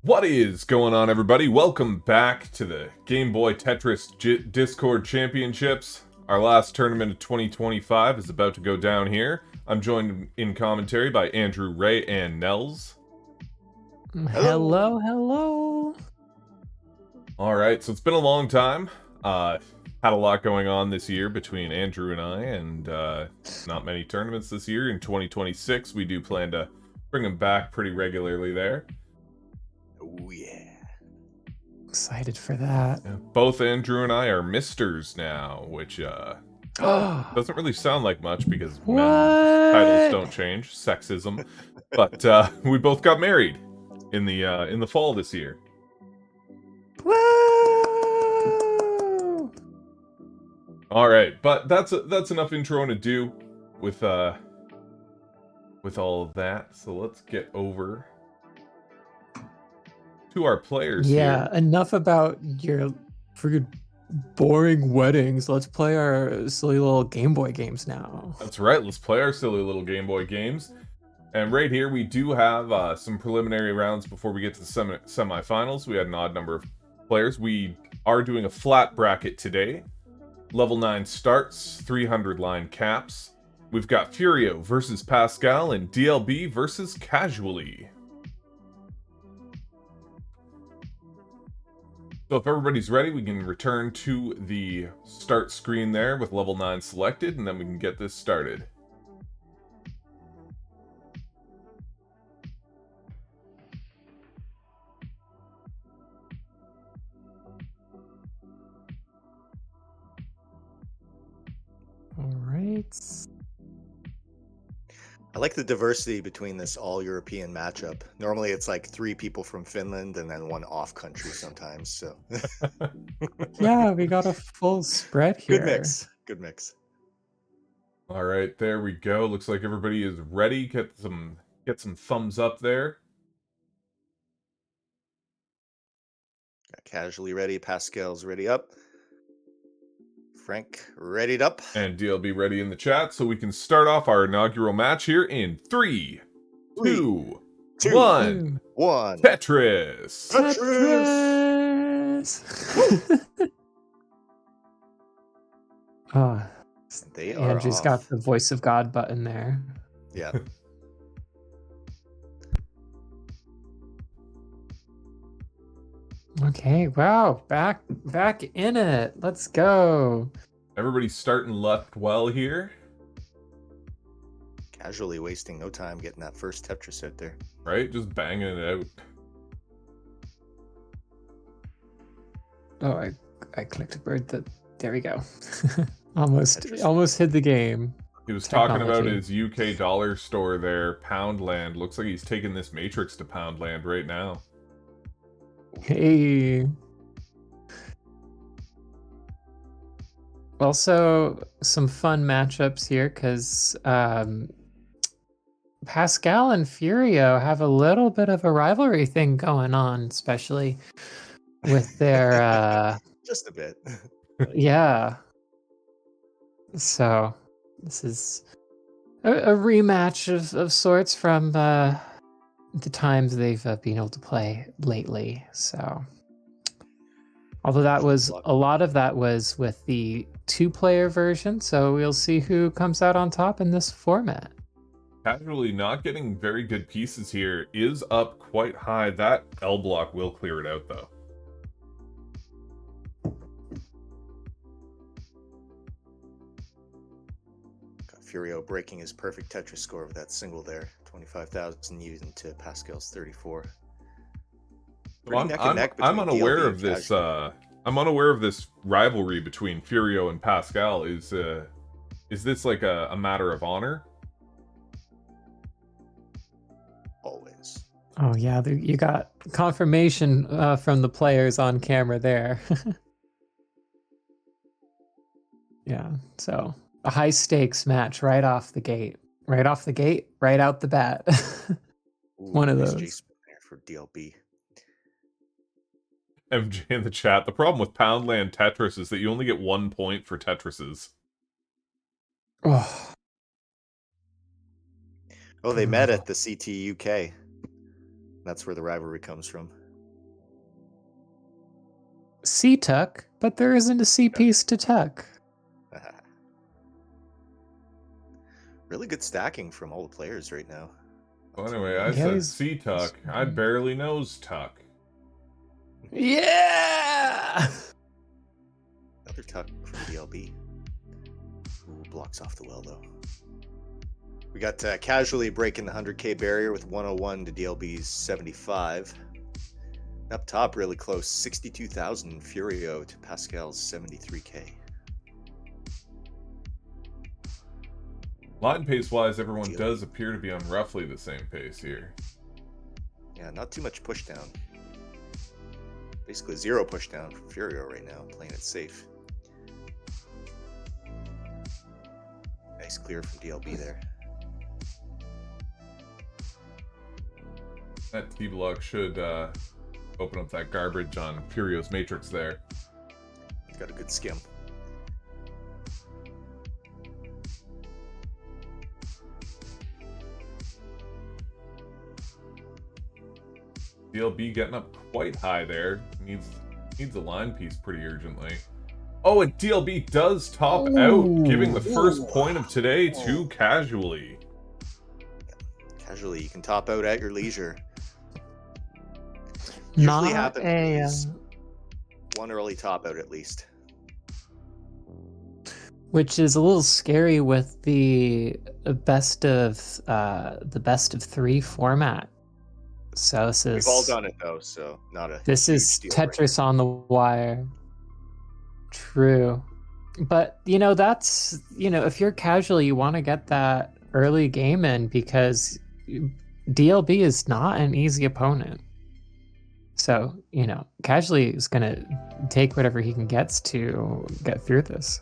What is going on, everybody? Welcome back to the Game Boy Tetris Discord Championships. Our last tournament of 2025 is about to go down here. I'm joined in commentary by Andrew, Ray, and Nels. Hello, hello. Alright, so it's been a long time. Had a lot going on this year between Andrew and I, and not many tournaments this year. In 2026, we do plan to bring them back pretty regularly there. Oh, yeah. Excited for that. Both Andrew and I are misters now, which doesn't really sound like much because men's titles don't change. Sexism. But we both got married in the fall this year. Woo! All right, but that's enough intro to do with all of that. So let's get over to our players here. Enough about your freaking boring weddings. Let's play our silly little Game Boy games now. That's right, let's play our silly little Game Boy games. And right here, we do have some preliminary rounds before we get to the semifinals. We had an odd number of players. We are doing a flat bracket today. Level 9 starts, 300 line caps. We've got Furio versus Pascal and DLB versus Casually. So if everybody's ready, we can return to the start screen there with level 9 selected, and then we can get this started. All right. I like the diversity between this all-European matchup. Normally it's like 3 people from Finland and then 1 off-country sometimes, so... Yeah, we got a full spread here. Good mix. Good mix. All right, there we go. Looks like everybody is ready. Get some thumbs up there. Got Casually ready. Pascal's ready up. Frank readied up. And DLB ready in the chat, so we can start off our inaugural match here in 3, 2, 1. Tetris! Tetris! They are Andrew's off. got the voice of God button there. Yeah. Okay, wow, back in it. Let's go. Everybody's starting left well here. Casually wasting no time getting that first Tetris out there. Right? Just banging it out. Oh, I clicked a bird. There we go. almost Tetris. hid the game. He was talking about Technology. his UK dollar store there, Poundland. Looks like he's taking this Matrix to Poundland right now. Hey. Also, some fun matchups here because Pascal and Furio have a little bit of a rivalry thing going on, especially with their Just a bit. yeah. So this is a rematch of sorts from the times they've been able to play lately. So, although that was a lot of that was with the 2-player version, so we'll see who comes out on top in this format. Casually not getting very good pieces here, is up quite high. That L block will clear it out though. Got Furio breaking his perfect Tetris score with that single there. 25,000 using to Pascal's 34. I'm unaware of this. I'm unaware of this rivalry between Furio and Pascal. Is this like a matter of honor? Always. Oh yeah, you got confirmation from the players on camera there. Yeah, so a high stakes match right off the gate, right out the bat. One of nice those. J-spin there for DLB. MJ in the chat. The problem with Poundland Tetris is that you only get 1 point for Tetrises. Oh. Oh, they met at the CT UK. That's where the rivalry comes from. C tuck, but there isn't a C piece to tuck. Really good stacking from all the players right now. Well, anyway, I Yeah, said he's- C tuck. I barely knows tuck. Yeah! Another tuck from DLB. Ooh, blocks off the well though. We got casually breaking the 100K barrier with 101 to DLB's 75. Up top, really close, 62,000 Furio to Pascal's 73K. Line pace wise, everyone does appear to be on roughly the same pace here. Yeah, not too much push down. Basically zero push down from Furio right now, playing it safe. Nice clear from DLB there. That T-block should open up that garbage on Furio's matrix there. Got a good skim. DLB getting up quite high there. Needs a line piece pretty urgently. Oh, and DLB does top out, giving the first point of today to Casually. Casually, you can top out at your leisure. Not Usually happens a... one early top out at least. Which is a little scary with the best of 3 format. So this is, We've all done it though, so not a this huge is deal Tetris on the wire. True. But that's if you're casual, you want to get that early game in because DLB is not an easy opponent. So, casually is gonna take whatever he can get to get through this.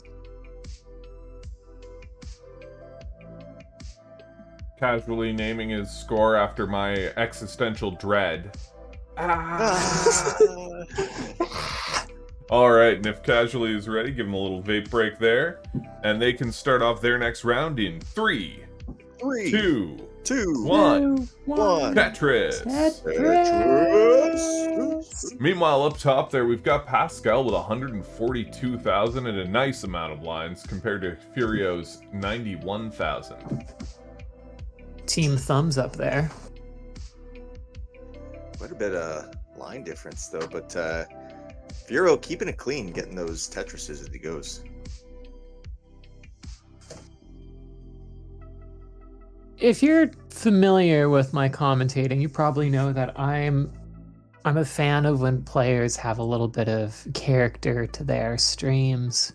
Casually naming his score after my existential dread. Alright, and if Casually is ready, give him a little vape break there. And they can start off their next round in 3, 2, 1. Tetris. Meanwhile, up top there, we've got Pascal with 142,000 and a nice amount of lines compared to Furio's 91,000. Team thumbs up there. Quite a bit of line difference though, but Furio keeping it clean, getting those Tetrises as he goes. If you're familiar with my commentating, you probably know that I'm a fan of when players have a little bit of character to their streams,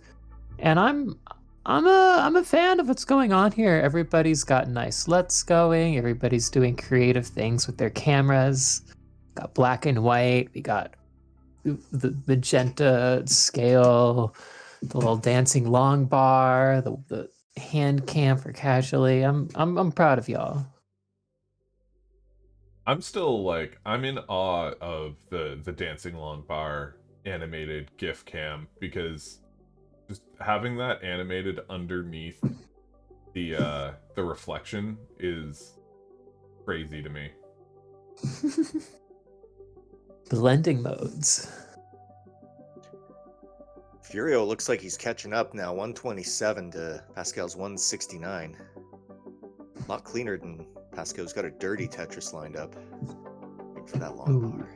and I'm a fan of what's going on here. Everybody's got nice LUTs going. Everybody's doing creative things with their cameras. Got black and white. We got the magenta scale, the little dancing long bar, the hand cam for Casually. I'm proud of y'all. I'm still I'm in awe of the dancing long bar animated GIF cam because just having that animated underneath the reflection is crazy to me. Blending modes. Furio looks like he's catching up now, 127 to Pascal's 169. A lot cleaner than Pascal's got a dirty Tetris lined up. Wait for that long bar.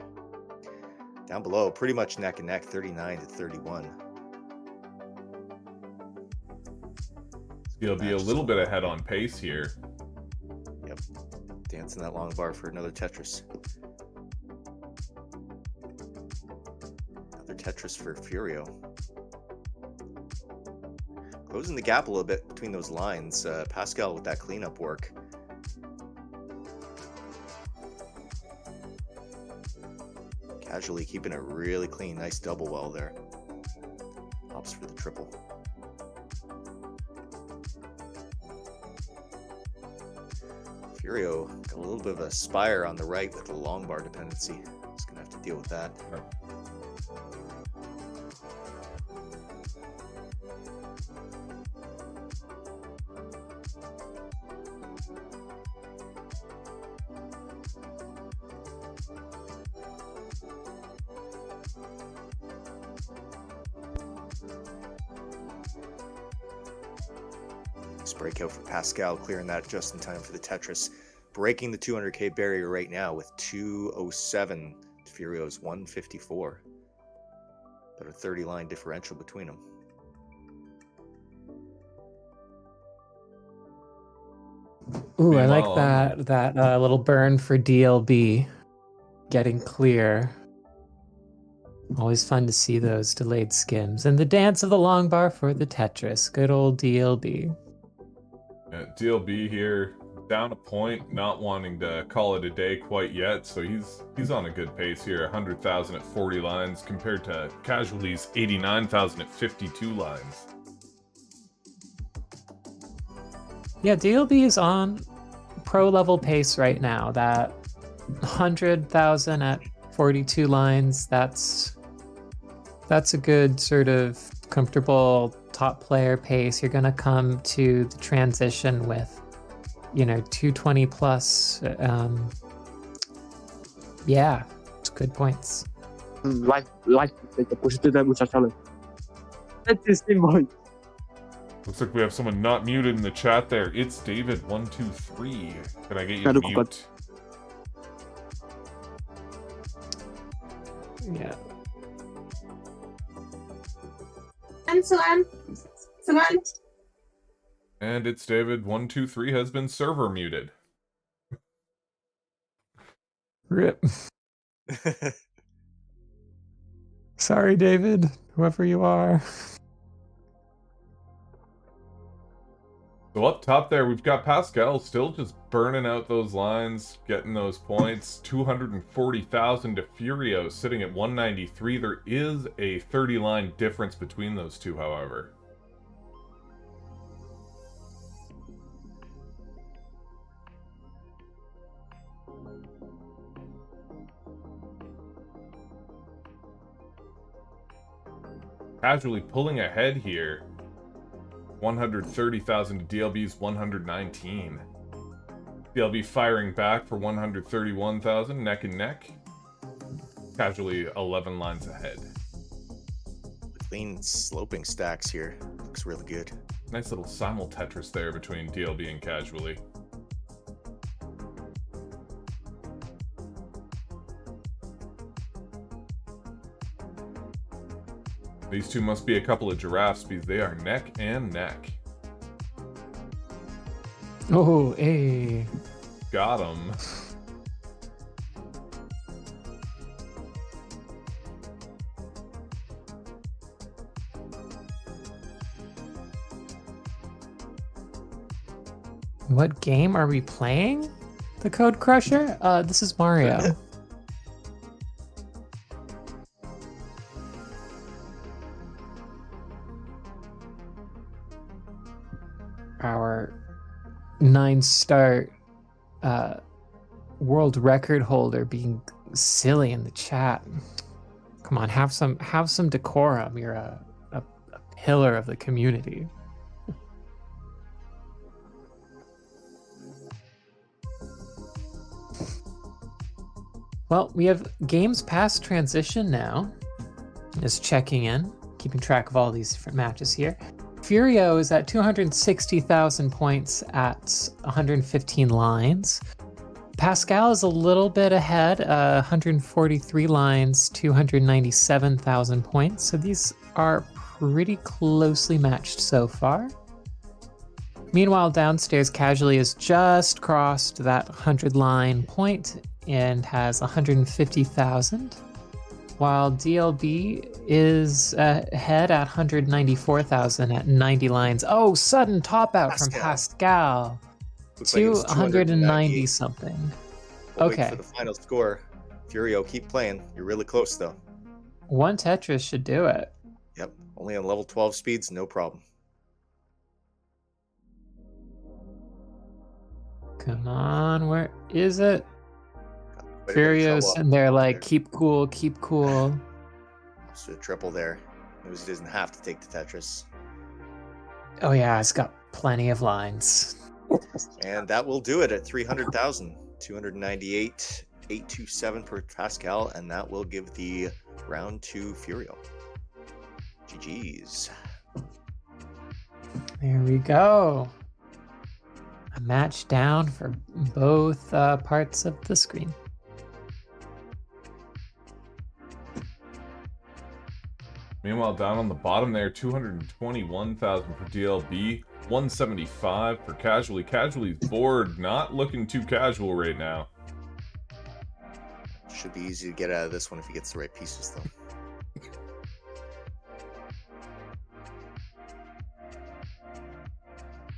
Down below, pretty much neck and neck, 39 to 31. He'll be a little bit ahead on pace here. Yep. Dancing that long bar for another Tetris. Another Tetris for Furio. Closing the gap a little bit between those lines. Pascal with that cleanup work. Casually keeping it really clean. Nice double well there. Opts for the triple. Furio got a little bit of a spire on the right with the long bar dependency. He's gonna have to deal with that. Nice breakout for Pascal, clearing that just in time for the Tetris. Breaking the 200k barrier right now with 207 to Furio's 154. About a 30 line differential between them. Ooh, I like Meanwhile, that little burn for DLB. Getting clear. Always fun to see those delayed skims. And the dance of the long bar for the Tetris. Good old DLB. Yeah, DLB here, down a point, not wanting to call it a day quite yet, so he's on a good pace here. 100,000 at 40 lines compared to Casualty's 89,000 at 52 lines. Yeah, DLB is on pro level pace right now. That 100,000 at 42 lines, that's a good sort of comfortable top player pace. You're going to come to the transition with, 220 plus. Yeah, it's good points. Like, pusiste muchachos. Let's see, boy. Looks like we have someone not muted in the chat there. It's David123. Can I get you to Aduh, mute? Yeah. Salam. And it's David123 has been server muted. Rip. Sorry, David, whoever you are. So up top there, we've got Pascal still just burning out those lines, getting those points. 240,000 to Furio, sitting at 193. There is a 30-line difference between those two, however. Casually pulling ahead here. 130,000 to DLB's 119. DLB firing back for 131,000, neck and neck. Casually 11 lines ahead. Clean sloping stacks here. Looks really good. Nice little simul Tetris there between DLB and Casually. These two must be a couple of giraffes because they are neck and neck. Oh, hey. Got him. What game are we playing? The Code Crusher? This is Mario. Our 9-star world record holder being silly in the chat. Come on, have some decorum. You're a pillar of the community. Well, we have games past transition now. Just checking in, keeping track of all these different matches here. Furio is at 260,000 points at 115 lines. Pascal is a little bit ahead, 143 lines, 297,000 points. So these are pretty closely matched so far. Meanwhile, downstairs, Casually has just crossed that 100-line point and has 150,000. While DLB is ahead at 194,000 at 90 lines. Oh, sudden top out from Pascal. Looks like it's 290 something. We'll Okay. wait for the final score. Furio, keep playing. You're really close though. One Tetris should do it. Yep. Only on level 12 speeds, no problem. Come on, where is it? Quite a bit of Furio's trouble sitting there up like, keep cool, keep cool. So a triple there. Knows he doesn't have to take the Tetris. Oh yeah, it's got plenty of lines. And that will do it at 300,000. 298,827 per Pascal, and that will give the round to Furio. GG's. There we go. a match down for both parts of the screen. Meanwhile, down on the bottom there, 221,000 for DLB, 175 for Casually. Casually's board not looking too casual right now. Should be easy to get out of this one if he gets the right pieces, though.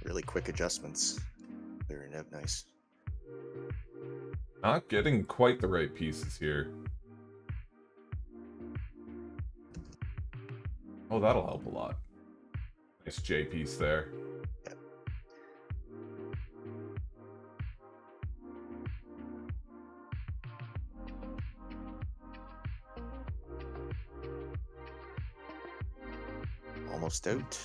Really quick adjustments. Very nice. Not getting quite the right pieces here. Oh, that'll help a lot. Nice J piece there. Yep. Almost out.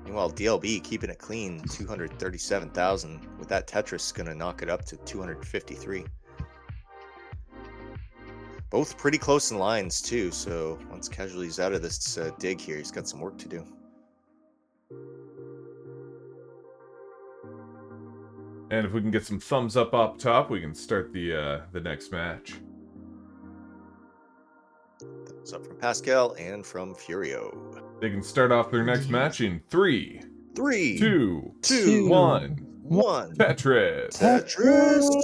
Meanwhile, DLB keeping it clean, 237,000. With that Tetris, going to knock it up to 253. Both pretty close in lines too, so once Casually's out of this dig here, he's got some work to do. And if we can get some thumbs up top, we can start the next match. Thumbs up from Pascal and from Furio. They can start off their next match in 3, 3, 2, two, 1. 1. Tetris. Tetris.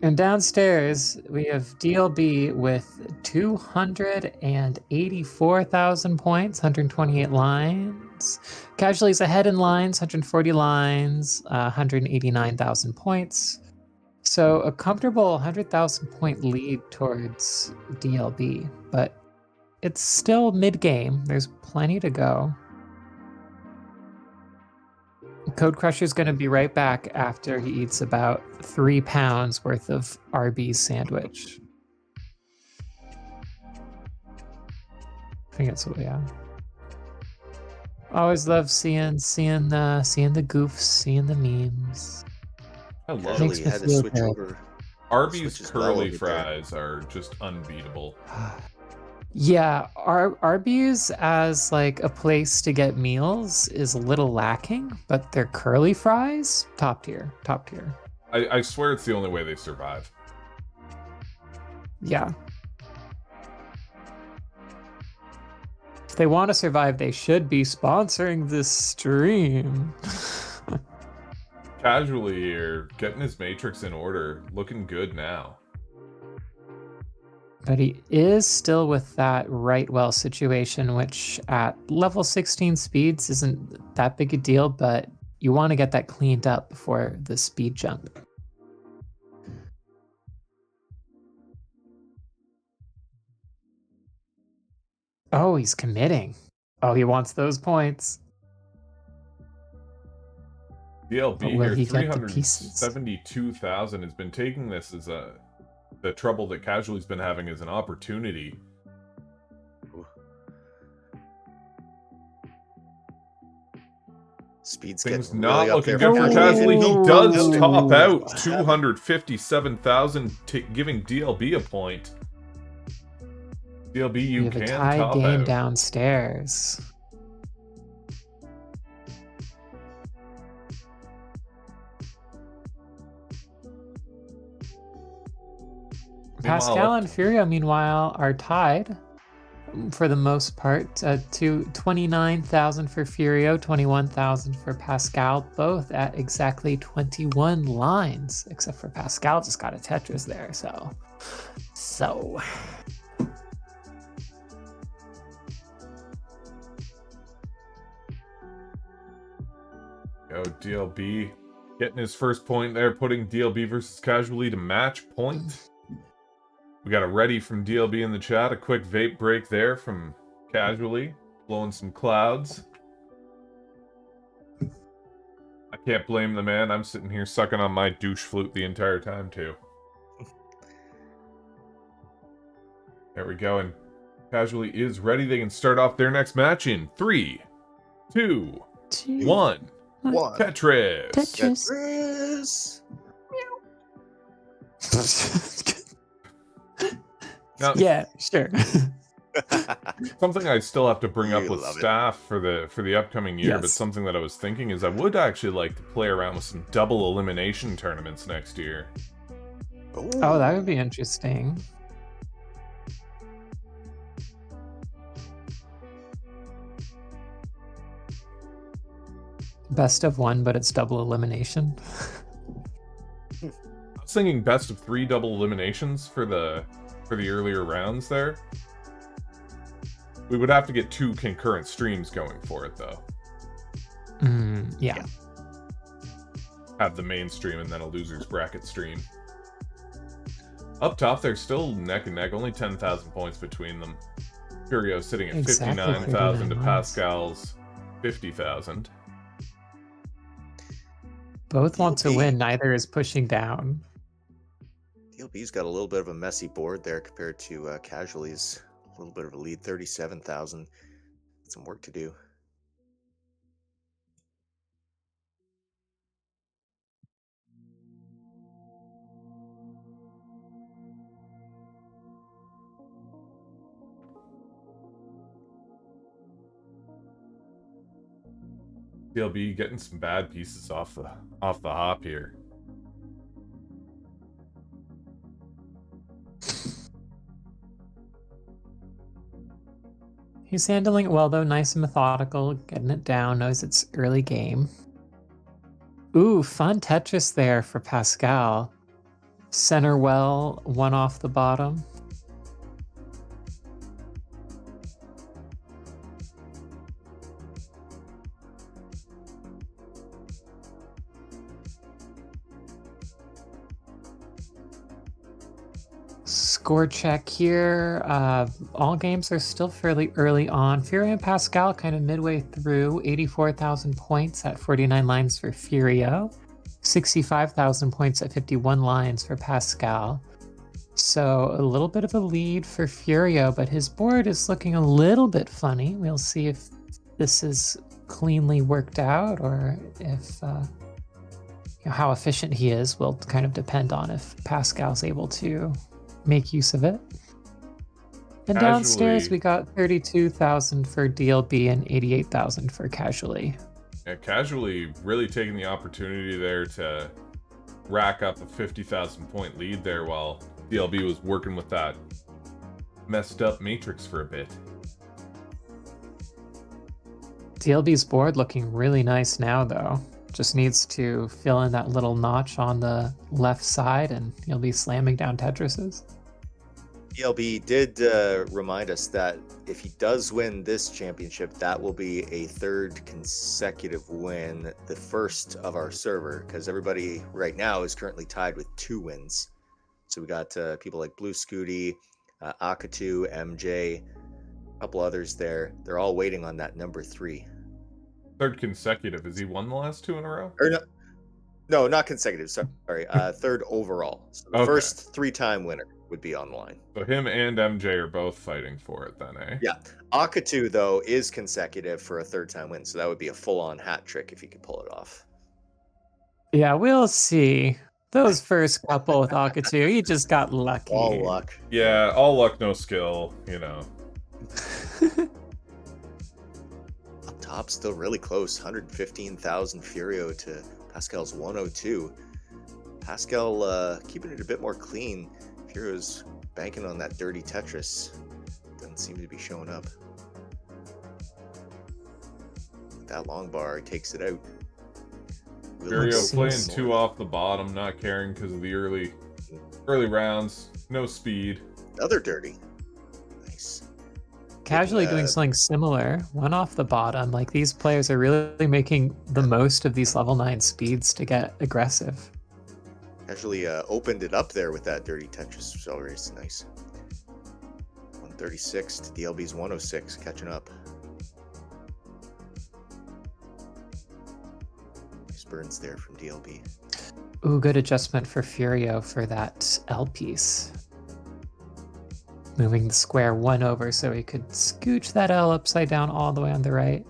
And downstairs, we have DLB with 284,000 points, 128 lines. Casually's ahead in lines, 140 lines, 189,000 points. So a comfortable 100,000 point lead towards DLB, but it's still mid-game. There's plenty to go. Code Crusher's going to be right back after he eats about 3 pounds worth of Arby's sandwich. I think that's what, yeah. Always love seeing the goofs, seeing the memes. I love Casually Makes me had to feel switch good. over. Arby's Switches well curly over there. fries are just unbeatable. Yeah, Arby's as like a place to get meals is a little lacking, but their curly fries, top tier. I swear it's the only way they survive. Yeah. If they want to survive, they should be sponsoring this stream. Casually here, getting his matrix in order, looking good now. But he is still with that right well situation, which at level 16 speeds isn't that big a deal, but you want to get that cleaned up before the speed jump. Oh, he's committing. Oh, he wants those points. DLB But will here, he get the pieces? 372,000 has been taking this as the trouble that Casually's been having as an opportunity. Speed's Things getting not really up looking there good for Casually. Casually. He Oh. does Oh. top out 257,000, giving DLB a point. DLB, We you have can a tie top game out. downstairs. Pascal and Furio, meanwhile, are tied for the most part to 29,000 for Furio, 21,000 for Pascal, both at exactly 21 lines, except for Pascal just got a Tetris there, so. Go DLB, getting his first point there, putting DLB versus Casually to match point. We got a ready from DLB in the chat, a quick vape break there from Casually, blowing some clouds. I can't blame the man, I'm sitting here sucking on my douche flute the entire time too. There we go, and Casually is ready. They can start off their next match in 3, 2, 1. One. Tetris. Tetris. Tetris. Now, Yeah, sure. Something I still have to bring up You with love it. staff for the upcoming year, but Yes. something that I was thinking is I would actually like to play around with some double elimination tournaments next year. Oh, that would be interesting. Best of one, but it's double elimination. I was thinking best of 3 double eliminations for the earlier rounds there. We would have to get 2 concurrent streams going for it, though. Yeah. Have the main stream and then a loser's bracket stream. Up top, they're still neck and neck, only 10,000 points between them. Furio sitting at Exactly 59,000 to 39 Pascal's 50,000. Both want to DLB. win, neither is pushing down. DLB's got a little bit of a messy board there compared to Casualty's. A little bit of a lead, 37,000. Some work to do. DLB getting some bad pieces off the hop here. He's handling it well, though. Nice and methodical, getting it down, knows it's early game. Ooh, fun Tetris there for Pascal. Center well, one off the bottom. Score check here. All games are still fairly early on. Furio and Pascal kind of midway through. 84,000 points at 49 lines for Furio. 65,000 points at 51 lines for Pascal. So a little bit of a lead for Furio, but his board is looking a little bit funny. We'll see if this is cleanly worked out or if how efficient he is will kind of depend on if Pascal's able to make use of it. And downstairs we got 32,000 for DLB and 88,000 for Casually. Yeah, Casually really taking the opportunity there to rack up a 50,000 point lead there while DLB was working with that messed up matrix for a bit. DLB's board looking really nice now, though. Just needs to fill in that little notch on the left side and he'll be slamming down Tetrises. DLB did remind us that if he does win this championship, that will be a 3rd consecutive win, the first of our server, because everybody right now is currently tied with 2 wins. So we got people like Blue Scooty, Akatu, MJ, a couple others there. They're all waiting on that number 3. 3rd consecutive. Has he won the last 2 in a row? Or no, not consecutive. Sorry, 3rd overall. So the first 3-time winner would be online. So him and MJ are both fighting for it then, eh? Yeah. Akatu, though, is consecutive for a 3rd-time win, so that would be a full-on hat trick if he could pull it off. Yeah, we'll see. Those first couple with Akatu, he just got lucky. All luck. Yeah, all luck, no skill, you know. Up top, still really close. 115,000 Furio to Pascal's 102. Pascal keeping it a bit more clean. Furio's banking on that dirty Tetris. Doesn't seem to be showing up. That long bar takes it out. Furio playing 2 off the bottom, not caring because of the early rounds. No speed. Another dirty. Nice. Casually doing something similar. 1 off the bottom. Like, these players are really making the most of these level 9 speeds to get aggressive. Casually opened it up there with that dirty Tetris accelerator. It's nice. 136 to DLB's 106, catching up. Nice burns there from DLB. Ooh, good adjustment for Furio for that L piece. Moving the square 1 over so he could scooch that L upside down all the way on the right.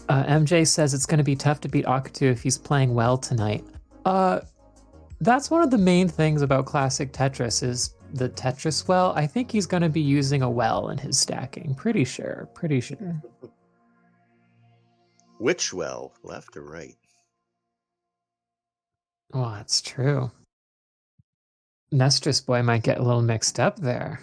MJ says it's going to be tough to beat Akutu if he's playing well tonight. That's one of the main things about classic Tetris is the Tetris well. I think he's going to be using a well in his stacking. Pretty sure. Which well, left or right? Well, that's true. Nestrus boy might get a little mixed up there.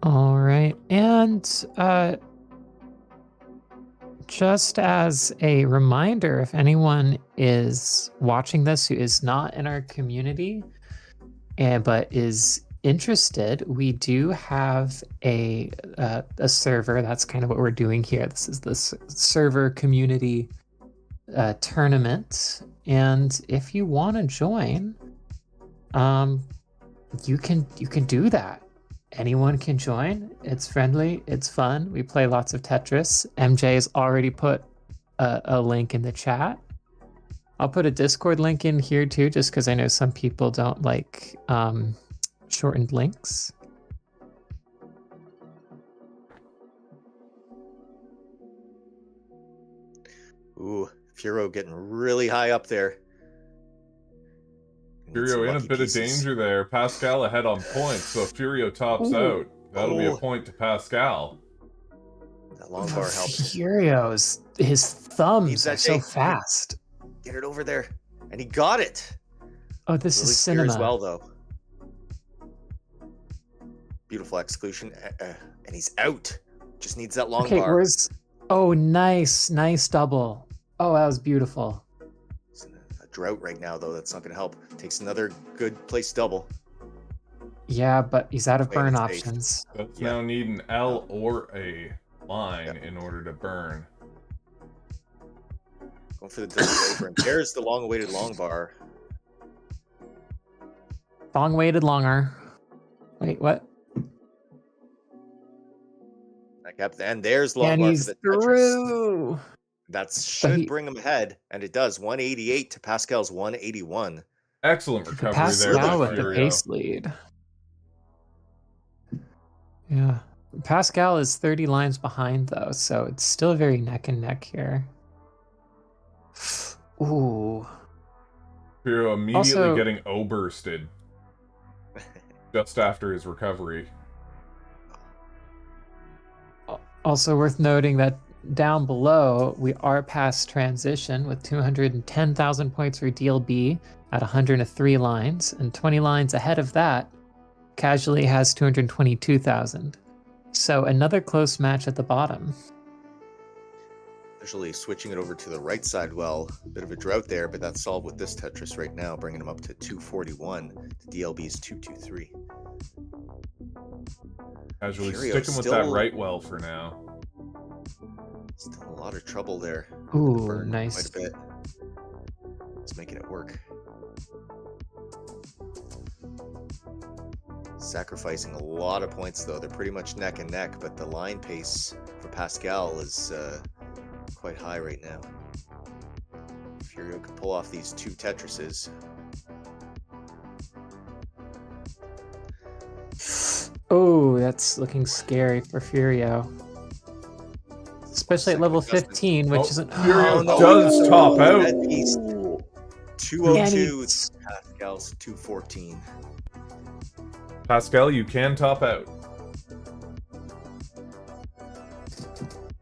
All right, and just as a reminder, if anyone is watching this who is not in our community but is interested, we do have a server. That's kind of what we're doing here. This is the server community tournament, and if you want to join, you can do that. Anyone can join. It's friendly. It's fun. We play lots of Tetris. MJ has already put a link in the chat. I'll put a Discord link in here too, just because I know some people don't like shortened links. Ooh, Furo getting really high up there. Furio in a bit of danger there. Pascal ahead on points, so if Furio tops out, that'll be a point to Pascal. That long bar helps. Furio's his thumbs are so fast. Get it over there, and he got it. Oh, this really is cinema as well, though. Beautiful execution, and he's out. Just needs that long bar. Where's? Oh, nice double. Oh, that was beautiful. Drought right now, though. That's not going to help. Takes another good place double. Yeah, but he's out of burn options. Does now need an L or a line in order to burn. Going for the double over, and there's the long-awaited long bar. Long-awaited longer. Wait, what? And there's long and bar he's for the through. Tetris. That should bring him ahead, and it does. 188 to Pascal's 181. Excellent recovery Pascal there. with the pace lead. Yeah. Pascal is 30 lines behind, though, so it's still very neck and neck here. Ooh. Furo immediately getting O-bursted just after his recovery. Also worth noting that down below, we are past transition with 210,000 points for DLB at 103 lines, and 20 lines ahead of that, Casually has 222,000. So another close match at the bottom. Actually switching it over to the right side, well, a bit of a drought there, but that's solved with this Tetris right now, bringing him up to 241. The DLB is 223. Casually sticking with that right well for now. Still a lot of trouble there. Ooh, nice. Quite a bit. It's making it work. Sacrificing a lot of points, though. They're pretty much neck and neck, but the line pace for Pascal is quite high right now. Furio can pull off these two Tetrises. Oh, that's looking scary for Furio. Especially at level 15, which isn't... Furio does top out. That piece. 202, Pascal's 214. Pascal, you can top out.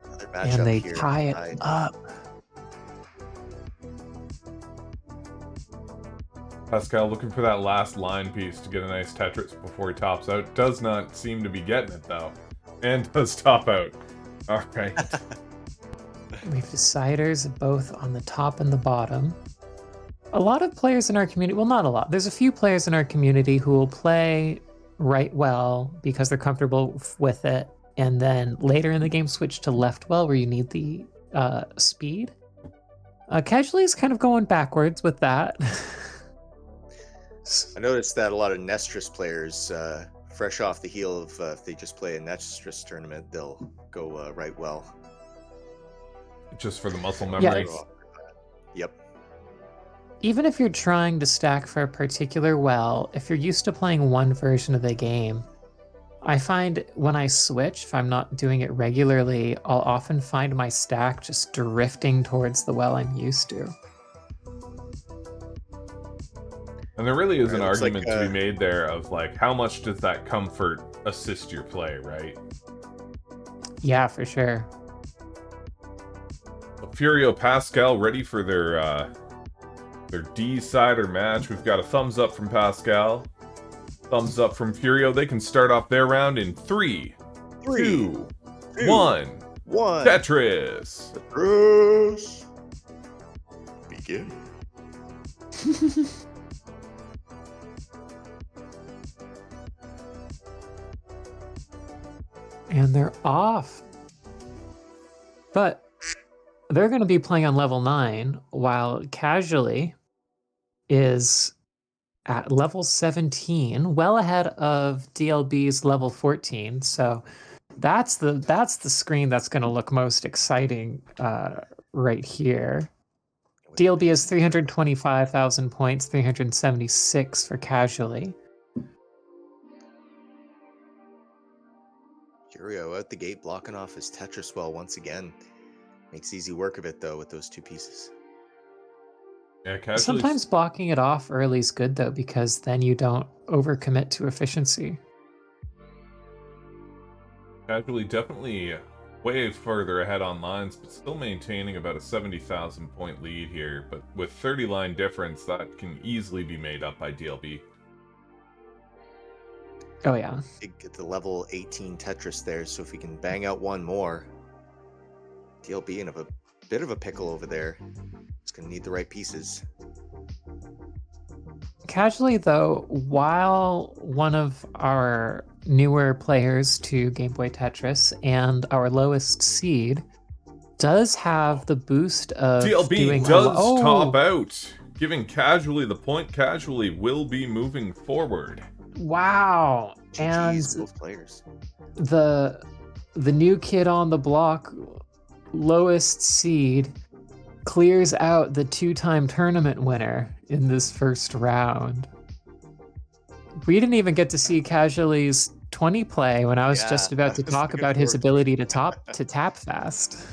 Another matchup And they here. tie it up. Pascal looking for that last line piece to get a nice Tetris before he tops out. Does not seem to be getting it, though. And does top out. All right. We have deciders both on the top and the bottom. A lot of players in our community, well, not a lot. There's a few players in our community who will play right well because they're comfortable with it, and then later in the game switch to left well where you need the speed. Casually is kind of going backwards with that. I noticed that a lot of Nestress players, fresh off the heel of if they just play a Nestress tournament, they'll go right well. Just for the muscle Yeah, memory. Yep. Even if you're trying to stack for a particular well, if you're used to playing one version of the game, I find when I switch, if I'm not doing it regularly, I'll often find my stack just drifting towards the well I'm used to. And there really is an Alright, looks like, argument to be made there of like how much does that comfort assist your play, right? Yeah, for sure. Furio Pascal ready for their D-sider match. We've got a thumbs up from Pascal. Thumbs up from Furio. They can start off their round in 3, 2, 1. Tetris. Tetris. Begin. And they're off. But they're going to be playing on level 9, while Casually is at level 17, well ahead of DLB's level 14. So that's the screen that's going to look most exciting right here. DLB has 325,000 points, 376 for Casually. Furio out the gate blocking off his Tetris well once again. Makes easy work of it though with those two pieces. Yeah, Casually. Sometimes blocking it off early is good though, because then you don't overcommit to efficiency. Casually definitely way further ahead on lines, but still maintaining about a 70,000 point lead here. But with 30 line difference, that can easily be made up by DLB. Oh yeah. Get the level 18 Tetris there, so if we can bang out one more, DLB in a bit of a pickle over there. It's gonna need the right pieces. Casually though, while one of our newer players to Game Boy Tetris and our lowest seed does have the boost of DLB doing does top out, giving Casually the point. Casually will be moving forward. Wow. And GG's, both players. the new kid on the block, lowest seed, clears out the 2-time tournament winner in this first round. We didn't even get to see Casually's 20 play when I was Yeah, just about I to was talk looking about his forward to ability it. to tap fast.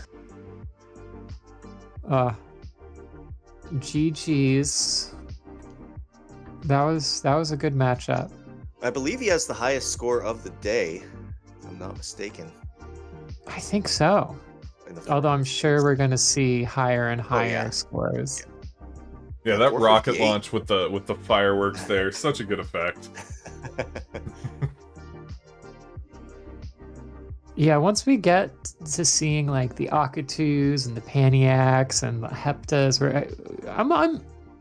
GG's. That was a good matchup. I believe he has the highest score of the day, if I'm not mistaken. I think so. in the Although I'm sure we're going to see higher and higher yeah. scores. Yeah, that rocket 458. launch with the fireworks there, such a good effect. Yeah, once we get to seeing like the Akatus and the Paniacs and the Heptas,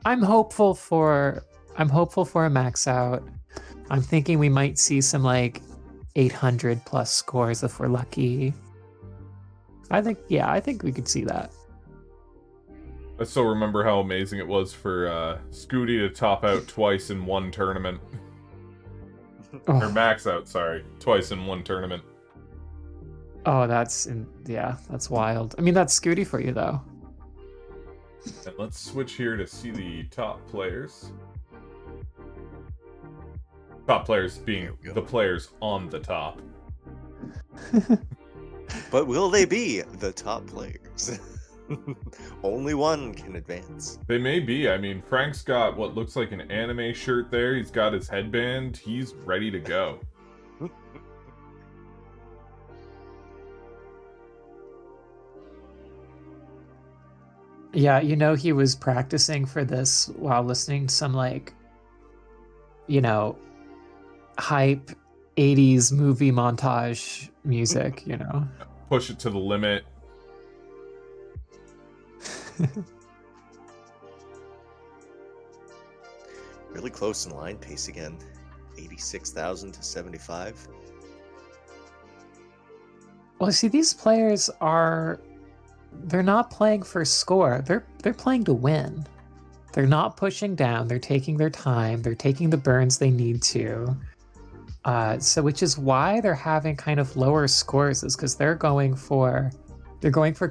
I'm hopeful for a max out. I'm thinking we might see some like 800 plus scores if we're lucky. I think we could see that. I still remember how amazing it was for Scooty to top out twice in one tournament. Or Oh, max out, sorry. Twice in one tournament. that's wild. I mean, that's Scooty for you though. And let's switch here to see the top players. Top players being There we go. the players on the top. But will they be the top players? Only one can advance. They may be. I mean, Frank's got what looks like an anime shirt there. He's got his headband. He's ready to go. Yeah, he was practicing for this while listening to some like, hype 80s movie montage music, Push it to the limit. Really close in line pace again. 86,000 to 75. Well, see, these players are they're not playing for score. They're playing to win. They're not pushing down. They're taking their time. They're taking the burns they need to. So which is why they're having kind of lower scores, is because they're going for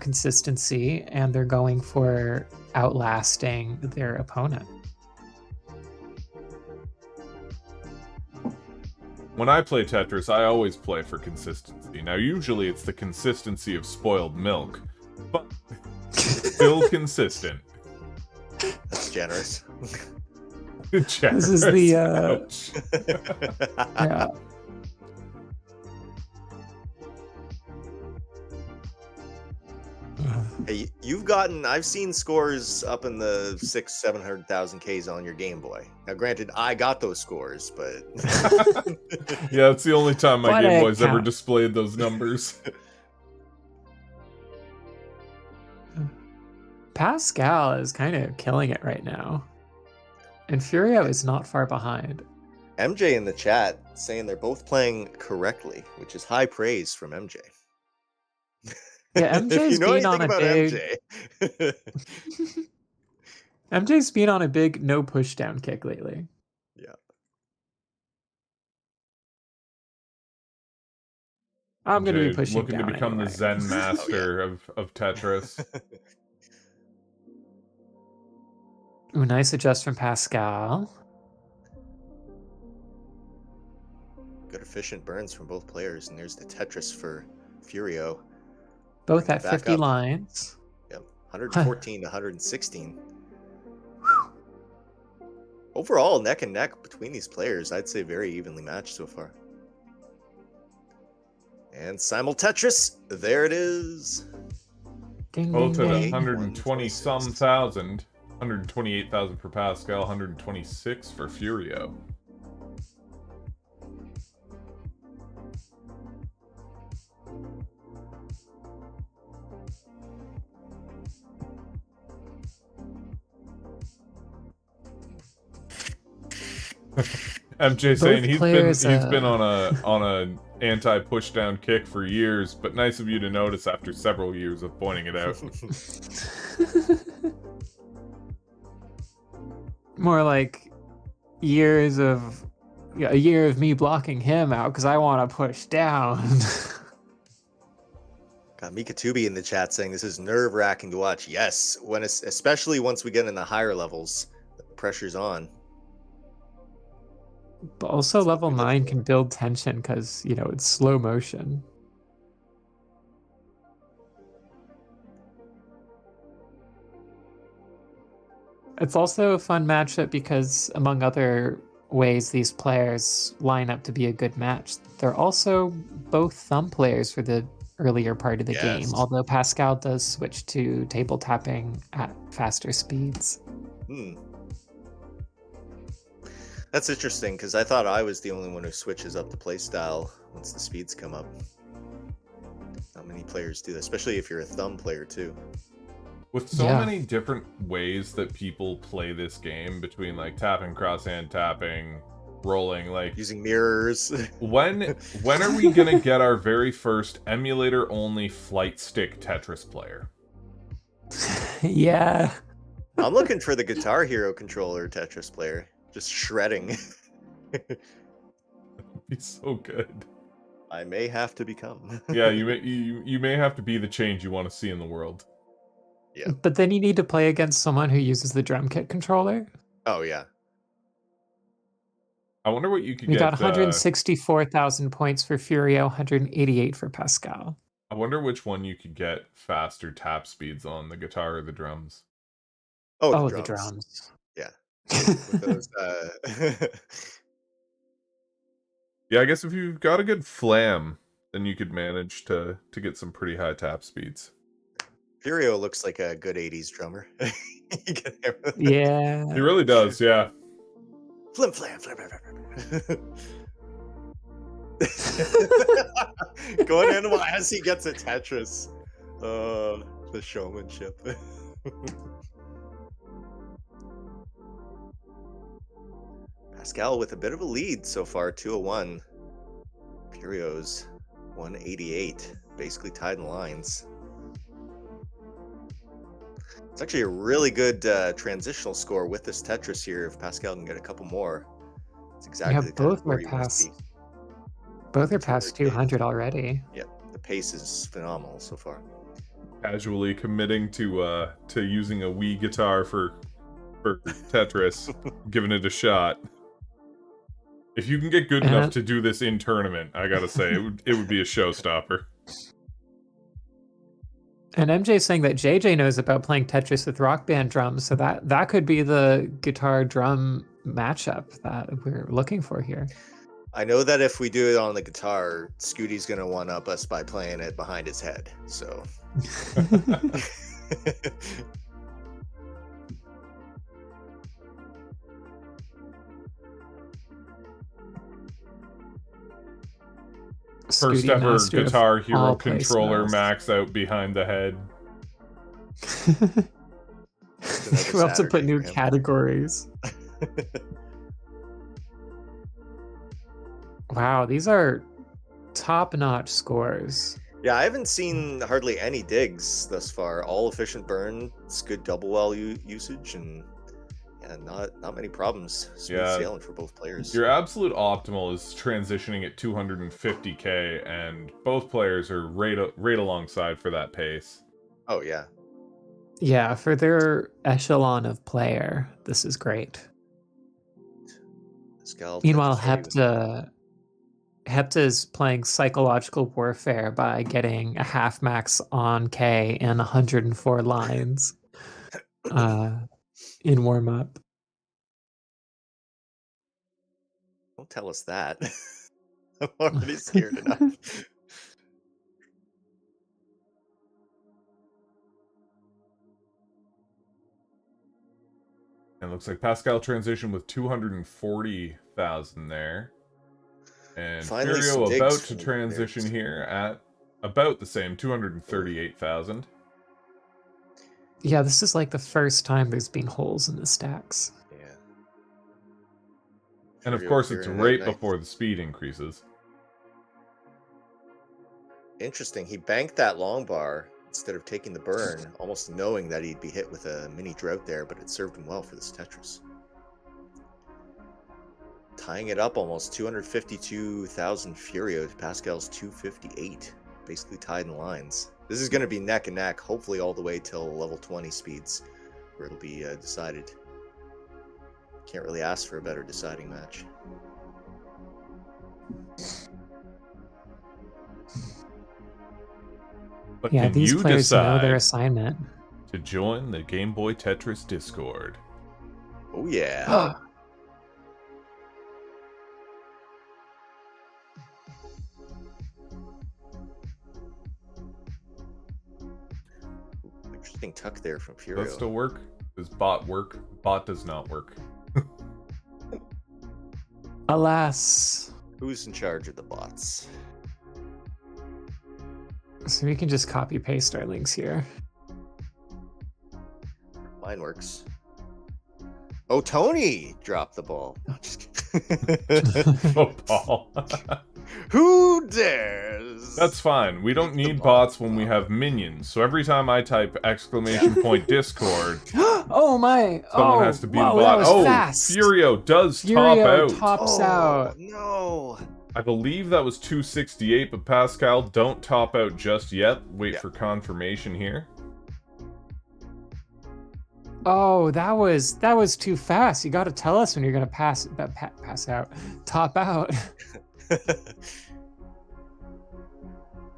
consistency, and they're going for outlasting their opponent. When I play Tetris, I always play for consistency. Now, usually it's the consistency of spoiled milk, but still consistent. That's generous. This is the Ouch. yeah. Hey, I've seen scores up in the 700,000 Ks on your Game Boy. Now, granted, I got those scores, but Yeah, it's the only time my But Game it Boy's ever counts. displayed those numbers. Pascal is kind of killing it right now, and Furio is not far behind. MJ in the chat saying they're both playing correctly, which is high praise from MJ. Yeah, If MJ's you know been anything on a about big MJ. MJ's been on a big no push down kick lately. Yeah. I'm going to be Jay, pushing looking down to become anyway. the Zen master of Tetris. Ooh, nice adjust from Pascal. Good efficient burns from both players, and there's the Tetris for Furio. Both Bring at it back 50 up. lines. Yep, 114 to 116. Overall, neck and neck between these players. I'd say very evenly matched so far. And Simul Tetris, there it is. Ding, Both ding, at ding. 120 some thousand. 128,000 for Pascal, 126 for Furio. MJ saying he's players, been on a anti push down kick for years, but nice of you to notice after several years of pointing it out. More like a year of me blocking him out because I want to push down. Got Mikatubi in the chat saying this is nerve-wracking to watch. Yes, especially once we get in the higher levels, the pressure's on. But also That's what level we look 9 for. can build tension because, it's slow motion. It's also a fun matchup because, among other ways these players line up to be a good match, they're also both thumb players for the earlier part of the game, Yes. although Pascal does switch to table tapping at faster speeds. That's interesting, because I thought I was the only one who switches up the playstyle once the speeds come up. Not many players do that, especially if you're a thumb player too. With so Yeah. many different ways that people play this game, between like tapping, crosshand tapping, rolling, like Using mirrors. when are we gonna get our very first emulator only flight stick Tetris player? Yeah. I'm looking for the Guitar Hero controller Tetris player. Just shredding. He's so good. I may have to become. Yeah, you may have to be the change you want to see in the world. Yeah. But then you need to play against someone who uses the drum kit controller. Oh yeah. I wonder what you could We get. got 164,000 points for Furio, 188 for Pascal. I wonder which one you could get faster tap speeds on, the guitar or the drums. Oh, The drums. Yeah. With those, Yeah, I guess if you've got a good flam, then you could manage to get some pretty high tap speeds. Furio looks like a good 80s drummer. You get everything. Yeah. He really does, yeah. Flim flam, flim flam, flim. Going animal as he gets a Tetris. The showmanship. Pascal with a bit of a lead so far, 201. Furio's 188, basically tied in lines. It's actually a really good transitional score with this Tetris here. If Pascal can get a couple more, it's exactly Yeah, the kind of both score are you want to see. past. Both are past 200 already. Yeah, the pace is phenomenal so far. Casually committing to using a Wii guitar for Tetris, giving it a shot. If you can get good enough to do this in tournament, I gotta say, it would be a showstopper. And MJ's saying that JJ knows about playing Tetris with Rock Band drums, so that could be the guitar drum matchup that we're looking for here. I know that if we do it on the guitar, Scooty's gonna one up us by playing it behind his head. So. First ever Guitar Hero controller max out behind the head. We'll have to put new categories. Wow, these are top-notch scores. Yeah, I haven't seen hardly any digs thus far. All efficient burn, it's good double well usage, and yeah, not many problems. Smooth sailing for both players. Your absolute optimal is transitioning at 250k, and both players are right alongside for that pace. Oh yeah. Yeah, for their echelon of player, this is great. Meanwhile, Hepta's playing psychological warfare by getting a half max on K and 104 lines in warm up. Don't tell us that. I'm already scared enough. And it looks like Pascal transitioned with 240,000 there. And Finally, Furio about to transition here at about the same, 238,000. Yeah, this is like the first time there's been holes in the stacks. Yeah. And of course, it's right before the speed increases. Interesting. He banked that long bar instead of taking the burn, almost knowing that he'd be hit with a mini drought there, but it served him well for this Tetris. Tying it up almost 252,000 Furio to Pascal's 258. Basically tied in lines. This is going to be neck and neck, hopefully all the way till level 20 speeds, where it'll be decided. Can't really ask for a better deciding match. But yeah, can these you players know their decide assignment to join the Game Boy Tetris Discord? Oh yeah. Interesting tuck there from Furio. Does that still work? Does bot work? Bot does not work. Alas. Who's in charge of the bots? So we can just copy paste our links here. Mine works. Oh, Tony dropped the ball. No, just kidding. Football. Who dares? That's fine. We don't need bots when we have minions. So every time I type !Discord, oh my! Someone has to be the bot. That was fast. Furio does top out. Tops out. No. I believe that was 268, but Pascal, don't top out just yet. Wait for confirmation here. Oh, that was too fast. You got to tell us when you're gonna pass out, top out.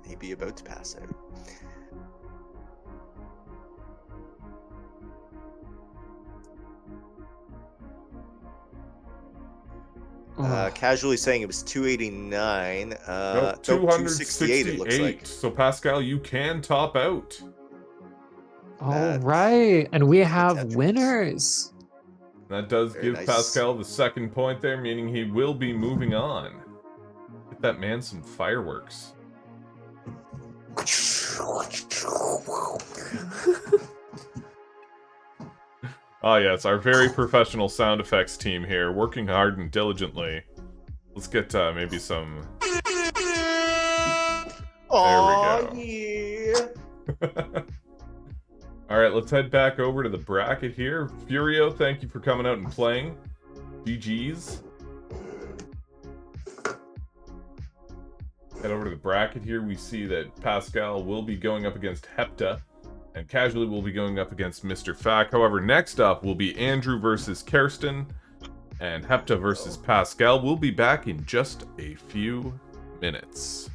Maybe about to pass out. Casually saying it was 289. Nope, 268 it looks like. So Pascal, you can top out. All right, and we have winners. That does give Pascal the second point there, meaning he will be moving on. Get that man some fireworks. Oh yes, our very professional sound effects team here, working hard and diligently. Let's get maybe some... There we go. Yeah. All right, let's head back over to the bracket here. Furio, thank you for coming out and playing. GG's. Head over to the bracket here. We see that Pascal will be going up against Hepta, and Casually will be going up against Mr. Fack. However, next up will be Andrew versus Kirsten, and Hepta versus Pascal. We'll be back in just a few minutes.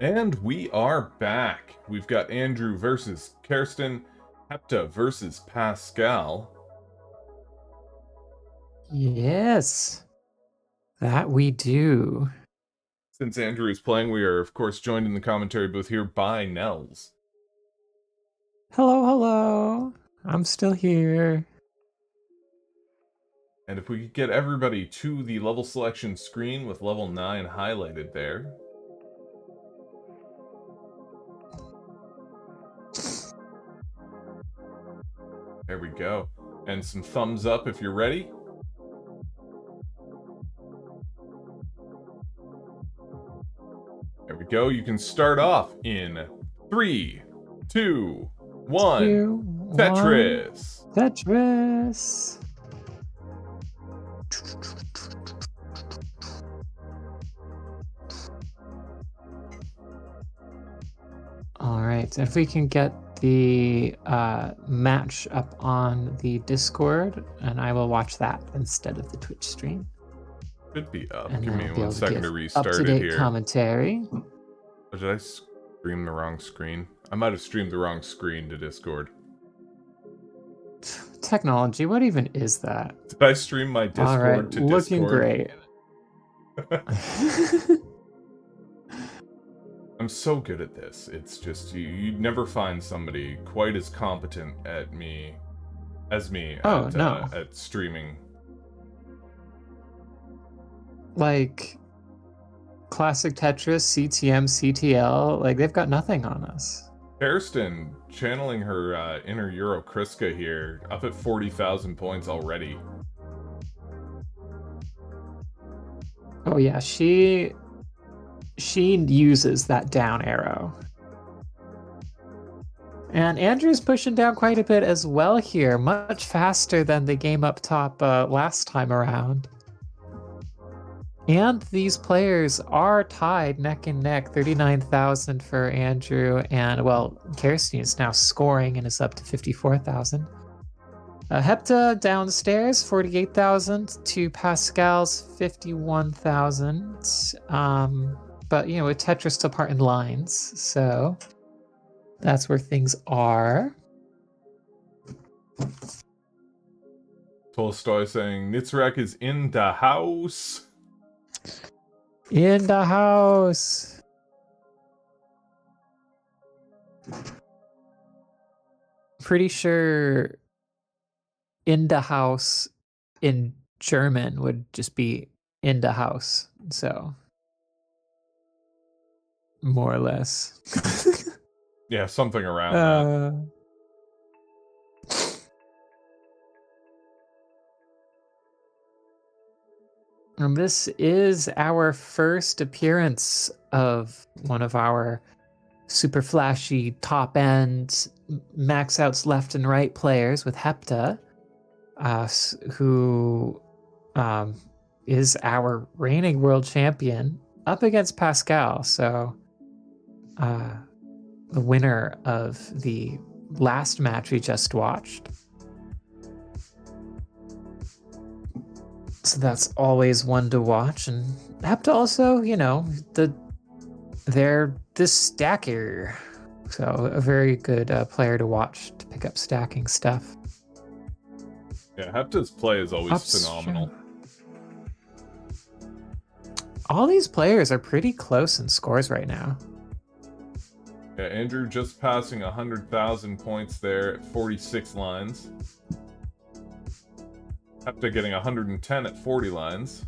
And we are back. We've got Andrew versus Kirsten, Hepta versus Pascal. Yes, that we do. Since Andrew is playing, we are, of course, joined in the commentary booth here by Nels. Hello, hello. I'm still here. And if we could get everybody to the level selection screen with level 9 highlighted there. There we go. And some thumbs up if you're ready. There we go. You can start off in 3, 2, 1. 2, 1. Tetris. Tetris. All right, if we can get the match up on the Discord, and I will watch that instead of the Twitch stream. Should be up. And Give me I'll be 1 able to second give to restart it up-to-date here. commentary. Or did I stream the wrong screen? I might have streamed the wrong screen to Discord. Technology, what even is that? Did I stream my Discord All right, to looking Discord? great. I'm so good at this. It's just you'd never find somebody quite as competent at me as me Oh, at, no. at streaming. Like classic Tetris, CTM, CTL, like they've got nothing on us. Kirsten channeling her inner Euro Kriska here, up at 40,000 points already. Oh yeah, she uses that down arrow. And Andrew's pushing down quite a bit as well here, much faster than the game up top last time around. And these players are tied neck and neck, 39,000 for Andrew, and well, Kirsten is now scoring and is up to 54,000. Hepta downstairs, 48,000 to Pascal's 51,000. But you know, with Tetris still part in lines, so that's where things are. Tolstoy saying Nitzrek is in the house. In the house. Pretty sure in the house in German would just be in the house. So more or less. Yeah, something around that. And this is our first appearance of one of our super flashy top end max outs left and right players with Hepta, who is our reigning world champion up against Pascal. So the winner of the last match we just watched. So that's always one to watch. And Hepta also, you know, they're the stacker. So a very good player to watch to pick up stacking stuff. Yeah, Hepta's play is always phenomenal. All these players are pretty close in scores right now. Yeah, Andrew just passing 100,000 points there at 46 lines. Hepta getting 110 at 40 lines.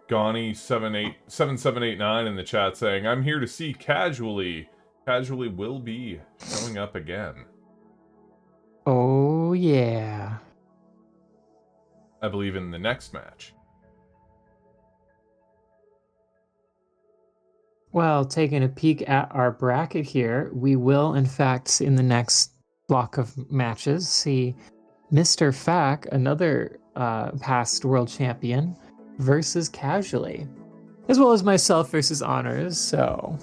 Gani7789 in the chat saying, I'm here to see Casually. Casually will be showing up again. Oh, yeah. I believe in the next match. Well, taking a peek at our bracket here, we will, in fact, in the next block of matches, see Mr. Fack, another past world champion, versus Casually, as well as myself versus Honors. So,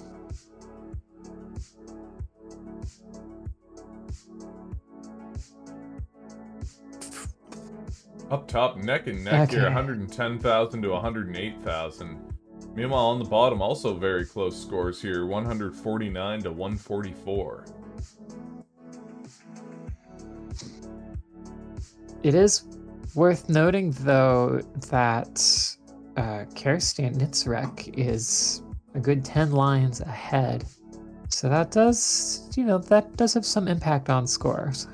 Up top, neck and neck here, Okay. 110,000 to 108,000. Meanwhile, on the bottom, also very close scores here, 149 to 144. it is worth noting, though, that Kerstin Nitzrek is a good 10 lines ahead. So that does, that does have some impact on scores.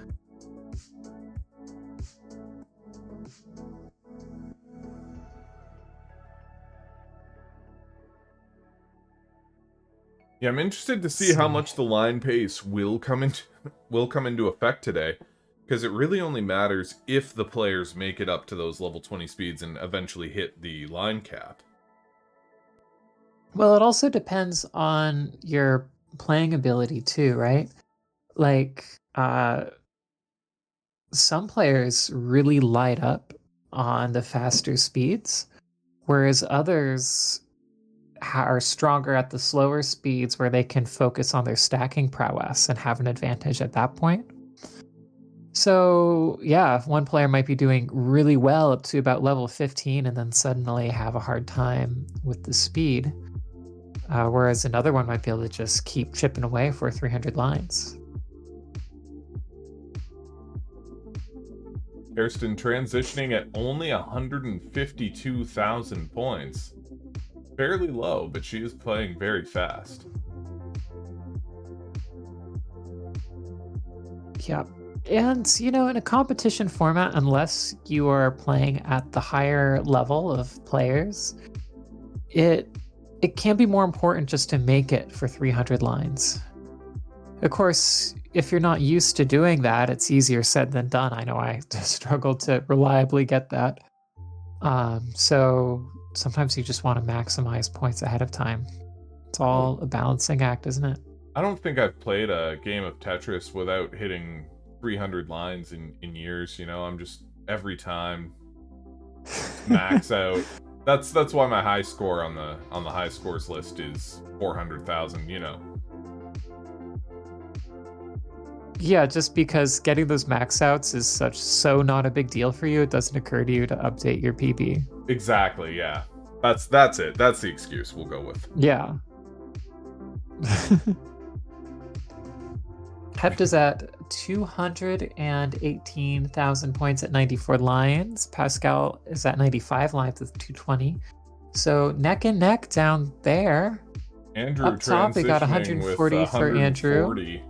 Yeah, I'm interested to see how much the line pace will come into effect today, because it really only matters if the players make it up to those level 20 speeds and eventually hit the line cap. Well, it also depends on your playing ability too, right? Like, some players really light up on the faster speeds, whereas others are stronger at the slower speeds where they can focus on their stacking prowess and have an advantage at that point. So, yeah, one player might be doing really well up to about level 15 and then suddenly have a hard time with the speed. Whereas another one might be able to just keep chipping away for 300 lines. Kirsten transitioning at only 152,000 points. Fairly low, but she is playing very fast. Yeah. And, in a competition format, unless you are playing at the higher level of players, it can be more important just to make it for 300 lines. Of course, if you're not used to doing that, it's easier said than done. I know I struggle to reliably get that. So sometimes you just want to maximize points ahead of time. It's all a balancing act, isn't it? I don't think I've played a game of Tetris without hitting 300 lines in years, I'm just every time max out. That's why my high score on the high scores list is 400,000, Yeah, just because getting those max outs is so not a big deal for you, it doesn't occur to you to update your PB. Exactly, yeah. That's it. That's the excuse we'll go with. Yeah. Hepta's at 218,000 points at 94 lines. Pascal is at 95 lines with 220. So neck and neck down there. Andrew Up top, we got 140 with for Andrew. 140.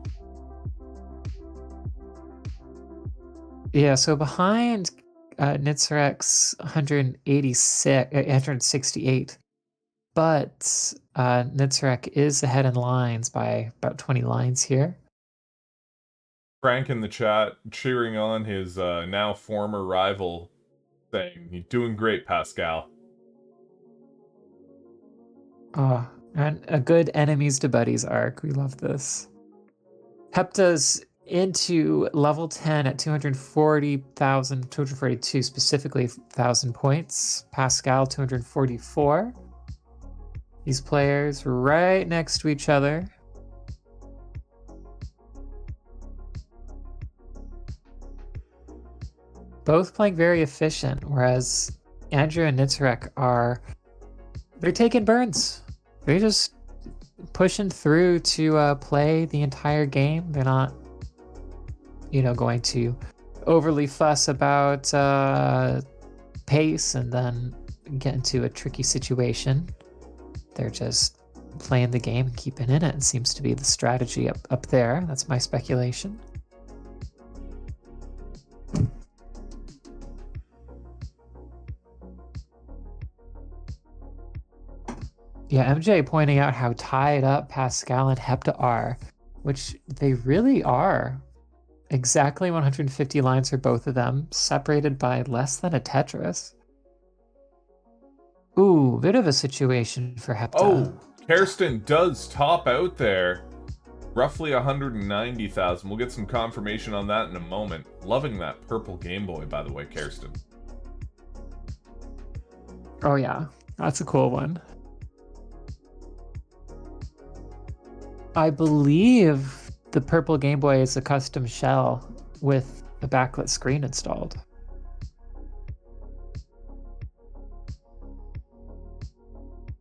Yeah, so behind Nitzrek's 168, but Nitzrek is ahead in lines by about 20 lines here. Frank in the chat cheering on his now former rival, saying, "You're doing great, Pascal." Oh, and a good enemies to buddies arc. We love this. Hepta's into level 10 at 242 specifically 1,000 points. Pascal 244. These players right next to each other. Both playing very efficient, whereas Andrew and Nitzrek they're taking burns. They're just pushing through to play the entire game. They're not, going to overly fuss about pace and then get into a tricky situation. They're just playing the game and keeping in it. It seems to be the strategy up there. That's my speculation. Yeah, MJ pointing out how tied up Pascal and Hepta are, which they really are. Exactly 150 lines for both of them, separated by less than a Tetris. Ooh, bit of a situation for Hepta. Oh, Hairston does top out there. Roughly 190,000. We'll get some confirmation on that in a moment. Loving that purple Game Boy, by the way, Kirsten. Oh yeah, that's a cool one. I believe the purple Game Boy is a custom shell with a backlit screen installed.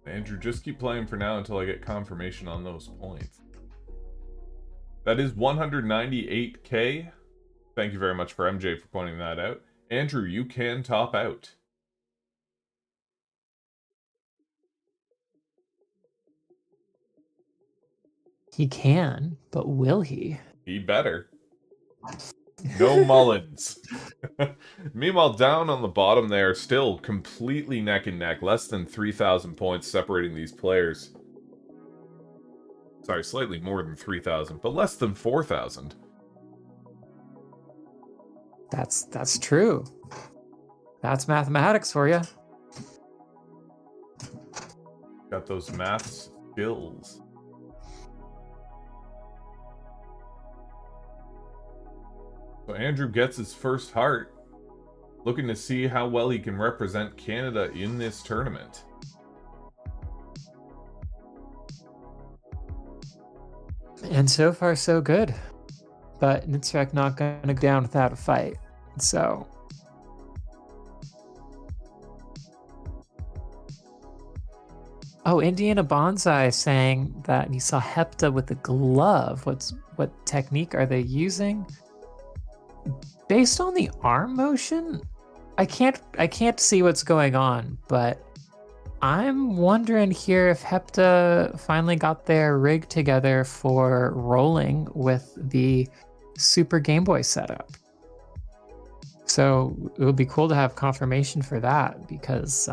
Andrew, just keep playing for now until I get confirmation on those points. That is 198k. Thank you very much for MJ for pointing that out. Andrew, you can top out. He can, but will he? He better. No Mullins. Meanwhile, down on the bottom there, still completely neck and neck. Less than 3,000 points separating these players. Sorry, slightly more than 3,000, but less than 4,000. That's true. That's mathematics for you. Got those math skills. So Andrew gets his first heart, looking to see how well he can represent Canada in this tournament. And so far, so good. But Nitzrek not going to go down without a fight. So. Oh, Indiana Bonsai saying that he saw Hepta with a glove. What technique are they using? Based on the arm motion, I can't see what's going on, but I'm wondering here if Hepta finally got their rig together for rolling with the Super Game Boy setup. So it would be cool to have confirmation for that because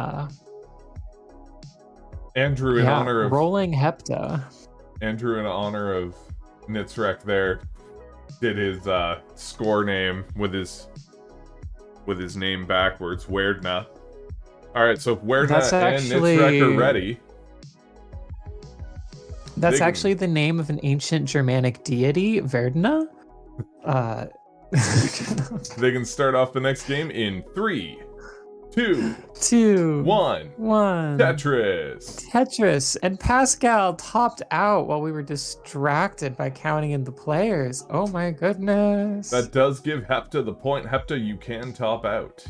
Andrew, in honor of rolling Hepta. Andrew, in honor of Nitzrek, there did his score name with his name backwards. Weirdna. All right, so Weirdna and Nitzrek are ready. That's actually the name of an ancient Germanic deity, Verdna. They can start off the next game in 3, 2, 1. Tetris. And Pascal topped out while we were distracted by counting in the players. Oh my goodness. That does give Hepta the point. Hepta, you can top out.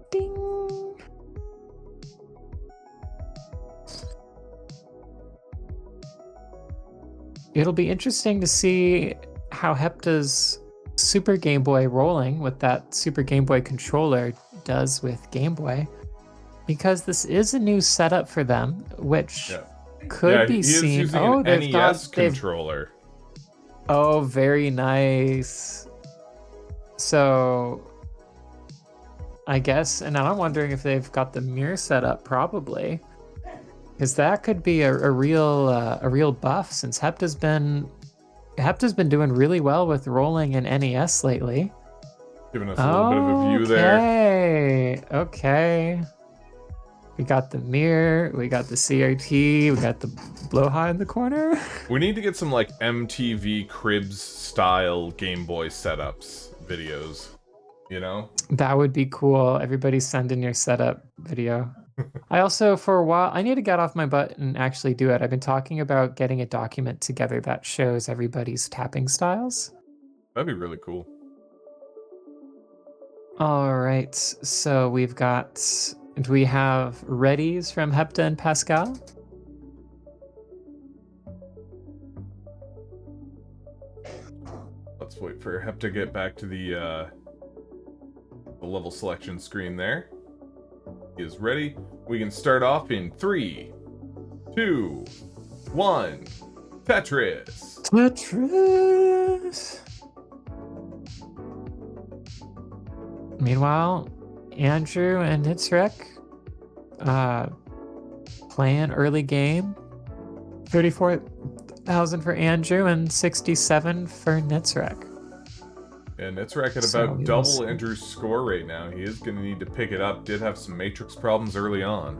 Ding. It'll be interesting to see how Hepta's Super Game Boy rolling with that Super Game Boy controller does with Game Boy, because this is a new setup for them, which could be seen. Using an NES controller. Oh, very nice. So I guess, and now I'm wondering if they've got the mirror set up, probably, because that could be a real buff, since Hepta's been doing really well with rolling in NES lately. Giving us a little bit of a view there. Okay. We got the mirror, we got the CRT, we got the blowhigh in the corner. We need to get some like MTV Cribs style Game Boy setups videos, you know? That would be cool. Everybody send in your setup video. I also, for a while, I need to get off my butt and actually do it. I've been talking about getting a document together that shows everybody's tapping styles. That'd be really cool. All right, so we've got, do we have readies from Hepta and Pascal? Let's wait for Hepta to get back to the level selection screen there. He is ready. We can start off in 3, 2, 1. Tetris. Tetris. Meanwhile, Andrew and Nitzrek playing early game. 34,000 for Andrew and 67 for Nitzrek. And it's at So about we will double see. Andrew's score right now. He is going to need to pick it up. Did have some matrix problems early on.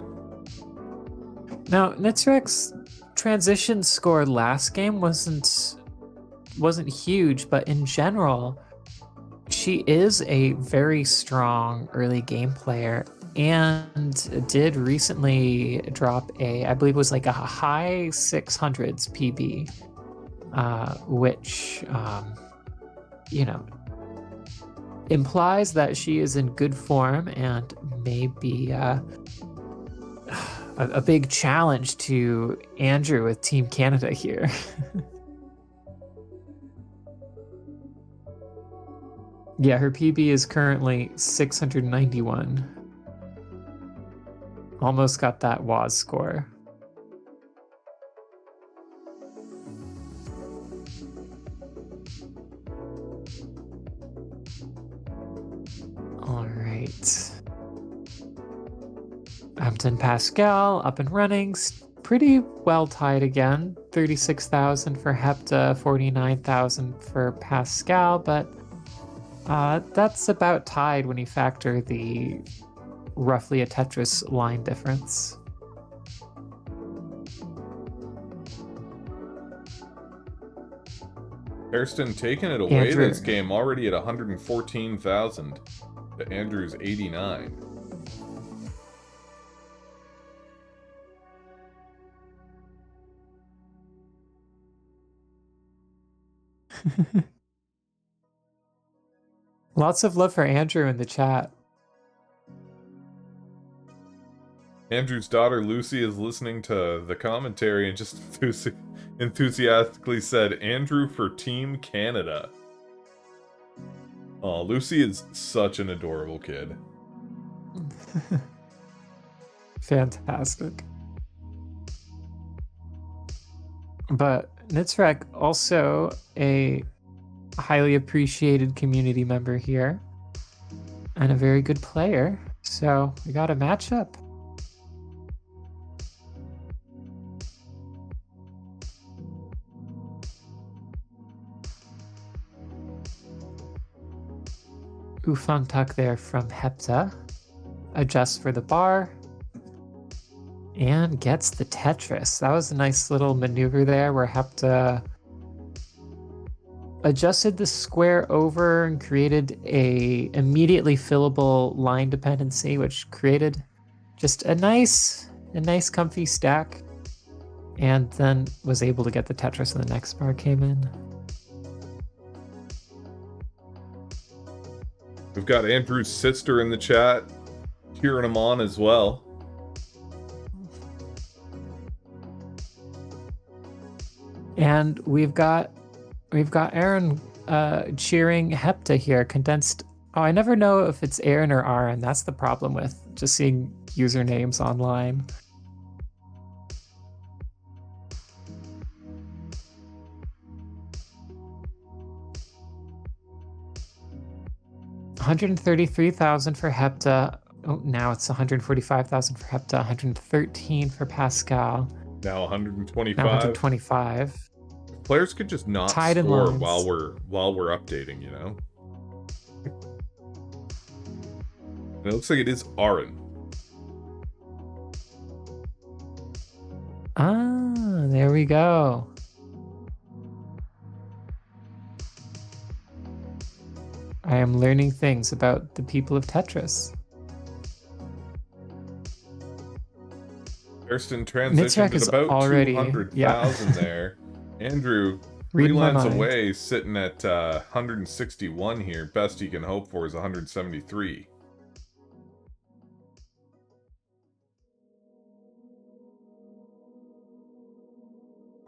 Now, Nitzrek's transition score last game wasn't huge, but in general, she is a very strong early game player and did recently drop I believe it was like a high 600s PB, which, implies that she is in good form and may be a big challenge to Andrew with Team Canada here. Yeah, her PB is currently 691. Almost got that WAS score. All right. Hampton Pascal up and running. Pretty well tied again. 36,000 for Hepta, 49,000 for Pascal, but that's about tied when you factor the roughly a Tetris line difference. Hairston taking it away Andrew. this game, already at 114,000 to Andrew's 89. Lots of love for Andrew in the chat. Andrew's daughter Lucy is listening to the commentary and just enthusiastically said, Andrew for Team Canada. Oh, Lucy is such an adorable kid. Fantastic. But Nitzrek, also a highly appreciated community member here and a very good player. So we got a matchup. Ufang Tuck there from Hepta. Adjusts for the bar. And gets the Tetris. That was a nice little maneuver there where Hepta adjusted the square over and created a immediately fillable line dependency, which created just a nice comfy stack, and then was able to get the Tetris when the next bar came in. We've got Andrew's sister in the chat, cheering him on as well. And we've got Aaron cheering Hepta here, condensed. Oh, I never know if it's Aaron or Aaron. That's the problem with just seeing usernames online. $133,000 for Hepta. Oh, now it's 145,000 for Hepta. 113 for Pascal. Now 125. Now 125. Players could just not Tied in score lines. while we're updating, you know? And it looks like it is Aaron. Ah, there we go. I am learning things about the people of Tetris. Hairston Nitzrek transitioned is at about already- 200,000 there. Andrew, three Reading my lines mind. away, sitting at 161 here. Best he can hope for is 173.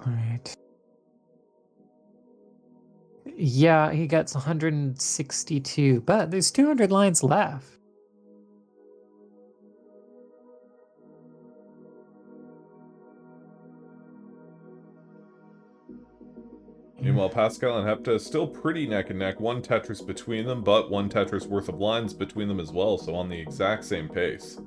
All right. Yeah, he gets 162, but there's 200 lines left. Meanwhile, Pascal and Hepta is still pretty neck and neck. One Tetris between them, but one Tetris worth of lines between them as well, so on the exact same pace.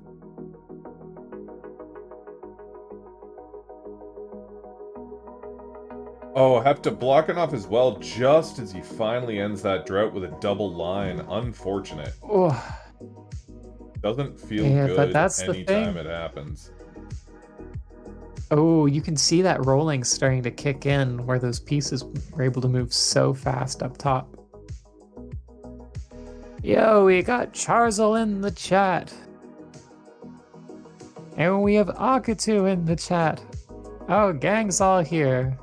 Oh, Hepta blocking off as well just as he finally ends that drought with a double line. Unfortunate. Oh, Doesn't feel yeah, but good that's the anytime thing. it happens. Oh, you can see that rolling starting to kick in where those pieces were able to move so fast up top. Yo, we got Charzal in the chat. And we have Akatu in the chat. Oh, gang's all here.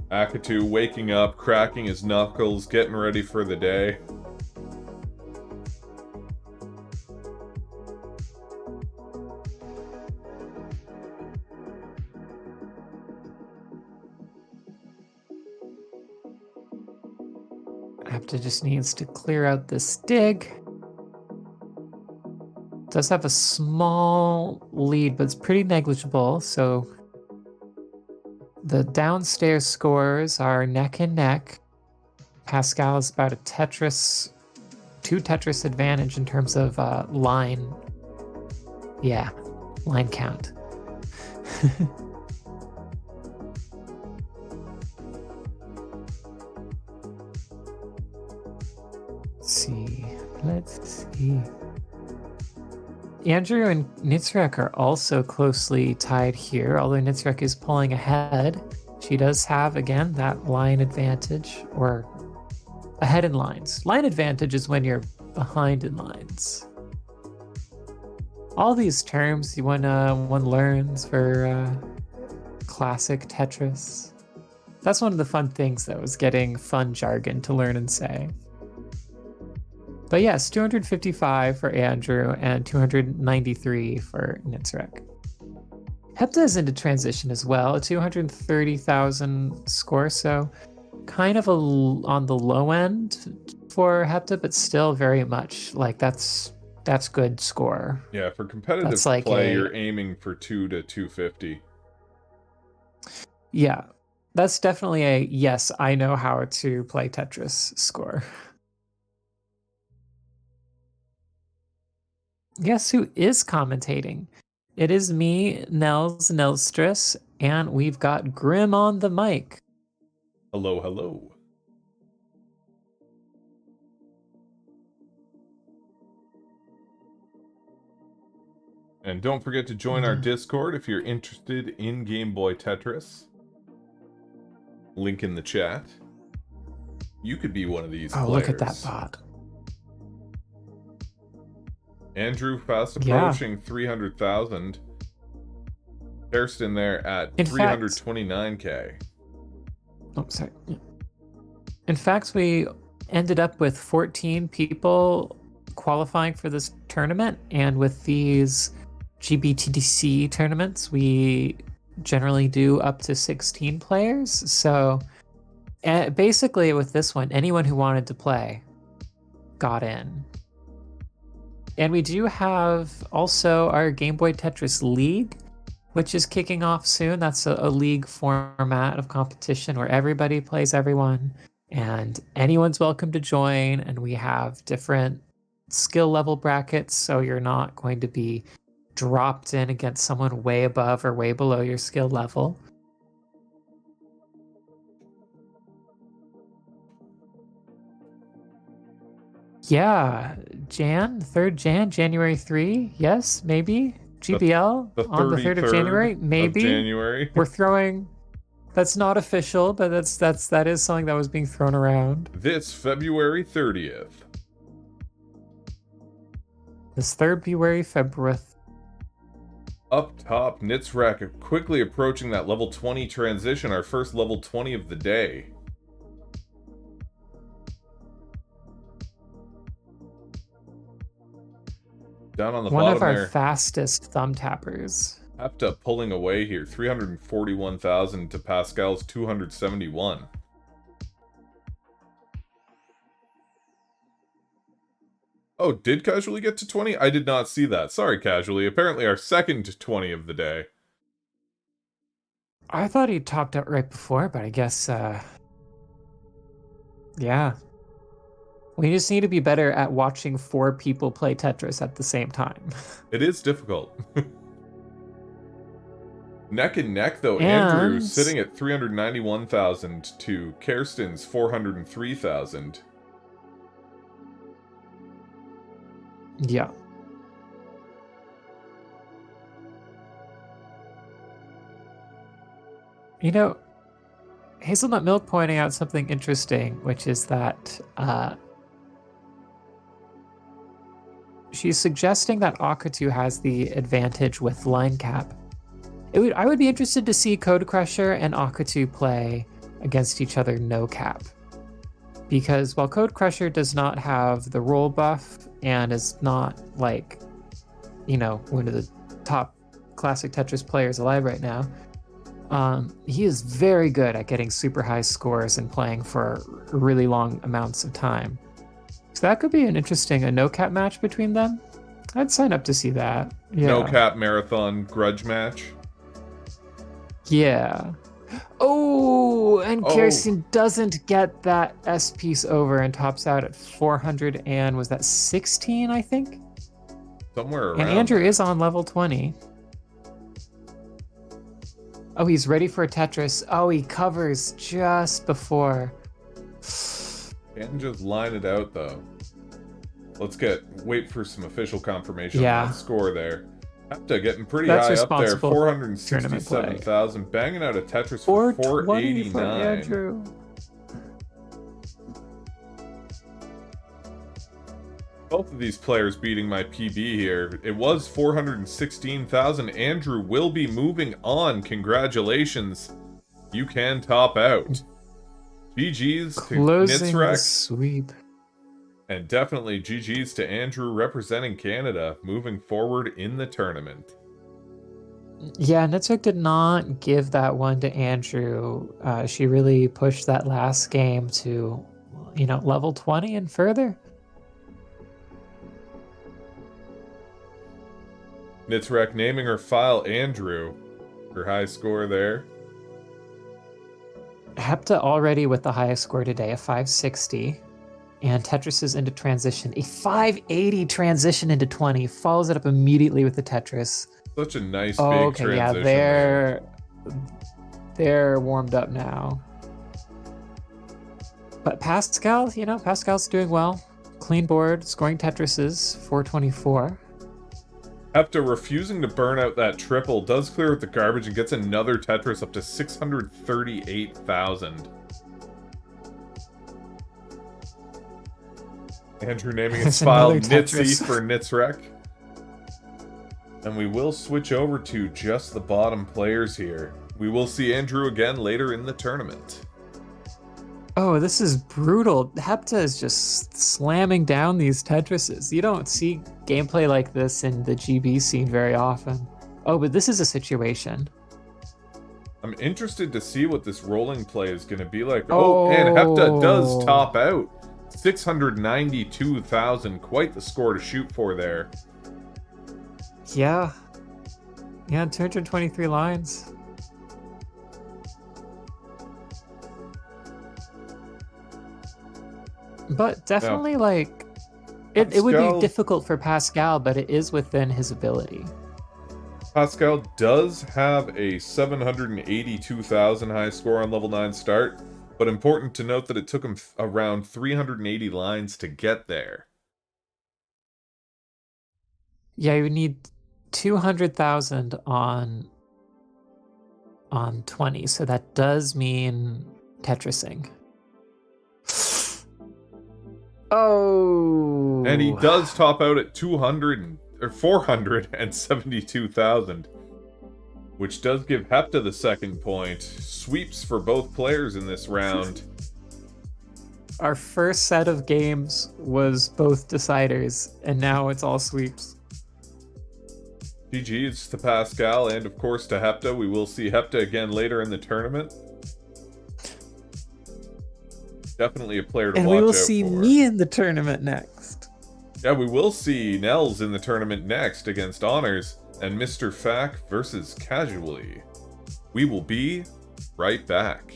Akatu waking up, cracking his knuckles, getting ready for the day. Apta just needs to clear out this dig. Does have a small lead, but it's pretty negligible, so the downstairs scores are neck and neck. Pascal is about a Tetris, 2 Tetris advantage in terms of line. Yeah, line count. Let's see. Andrew and Nitzrek are also closely tied here, although Nitzrek is pulling ahead. She does have, again, that line advantage, or ahead in lines. Line advantage is when you're behind in lines. All these terms one learns for classic Tetris. That's one of the fun things, though, is getting fun jargon to learn and say. But yes, 255 for Andrew and 293 for Nitzrek. Hepta is into transition as well, a 230,000 score, so kind of on the low end for Hepta, but still very much like that's good score. Yeah, for competitive That's like play, you're aiming for 2 to 250. Yeah, that's definitely a yes, I know how to play Tetris score. Guess who is commentating? It is me, Nels Nelstress, and we've got Grim on the mic. Hello, hello. And don't forget to join our Discord if you're interested in Game Boy Tetris. Link in the chat. You could be one of these players. Look at that bot. Andrew fast approaching 300,000. Kirsten there at 329k. Oh, sorry. In fact, we ended up with 14 people qualifying for this tournament, and with these GBTDC tournaments, we generally do up to 16 players. So basically with this one, anyone who wanted to play got in. And we do have also our Game Boy Tetris League, which is kicking off soon. That's a league format of competition where everybody plays everyone, and anyone's welcome to join. And we have different skill level brackets, so you're not going to be dropped in against someone way above or way below your skill level. Yeah, January 3, yes, maybe. GBL on the 3rd of January, maybe. January. We're throwing. That's not official, but that is something that was being thrown around. This February 30th. This 3rd February. Up top, Nitzrek quickly approaching that level 20 transition, our first level 20 of the day. Down on the One bottom of our there. fastest thumb tappers. Hepta pulling away here, 341,000 to Pascal's 271. Oh, did Casually get to 20? I did not see that. Sorry, Casually. Apparently our second 20 of the day. I thought he topped out right before, but I guess, yeah. We just need to be better at watching 4 people play Tetris at the same time. It is difficult. Neck and neck, though. Andrew And- sitting at 391,000 to Kirsten's 403,000. Yeah. You know, Hazelnut Milk pointing out something interesting, which is that she's suggesting that Akatu has the advantage with line cap. I would be interested to see Code Crusher and Akatu play against each other no cap. Because while Code Crusher does not have the roll buff and is not like, you know, one of the top classic Tetris players alive right now, he is very good at getting super high scores and playing for really long amounts of time. So that could be an interesting no cap match between them. I'd sign up to see that. Yeah. No cap marathon grudge match. Yeah. Oh, and Oh. Kirsten doesn't get that S piece over and tops out at 400 and was that 16, I think? Somewhere around And Andrew there. is on level 20. Oh, he's ready for a Tetris. Oh, he covers just before. Can't just line it out, though. Let's wait for some official confirmation Yeah. on that score there. Hepta getting pretty That's high up there. responsible tournament 467,000. Banging out a Tetris for 420 for 489. Andrew. Both of these players beating my PB here. It was 416,000. Andrew will be moving on. Congratulations. You can top out. GG's to Closing the Nitzrek. sweep. And definitely GG's to Andrew representing Canada moving forward in the tournament. Yeah, Nitzrek did not give that one to Andrew. She really pushed that last game to, you know, level 20 and further. Nitzrek naming her file Andrew. Her high score there. Hepta already with the highest score today, a 560. And Tetris is into transition. A 580 transition into 20. Follows it up immediately with the Tetris. Such a nice Oh, big okay, transition. yeah, there. they're warmed up now. But Pascal, you know, Pascal's doing well. Clean board, scoring Tetrises, 424. Hepta refusing to burn out that triple does clear out the garbage and gets another Tetris up to 638,000. Andrew naming his There's file another Nitzy Tetris. for Nitzrek. And we will switch over to just the bottom players here. We will see Andrew again later in the tournament. Oh, this is brutal. Hepta is just slamming down these Tetrises. You don't see gameplay like this in the GB scene very often. Oh, but this is a situation. I'm interested to see what this rolling play is going to be like. Oh, and Hepta does top out. 692,000. Quite the score to shoot for there. Yeah. Yeah, 223 lines. But definitely, like, it would Pascal- be difficult for Pascal, but it is within his ability. Pascal does have a 782,000 high score on level 9 start, but important to note that it took him around 380 lines to get there. Yeah, you would need 200,000 on 20, so that does mean Tetrising. Oh. And he does top out at 472,000, which does give Hepta the second point. Sweeps for both players in this round. Our first set of games was both deciders, and now it's all sweeps. GG's to Pascal and of course to Hepta. We will see Hepta again later in the tournament. Definitely a player to And watch we will out see for. me in the tournament next. Yeah, we will see Nels in the tournament next against Honors and Mr. Fack versus Casually. We will be right back.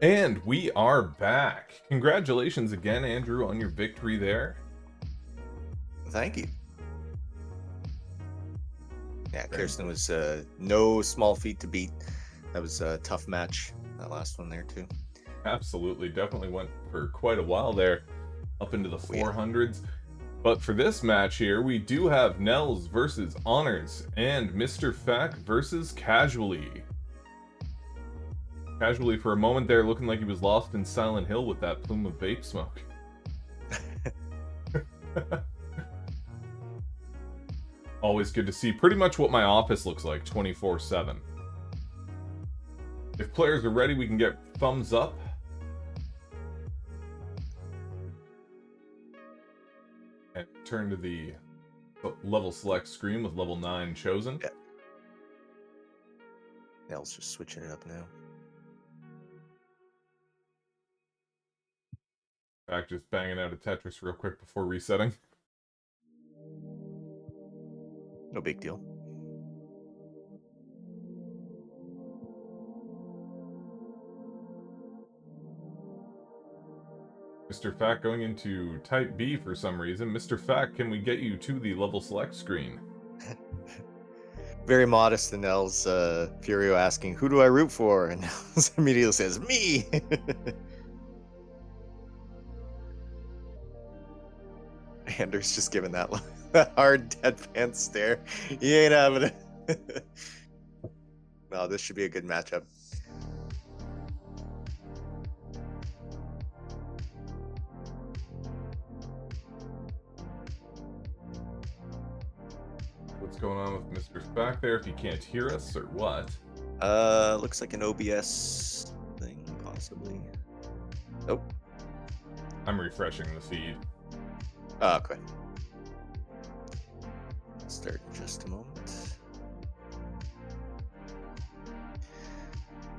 And we are back. Congratulations again, Andrew, on your victory there. Thank you. Yeah, Kirsten was no small feat to beat. That was a tough match, that last one there, too. Absolutely. Definitely went for quite a while there, up into the Oh, yeah. 400s. But for this match here, we do have Nels versus Honors and Mr. Fack versus Casually. Casually, for a moment there, looking like he was lost in Silent Hill with that plume of vape smoke. Always good to see. Pretty much what my office looks like 24/7. If players are ready, we can get thumbs up. And turn to the level select screen with level 9 chosen. Yeah. Nell's just switching it up now. Back just banging out a Tetris real quick before resetting. No big deal. Mr. Fack going into type B for some reason. Mr. Fack, can we get you to the level select screen? Very modest, and Nels Furio asking, "Who do I root for?" And Nels immediately says, "Me." Anders just giving that hard deadpan stare. He ain't having it. No, this should be a good matchup. What's going on with Mr. Fack there? If he can't hear us or what? Looks like an OBS thing, possibly. Nope. I'm refreshing the feed. Oh, okay. Start in just a moment.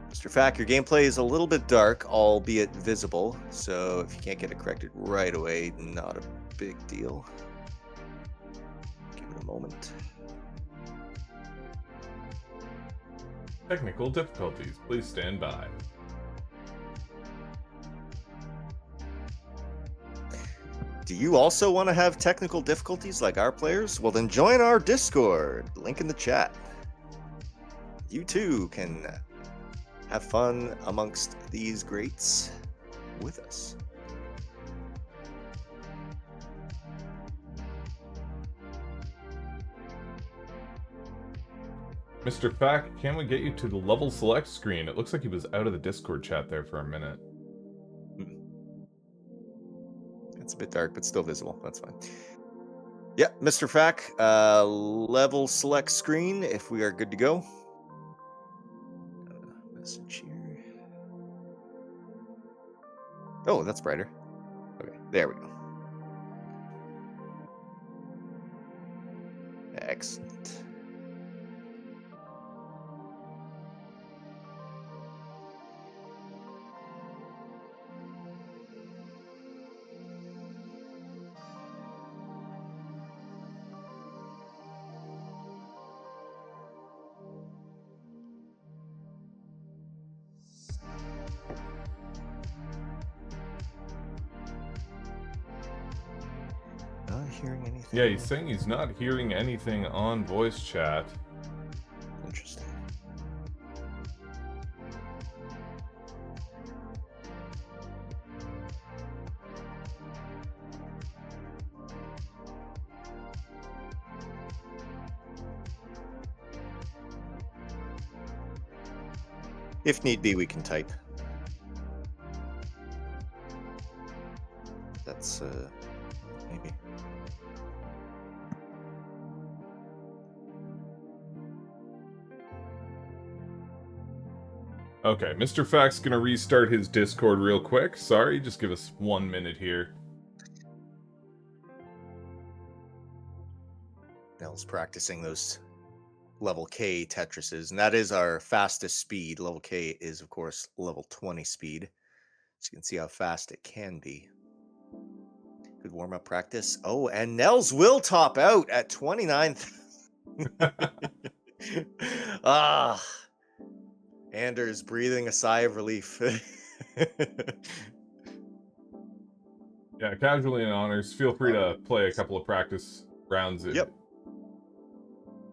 Mr. Fack, your gameplay is a little bit dark, albeit visible, so if you can't get it corrected right away, not a big deal. Give it a moment. Technical difficulties. Please stand by. Do you also want to have technical difficulties like our players? Well, then join our Discord. Link in the chat. You too can have fun amongst these greats with us. Mr. Fack, can we get you to the level select screen? It looks like he was out of the Discord chat there for a minute. It's a bit dark, but still visible. That's fine. Yeah, Mr. Fack, level select screen if we are good to go. Message here. Oh, that's brighter. Okay, there we go. Excellent. Not hearing anything. Yeah, he's saying he's not hearing anything on voice chat. Interesting. If need be, we can type. That's maybe. Okay, Mr. Fack's gonna restart his Discord real quick. Sorry, just give us 1 minute here. Nell's practicing those level K Tetrises, and that is our fastest speed. Level K is, of course, level 20 speed. So you can see how fast it can be. Good warm-up practice. Oh, and Nels will top out at 29. Ah, Anders breathing a sigh of relief. Yeah, casually in honors. Feel free to play a couple of practice rounds Yep.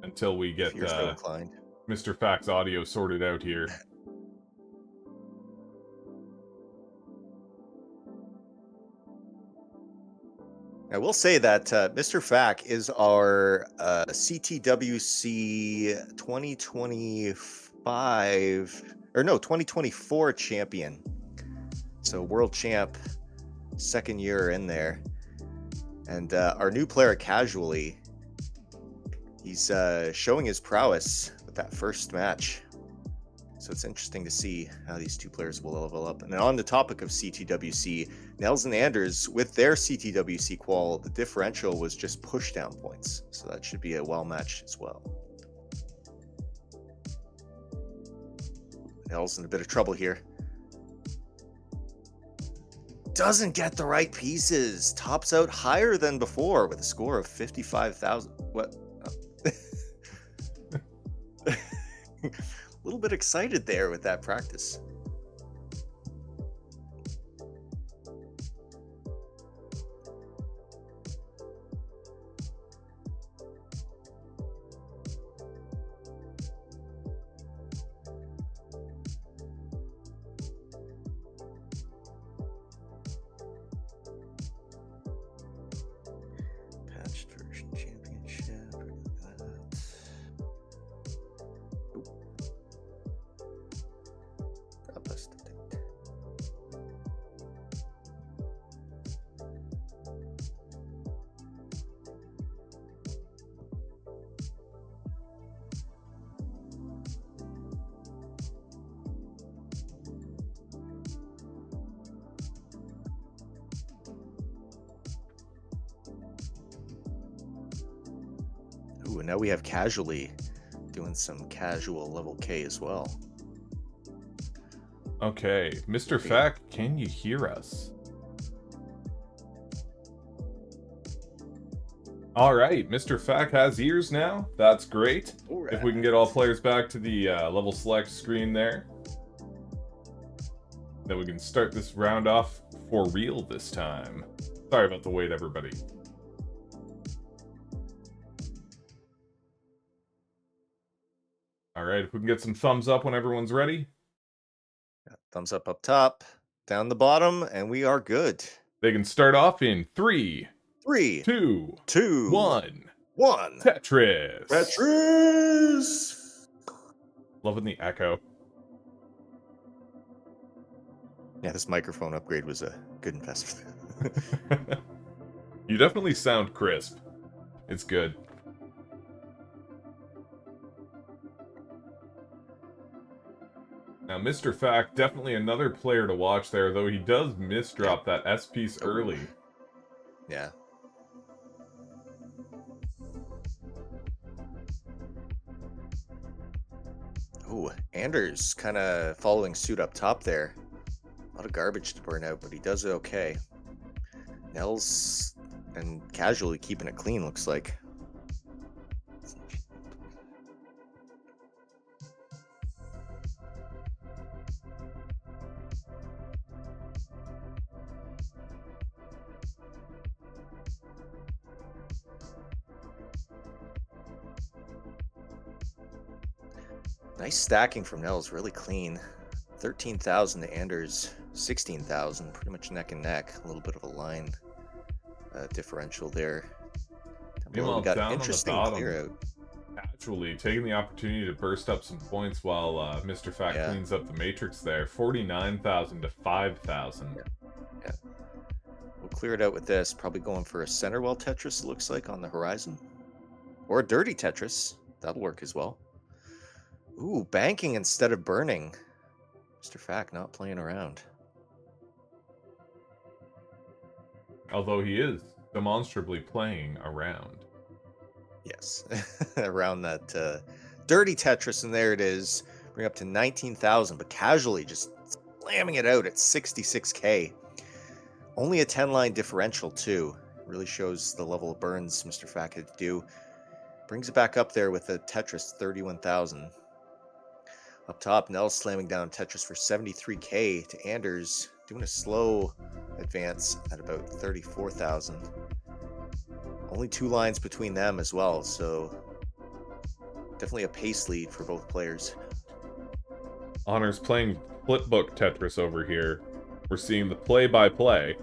until we If get you're so inclined. Mr. Fact's audio sorted out here. I will say that Mr. Fack is our CTWC 2024 champion. So world champ, second year in there. And our new player casually, he's showing his prowess with that first match. So it's interesting to see how these two players will level up. And on the topic of CTWC, Nels and Anders, with their CTWC qual, the differential was just push down points. So that should be a well match as well. Nels in a bit of trouble here. Doesn't get the right pieces. Tops out higher than before with a score of 55,000. What? Oh. A little bit excited there with that practice. Patched version championship. Ooh, and now we have casually doing some casual level K as well. Okay, Mr. Fact, can you hear us? All right, Mr. Fact has ears now. That's great. All If we can get all players back to the level select screen there, then we can start this round off for real this time. Sorry about the wait, everybody. All right, if we can get some thumbs up when everyone's ready. Thumbs up top, down the bottom, and we are good. They can start off in 3, 3, 2, 2, 1. 1. Tetris. Tetris! Loving the echo. Yeah, this microphone upgrade was a good investment. You definitely sound crisp. It's good. Now, Mr. Fact, definitely another player to watch there, though he does misdrop that S piece early. Yeah. Ooh, Anders kind of following suit up top there. A lot of garbage to burn out, but he does it okay. Nels and casually keeping it clean, looks like. Nice stacking from Nels, really clean. 13,000 to Anders, 16,000, pretty much neck and neck. A little bit of a line differential there. Meanwhile, We got down on the interesting bottom, clear out. Casually taking the opportunity to burst up some points while Mr. Fact cleans up the matrix there. 49,000 to 5,000. Yeah. We'll clear it out with this. Probably going for a center wall Tetris, it looks like, on the horizon. Or a dirty Tetris. That'll work as well. Ooh, banking instead of burning. Mr. Fact not playing around. Although he is demonstrably playing around. Yes, around that dirty Tetris, and there it is. Bring up to 19,000, but casually just slamming it out at 66k. Only a 10-line differential, too. Really shows the level of burns Mr. Fact had to do. Brings it back up there with a Tetris 31,000. Up top, Nell slamming down Tetris for 73k to Anders, doing a slow advance at about 34,000. Only 2 lines between them as well, so definitely a pace lead for both players. Honors playing flipbook Tetris over here. We're seeing the play-by-play.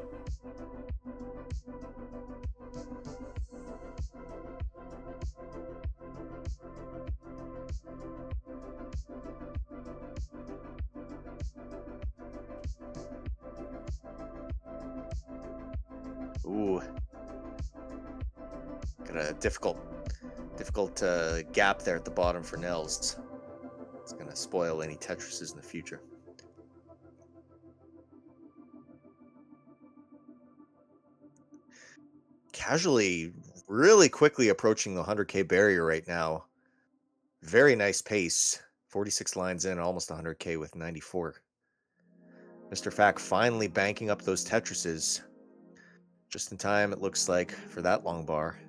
Ooh. Got a difficult gap there at the bottom for Nels. It's going to spoil any Tetrises in the future. Casually, really quickly approaching the 100k barrier right now. Very nice pace. 46 lines in, almost 100k with 94. Mr. Fack finally banking up those Tetrises. Just in time, it looks like, for that long bar.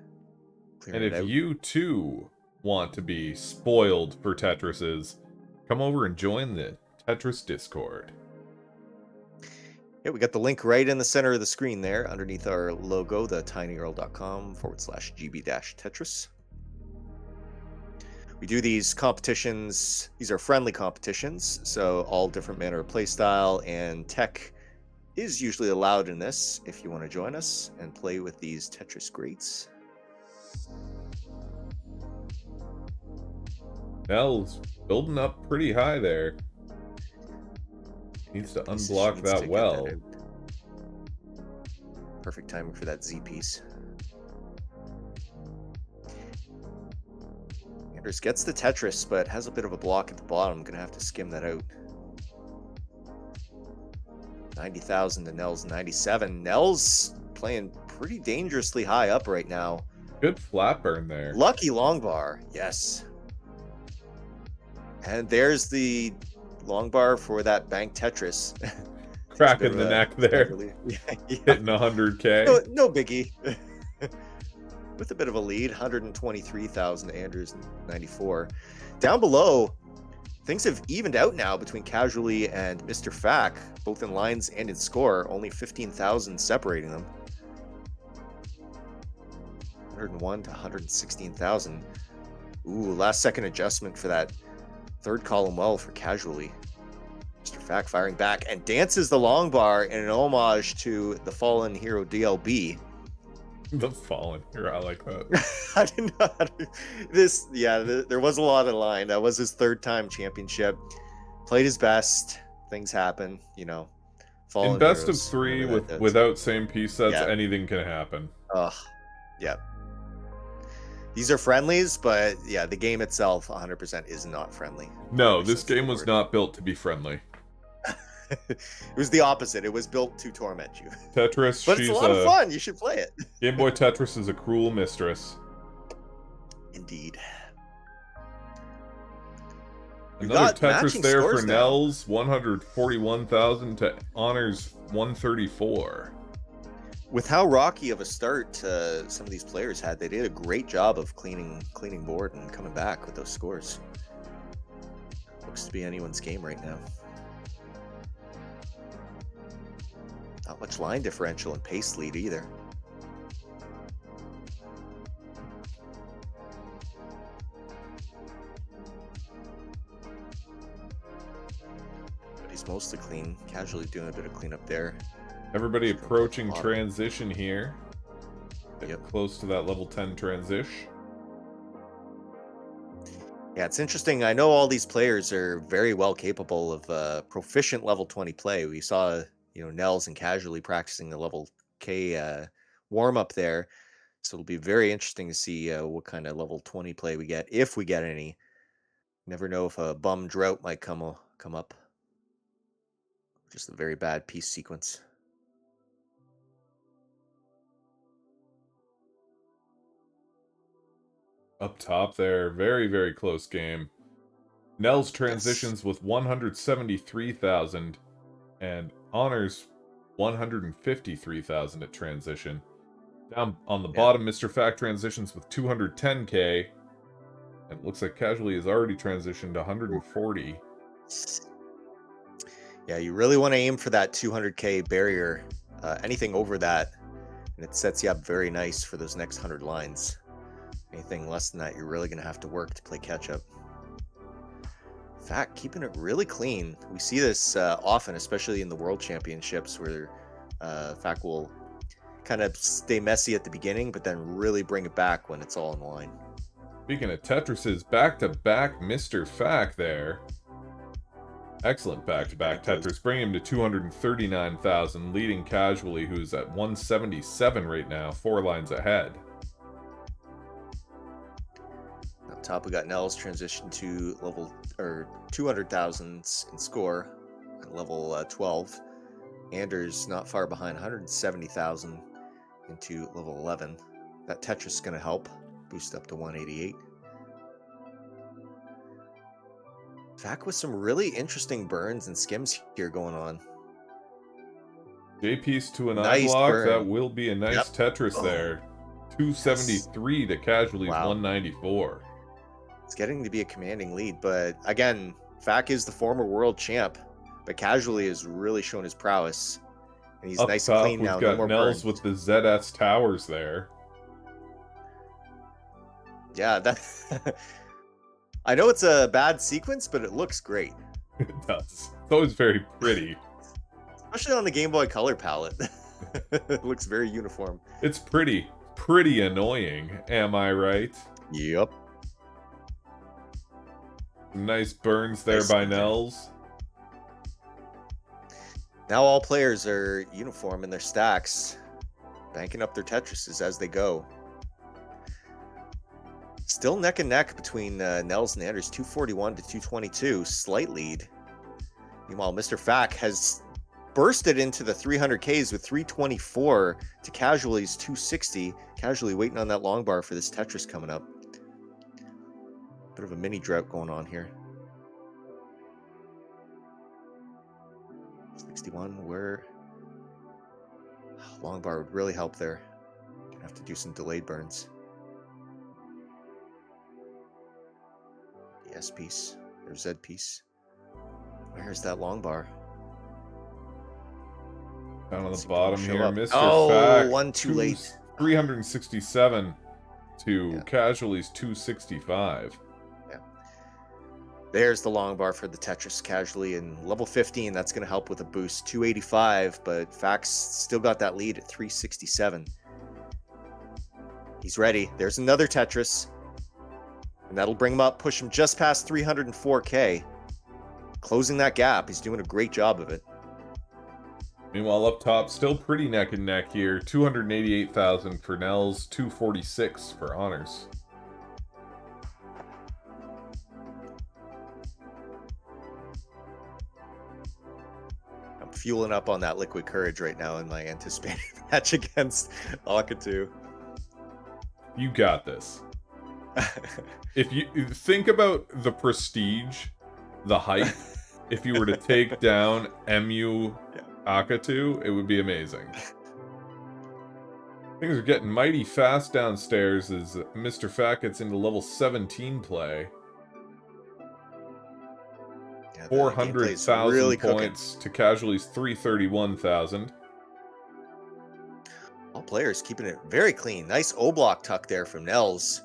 And if you too want to be spoiled for Tetrises, come over and join the Tetris Discord. Yeah, we got the link right in the center of the screen there, underneath our logo, the tinyurl.com/gb-tetris. We do these competitions. These are friendly competitions, so all different manner of play style and tech is usually allowed in this if you want to join us and play with these Tetris greats. Nell's building up pretty high there. Needs to unblock that well. Perfect timing for that Z piece. Anders gets the Tetris, but has a bit of a block at the bottom. Gonna have to skim that out. 90,000 to Nell's 97. Nell's playing pretty dangerously high up right now. Good flat burn there. Lucky long bar, yes. And there's the long bar for that bank Tetris. Crack in the neck there. Yeah. Hitting 100k. No biggie. With a bit of a lead, 123,000 to Anders 94. Down below, things have evened out now between Casually and Mr. Fack, both in lines and in score. Only 15,000 separating them. 101 to 116,000. Ooh, last second adjustment for that third column well for Casually. Mr. Fack firing back and dances the long bar in an homage to the fallen hero DLB. The fallen hero, I like that. I didn't know how to... This, yeah, there was a lot of line. That was his third time championship. Played his best. Things happen, you know. In best of 3 without same piece sets, anything can happen. Yeah. These are friendlies, but yeah, the game itself 100% is not friendly. No, this game was not built to be friendly. It was the opposite. It was built to torment you. Tetris, but it's a lot of fun. You should play it. Game Boy Tetris is a cruel mistress. Indeed. Another Tetris there for Nels, 141,000 to Honors 134. With how rocky of a start some of these players had, they did a great job of cleaning board and coming back with those scores. Looks to be anyone's game right now. Not much line differential and pace lead either. But he's mostly clean. Casually doing a bit of cleanup there. Everybody approaching transition here. Yep. Close to that level 10 transition. Yeah, it's interesting. I know all these players are very well capable of proficient level 20 play. We saw, Nels and Casually practicing the level K warm up there. So it'll be very interesting to see what kind of level 20 play we get, if we get any. Never know if a bum drought might come up. Just a very bad piece sequence. Up top there, very, very close game. Nels transitions with 173,000 and Honors 153,000 at transition. Down on the bottom, Mr. Fack transitions with 210k. And it looks like Casually has already transitioned to 140. Yeah, you really want to aim for that 200k barrier. Anything over that, and it sets you up very nice for those next 100 lines. Anything less than that, you're really going to have to work to play catch up. In fact, keeping it really clean. We see this often, especially in the World Championships, where FAC will kind of stay messy at the beginning, but then really bring it back when it's all in line. Speaking of Tetrises, back-to-back Mr. FAC there. Excellent back-to-back Tetris, bringing him to 239,000, leading Casually, who's at 177 right now, 4 lines ahead. Up top, we got Nels transition to level 200,000 in score at level 12. Anders not far behind, 170,000 into level 11. That Tetris is going to help boost up to 188. FAC with some really interesting burns and skims here going on. J-piece to an Nice eye block, burn. that will be a nice Tetris there. 273 to Casualty's Wow. 194. It's getting to be a commanding lead, but again, FAC is the former world champ, but Casually has really shown his prowess. And he's Up nice top, and clean we've now. got No more Nels burns. with the ZS towers there. Yeah, that. I know it's a bad sequence, but it looks great, It does. It's always very pretty. especially on the Game Boy Color palette. It looks very uniform. It's pretty annoying, am I right? Yep. Nice burns there Nice by burn. Nels. Now all players are uniform in their stacks, banking up their Tetrises as they go. Still neck and neck between Nels and Anders, 241 to 222, slight lead. Meanwhile, Mr. FAC has bursted into the 300Ks with 324 to Casualty's 260. Casually waiting on that long bar for this Tetris coming up. Bit of a mini drought going on here. 61, where long bar would really help there. Gonna have to do some delayed burns. The S piece, or Z piece. Where's that long bar? Down on Let's the see if it'll bottom show here, up. Mr. Oh, FAC. one too late. 367 to Yeah. Casualty's 265. There's the long bar for the Tetris Casually in level 15. That's going to help with a boost. 285, but FAC's still got that lead at 367. He's ready. There's another Tetris. And that'll bring him up, push him just past 304K. Closing that gap. He's doing a great job of it. Meanwhile, up top, still pretty neck and neck here. 288,000 for Nels, 246 for Honors. I'm fueling up on that liquid courage right now in my anticipated match against Akatu. You got this. If you think about the prestige, the hype, if you were to take down MU Akatu, it would be amazing. Things are getting mighty fast downstairs as Mr. FAC gets into level 17 play. Yeah, the gameplay's 400,000 really cooking. points to Casualty's 331,000. All players keeping it very clean. Nice O-block tuck there from Nels.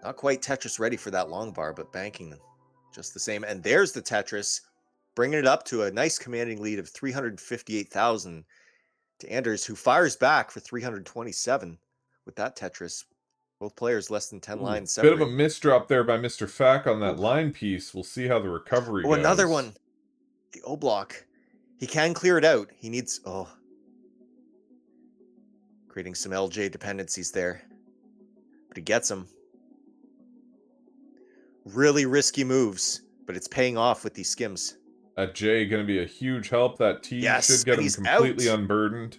Not quite Tetris ready for that long bar, but banking just the same. And there's the Tetris, bringing it up to a nice commanding lead of 358,000 to Anders, who fires back for 327 with that Tetris. Both players less than 10 lines Bit separate. of a misdrop there by Mr. FAC on that line piece. We'll see how the recovery Oh, goes. another one. The O-block. He can clear it out. He needs... Oh. Creating some LJ dependencies there. But he gets them. Really risky moves, but it's paying off with these skims. That J going to be a huge help. That T Yes, should get and him he's completely out. unburdened.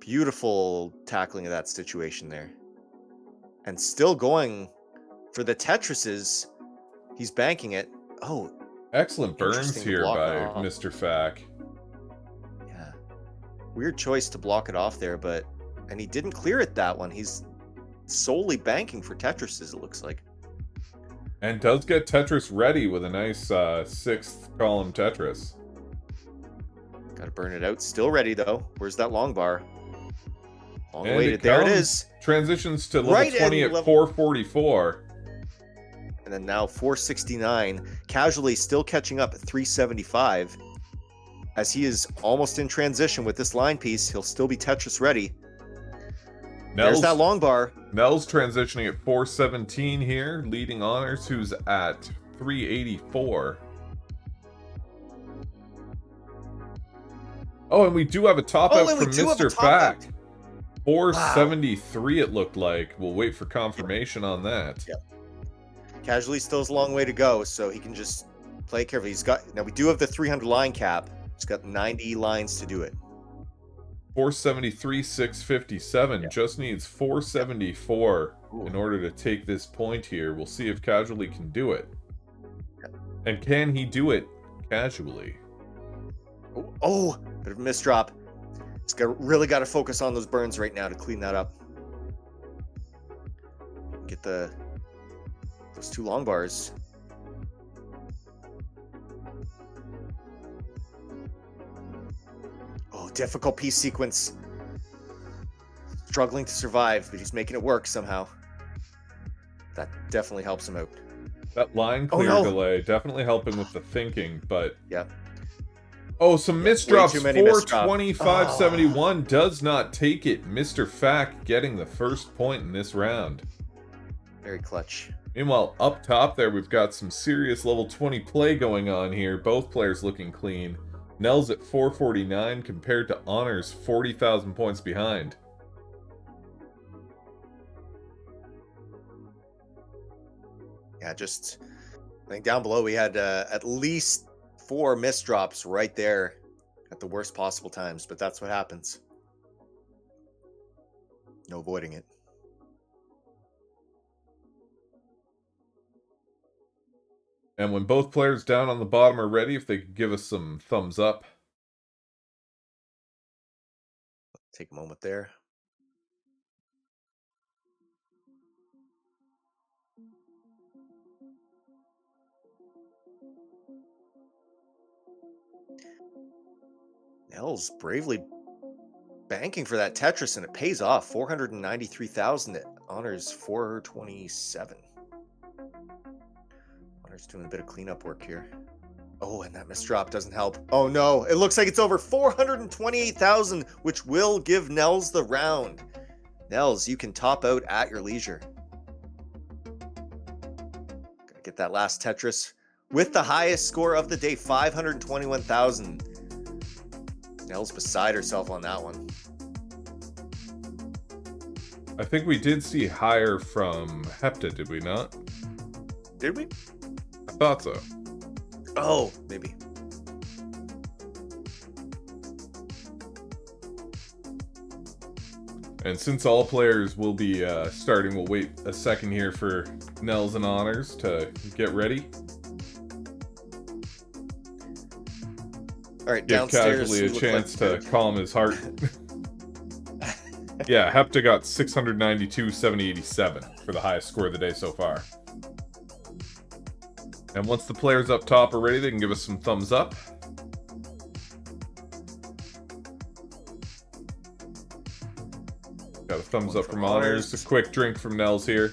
Beautiful tackling of that situation there. And still going for the Tetrises. He's banking it. Oh, Excellent burns Interesting to here block by off. Mr. FAC. yeah. Weird choice to block it off there, but... And he didn't clear it that one. He's solely banking for Tetrises, it looks like. And does get Tetris ready with a nice 6th column Tetris. Got to burn it out. Still ready, though. Where's that long bar? Long And awaited. There it comes. is. Transitions to level Right 20 in at level- 444. And then now 469. Casually still catching up at 375. As he is almost in transition with this line piece, he'll still be Tetris ready. There's that long bar. Nell's transitioning at 417 here, leading Honors, who's at 384. Oh, and we do have a top out and we from do have a Mr. top out. Fact. 473 it looked like. We'll wait for confirmation on that. Yep. Casually still has a long way to go, so he can just play carefully. Now we do have the 300 line cap. He's got 90 lines to do it. 473, 657. Yeah. Just needs 474 Ooh. in order to take this point here. We'll see if Casually can do it. Yeah. And can he do it casually? Oh, bit of a misdrop. He's really got to focus on those burns right now to clean that up. Get those 2 long bars. Oh, difficult piece sequence. Struggling to survive, but he's making it work somehow. That definitely helps him out. That line clear no. delay definitely helping with the thinking, but Yeah. oh, some Way misdrops. too many misdrops. 425.71 does not take it. Mr. Fack getting the first point in this round. Very clutch. Meanwhile, up top there, we've got some serious level 20 play going on here. Both players looking clean. Nell's at 449 compared to Honors 40,000 points behind. Yeah, just I think down below we had at least 4 misdrops right there at the worst possible times, but that's what happens. No avoiding it. And when both players down on the bottom are ready, if they could give us some thumbs up. Take a moment there. Nell's bravely banking for that Tetris, and it pays off. 493,000. It honors 427. Honors doing a bit of cleanup work here. Oh, and that misdrop doesn't help. Oh no, it looks like it's over 428,000, which will give Nels the round. Nels, you can top out at your leisure. Gotta get that last Tetris with the highest score of the day, 521,000. Nell's beside herself on that one. I think we did see higher from Hepta, did we not? Did we? I thought so. Oh, maybe. And since all players will be starting, we'll wait a second here for Nels and Honors to get ready. All right, Give downstairs. Casually a we look chance like- to calm his heart. Yeah, Hepta got 692,787 for the highest score of the day so far. And once the players up top are ready, they can give us some thumbs up. Got a thumbs up from Honors. A quick drink from Nels here.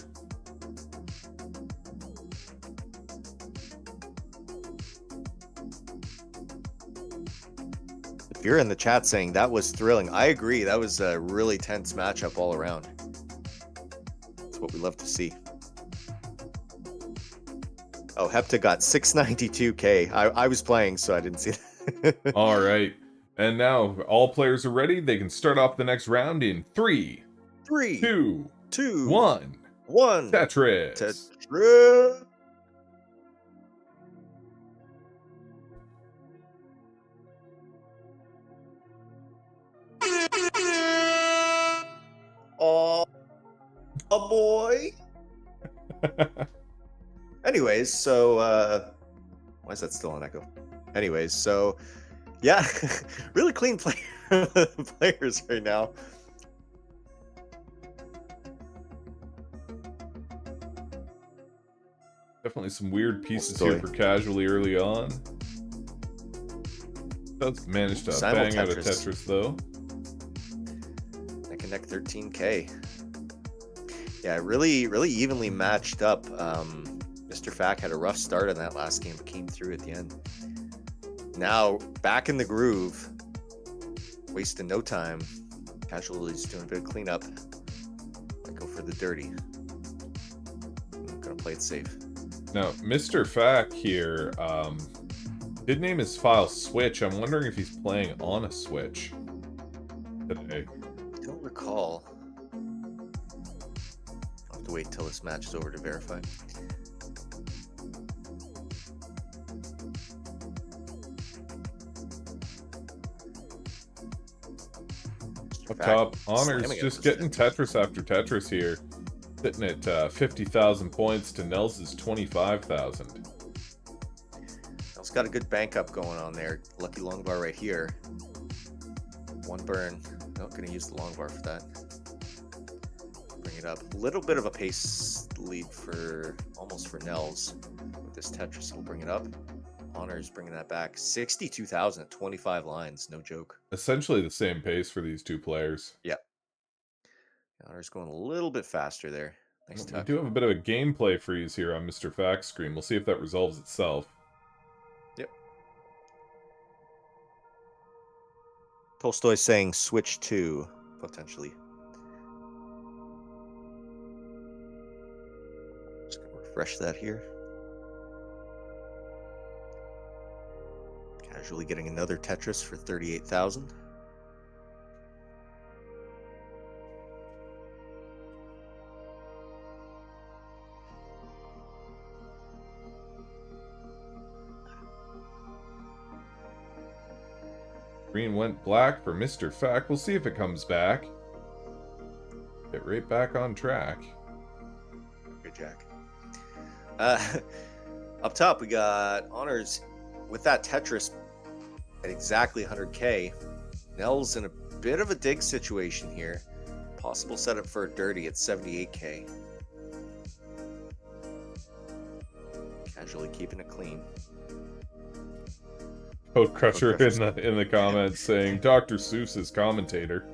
If you're in the chat saying that was thrilling, I agree. That was a really tense matchup all around. That's what we love to see. Oh, Hepta got 692K. I was playing, so I didn't see that. All right. And now all players are ready. They can start off the next round in 3, 3, 2, 2, 1. 1. Tetris. Tetris. Oh, boy. Anyways, so why is that still on echo? Anyways, so yeah, really clean players right now. Definitely some weird pieces Tolstoy. here for casually early on. Does manage to Simul bang out a Tetris. Tetris though. Neck and neck 13K. Yeah, really evenly matched up. Mr. Fack had a rough start on that last game, but came through at the end. Now, back in the groove. Wasting no time. Casualty's doing a bit of cleanup. I go for the dirty. I'm gonna play it safe. Now, Mr. Fack here did name his file Switch. I'm wondering if he's playing on a Switch today. I don't recall. I'll have to wait till this match is over to verify. Up top, Honors slamming it just this getting Tetris after Tetris here. Sitting at 50,000 points to Nels' 25,000. Nels got a good bank up going on there. Lucky long bar right here. One burn. Not going to use the long bar for that. Bring it up. A little bit of a pace lead for almost for Nels. With this Tetris, we'll bring it up. Honors bringing that back. 62,000 at 25 lines. No joke. Essentially the same pace for these two players. Honors going a little bit faster there. Nice We tuck. do have a bit of a gameplay freeze here on Mr. Fack's screen. We'll see if that resolves itself. Yep. Tolstoy saying switch 2, potentially. Just gonna refresh that here. Casually getting another Tetris for 38,000. Green went black for Mr. Fack. We'll see if it comes back. Get right back on track. Good Jack. Up top, we got Honors with that Tetris at exactly 100K. Nels in a bit of a dig situation here. Possible setup for a dirty at 78K. Casually keeping it clean. Code Crusher Code in the comments saying Dr. Seuss is commentator.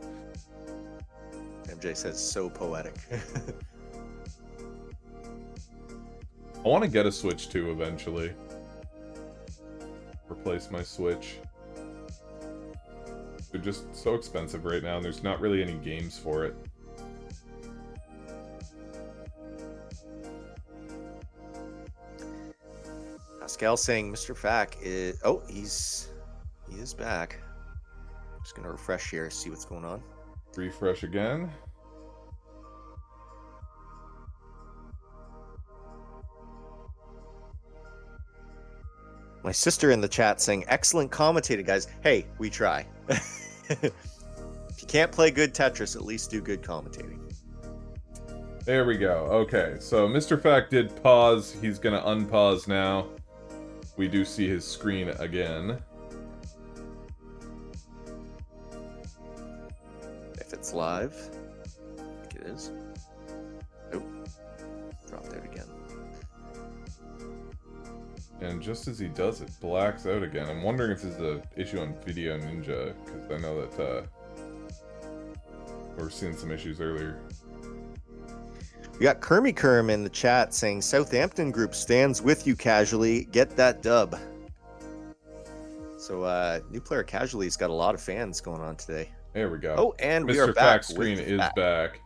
MJ says so poetic. I want to get a Switch 2 eventually. Replace my Switch. They're just so expensive right now, and there's not really any games for it. Pascal saying Mr. Fack is... Oh, he is back. Just going to refresh here, see what's going on. Refresh again. My sister in the chat saying, excellent commentating, guys. Hey, we try. If you can't play good Tetris, at least do good commentating. There we go. Okay, so Mr. Fack did pause. He's going to unpause now. We do see his screen again. If it's live, I think it is. Nope. Dropped out again. And just as he does, it blacks out again. I'm wondering if this is an issue on Video Ninja, because I know that we were seeing some issues earlier. We got Kermy Kerm in the chat saying Southampton group stands with you casually. Get that dub. So new player casually's got a lot of fans going on today. There we go. Oh, and we Mr. are back. Fack's screen with is Fack. back.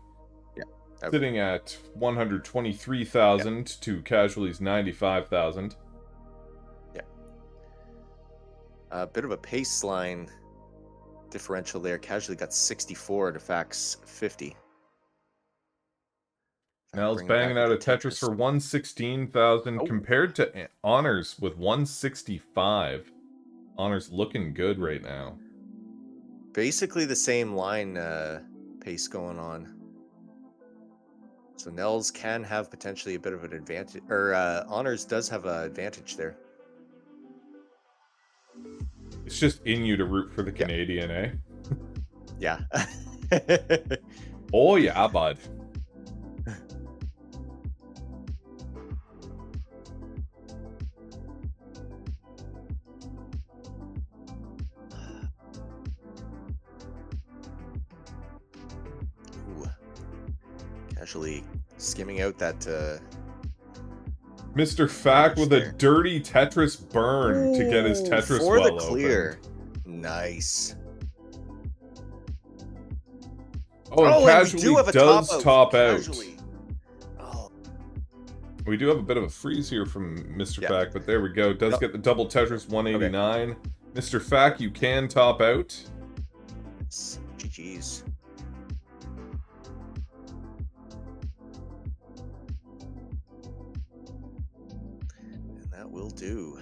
Yeah. Sitting at 123,000 to casualties 95,000. Yeah. A bit of a pace line differential there. Casually got 64 to Fax 50. Nels Bring it banging back out a with the Tetris for 116,000 Oh. compared to Honors with 165. Honors looking good right now. Basically the same line pace going on. So Nels can have potentially a bit of an advantage, or Honors does have an advantage there. It's just in you to root for the Canadian, eh? Yeah. Oh yeah, bud. Casually skimming out that. Mr. Fack with there. a dirty Tetris burn to get his Ooh, Tetris for well the clear. opened. Nice. Oh, and and we Casually do have a does top top out. Casually. Oh, We do have a bit of a freeze here from Mr. Yeah. Fack, but there we go. Does Yep. get the double Tetris 189. Mr. Fack, you can top out. it's GG's. And that will do.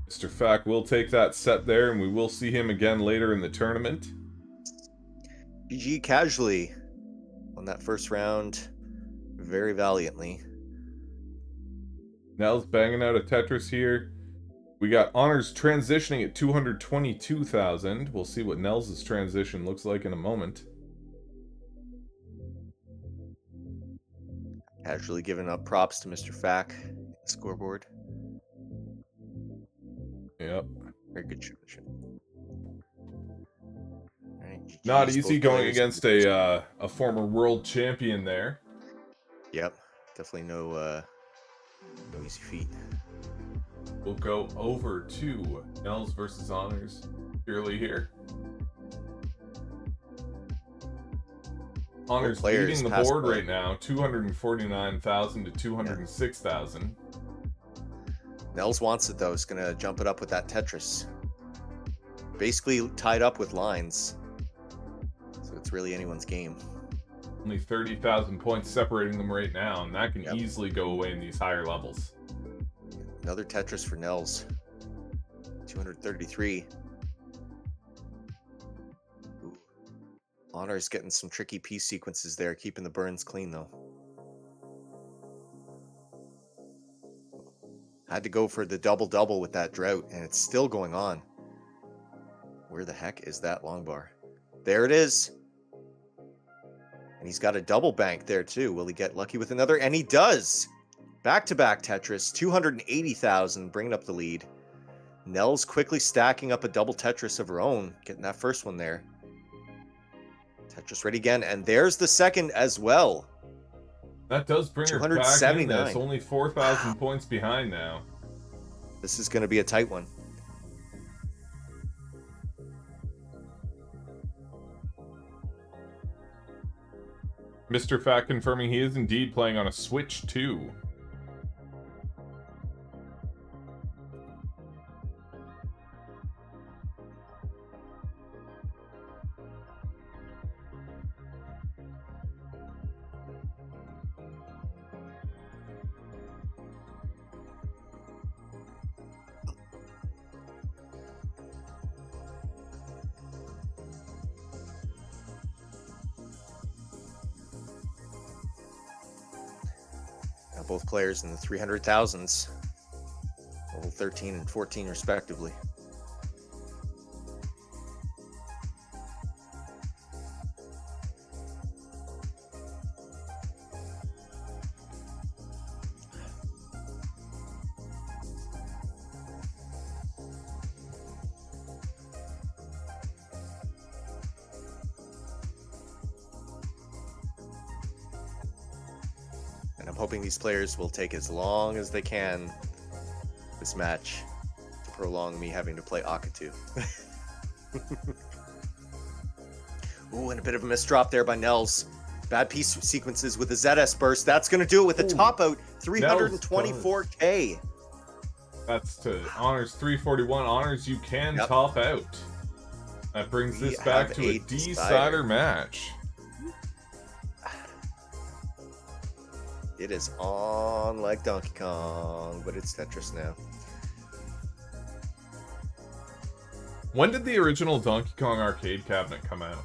Mr. Fack will take that set there, and we will see him again later in the tournament. GG Casually on that first round very valiantly. Nell's banging out a Tetris here. We got Honors transitioning at 222,000. We'll see what Nell's transition looks like in a moment. Casually giving up props to Mr. Fack. Scoreboard. Yep. Very good transition. Alright, GG's Not both easy going players. against a former world champion there. Yep. Definitely no easy feat. We'll go over to Nell's versus Honors purely here. Honors players leading the pass board play. right now, 249,000 to 206,000. Nels wants it though. He's gonna jump it up with that Tetris. Basically tied up with lines. So it's really anyone's game. Only 30,000 points separating them right now, and that can Yep. easily go away in these higher levels. Another Tetris for Nels. 233. Ooh. Honor's getting some tricky piece sequences there, keeping the burns clean though. Had to go for the double-double with that drought, and it's still going on. Where the heck is that long bar? There it is. And he's got a double bank there too. Will he get lucky with another? And he does. Back-to-back Tetris, 280,000, bringing up the lead. Nell's quickly stacking up a double Tetris of her own, getting that first one there. Tetris ready again, and there's the second as well. That does bring her back in 279. this. Only 4,000 points behind now. This is going to be a tight one. Mr. Fact confirming he is indeed playing on a Switch 2. Now both players in the 300,000s. Level 13 and 14 respectively. And I'm hoping these players will take as long as they can this match to prolong me having to play Akatu. Ooh, and a bit of a misdrop there by Nels. Bad piece sequences with the ZS burst. That's going to do it with a top out 324k. That's to Honors 341. Honors, you can Yep. top out. That brings We this back have to a a D-sider match. It is on like Donkey Kong, but it's Tetris now. When did the original Donkey Kong arcade cabinet come out?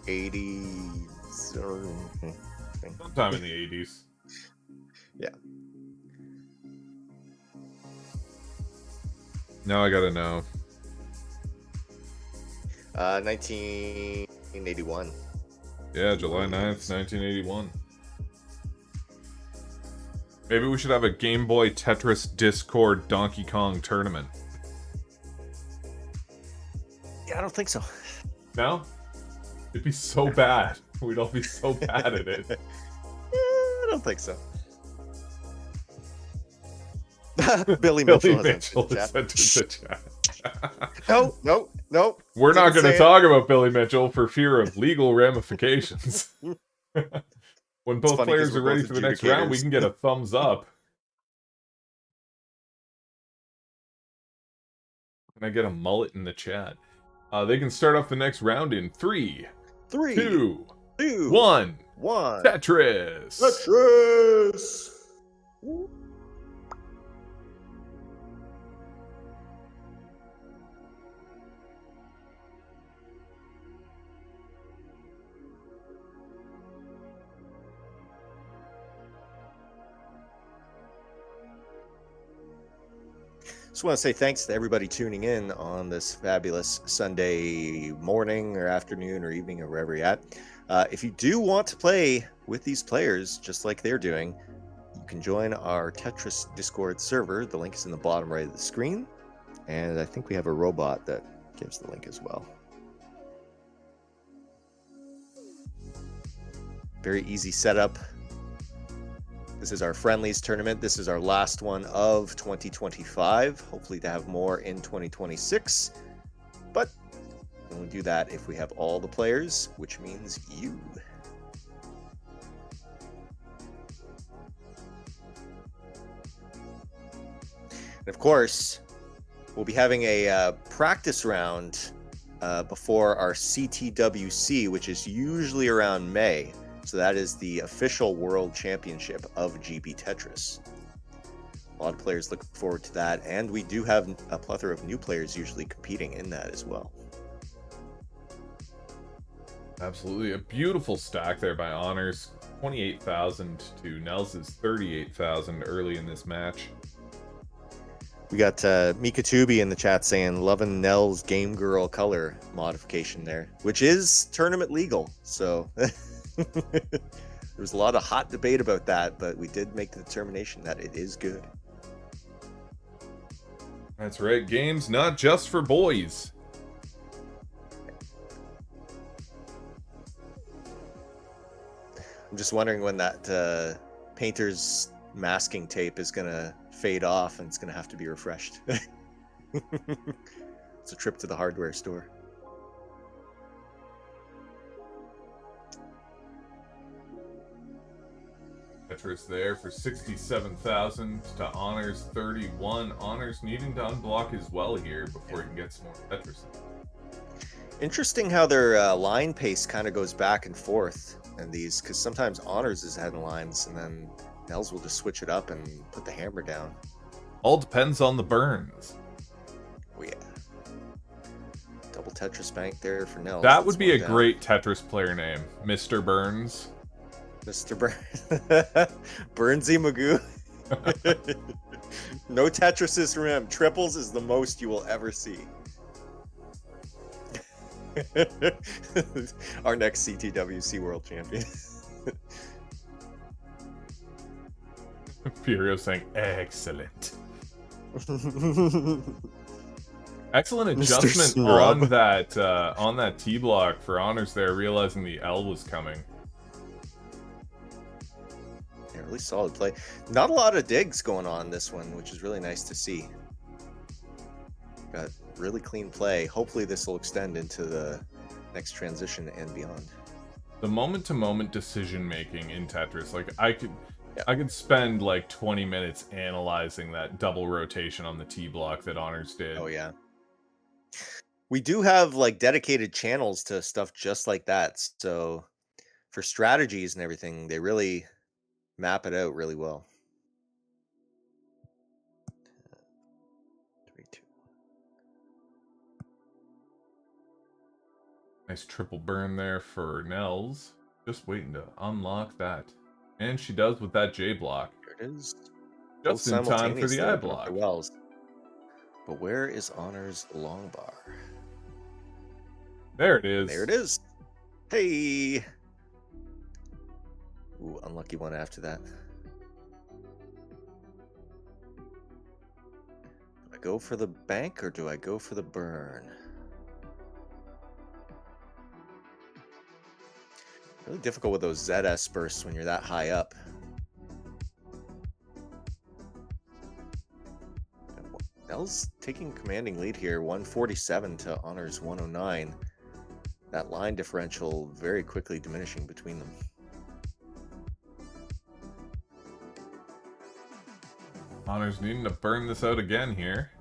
80s. Sometime in the 80s. Yeah. Now I gotta know. 1981. Yeah, July 9th, 1981. Maybe we should have a Game Boy Tetris Discord Donkey Kong tournament. Yeah, I don't think so. No? It'd be so bad. We'd all be so bad at it. I don't think so. Billy Mitchell has entered the chat. entered the chat. No. We're not Didn't going to say talk about Billy Mitchell for fear of legal ramifications. When both funny 'cause players we're are ready both for the next round, we adjudicators. can get a thumbs up. Can I get a mullet in the chat? They can start off the next round in 3, 3, 2, 2, 1. 1. Tetris! Tetris! Just want to say thanks to everybody tuning in on this fabulous Sunday morning or afternoon or evening or wherever you're at. If you do want to play with these players, just like they're doing, you can join our Tetris Discord server. The link is in the bottom right of the screen. And I think we have a robot that gives the link as well. Very easy setup. This is our friendlies tournament. This is our last one of 2025. Hopefully to have more in 2026. But we only do that if we have all the players, which means you. And of course, we'll be having a practice round before our CTWC, which is usually around May. So that is the official World Championship of GB Tetris. A lot of players look forward to that, and we do have a plethora of new players usually competing in that as well. Absolutely. A beautiful stack there by Honors. 28,000 to Nels' 38,000 early in this match. We got Mika Tubi in the chat saying, loving Nell's Game Girl color modification there, which is tournament legal. So there was a lot of hot debate about that, but we did make the determination that it is good. That's right. Games not just for boys. I'm just wondering when that painter's masking tape is going to fade off and it's going to have to be refreshed. It's a trip to the hardware store. Tetris there for 67,000 to Honors 31. Honors needing to unblock as well here before he can get some more Tetris. Interesting how their line pace kind of goes back and forth in these, because sometimes Honors is heading lines and then Nels will just switch it up and put the hammer down. All depends on the burns. Oh yeah. Double Tetris bank there for Nels. That would be a great Tetris player name. Mr. Burns. Mr. Burnsy Magoo. No Tetrises from him. Triples is the most you will ever see. Our next CTWC World Champion. Furio saying, excellent. Excellent adjustment on that T block for Honors there, realizing the L was coming. Yeah, really solid play. Not a lot of digs going on this one, which is really nice to see. Got really clean play. Hopefully this will extend into the next transition and beyond. The moment-to-moment decision-making in Tetris, like I could spend like 20 minutes analyzing that double rotation on the T block that Honors did. Oh yeah. We do have like dedicated channels to stuff just like that. So for strategies and everything, they really map it out really well. 3, 2. Nice triple burn there for Nels. Just waiting to unlock that. And she does with that J block. There it is. Just in time for the I block. Wells. But where is Honor's long bar? There it is. There it is. Hey. Ooh, unlucky one after that. Do I go for the bank or do I go for the burn? Really difficult with those ZS bursts when you're that high up. Nell's taking commanding lead here, 147 to Honor's 109. That line differential very quickly diminishing between them. Honor's needing to burn this out again here.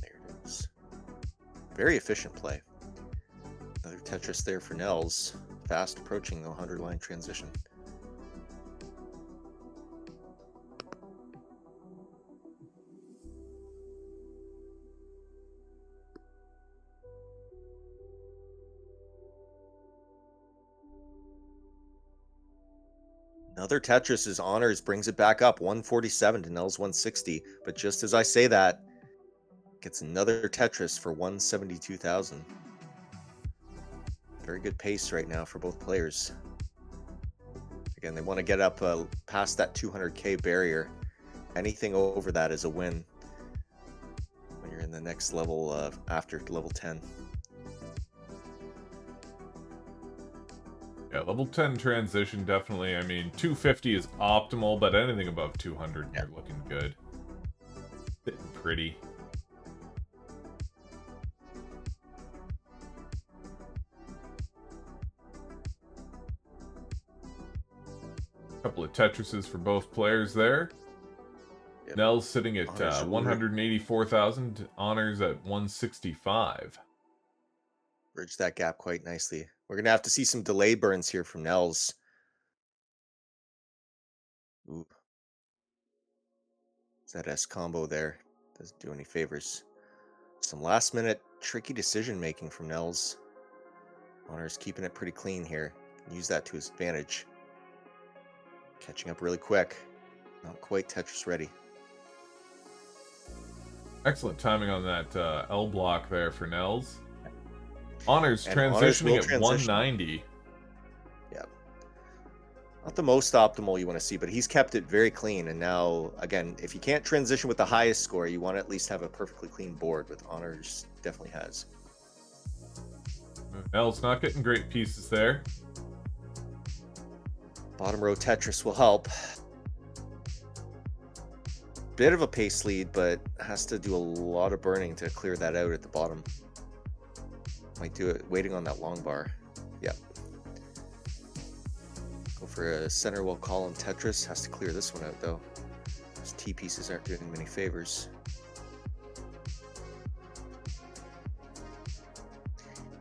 There it is. Very efficient play. Another Tetris there for Nels. Fast approaching the 100 line transition. Another Tetris is Honors, brings it back up, 147 to Nels 160. But just as I say that, gets another Tetris for 172,000. Very good pace right now for both players. Again, they want to get up past that 200k barrier. Anything over that is a win when you're in the next level after level 10. Yeah, level 10 transition, definitely. I mean, 250 is optimal, but anything above 200, you're looking good. Sitting pretty. Couple of Tetrises for both players there. Yep. Nell's sitting at Honors 184,000, Honors at 165. Bridge that gap quite nicely. We're going to have to see some delay burns here from Nels. Ooh. ZS combo there. Doesn't do any favors. Some last minute tricky decision making from Nels. Honor's keeping it pretty clean here. Use that to his advantage. Catching up really quick. Not quite Tetris ready. Excellent timing on that L block there for Nels. Honor's And Honors transitioning will at transition. 190. Yep. Not the most optimal you want to see, but he's kept it very clean. And now, again, if you can't transition with the highest score, you want to at least have a perfectly clean board, with Honors definitely has. Nels not getting great pieces there. Bottom row Tetris will help. Bit of a pace lead, but has to do a lot of burning to clear that out at the bottom. Might do it waiting on that long bar. Yep. Go for a center wall column Tetris. Has to clear this one out though. Those T pieces aren't doing many favors.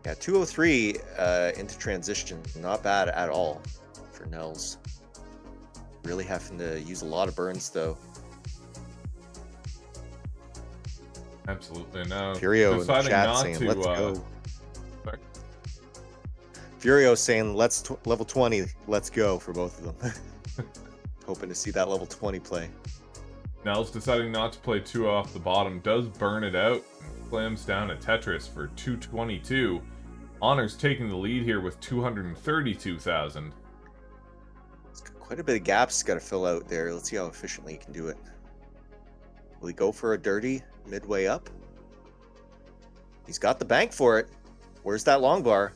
Yeah, 203 into transition. Not bad at all for Nels. Really having to use a lot of burns though. Absolutely. Now Furio in the deciding chat not saying, to let's go. sorry. Furio saying, level 20, let's go for both of them. Hoping to see that level 20 play. Nels deciding not to play 2 off the bottom, does burn it out, and slams down a Tetris for 222. Honor's taking the lead here with 232,000. It's got quite a bit of gaps got to fill out there. Let's see how efficiently he can do it. Will he go for a dirty midway up? He's got the bank for it. Where's that long bar?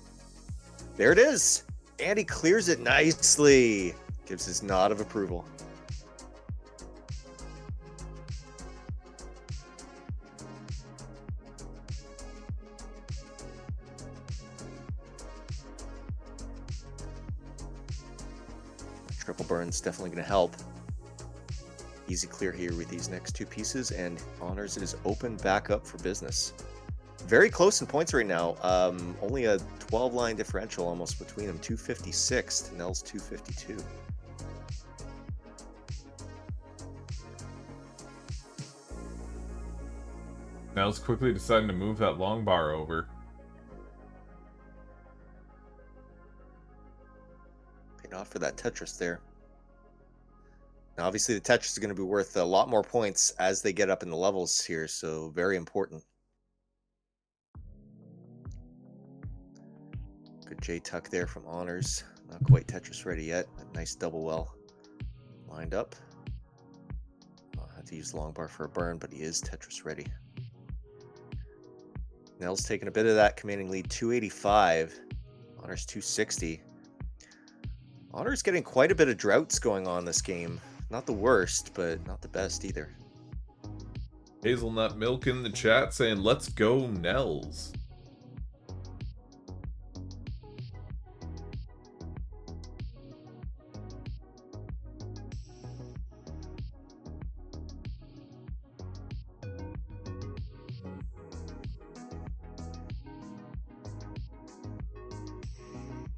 There it is. And he clears it nicely. Gives his nod of approval. Triple burn's definitely going to help. Easy clear here with these next 2 pieces, and Honors is open back up for business. Very close in points right now. Only a 12-line differential almost between them. 256 to Nels 252. Nels quickly deciding to move that long bar over. Paid off for that Tetris there. Now, obviously, the Tetris is going to be worth a lot more points as they get up in the levels here, so very important. Good J-tuck there from Honors. Not quite Tetris ready yet. A nice double well lined up. I'll have to use long bar for a burn, but he is Tetris ready. Nell's taking a bit of that commanding lead, 285. Honor's 260. Honor's getting quite a bit of droughts going on this game. Not the worst, but not the best either. Hazelnut Milk in the chat saying, let's go Nels.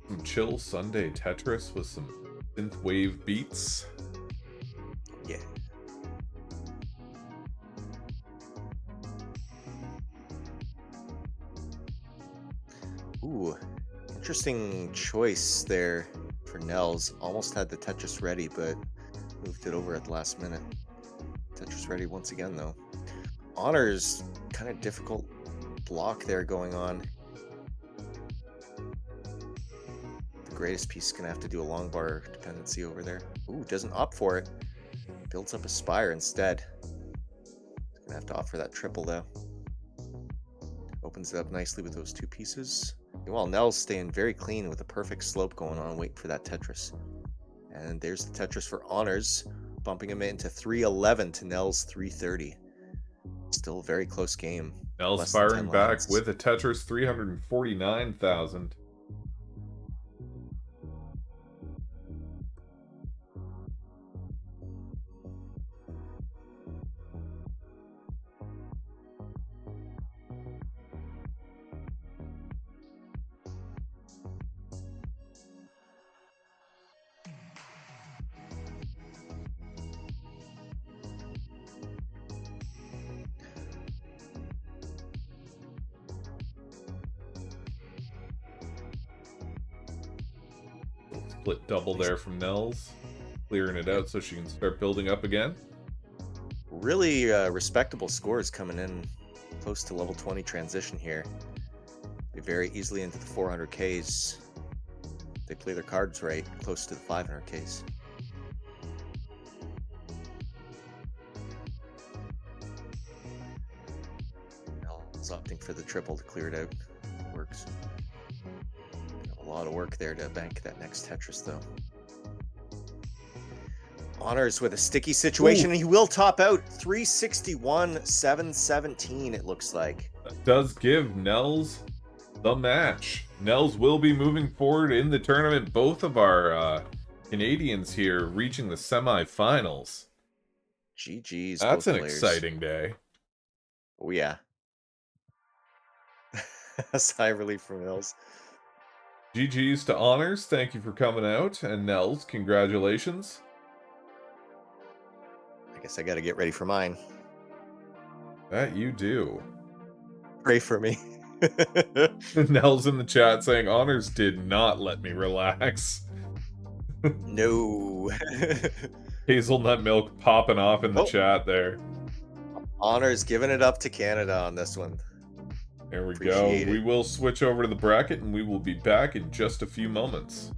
Some chill Sunday Tetris with some synthwave beats. Yeah. Ooh, interesting choice there for Nels. Almost had the Tetris ready, but moved it over at the last minute. Tetris ready once again, though. Honor's kind of difficult block there going on. The greatest piece is going to have to do a long bar dependency over there. Ooh, doesn't opt for it. Builds up a spire instead. He's going to have to opt for that triple, though. Opens it up nicely with those two pieces. Meanwhile, Nell's staying very clean with a perfect slope going on, waiting for that Tetris. And there's the Tetris for Honors, bumping him into 311 to Nell's 330. Still a very close game. Nels Less than 10 firing back lines. with a Tetris 349,000. Split double there from Nels, clearing it out so she can start building up again. Really respectable scores coming in close to level 20 transition here. They very easily into the 400Ks. They play their cards right, close to the 500Ks. Nell's opting for the triple to clear it out. Works. A lot of work there to bank that next Tetris, though. Honors with a sticky situation, and he will top out 361, 717, it looks like. That does give Nels the match. Nels will be moving forward in the tournament. Both of our Canadians here reaching the semifinals. GG's. That's both an players. exciting day. Oh, yeah. A sigh of relief from Nels. GG's to Honors. Thank you for coming out. And Nels, congratulations. I guess I got to get ready for mine. That you do. Pray for me. Nels in the chat saying, Honors did not let me relax. No. Hazelnut Milk popping off in the Oh. chat there. Honors giving it up to Canada on this one. There we go. Appreciate it. We will switch over to the bracket and we will be back in just a few moments.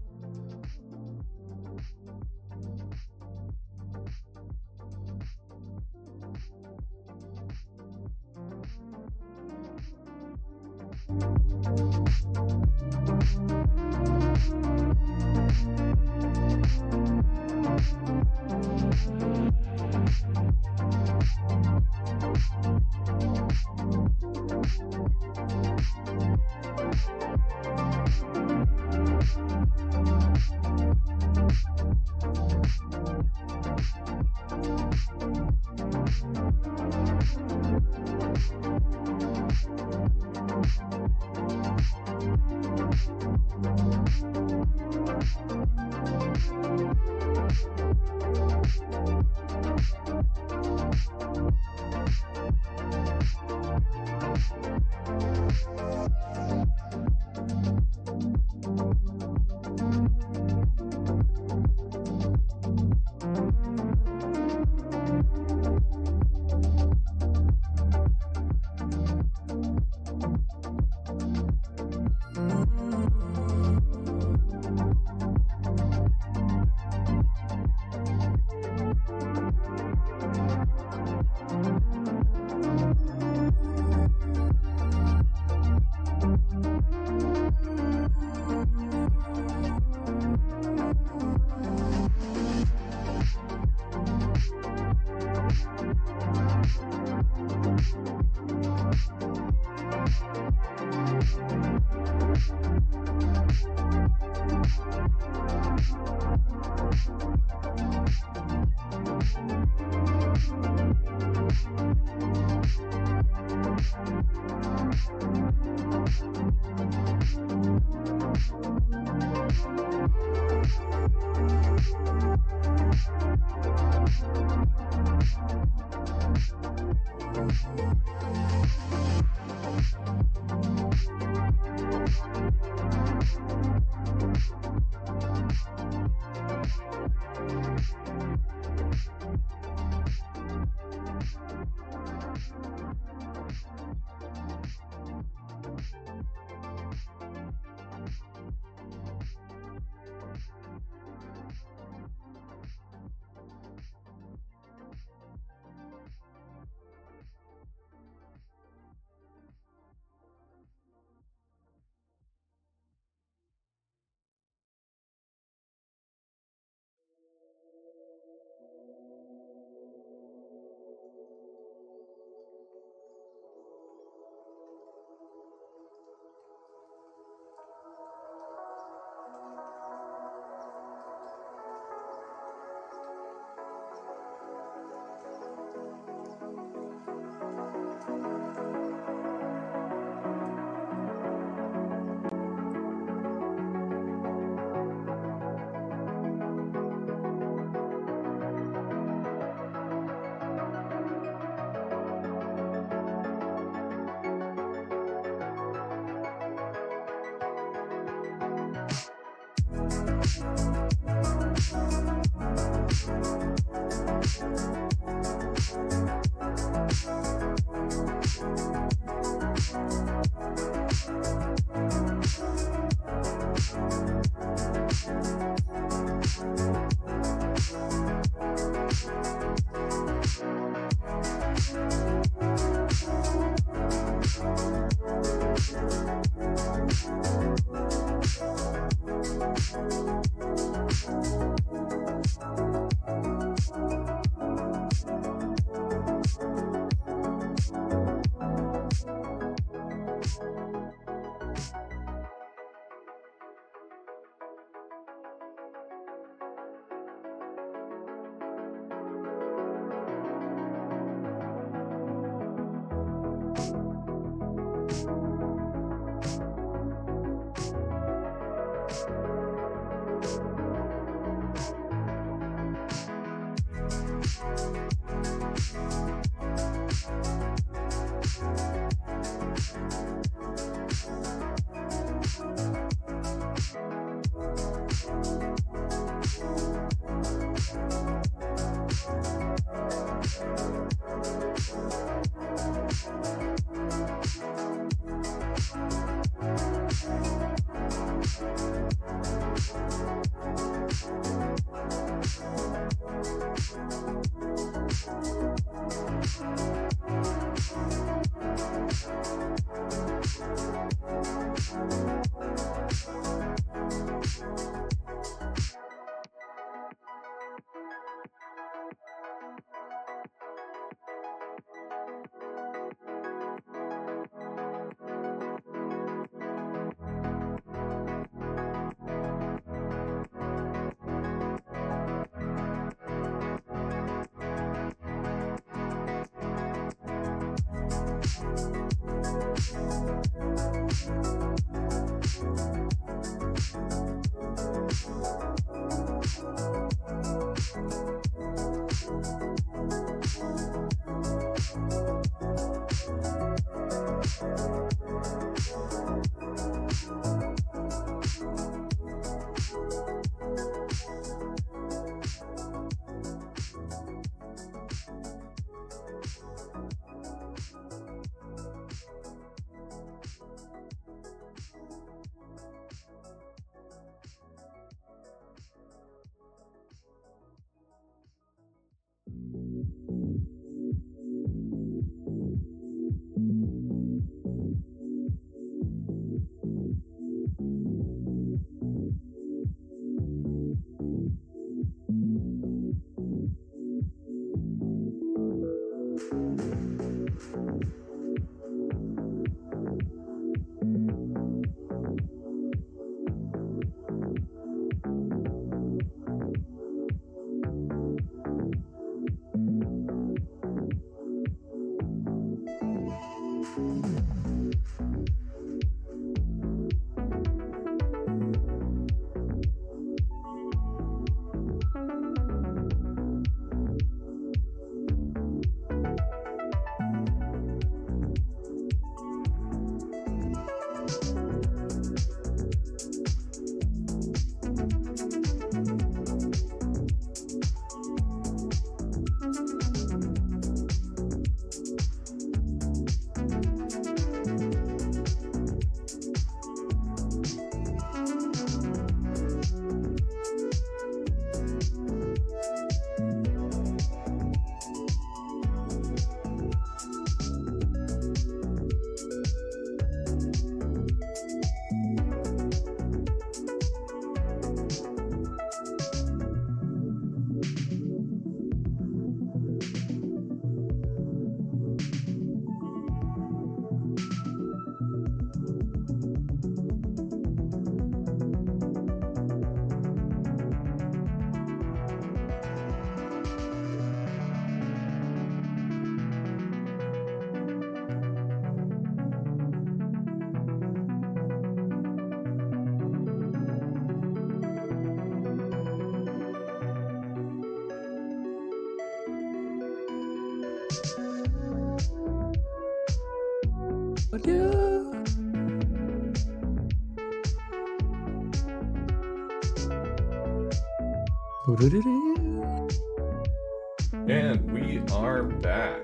And we are back.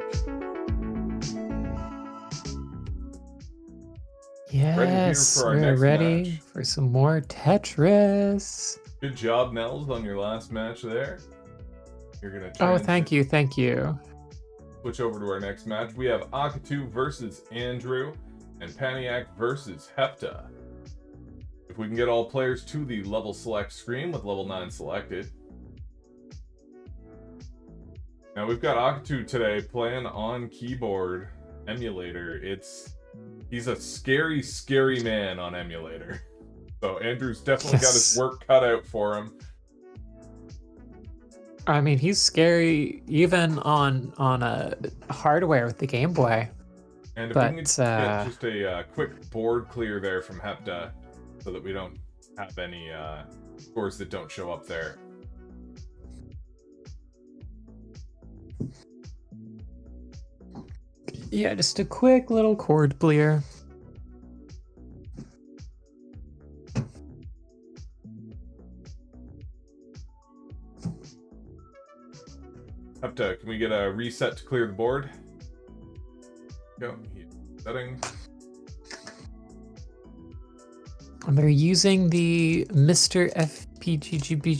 Yes, for our we're next ready match. for some more Tetris. Good job, Nels, on your last match there. You're gonna Oh, thank you. Switch over to our next match. We have Akatu versus Andrew and Paniac versus Hepta. If we can get all players to the level select screen with level 9 selected. Now we've got Akatu today playing on keyboard emulator. He's a scary, scary man on emulator. So Andrew's definitely got his work cut out for him. I mean, he's scary even on a hardware with the Game Boy. And if we can get just a quick board clear there from Hepta, so that we don't have any scores that don't show up there. Yeah, just a quick little chord clear. Hepta, can we get a reset to clear the board? Go. Setting. And they're using the Mr. FPGA.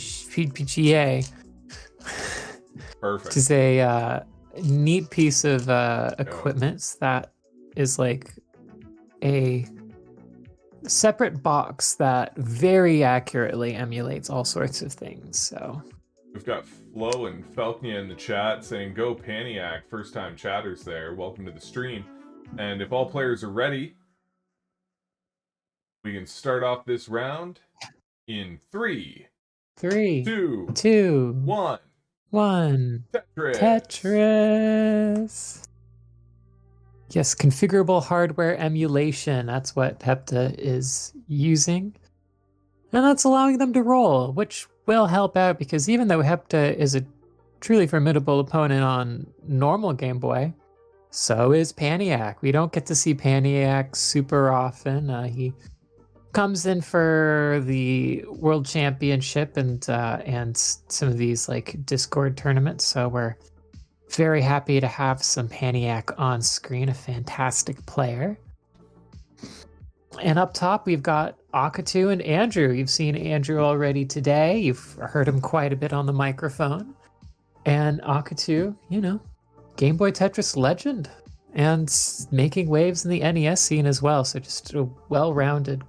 Perfect. Which is a neat piece of equipment that is like a separate box that very accurately emulates all sorts of things. So we've got Flo and Falconia in the chat saying, "Go Paniac!" First time chatters there. Welcome to the stream. And if all players are ready, we can start off this round in 3, 2, 1. Tetris. Yes, configurable hardware emulation. That's what Hepta is using. And that's allowing them to roll, which will help out because even though Hepta is a truly formidable opponent on normal Game Boy, so is Paniac. We don't get to see Paniac super often. He comes in for the World Championship and some of these like Discord tournaments. So we're very happy to have some Paniac on screen, a fantastic player. And up top, we've got Akatu and Andrew. You've seen Andrew already today. You've heard him quite a bit on the microphone. And Akatu, you know, Game Boy Tetris legend and making waves in the NES scene as well. So just a well-rounded,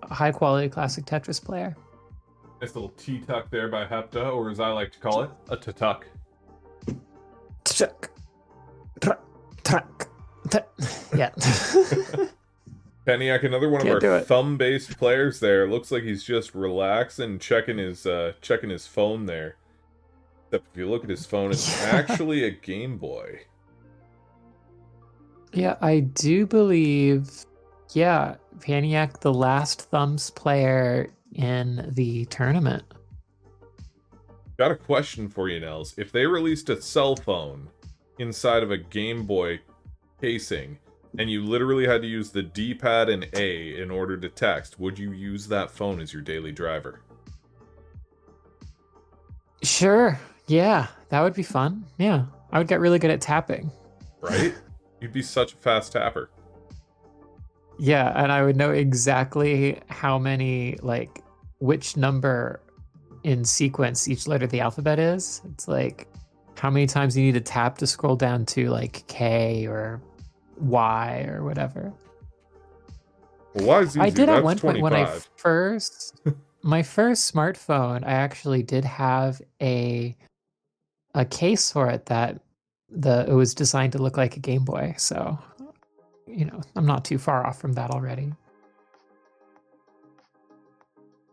high-quality classic Tetris player. Nice little T-tuck there by Hepta, or as I like to call it, a T-tuck. Tuck. Yeah. Paniac, another one of our thumb-based players there. Looks like he's just relaxing, checking his phone there. Except if you look at his phone, it's actually a Game Boy. Yeah, I do believe, Paniac, the last thumbs player in the tournament. Got a question for you, Nels. If they released a cell phone inside of a Game Boy casing, and you literally had to use the D-pad and A in order to text, would you use that phone as your daily driver? Sure. Yeah, that would be fun. Yeah, I would get really good at tapping. Right? You'd be such a fast tapper. Yeah, and I would know exactly how many, like, which number in sequence each letter of the alphabet is. It's like how many times you need to tap to scroll down to, like, K or Y or whatever. Well, why is easy? I did That's at one point 25. when I first... my first smartphone, I actually did have a case for it that it was designed to look like a Game Boy. So, you know, I'm not too far off from that already.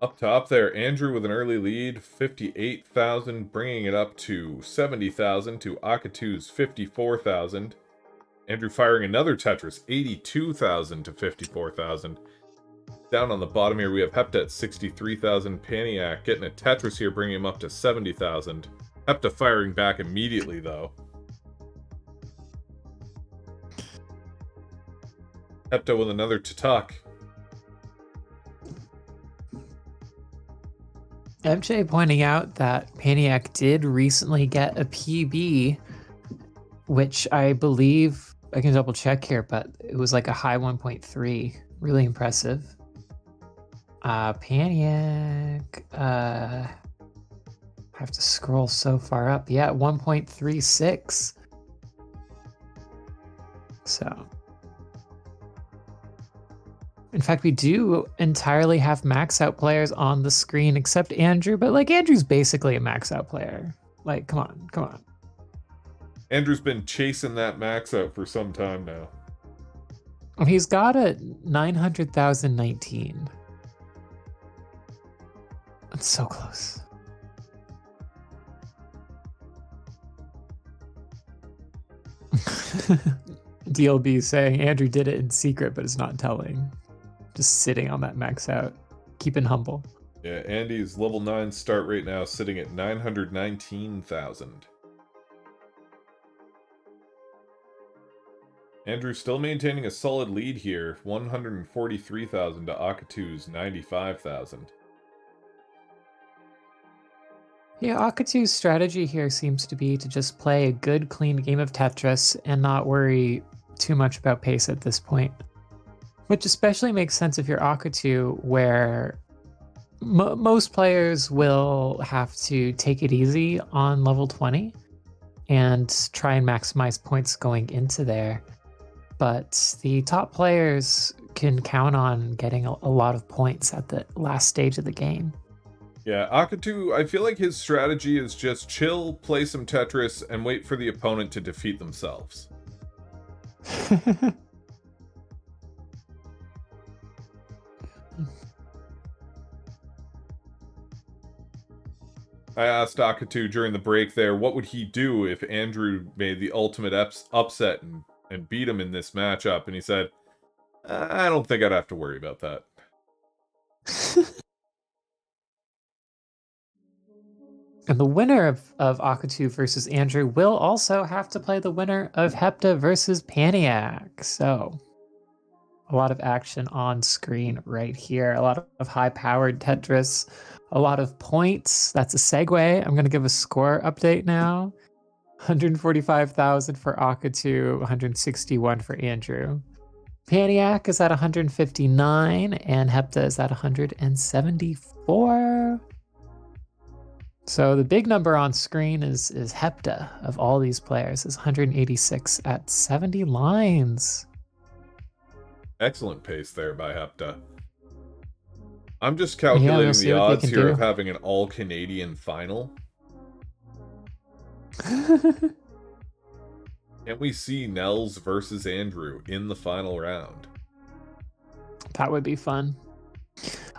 Up top there, Andrew with an early lead, 58,000, bringing it up to 70,000 to Akatu's 54,000. Andrew firing another Tetris, 82,000 to 54,000. Down on the bottom here, we have Hepta at 63,000. Paniac getting a Tetris here, bringing him up to 70,000. Hepta firing back immediately, though. Hepta with another Tatak. MJ pointing out that Paniac did recently get a PB, which I believe, I can double check here, but it was like a high 1.3. Really impressive. Paniac, I have to scroll so far up. Yeah, 1.36. So, in fact, we do entirely have max out players on the screen except Andrew, but like Andrew's basically a max out player. Like, come on. Andrew's been chasing that max out for some time now. He's got a 900,019. That's so close. DLB saying Andrew did it in secret, but is not telling. Just sitting on that max out. Keeping humble. Yeah, Andy's level 9 start rate now sitting at 919,000. Andrew still maintaining a solid lead here, 143,000 to Akatu's 95,000. Yeah, Akatu's strategy here seems to be to just play a good, clean game of Tetris and not worry too much about pace at this point. Which especially makes sense if you're Akatu, where most players will have to take it easy on level 20 and try and maximize points going into there. But the top players can count on getting a lot of points at the last stage of the game. Yeah, Akatu, I feel like his strategy is just chill, play some Tetris, and wait for the opponent to defeat themselves. I asked Akatu during the break there, what would he do if Andrew made the ultimate upset and beat him in this matchup? And he said, I don't think I'd have to worry about that. And the winner of Akatu versus Andrew will also have to play the winner of Hepta versus Paniac. So, a lot of action on screen right here. A lot of high-powered Tetris. A lot of points. That's a segue. I'm going to give a score update now. 145,000 for Akatu, 161 for Andrew. Paniac is at 159, and Hepta is at 174. So the big number on screen is Hepta of all these players, is 186 at 70 lines. Excellent pace there by Hepta. I'm just calculating the odds here of having an all-Canadian final. Can't we see Nels versus Andrew in the final round? That would be fun.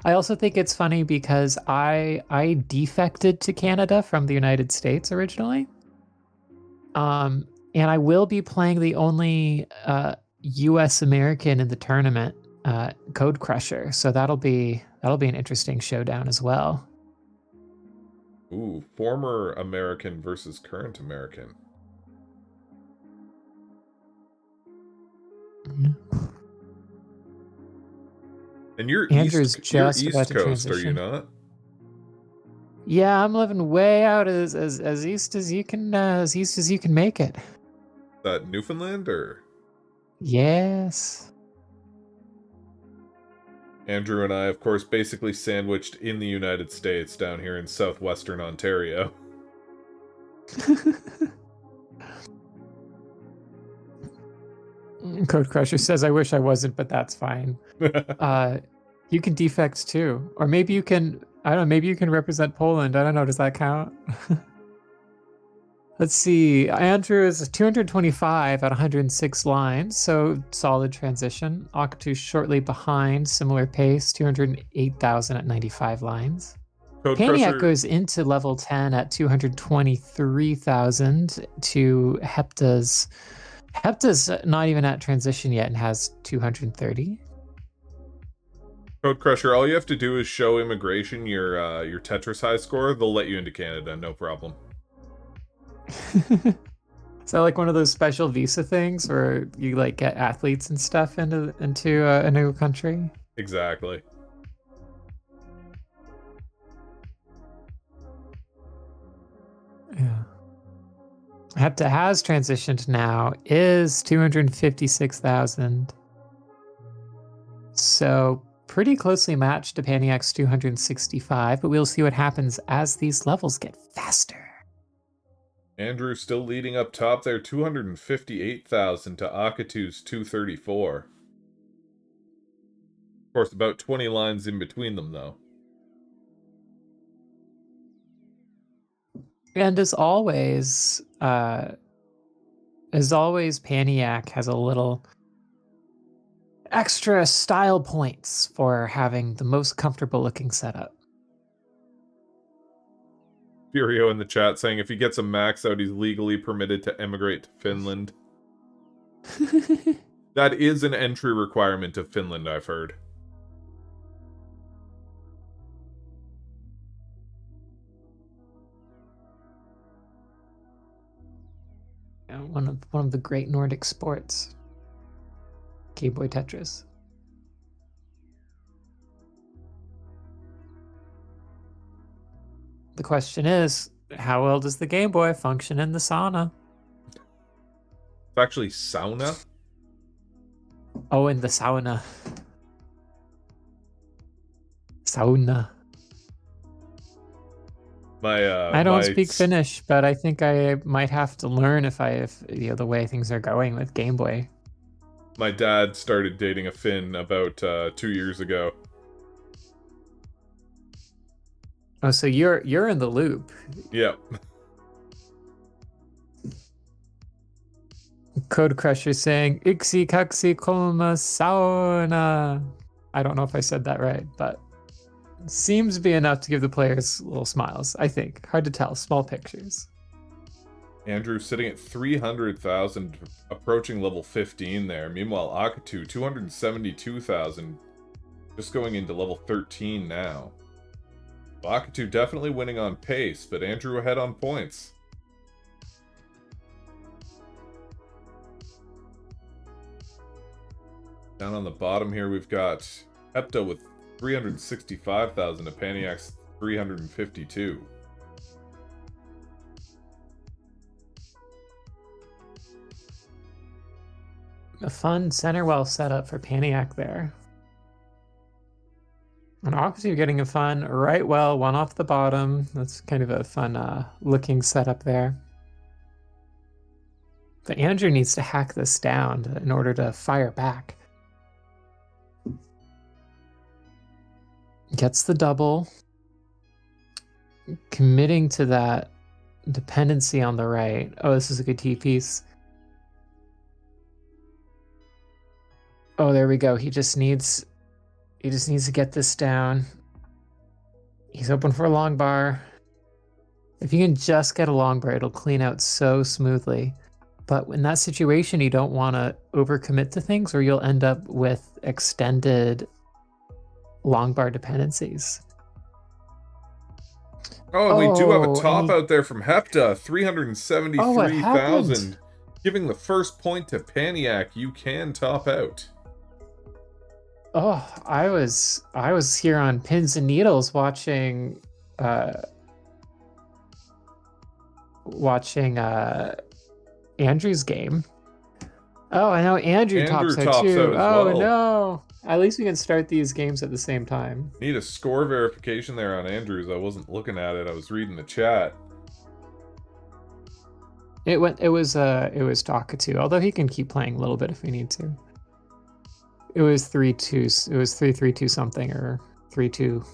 I also think it's funny because I defected to Canada from the United States originally. And I will be playing the only US American in the tournament, Code Crusher. So that'll be an interesting showdown as well. Ooh, former American versus current American. And you're Andrew's East just about to Coast, are you transition. not? Yeah, I'm living way out as east as you can make it. That Newfoundland or? Yes. Andrew and I, of course, basically sandwiched in the United States down here in southwestern Ontario. Code Crusher says, I wish I wasn't, but that's fine. You can defect too. Or maybe you can, I don't know, maybe you can represent Poland. I don't know, does that count? Let's see. Andrew is 225 at 106 lines, so solid transition. Akatu shortly behind, similar pace, 208,000 at 95 lines. Code Paniac Crusher goes into level 10 at 223,000 to Hepta's. Hepta's not even at transition yet and has 230. Code Crusher, all you have to do is show immigration your Tetris high score. They'll let you into Canada, no problem. Is that like one of those special visa things where you like get athletes and stuff into a new country? Exactly. Yeah. Hepta has transitioned now, is 256,000. So pretty closely matched to Paniac's 265, but we'll see what happens as these levels get faster. Andrew still leading up top there, 258,000 to Akatu's 234. Of course, about 20 lines in between them, though. And as always, Paniac has a little extra style points for having the most comfortable looking setup. Furio in the chat saying if he gets a max out, he's legally permitted to emigrate to Finland. That is an entry requirement of Finland, I've heard. One of the great Nordic sports. Game Boy Tetris. The question is, how well does the Game Boy function in the sauna? It's actually sauna. Oh, in the sauna. Sauna. I don't speak Finnish, but I think I might have to learn if the way things are going with Game Boy. My dad started dating a Finn about 2 years ago. Oh, so you're in the loop. Yep. Code Crusher saying "Iksi kaksi kolme sauna." I don't know if I said that right, but seems to be enough to give the players little smiles. I think hard to tell. Small pictures. Andrew sitting at 300,000, approaching level 15 there. Meanwhile, Akatu 272,000, just going into level 13 now. Akatu definitely winning on pace, but Andrew ahead on points. Down on the bottom here, we've got Hepta with 365,000 to Paniac's 352. A fun center well setup for Paniac there. And Akatu getting a fun right well, one off the bottom. That's kind of a fun looking setup there. But Andrew needs to hack this down in order to fire back. Gets the double. Committing to that dependency on the right. Oh, this is a good T-piece. Oh, there we go. He just needs to get this down. He's open for a long bar. If you can just get a long bar, it'll clean out so smoothly. But in that situation, you don't want to overcommit to things or you'll end up with extended long bar dependencies. Oh, and we do have a top out there from Hepta, 373,000. Giving the first point to Paniac, you can top out. Oh, I was here on pins and needles watching Andrew's game. Oh, I know Andrew tops out too. Oh no! At least we can start these games at the same time. Need a score verification there on Andrews. I wasn't looking at it. I was reading the chat. It was Takatu, although he can keep playing a little bit if we need to. It was 3-2. It was 3-3-2 something or 3-2.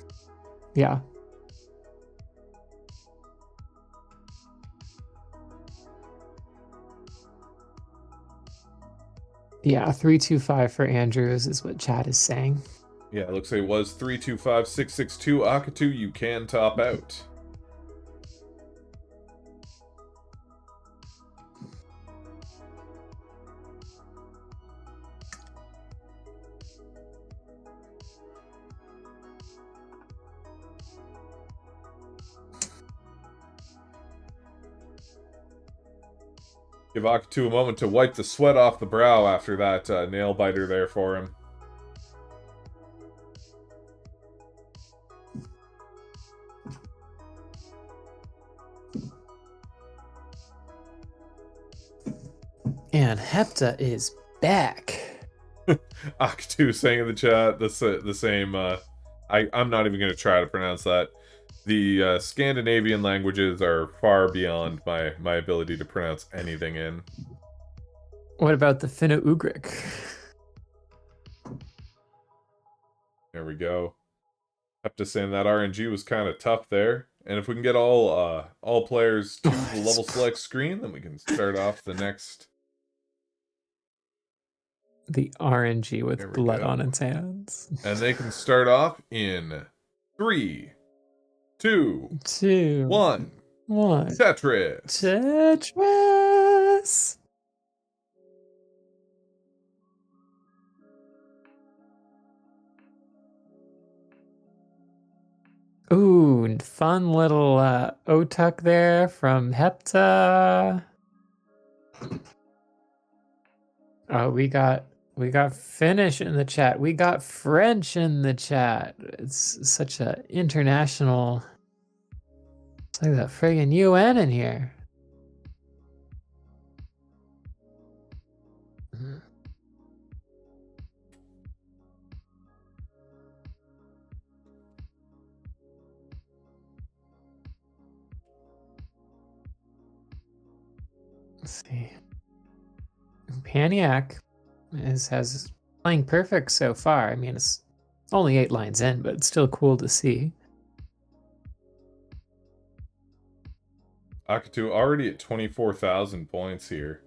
Yeah. Yeah, 3-2-5 for Andrews is what chat is saying. Yeah, it looks like it was 3-2-5-6-6-2. Akatu, you can top out. Give Akitu a moment to wipe the sweat off the brow after that nail biter there for him. And Hepta is back. Akitu saying in the chat the same. I'm not even going to try to pronounce that. The Scandinavian languages are far beyond my ability to pronounce anything in. What about the Finno-Ugric? There we go. Hepta saying that RNG was kind of tough there. And if we can get all players to the level select screen, then we can start off the next. The RNG with blood go. on its hands. And they can start off in 3, 2, 2, 1. 1. Tetris. Tetris. Ooh, fun little Otuk there from Hepta. Oh, we got Finnish in the chat. We got French in the chat. It's such a international. It's like that friggin' UN in here. Let's see. Paniac has playing perfect so far. I mean, it's only 8 lines in, but it's still cool to see. Akitu already at 24,000 points here.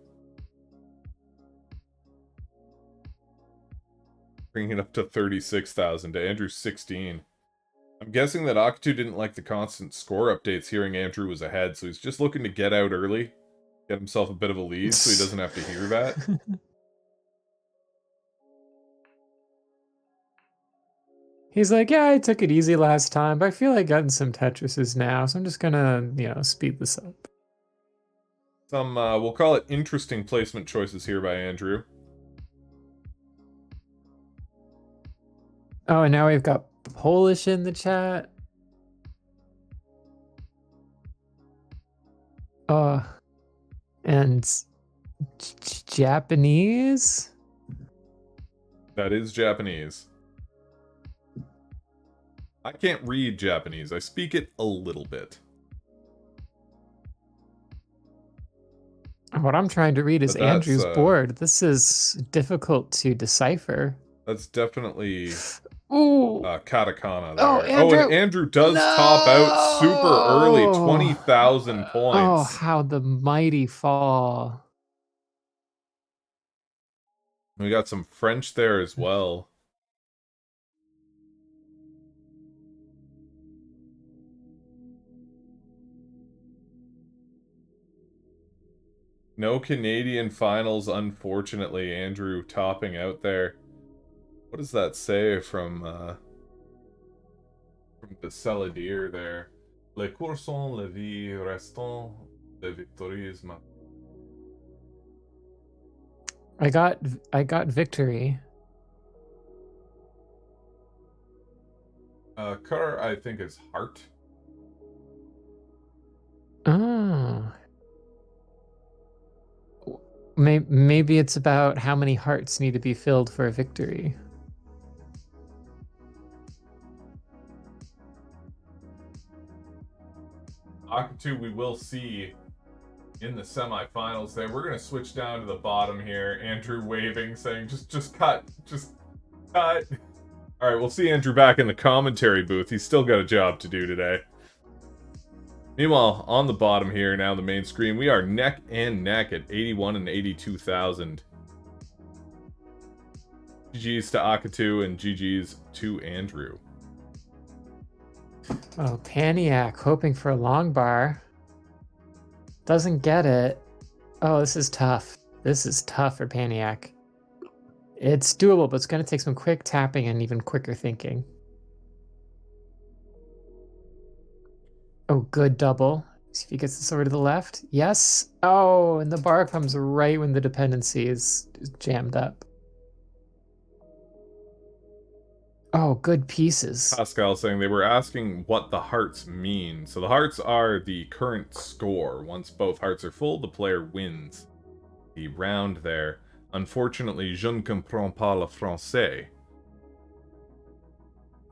Bringing it up to 36,000 to Andrew's 16. I'm guessing that Akitu didn't like the constant score updates hearing Andrew was ahead, so he's just looking to get out early. Get himself a bit of a lead so he doesn't have to hear that. He's like, yeah, I took it easy last time, but I feel like getting some Tetrises now, so I'm just gonna, speed this up. Some, we'll call it interesting placement choices here by Andrew. Oh, and now we've got Polish in the chat. And Japanese? That is Japanese. I can't read Japanese. I speak it a little bit. What I'm trying to read is But that's, Andrew's board. This is difficult to decipher. That's definitely Ooh. katakana there. Oh, Andrew. And Andrew does top out super early, 20,000 points. Oh, how the mighty fall. We got some French there as well. No Canadian finals, unfortunately. Andrew topping out there. What does that say from the Saladier there? Les cours sont la vie restant de victorisme. I got victory. Cur, I think, is heart. Oh. Maybe it's about how many hearts need to be filled for a victory. Akitu, we will see in the semifinals there. We're going to switch down to the bottom here. Andrew waving, saying, just cut. Just cut. All right, we'll see Andrew back in the commentary booth. He's still got a job to do today. Meanwhile, on the bottom here, now the main screen, we are neck and neck at 81 and 82,000. GG's to Akitu and GG's to Andrew. Oh, Paniac hoping for a long bar. Doesn't get it. Oh, this is tough. This is tough for Paniac. It's doable, but it's going to take some quick tapping and even quicker thinking. Oh, good double. See if he gets this over to the left. Yes. Oh, and the bar comes right when the dependency is jammed up. Oh, good pieces. Pascal saying they were asking what the hearts mean. So the hearts are the current score. Once both hearts are full, the player wins the round there. Unfortunately, je ne comprends pas le français.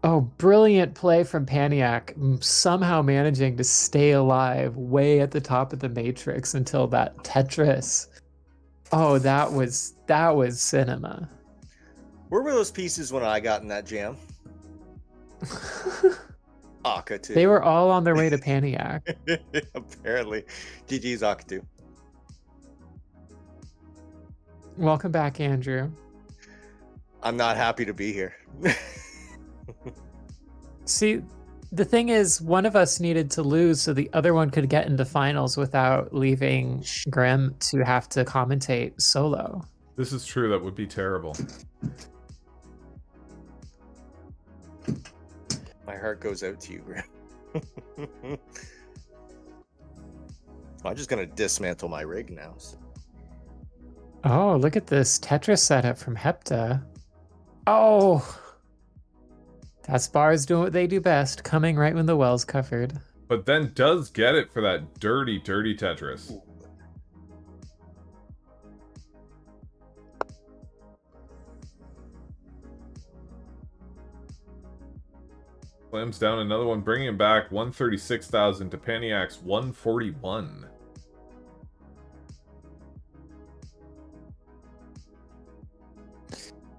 Oh, brilliant play from Paniac, somehow managing to stay alive way at the top of the matrix until that Tetris. Oh, that was cinema. Where were those pieces when I got in that jam? Akatu. They were all on their way to Paniac. Apparently. GG's Akatu. Welcome back, Andrew. I'm not happy to be here. See, the thing is, one of us needed to lose so the other one could get into finals without leaving Grim to have to commentate solo. This is true. That would be terrible. My heart goes out to you, Graham. I'm just gonna dismantle my rig now. So. Oh, look at this Tetris setup from Hepta. Oh, that's bars doing what they do best, coming right when the well's covered. But then does get it for that dirty, dirty Tetris. Slams down another one, bringing him back 136,000 to Paniac's 141.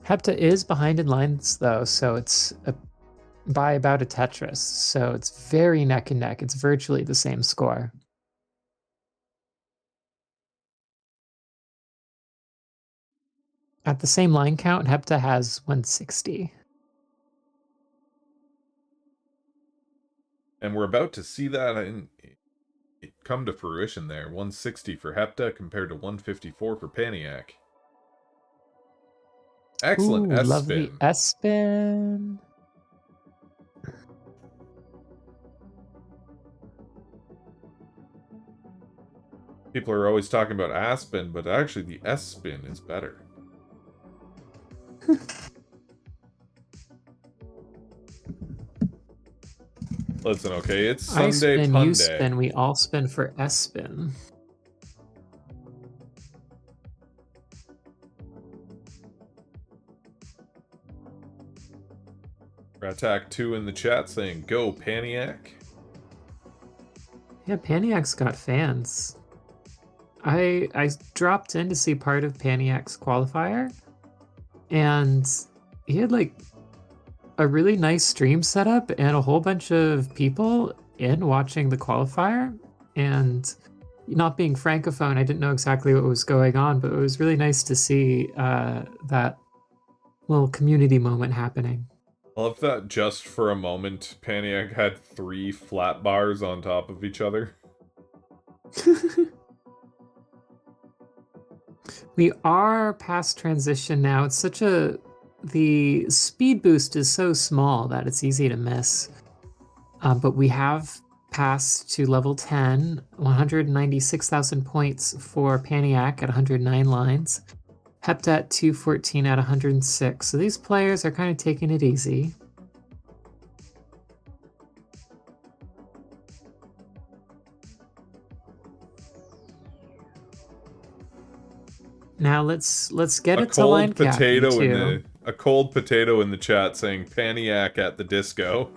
Hepta is behind in lines, though, so it's by about a Tetris. So it's very neck and neck. It's virtually the same score. At the same line count, Hepta has 160. And we're about to see that come to fruition there. 160 for Hepta compared to 154 for Paniac. Excellent Ooh, S-spin. lovely S-spin. People are always talking about A-spin, but actually the S-spin is better. Listen, okay, it's Sunday I spin, Pun you Day. spin, we all spin for S-spin. Attack 2 in the chat saying, go Paniac. Yeah, Paniac's got fans. I dropped in to see part of Paniac's qualifier, and he had like a really nice stream setup and a whole bunch of people in watching the qualifier. And not being francophone, I didn't know exactly what was going on, but it was really nice to see that little community moment happening. I love that just for a moment, Paniac had 3 flat bars on top of each other. We are past transition now. It's such the speed boost is so small that it's easy to miss. But we have passed to level 10, 196,000 points for Paniac at 109 lines. Hepta at 214 at 106. So these players are kind of taking it easy. Now let's get it to line cap. A cold potato in the chat saying Paniac at the disco.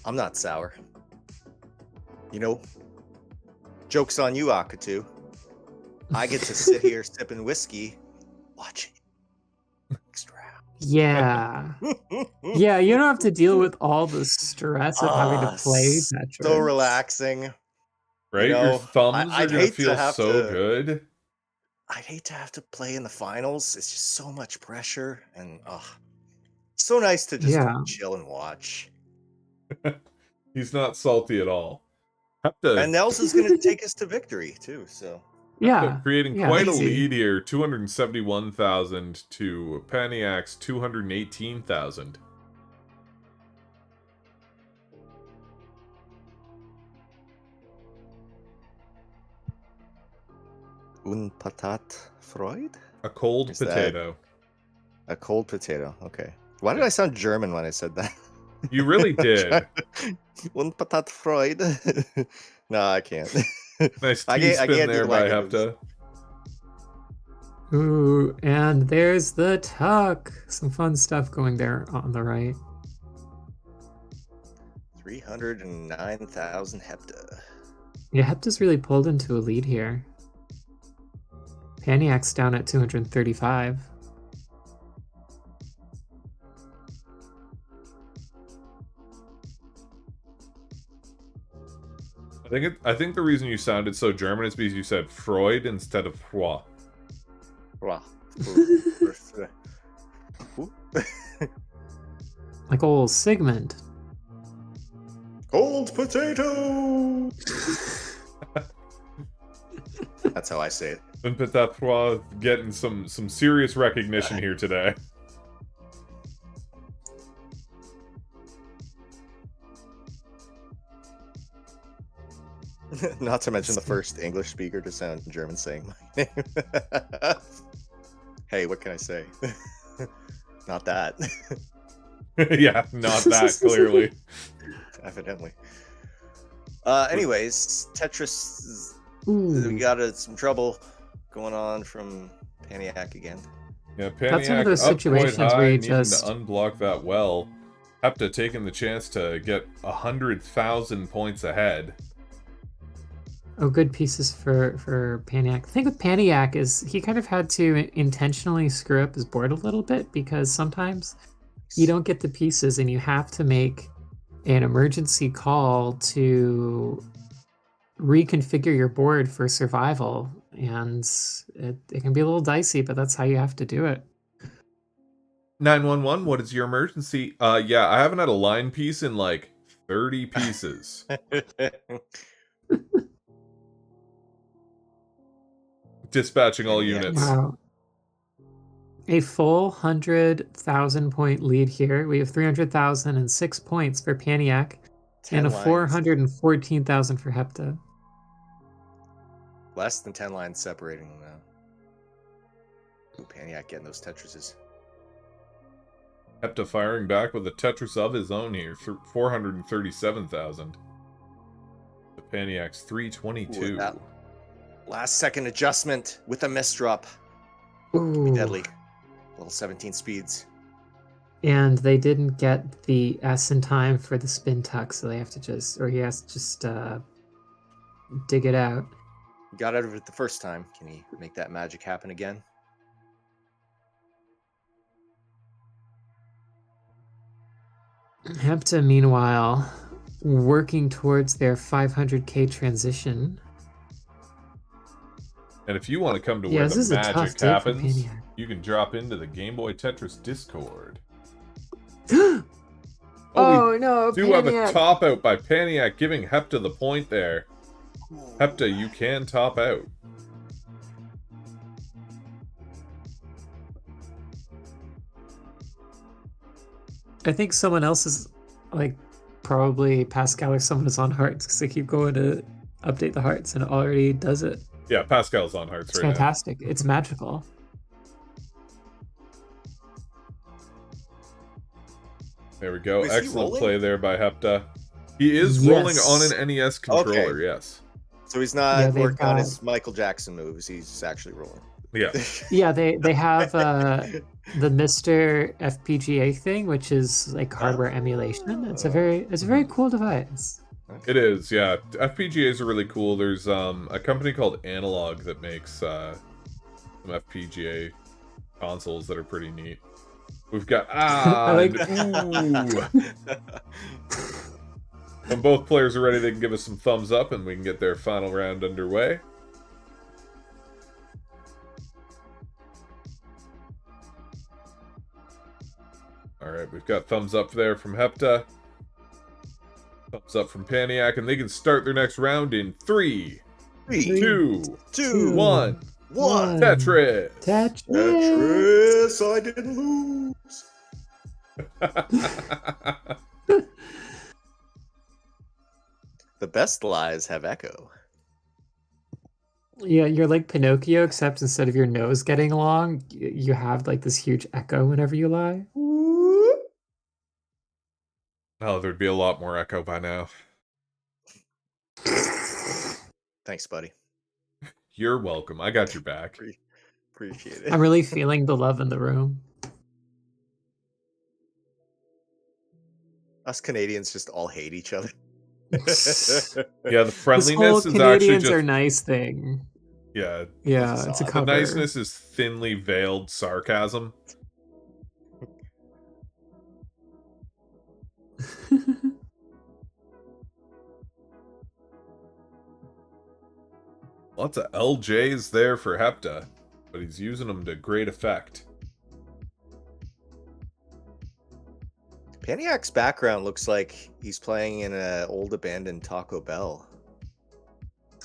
I'm not sour. You know, joke's on you, Akatu. I get to sit here sipping whiskey, watching next round. Yeah. Yeah, you don't have to deal with all the stress of having to play Tetris. So relaxing. Right? You know, your thumbs are going to feel so good. I'd hate to have to play in the finals. It's just so much pressure. And so nice to just chill and watch. He's not salty at all. And Nels is going to take us to victory, too. So creating quite a lead here. 271,000 to Paniac's 218,000. Un patat Freud? A cold Is that- potato. A cold potato. Okay. Why did I sound German when I said that? You really did. Un patat Freud. No, I can't. Nice I T can't- I spin can't do there the by languages. Hepta. Ooh, and there's the tuck. Some fun stuff going there on the right. 309,000 hepta. Yeah, Hepta's really pulled into a lead here. Paniac's down at 235. I think the reason you sounded so German is because you said Freud instead of Froid. Rah. Like old Sigmund. Cold potato. That's how I say it. And Petit Froid getting some serious recognition here today. Not to mention the first English speaker to sound German saying my name. Hey, what can I say? Not that. Yeah, not that, clearly. Evidently. Anyways, Tetris. We Ooh, got some trouble going on from Paniac again. Yeah, That's one of Paniac those up quite situations high, where you needing just- to unblock that well. Hepta taking the chance to get 100,000 points ahead. oh, good pieces for Paniac. The thing with Paniac is he kind of had to intentionally screw up his board a little bit because sometimes you don't get the pieces and you have to make an emergency call to reconfigure your board for survival. And it can be a little dicey, but that's how you have to do it. 911, what is your emergency? Yeah, I haven't had a line piece in like 30 pieces. Dispatching all Yeah. units. Wow. A full 100,000 point lead here. We have 300,006 points for Paniac and 10 a lines. 414,000 for Hepta. Less than 10 lines separating them now. Ooh, Paniac getting those Tetrises. Hepta firing back with a Tetris of his own here. 437,000. The Paniac's 322. Ooh, that last second adjustment with a miss drop. Ooh. Be deadly. Level 17 speeds. And they didn't get the S in time for the spin tuck, so they have to just, or he has to just dig it out. He got out of it the first time. Can he make that magic happen again? Hepta, meanwhile, working towards their 500k transition. And if you want to come to Yeah, where this the is a tough magic day for happens, Paniac. you can drop into the Game Boy Tetris Discord. Oh, no, Do have a top out by Paniac, giving Hepta the point there. Hepta, you can top out. I think someone else is, like, probably Pascal or someone is on hearts because they keep going to update the hearts and it already does it. Yeah, Pascal's on hearts It's right fantastic. It's magical. now. There we go. Is he Excellent rolling? play there by Hepta. He is Yes. rolling on an NES controller, yes. So he's not Yeah, they've working on got- his Michael Jackson moves. He's actually rolling. Yeah. Yeah, they have the Mr. FPGA thing, which is like hardware emulation. It's a very cool device. It is, yeah. FPGAs are really cool. There's a company called Analog that makes some FPGA consoles that are pretty neat. We've got I like- ooh. When both players are ready, they can give us some thumbs up and we can get their final round underway. Alright, we've got thumbs up there from Hepta. Thumbs up from Paniac, and they can start their next round in 3, 2, 2, 1. 1. Tetris! Tetris, I didn't lose. The best lies have echo. Yeah, you're like Pinocchio, except instead of your nose getting long, you have like this huge echo whenever you lie. Oh, there'd be a lot more echo by now. Thanks, buddy. You're welcome. I got your back. Appreciate it. I'm really feeling the love in the room. Us Canadians just all hate each other. Yeah, the This friendliness whole is actually Canadians just are nice thing. yeah. Yeah, it's a facade. The cover. niceness is thinly veiled sarcasm. Lots of LJs there for Hepta, but he's using them to great effect. Paniac's background looks like he's playing in an old abandoned Taco Bell.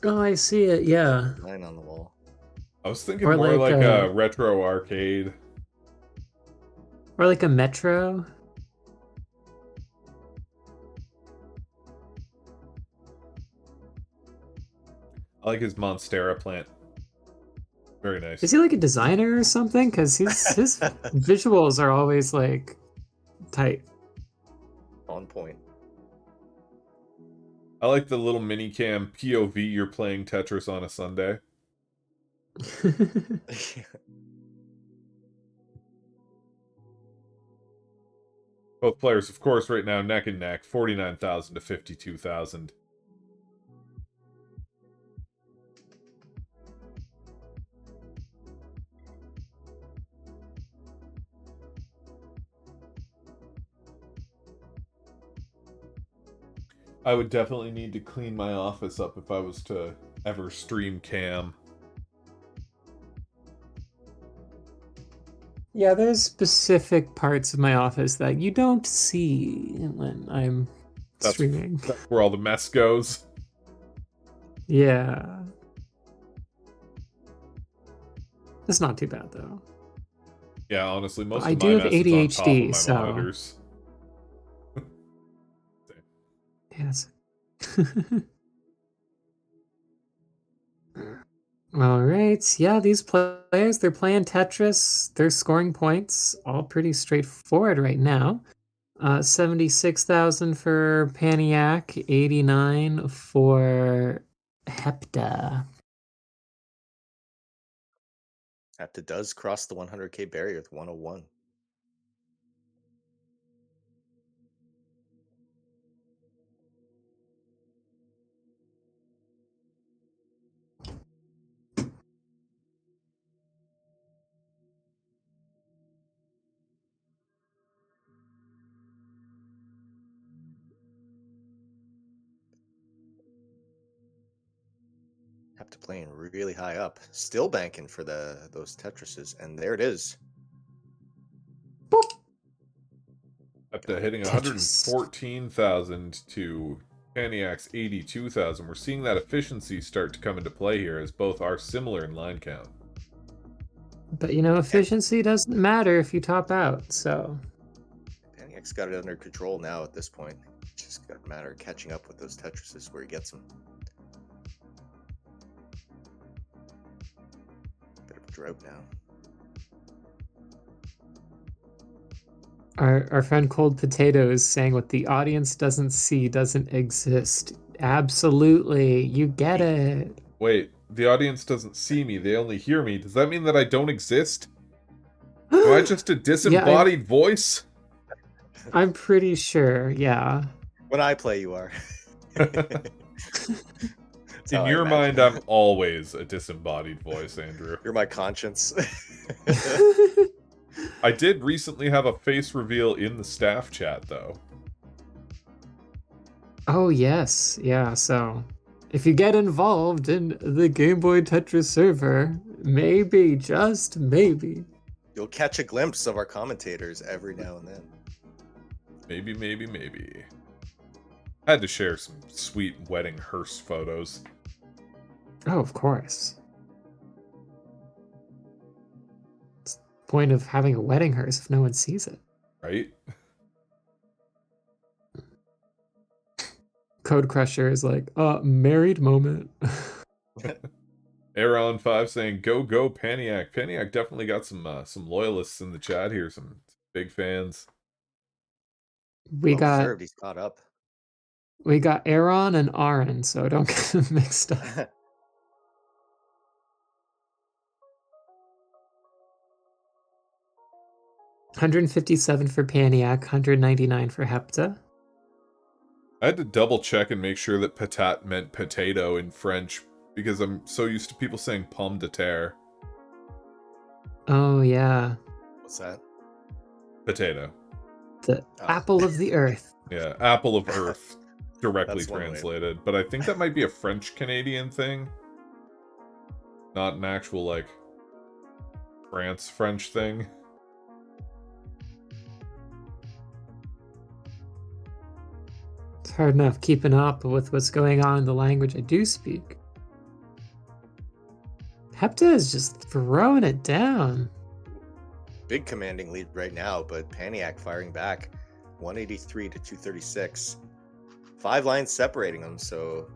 Oh, I see it. Yeah. Line on the wall. I was thinking Or more like, like a retro arcade. Or like a metro. I like his Monstera plant. Very nice. Is he like a designer or something? Because his visuals are always like tight. On point. I like the little mini cam POV you're playing Tetris on a Sunday. Both players, of course, right now neck and neck, 49,000 to 52,000. I would definitely need to clean my office up if I was to ever stream cam. Yeah, there's specific parts of my office that you don't see when I'm streaming. That's where all the mess goes. Yeah. It's not too bad though. Yeah, honestly, most I of do my have mess is on top of ADHD, my so- monitors. Yes. All right. Yeah, these players, they're playing Tetris. They're scoring points. All pretty straightforward right now. 76,000 for Paniac, 89 for Hepta. Hepta does cross the 100k barrier with 101. Hepta playing really high up, still banking for those Tetrises, and there it is. After hitting Tetris. 114,000 to Paniac's 82,000, we're seeing that efficiency start to come into play here, as both are similar in line count. But you know, efficiency doesn't matter if you top out, so. Paniac's got it under control now at this point. Just got a matter of catching up with those Tetrises where he gets them. Bit of a drought now. Our friend Cold Potato is saying what the audience doesn't see doesn't exist. Absolutely. You get it. Wait, the audience doesn't see me, they only hear me. Does that mean that I don't exist? Am I just a disembodied voice? I'm pretty sure, yeah. When I play, you are. In your mind, I'm always a disembodied voice, Andrew. You're my conscience. I did recently have a face reveal in the staff chat, though. Oh, yes. Yeah, so if you get involved in the Game Boy Tetris server, maybe, just maybe. You'll catch a glimpse of our commentators every now and then. Maybe, maybe, maybe. I had to share some sweet wedding hearse photos. Oh, of course. It's the point of having a wedding hearse if no one sees it. Right? Code Crusher is like, married moment. Aaron5 saying, go, go, Paniac. Paniac definitely got some loyalists in the chat here, some big fans. We Well got deserved, he's caught up. Aaron and Aaron, so don't get them mixed up. $157 for Paniac, $199 for Hepta. I had to double check and make sure that patate meant potato in French because I'm so used to people saying pomme de terre. Oh yeah, What's that? Potato. the Oh. apple of the earth. Yeah, apple of earth directly That's one way. translated. But I think that might be a French-Canadian thing. Not an actual, like, France-French thing. It's hard enough keeping up with what's going on in the language I do speak. Hepta is just throwing it down. Big commanding lead right now, but Paniac firing back 183 to 236. 5 lines separating them, so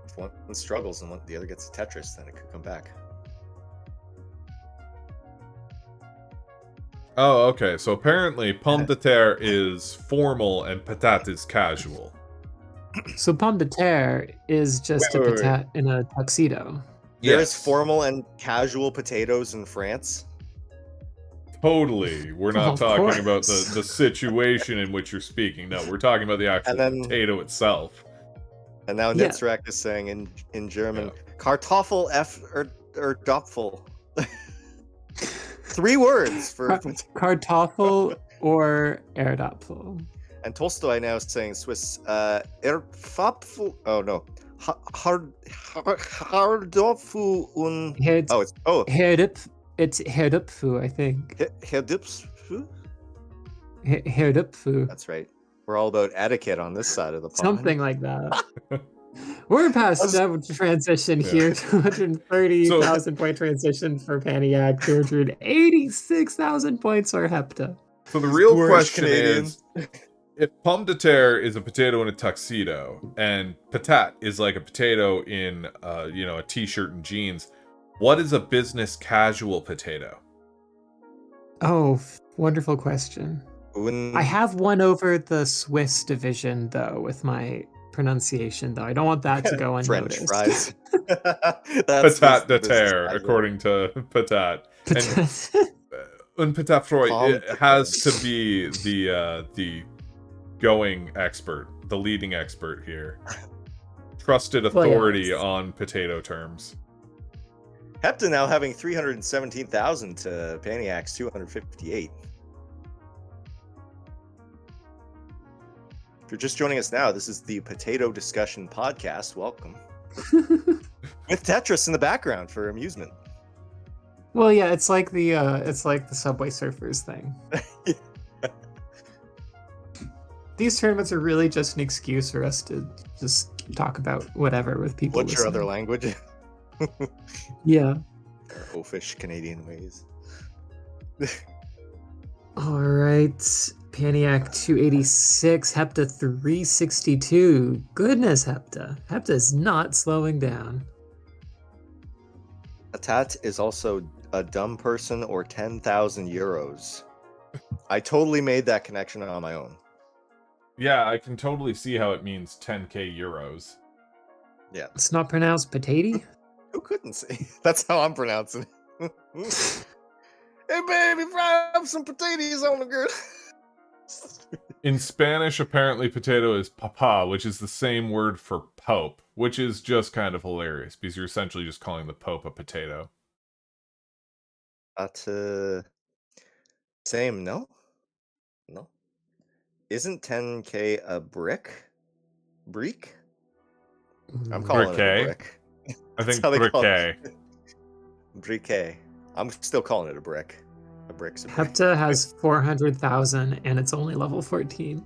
if one struggles and the other gets a Tetris, then it could come back. Oh, okay. So apparently pomme de terre is formal and patate is casual. So pomme de terre is just Wait, a wait, patate in a tuxedo. There's formal and casual potatoes in France. Totally. We're not Of talking about course. the situation in which you're speaking. No, we're talking about the actual And then- potato itself. And now Yeah. Nitzrak is saying in German, Yeah. Kartoffel F or Dopfel. 3 words for Kartoffel or Erdapfel. and Tolstoy now is saying Swiss Erpfapfel. Oh no. Hardopfu un It's Herdupfu, I think. Herdupfu? Herdupfu. That's right. We're all about etiquette on this side of the pond. Something like that. We're past that transition here. 230,000 point transition for Paniac. 286,000 points for Hepta. So the real Poor question Canadians. is, if pomme de terre is a potato in a tuxedo, and patate is like a potato in, a t-shirt and jeans, what is a business casual potato? Oh, wonderful question. I have one over the Swiss division, though, with my pronunciation, though. I don't want that to go French unnoticed. fries. Patate de terre, according to patate. And patate froid it has to be the going expert, the leading expert here. Trusted authority on potato terms. Hepta now having 317,000 to Paniac's 258. If you're just joining us now, this is the Potato Discussion Podcast. Welcome. With Tetris in the background for amusement. Well, yeah, it's like the Subway Surfers thing. These tournaments are really just an excuse for us to just talk about whatever with people. What's your other listening. language? Yeah. Oafish Canadian ways. All right. Paniac 286, Hepta 362. Goodness, Hepta. Hepta is not slowing down. Patate is also a dumb person or 10,000 euros. I totally made that connection on my own. Yeah, I can totally see how it means 10k euros. Yeah. It's not pronounced patati? Who couldn't say? That's how I'm pronouncing it. Hey, baby, fry up some potatoes on the grill. In Spanish, apparently potato is papa, which is the same word for pope, which is just kind of hilarious because you're essentially just calling the pope a potato. Same, no? No. Isn't 10k a brick? Breek? I'm calling it a Briquet? brick. I think how they call briquet. Briquet. I'm still calling it a brick. A brick's a brick. Hepta has 400,000 and it's only level 14.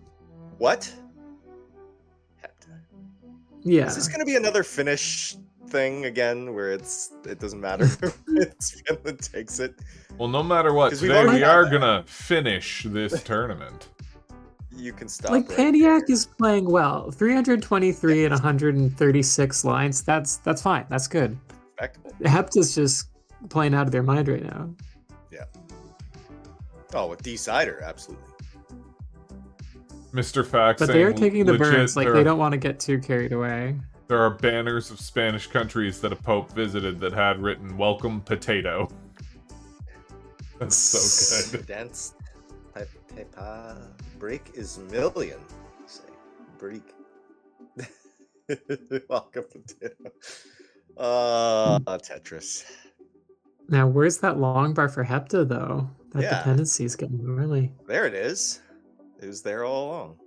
What? Hepta. Yeah. Is this going to be another Finnish thing again, where it doesn't matter if Finland takes it? Well, no matter what, 'Cause we've today already we had are that. gonna finish this tournament. You can stop. Like right Paniac there. is playing well. 323 and 136 lines. That's fine. That's good. Respectable. Hepta's just playing out of their mind right now. Oh, with D-Sider, absolutely. Mr. Fact But saying they are taking the legit, burns, like there they are- don't want to get too carried away. There are banners of Spanish countries that a pope visited that had written "Welcome Potato." That's so good. Dance. Break is million. Say break. Welcome potato. Tetris. Now, where's that long bar for Hepta, though? That Yeah. dependency is getting really... There it is. It was there all along.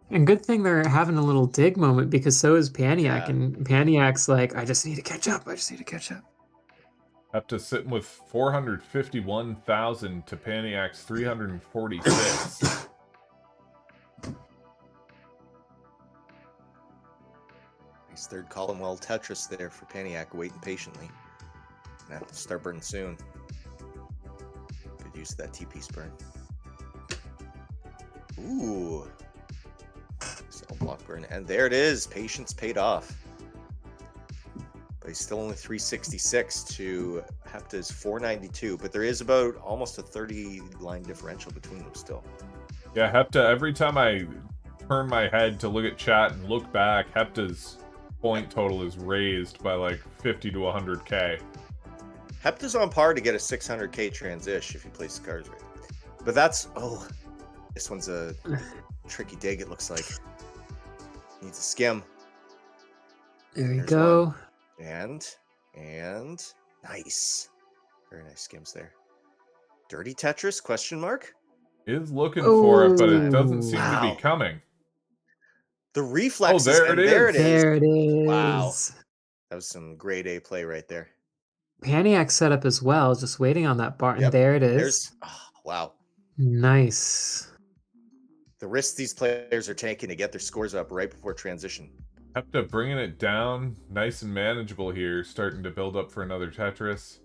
And good thing they're having a little dig moment, because so is Paniac, Yeah. and Paniac's like, I just need to catch up, I just need to catch up. Hepta sitting with 451,000 to Paniac's 346. Nice third column well Tetris there for Paniac, waiting patiently. Gonna have to start burning soon. Good use of that T-piece burn. Ooh. Cell block burn. And there it is. Patience paid off. But he's still only 366 to Hepta's 492. But there is about almost a 30 line differential between them still. Yeah, Hepta, every time I turn my head to look at chat and look back, Hepta's point total is raised by like 50 to 100k. Hepta's on par to get a 600k transition if he plays the cards right. But that's... Oh, this one's a tricky dig, it looks like. Needs a skim. There you There's go. one. And nice. Very nice skims there. Dirty Tetris, question mark? Is looking for it, but it doesn't Oh, seem to wow. be coming. The reflexes, there and it there is. it is. There it is. Wow. That was some grade A play right there. Paniac set up as well, just waiting on that bar, Yep. and there it is. There's, wow. Nice. The risks these players are taking to get their scores up right before transition. Hepta bringing it down, nice and manageable here, starting to build up for another Tetris.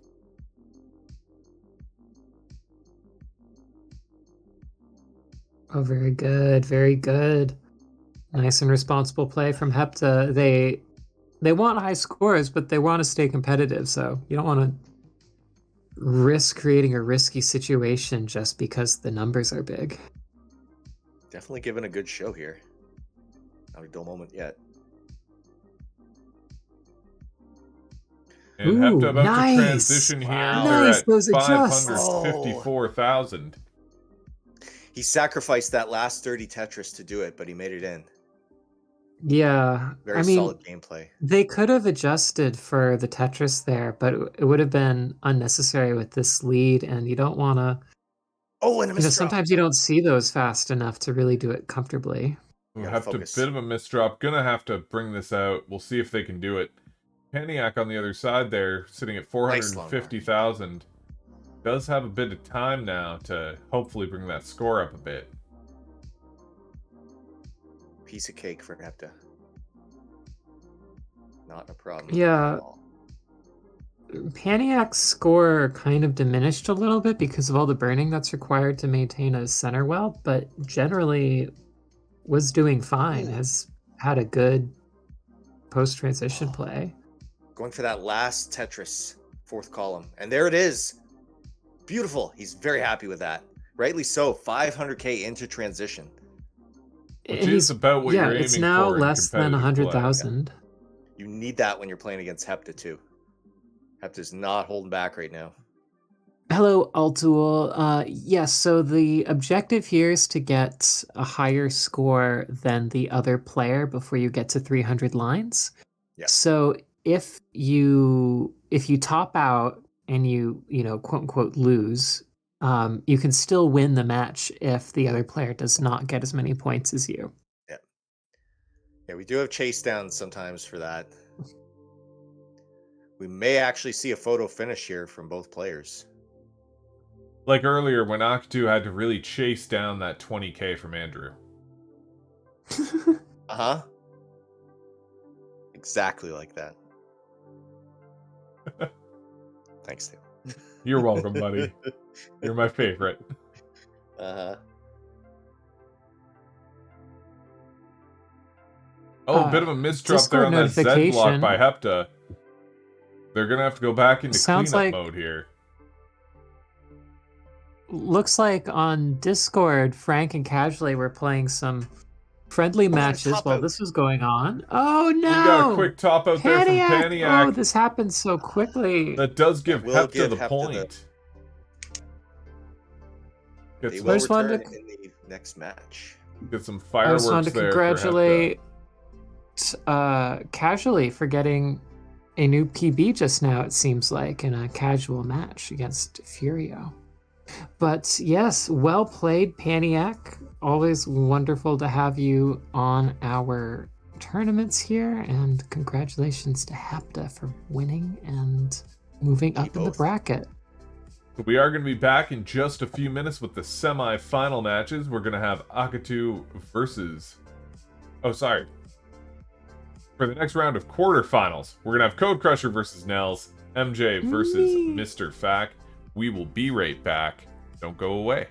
Oh, very good, very good. Nice and responsible play from Hepta. They want high scores, but they want to stay competitive, so you don't want to risk creating a risky situation just because the numbers are big. Definitely giving a good show here. Not a dull moment yet. And Ooh, Hepta about nice. to transition here. Wow. They're Nice, at those adjusts. 554,000. He sacrificed that last 30 Tetris to do it, but he made it in. Yeah, Very I mean, solid gameplay. they could have adjusted for the Tetris there, but it would have been unnecessary with this lead, and you don't want to... Oh, and a misdraw. sometimes you don't see those fast enough to really do it comfortably. We'll Gotta have focus. to bit of a misdrop. Gonna have to bring this out. We'll see if they can do it. Paniac on the other side there, sitting at 450,000. Does have a bit of time now to hopefully bring that score up a bit. Piece of cake for Hepta. Not a problem. Yeah. At all. Paniac's score kind of diminished a little bit because of all the burning that's required to maintain a center well, but generally was doing fine, Ooh. has had a good post-transition play. Going for that last Tetris, fourth column. And there it is. Beautiful. He's very happy with that. Rightly so. 500k into transition. Which is about what you're aiming for. It's now in less than competitive play. 100,000. You need that when you're playing against Hepta too. Hepta's not holding back right now. Hello, Altul. Yes, so the objective here is to get a higher score than the other player before you get to 300 lines. Yeah. So if you top out and you quote unquote lose, you can still win the match if the other player does not get as many points as you. Yeah, we do have chase downs sometimes for that. We may actually see a photo finish here from both players. Like earlier when Octu had to really chase down that 20k from Andrew. Uh-huh. Exactly like that. Thanks, Tim. You're welcome, buddy. You're my favorite. Uh-huh. Oh, a bit of a misdrop there Discord on that Z block notification. by Hepta. They're gonna have to go back into Sounds cleanup like- mode here. Looks like on Discord, Frank and Casually were playing some friendly matches top while out. this was going on. Oh no! We got a quick top out there from Paniac! Paniac. Oh, this happened so quickly. That does give will Hepta give the Hepta point. Get They some, will I just wanted return in the next match. get some I fireworks just wanted to there for congratulate Casually for getting a new PB just now, it seems like, in a casual match against Furio. But yes, well played, Paniac. Always wonderful to have you on our tournaments here, and congratulations to Hepta for winning and moving up in the both. bracket. Hepta. We are going to be back in just a few minutes with the semi-final matches. We're going to have Akatu versus... Oh, sorry. For the next round of quarterfinals, we're going to have Code Crusher versus Nels, MJ versus Mr. Fack. We will be right back. Don't go away.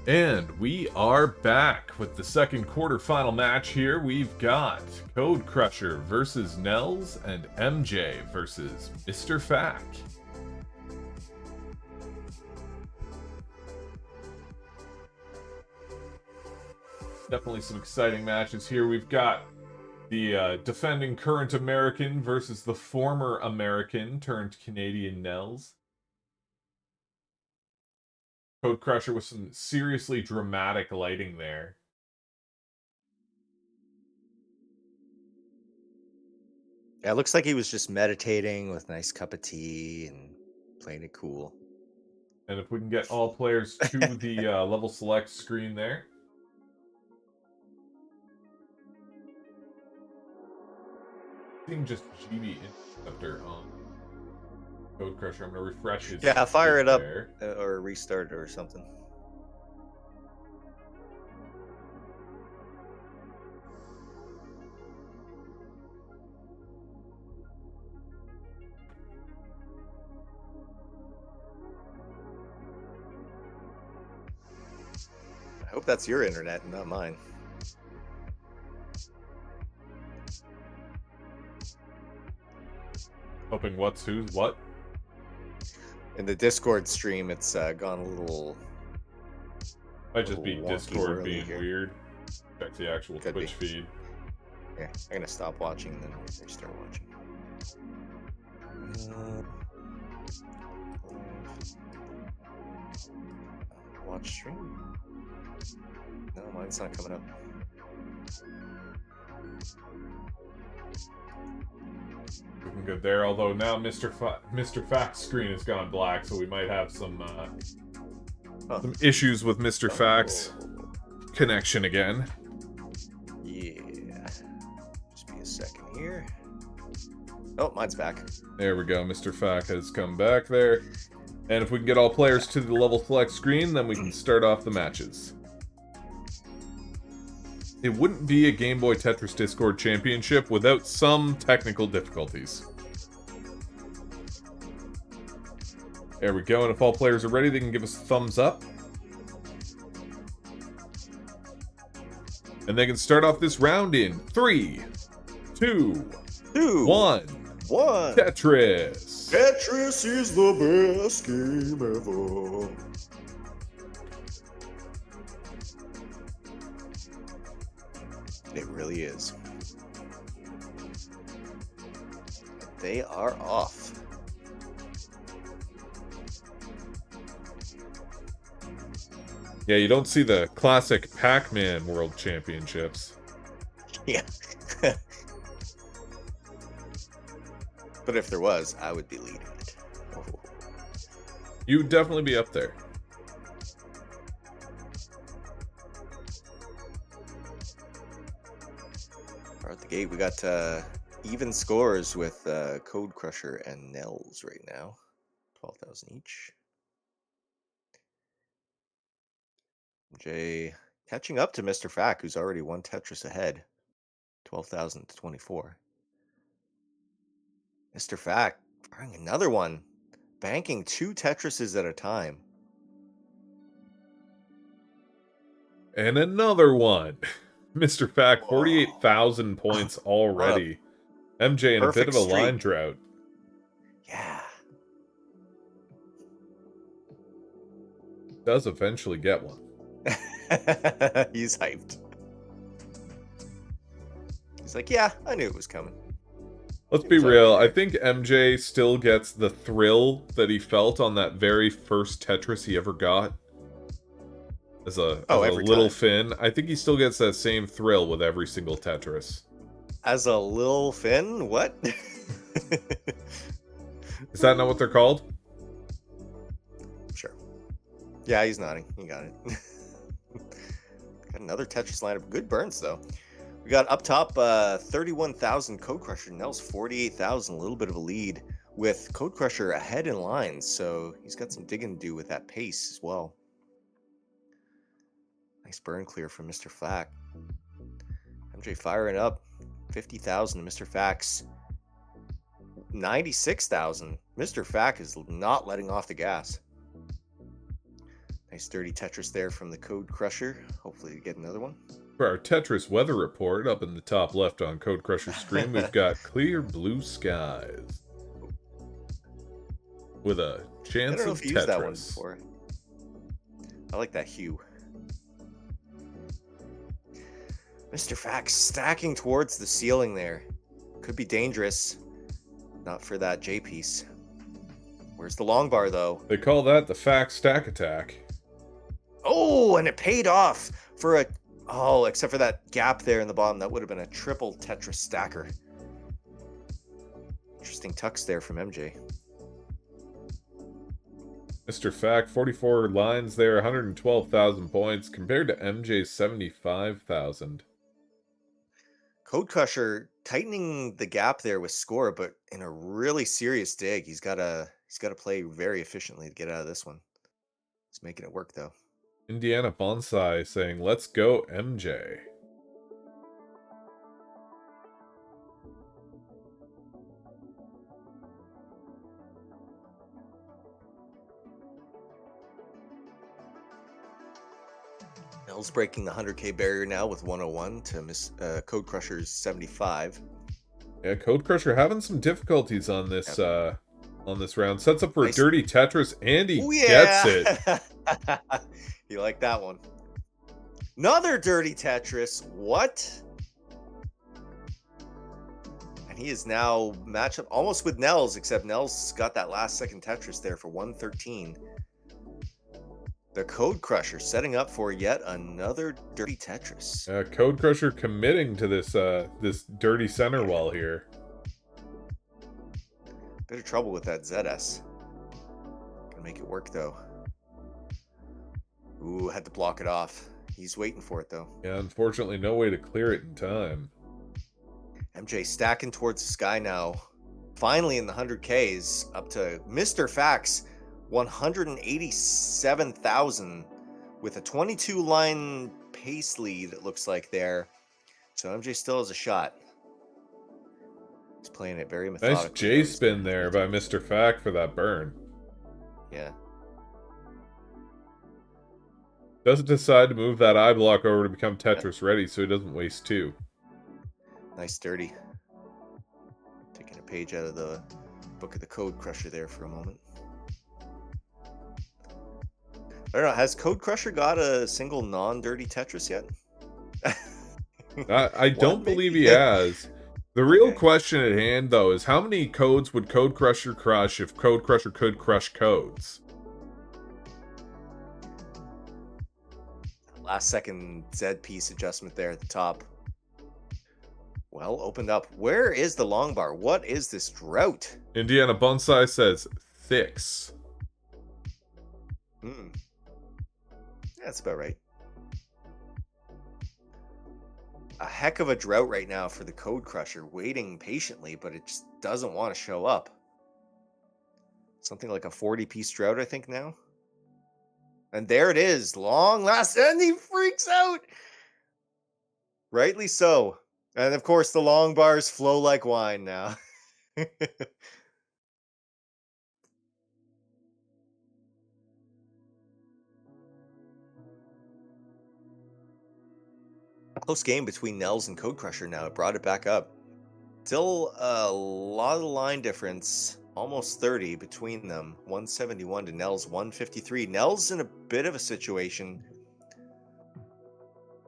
And we are back with the second quarterfinal match here. We've got Code Crusher versus Nels and MJ versus Mr. Fack. Definitely some exciting matches here. We've got the defending current American versus the former American turned Canadian Nels. Code Crusher with some seriously dramatic lighting there. Yeah, it looks like he was just meditating with a nice cup of tea and playing it cool. And if we can get all players to the level select screen there. Seeing just GB Interceptor on Code Crusher. I'm going to refresh his. Yeah, fire it up there. or restart it or something. I hope that's your internet and not mine. Hoping what's who's what? In the Discord stream, it's gone a little. Might just be wonky Discord early being here. weird. Check the actual Could Twitch be. feed. Here, I'm gonna stop watching and then restart watching. Watch stream. No, mine's not coming up. Looking good there, although now Mr. Fact's screen has gone black, so we might have some issues with Mr. Fact's connection again. Yeah. Just be a second here. Oh, mine's back. There we go, Mr. Fact has come back there. And if we can get all players to the level select screen, then we can start off the matches. It wouldn't be a Game Boy Tetris Discord Championship without some technical difficulties. There we go, and if all players are ready, they can give us a thumbs up. And they can start off this round in 3, 2, 1. Tetris! Tetris is the best game ever. It really is. They are off. Yeah, you don't see the classic Pac-Man World Championships. Yeah. But if there was, I would be leading it. Oh. You would definitely be up there. We're at the gate. We got even scores with Code Crusher and Nels right now. 12,000 each. Jay catching up to Mr. Fack, who's already one Tetris ahead. 12,000 to 24. Mr. Fack firing another one. Banking 2 Tetrises at a time. And another one. Mr. Fact, 48,000 points already. MJ in a bit of a line drought. Yeah. Does eventually get one. He's hyped. He's like, yeah, I knew it was coming. Let's be real. I think MJ still gets the thrill that he felt on that very first Tetris he ever got. As a little Finn. I think he still gets that same thrill with every single Tetris. As a Lil Finn? What? Is that not what they're called? Sure. Yeah, he's nodding. He got it. Got another Tetris lineup. Good burns, though. We got up top 31,000 Code Crusher. Nels 48,000. A little bit of a lead with Code Crusher ahead in line. So he's got some digging to do with that pace as well. Nice burn clear from Mr. Fack. MJ firing up. 50,000 to Mr. Fack's 96,000. Mr. Fack is not letting off the gas. Nice dirty Tetris there from the Code Crusher. Hopefully we get another one. For our Tetris weather report, up in the top left on Code Crusher's screen, we've got clear blue skies. With a chance I don't know of if you Tetris. used that one before. I like that hue. Mr. Fax stacking towards the ceiling there. Could be dangerous. Not for that J piece. Where's the long bar, though? They call that the Fact Stack Attack. Oh, and it paid off for a... Oh, except for that gap there in the bottom. That would have been a triple Tetris stacker. Interesting tucks there from MJ. Mr. Fact, 44 lines there, 112,000 points compared to MJ's 75,000. Code Crusher tightening the gap there with score, but in a really serious dig. He's gotta play very efficiently to get out of this one. He's making it work though. Indiana Bonsai saying, let's go MJ. Nell's breaking the 100K barrier now with 101 to miss Code Crusher's 75. Yeah, Code Crusher having some difficulties on this round. Sets up for a dirty Tetris, and he gets it. You like that one? Another dirty Tetris. What? And he is now match up almost with Nels, except Nels got that last second Tetris there for 113. The Code Crusher setting up for yet another dirty Tetris. Code Crusher committing to this this dirty center wall here. Bit of trouble with that ZS. Gonna make it work though. Ooh, had to block it off. He's waiting for it though. Yeah, unfortunately, no way to clear it in time. MJ stacking towards the sky now. Finally in the 100Ks, up to Mr. Fax, 187,000 with a 22-line pace lead, it looks like there. So MJ still has a shot. He's playing it very methodically. Nice J-spin there by Mr. Fact for that burn. Yeah. Doesn't decide to move that eye block over to become Tetris ready so he doesn't waste two. Nice dirty. Taking a page out of the book of the Code Crusher there for a moment. I don't know, has Code Crusher got a single non-dirty Tetris yet? I don't believe he has. The real question at hand, though, is how many codes would Code Crusher crush if Code Crusher could crush codes? Last second Z piece adjustment there at the top. Well, opened up. Where is the long bar? What is this drought? Indiana Bonsai says, Thix. That's about right. A heck of a drought right now for the Code Crusher, waiting patiently, but it just doesn't want to show up. Something like a 40-piece drought, I think, now. And there it is, long last, and he freaks out! Rightly so. And of course, the long bars flow like wine now. Close game between Nels and Code Crusher now. It brought it back up. Still a lot of line difference. Almost 30 between them. 171 to Nels 153. Nels in a bit of a situation.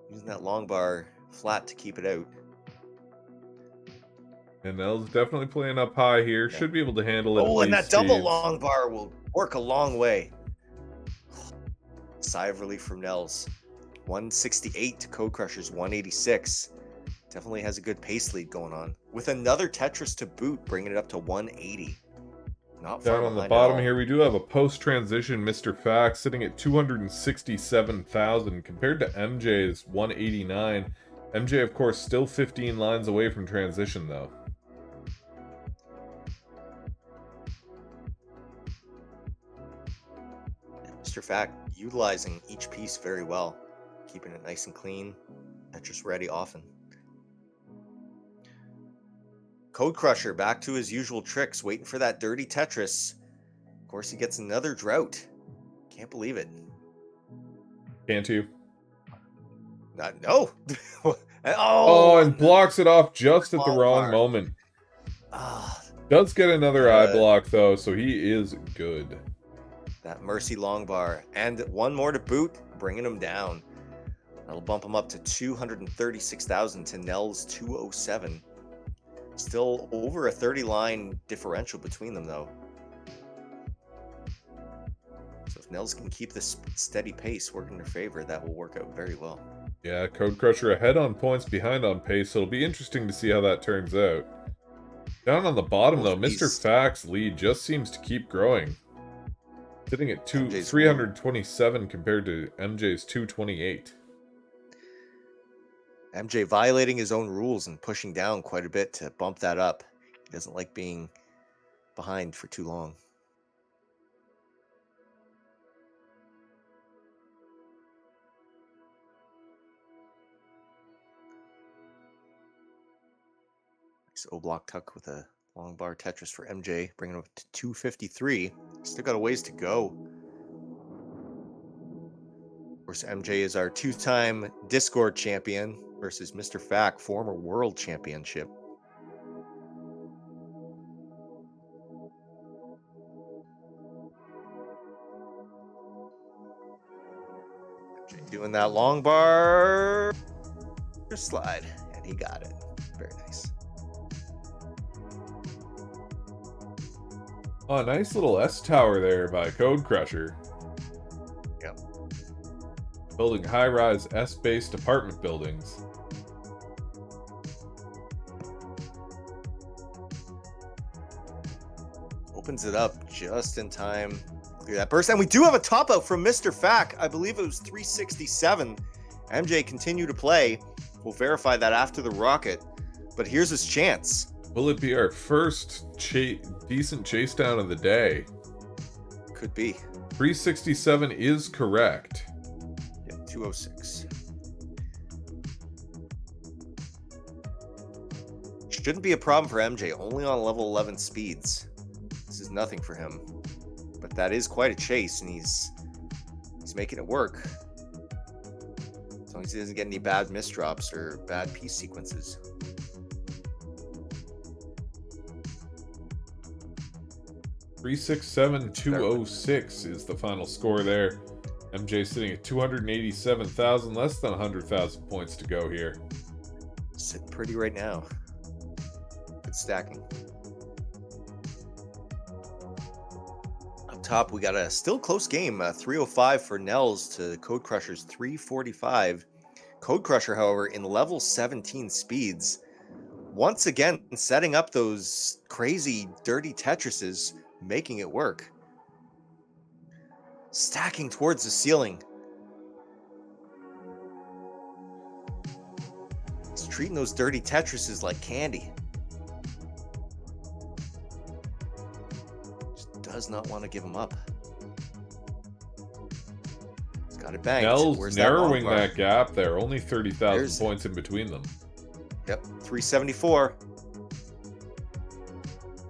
Using that long bar flat to keep it out. And Nels definitely playing up high here. Should be able to handle it. Oh, and that double long bar will work a long way. Sigh of relief from Nels. 168 to Code Crusher's 186. Definitely has a good pace lead going on. With another Tetris to boot, bringing it up to 180. Not far down on the behind bottom at all. here, we do have a post-transition Mr. Fact sitting at 267,000 compared to MJ's 189. MJ, of course, still 15 lines away from transition, though. Mr. Fact utilizing each piece very well. Keeping it nice and clean. Tetris ready often. Code Crusher back to his usual tricks, waiting for that dirty Tetris. Of course, he gets another drought. Can't believe it. Can't you? No. And blocks it off just at the wrong moment. Does get another eye block, though, so he is good. That Mercy long bar. And one more to boot, bringing him down. That'll bump him up to 236,000 to Nels 207. Still over a 30-line differential between them, though. So if Nels can keep this steady pace working in their favor, that will work out very well. Yeah, Code Crusher ahead on points, behind on pace, so it'll be interesting to see how that turns out. Down on the bottom, though, Both Mr. these- Fact's lead just seems to keep growing. Sitting at MJ's 327 compared to MJ's 228. MJ violating his own rules and pushing down quite a bit to bump that up. He doesn't like being behind for too long. Nice O-block tuck with a long bar Tetris for MJ, bringing him up to 253. Still got a ways to go. Of course, MJ is our two-time Discord champion versus Mr. Fact, former world championship. MJ doing that long bar slide, and he got it. Very nice. Oh, nice little S tower there by Code Crusher. Yep. Building high-rise S-based apartment buildings. Opens it up just in time. Clear that burst. And we do have a top out from Mr. Fack. I believe it was 367. MJ continue to play. We'll verify that after the rocket. But here's his chance. Will it be our first decent chase down of the day? Could be. 367 is correct. Yeah, 206. Shouldn't be a problem for MJ. Only on level 11 speeds. This is nothing for him. But that is quite a chase, and he's making it work. As long as he doesn't get any bad misdrops or bad piece sequences. Three 206 is the final score there. MJ sitting at 287,000, less than 100,000 points to go here. Sitting pretty right now. Good stacking. Up top, we got a still close game. 305 for Nels to Code Crusher's 345. Code Crusher, however, in level 17 speeds. Once again, setting up those crazy, dirty Tetrises, making it work. Stacking towards the ceiling. He's treating those dirty Tetrises like candy. Just does not want to give them up. He's got it banked. Nels Where's narrowing long bar? that gap there. Only 30,000 There's- points in between them. Yep, 374.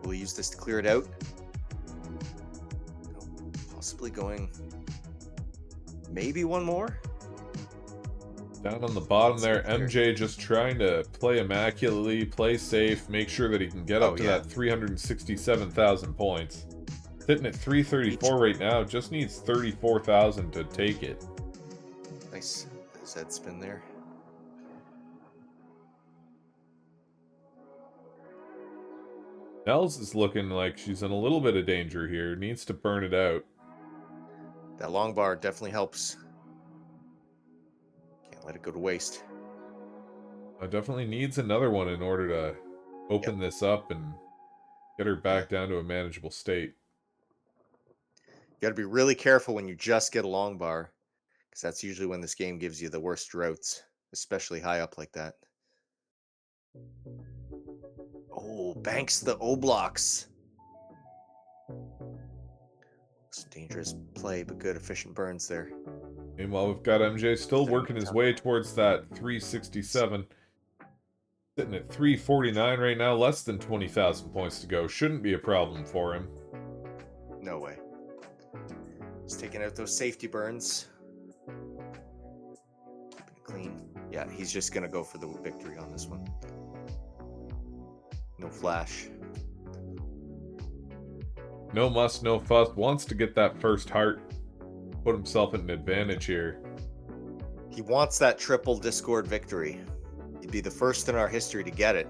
We'll use this to clear it out. Possibly going maybe one more. Down on the bottom there, Clear. MJ just trying to play immaculately, play safe, make sure that he can get up to that 367,000 points. Sitting at 334 right now, just needs 34,000 to take it. Nice Z spin there. Nels is looking like she's in a little bit of danger here. Needs to burn it out. That long bar definitely helps. Can't let it go to waste. Definitely needs another one in order to open this up and get her back down to a manageable state. You got to be really careful when you just get a long bar, because that's usually when this game gives you the worst droughts, especially high up like that. Oh, banks the O blocks. It's a dangerous play, but good efficient burns there. Meanwhile, we've got MJ still working his way towards that 367. Sitting at 349 right now, less than 20,000 points to go. Shouldn't be a problem for him. No way. He's taking out those safety burns. Keeping it clean. Yeah, he's just going to go for the victory on this one. No flash. No muss, no fuss. Wants to get that first heart. Put himself at an advantage here. He wants that triple Discord victory. He'd be the first in our history to get it.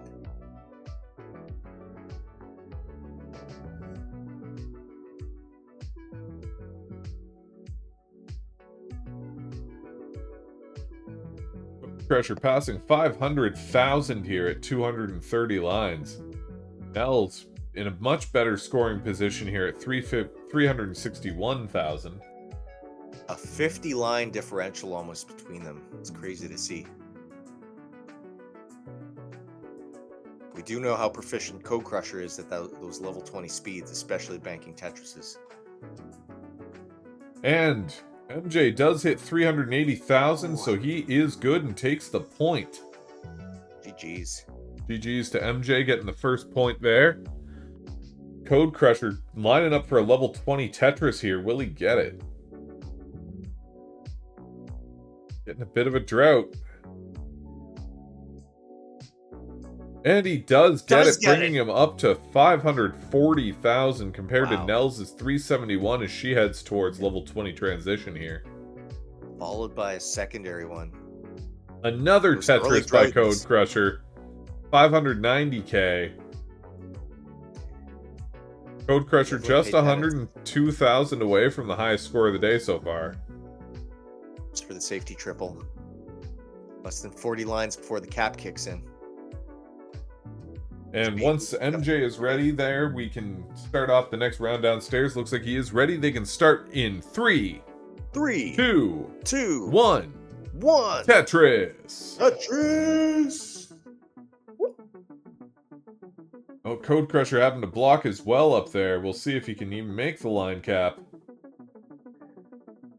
Pressure passing 500,000 here at 230 lines. Nell's in a much better scoring position here at 361,000. A 50 line differential almost between them. It's crazy to see. We do know how proficient Code Crusher is at those level 20 speeds, especially banking Tetrises. And MJ does hit 380,000, so he is good and takes the point. GG's. GG's to MJ getting the first point there. Code Crusher lining up for a level 20 Tetris here. Will he get it? Getting a bit of a drought. And he does get it, bringing him up to 540,000 compared to Nell's 371 as she heads towards level 20 transition here. Followed by a secondary one. Another Tetris by Code Crusher. 590k. Code Crusher just 102,000 away from the highest score of the day so far. Just for the safety triple. Less than 40 lines before the cap kicks in. And once MJ is ready there, we can start off the next round downstairs. Looks like he is ready. They can start in 3, 2, 1. Tetris! Tetris! Oh, Code Crusher having to block as well up there. We'll see if he can even make the line cap.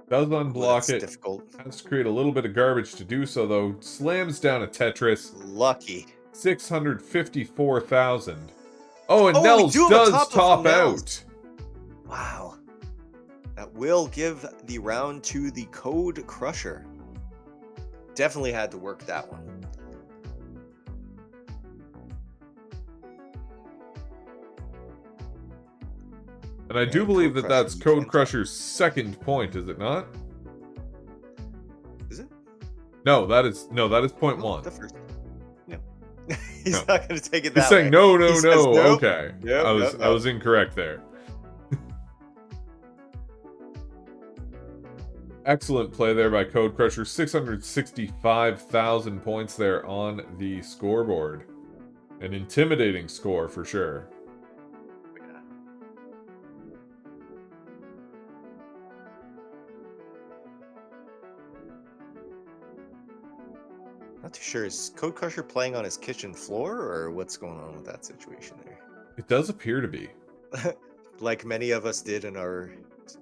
Does unblock it. Difficult. Has to create a little bit of garbage to do so, though. Slams down a Tetris. Lucky. 654,000. Oh, and Nels does top out. Wow. That will give the round to the Code Crusher. Definitely had to work that one. And I do believe that that's Code Crusher's second point, is it not? Is it? No, that is point one. The first. No. He's not going to take it that way. He's saying no. Nope. Okay. Yep, I was incorrect there. Excellent play there by Code Crusher. 665,000 points there on the scoreboard. An intimidating score for sure. Not too sure. Is Code Crusher playing on his kitchen floor, or what's going on with that situation there? It does appear to be. Like many of us did in our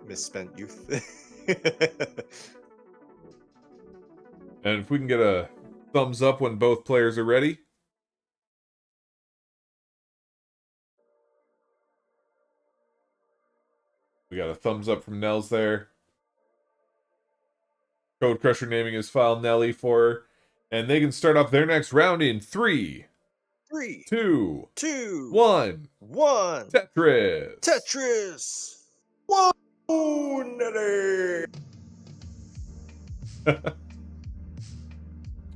misspent youth. And if we can get a thumbs up when both players are ready. We got a thumbs up from Nels there. Code Crusher naming his file Nelly for her. And they can start off their next round in 3, 2, 1. Tetris! Tetris! Whoa, Nelly!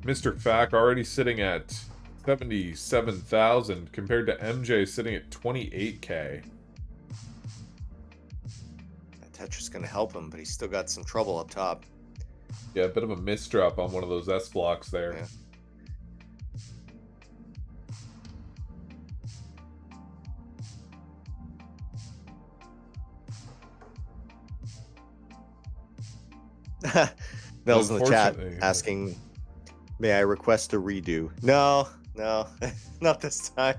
Mr. Fack already sitting at 77,000 compared to MJ sitting at 28k. That Tetris going to help him, but he's still got some trouble up top. Yeah, a bit of a misdrop on one of those S blocks there. Yeah. Mel's in the chat asking, may I request a redo? No, not this time.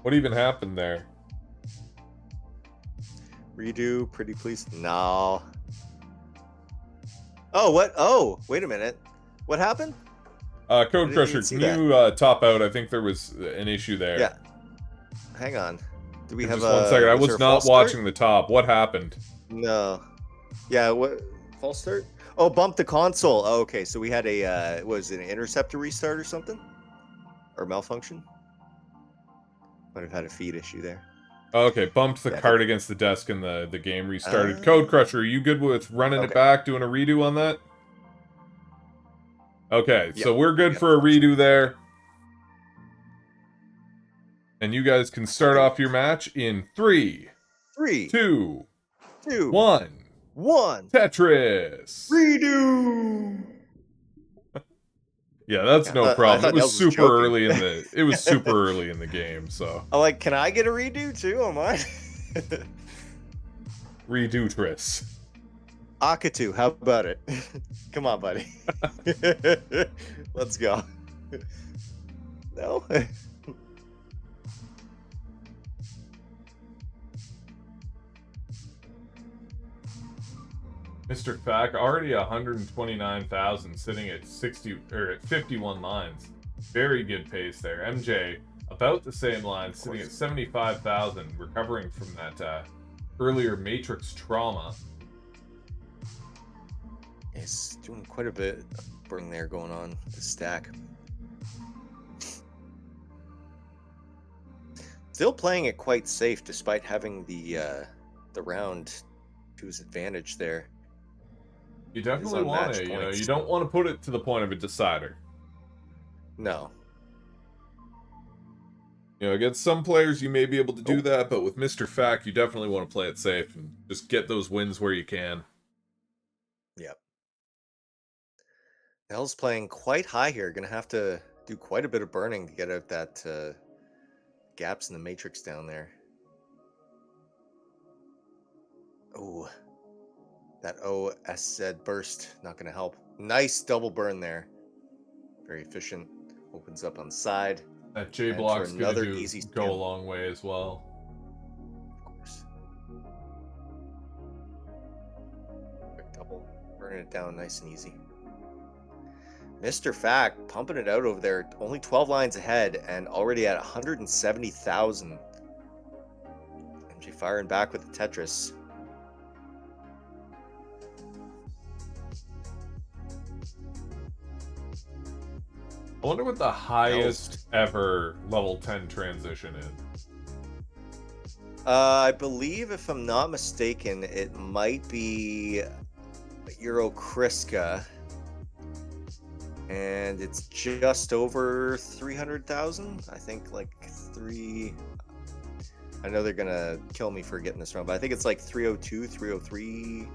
What even happened there? Redo, pretty please? No. Oh, what? Oh, wait a minute. What happened? Code Crusher, can you top out? I think there was an issue there. Yeah. Hang on. Do we have just 1 second? I was not watching the top. What happened? No. Yeah, what? False start? Oh, bump the console. Oh, okay, so we had a, was it an interceptor restart or something? Or malfunction? Might have had a feed issue there. Okay, bumped the cart against the desk and the game restarted. Code Crusher, are you good with running it back, doing a redo on that? Okay, so we're good for a redo there. And you guys can start off your match in 3, 2, 1. Tetris! Redo! Yeah, that's Yeah, no I problem. thought It was Nels was super joking. early in the. It was super early in the game, so I'm like, can I get a redo too on mine? redo Tris. Akatu, how about it? Come on, buddy. Let's go. No? Mr. Fack already 129,000, sitting at 60 or at 51 lines. Very good pace there. MJ about the same line, sitting at 75,000, recovering from that earlier Matrix trauma. He's doing quite a bit of burning there going on with the stack. Still playing it quite safe despite having the round to his advantage there. You definitely want to, you don't want to put it to the point of a decider. No. Against some players you may be able to do that, but with Mr. Fack, you definitely want to play it safe and just get those wins where you can. Yep. Nell's playing quite high here. Gonna have to do quite a bit of burning to get out that gaps in the matrix down there. Oh, that OSZ burst not gonna help. Nice double burn there. Very efficient. Opens up on the side. That J block's gonna go a long way as well. Of course. Quick double, burning it down nice and easy. Mr. Fack pumping it out over there, only 12 lines ahead and already at 170,000. MJ firing back with the Tetris. I wonder what the highest ever level 10 transition is. I believe, if I'm not mistaken, it might be Euro Kriska. And it's just over 300,000. I think like I know they're gonna kill me for getting this wrong, but I think it's like 302, 303,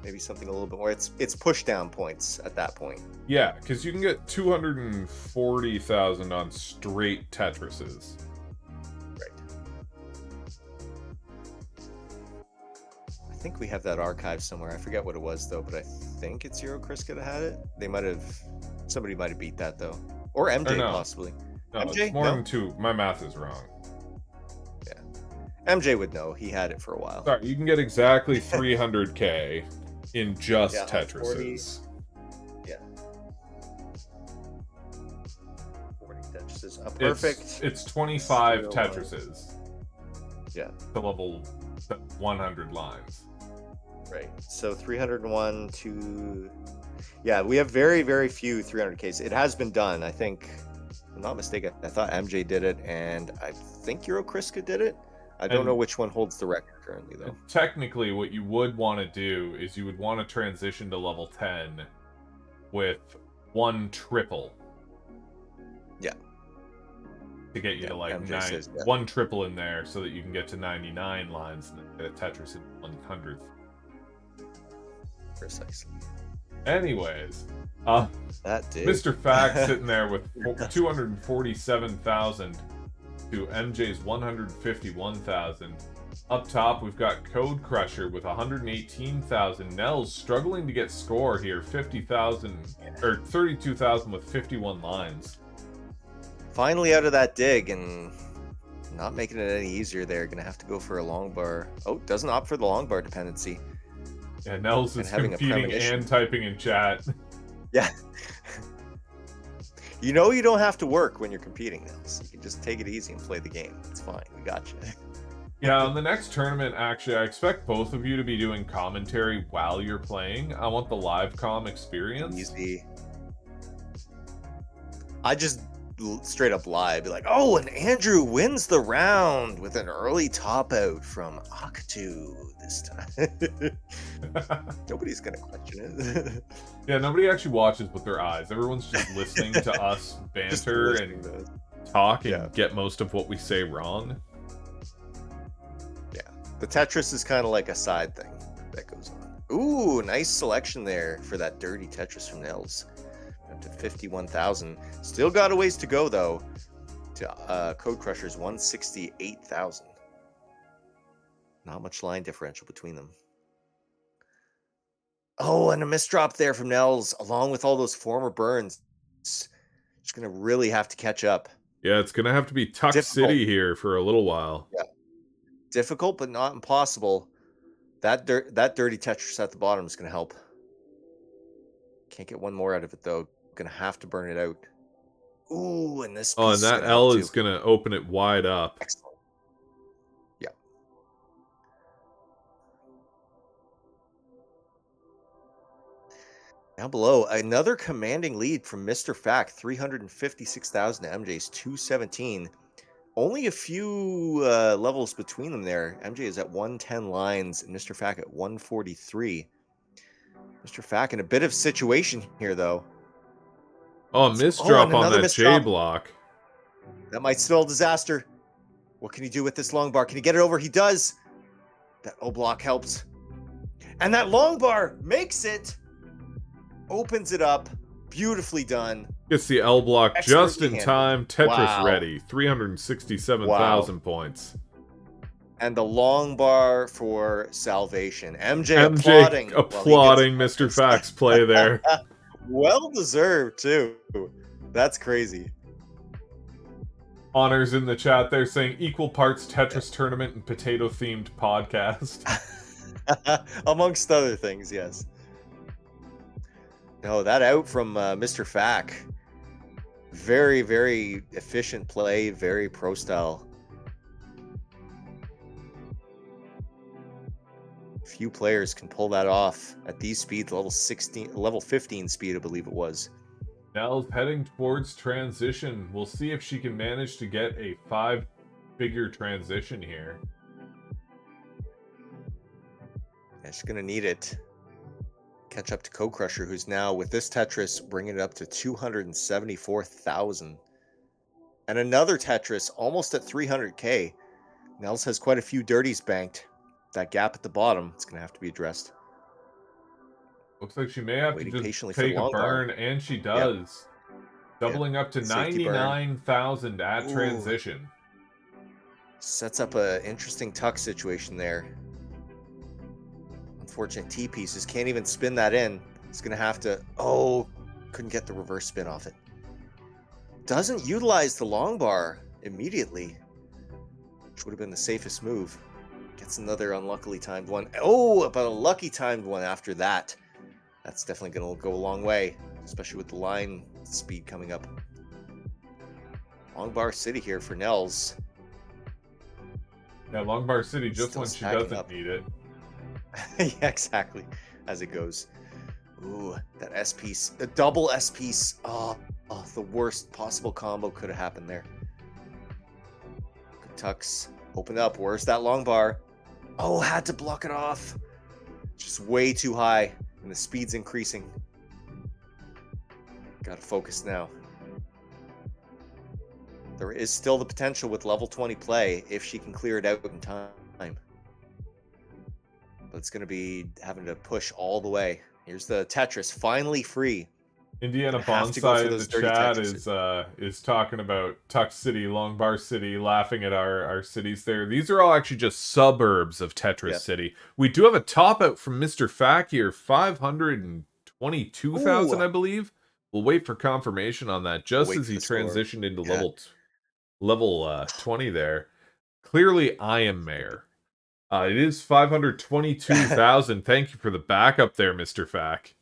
maybe something a little bit more. It's push down points at that point. Yeah, because you can get 240,000 on straight Tetrises. Right. I think we have that archive somewhere. I forget what it was though, but I think it's Euro Kriska that had it. Somebody might have beat that though, or MJ possibly. No, MJ? it's more than two. My math is wrong. Yeah, MJ would know. He had it for a while. Sorry, you can get exactly 300k in just Tetrises. 40 Tetrises. Perfect. It's 25 Still, Tetrises. Yeah. To level 100 lines. Right. So 301 to... Yeah, we have very, very few 300Ks. It has been done. I think, if I'm not mistaken, I thought MJ did it, and I think Euro Kriska did it. I don't know which one holds the record currently, though. Technically, what you would want to do is you would want to transition to level 10 with one triple. Yeah. To get you to like one triple in there so that you can get to 99 lines and then get a Tetris in 100. Precisely. Anyways, that did. Mr. Fack sitting there with 247,000 to MJ's 151,000. Up top, we've got Code Crusher with 118,000. Nels struggling to get score here, 50,000 or 32,000 with 51 lines. Finally out of that dig and not making it any easier there. Gonna have to go for a long bar. Oh, doesn't opt for the long bar dependency. Yeah, Nels is competing and typing in chat. Yeah. You know you don't have to work when you're competing, Nels. You can just take it easy and play the game. It's fine. We got you. Yeah, on the next tournament, actually, I expect both of you to be doing commentary while you're playing. I want the live comm experience. Easy. I just straight up lie, be like, oh, and Andrew wins the round with an early top out from Akatu this time. Nobody's gonna question it. Yeah, nobody actually watches with their eyes. Everyone's just listening to us banter and talk and get most of what we say wrong. Yeah, the Tetris is kind of like a side thing that goes on. Ooh, nice selection there for that dirty Tetris from Nels. to 51,000. Still got a ways to go, though, to Code Crusher's 168,000. Not much line differential between them. Oh, and a misdrop there from Nels, along with all those former burns. She's going to really have to catch up. Yeah, it's going to have to be Tuck Difficult. City here for a little while. Yeah. Difficult, but not impossible. That dirty Tetris at the bottom is going to help. Can't get one more out of it, though. Going to have to burn it out. Ooh, and this piece Oh, and that L is going to open it wide up. Excellent. Yeah. Down below, another commanding lead from Mr. Fack, 356,000 to MJ's 217. Only a few levels between them there. MJ is at 110 lines and Mr. Fack at 143. Mr. Fack in a bit of situation here, though. Oh, misdrop on that J misdrop. block. That might spell disaster. What can he do with this long bar? Can he get it over? He does. That O block helps. And that long bar makes it. Opens it up. Beautifully done. Gets the L block just in Expertly time. Tetris Wow. ready. 367,000 points. And the long bar for salvation. MJ applauding Mr. Fack's play there. Well deserved, too. That's crazy. Honors in the chat there saying equal parts Tetris tournament and potato themed podcast. Amongst other things, yes. No, that out from Mr. Fack. Very, very efficient play, very pro style. Few players can pull that off at these speeds, level 15 speed, I believe it was. Nell's heading towards transition. We'll see if she can manage to get a 5-figure transition here. Yeah, she's gonna need it. Catch up to Code Crusher, who's now, with this Tetris, bringing it up to 274,000. And another Tetris, almost at 300k. Nels has quite a few dirties banked. That gap at the bottom, it's going to have to be addressed. Looks like she may have Waiting to patiently just for the take a long burn, bar. and she does. Doubling up to Safety burn. 99,000 at Ooh. transition. Sets up an interesting tuck situation there. Unfortunate T pieces. Can't even spin that in. It's going to have to... Oh, couldn't get the reverse spin off it. Doesn't utilize the long bar immediately, which would have been the safest move. Gets another unluckily timed one. Oh, but a lucky timed one after that. That's definitely going to go a long way, especially with the line speed coming up. Long bar city here for Nels. Yeah, Long Bar City just Still when she stacking doesn't up. need it. Yeah, exactly. As it goes. Ooh, that S piece. The double S piece. Oh, the worst possible combo could have happened there. Good tucks. Open up. Where's that long bar? Oh, had to block it off. Just way too high. And the speed's increasing. Gotta focus now. There is still the potential with level 20 play if she can clear it out in time. But it's going to be having to push all the way. Here's the Tetris, finally free. Indiana Gonna have to go for Bonsai in the those dirty chat Tetris. is talking about Tuck City, Long Bar City, laughing at our cities there. These are all actually just suburbs of Tetris Yeah. City. We do have a top out from Mr. Fack here, 522,000, Ooh. I believe. We'll wait for confirmation on that just Wait as for he the score. transitioned into Yeah. level 20 there. Clearly, I am mayor. It is 522,000. Thank you for the backup there, Mr. Fack.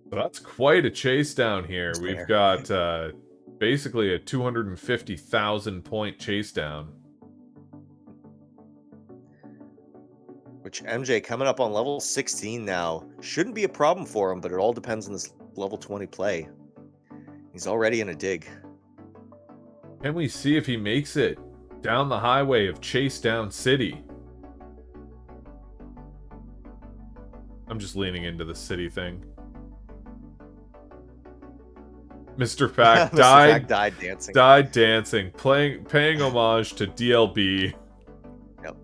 So that's quite a chase down here. It's We've fair. got basically a 250,000 point chase down. Which MJ coming up on level 16 now. Shouldn't be a problem for him, but it all depends on this level 20 play. He's already in a dig. Can we see if he makes it down the highway of Chase Down City? I'm just leaning into the city thing. Mr. Fack Mr. Fack died dancing. paying homage to DLB. Yep.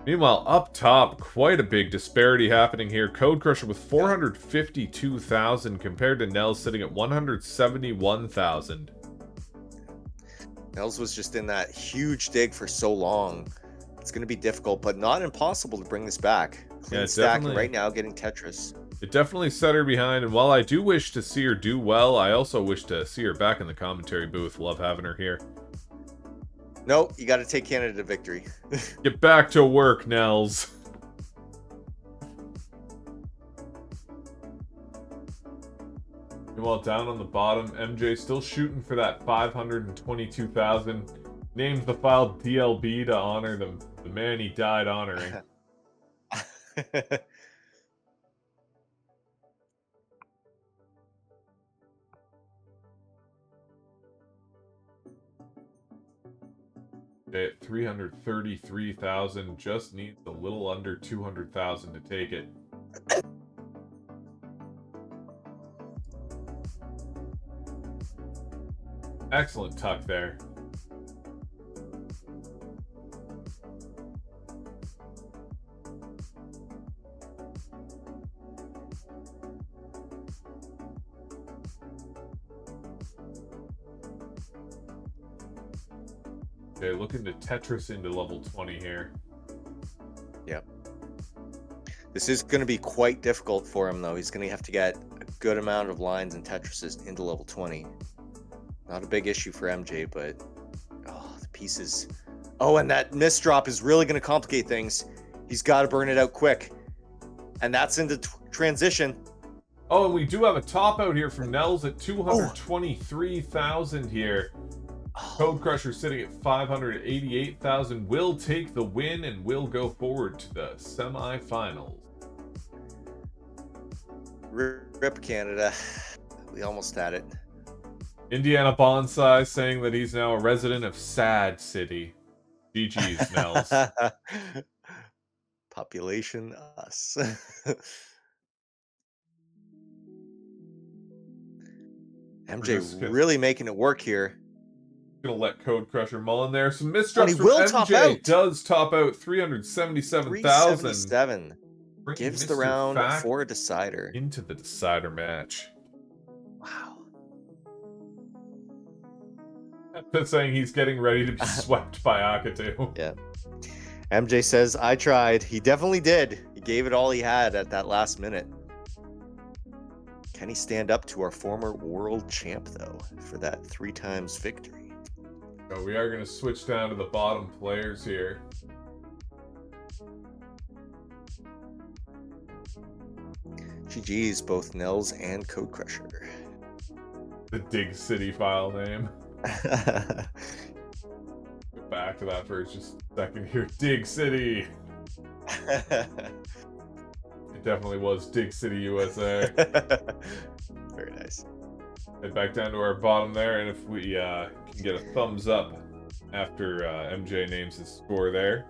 Meanwhile, up top, quite a big disparity happening here. Code Crusher with 452,000 compared to Nels sitting at 171,000. Nels was just in that huge dig for so long. It's going to be difficult, but not impossible to bring this back. Clean stack, and right now getting Tetris. It definitely set her behind, and while I do wish to see her do well, I also wish to see her back in the commentary booth. Love having her here. No, you got to take Canada to victory. Get back to work, Nels. Meanwhile, down on the bottom, MJ still shooting for that 522,000. Names the file DLB to honor the man he died honoring. At 333,000, just needs a little under 200,000 to take it. Excellent tuck there. Okay, looking to Tetris into level 20 here. Yep. This is going to be quite difficult for him, though. He's going to have to get a good amount of lines and Tetrises into level 20. Not a big issue for MJ, but... Oh, the pieces... Oh, and that misdrop is really going to complicate things. He's got to burn it out quick. And that's into transition. Oh, and we do have a top out here from Nels at 223,000 here. Code Crusher sitting at 588,000 will take the win and will go forward to the semifinals. Rip Canada. We almost had it. Indiana Bonsai saying that he's now a resident of Sad City. GG's, Nels. Population us. MJ really making it work here. Gonna let Code Crusher mull in there. Some mistrusts from will MJ. top out. Does top out 377,000. 377. Gives the Mr. round Fact for a decider. into the decider match. Wow. That's saying he's getting ready to be swept by Akatu. Yeah. MJ says, I tried. He definitely did. He gave it all he had at that last minute. Can he stand up to our former world champ, though, for that 3 times victory? So we are going to switch down to the bottom players here. GG's, both Nels and Code Crusher. The Dig City file name. Get back to that for just a second here. Dig City. It definitely was Dig City, USA. Very nice. Head back down to our bottom there, and if we can get a thumbs up after MJ names his score there.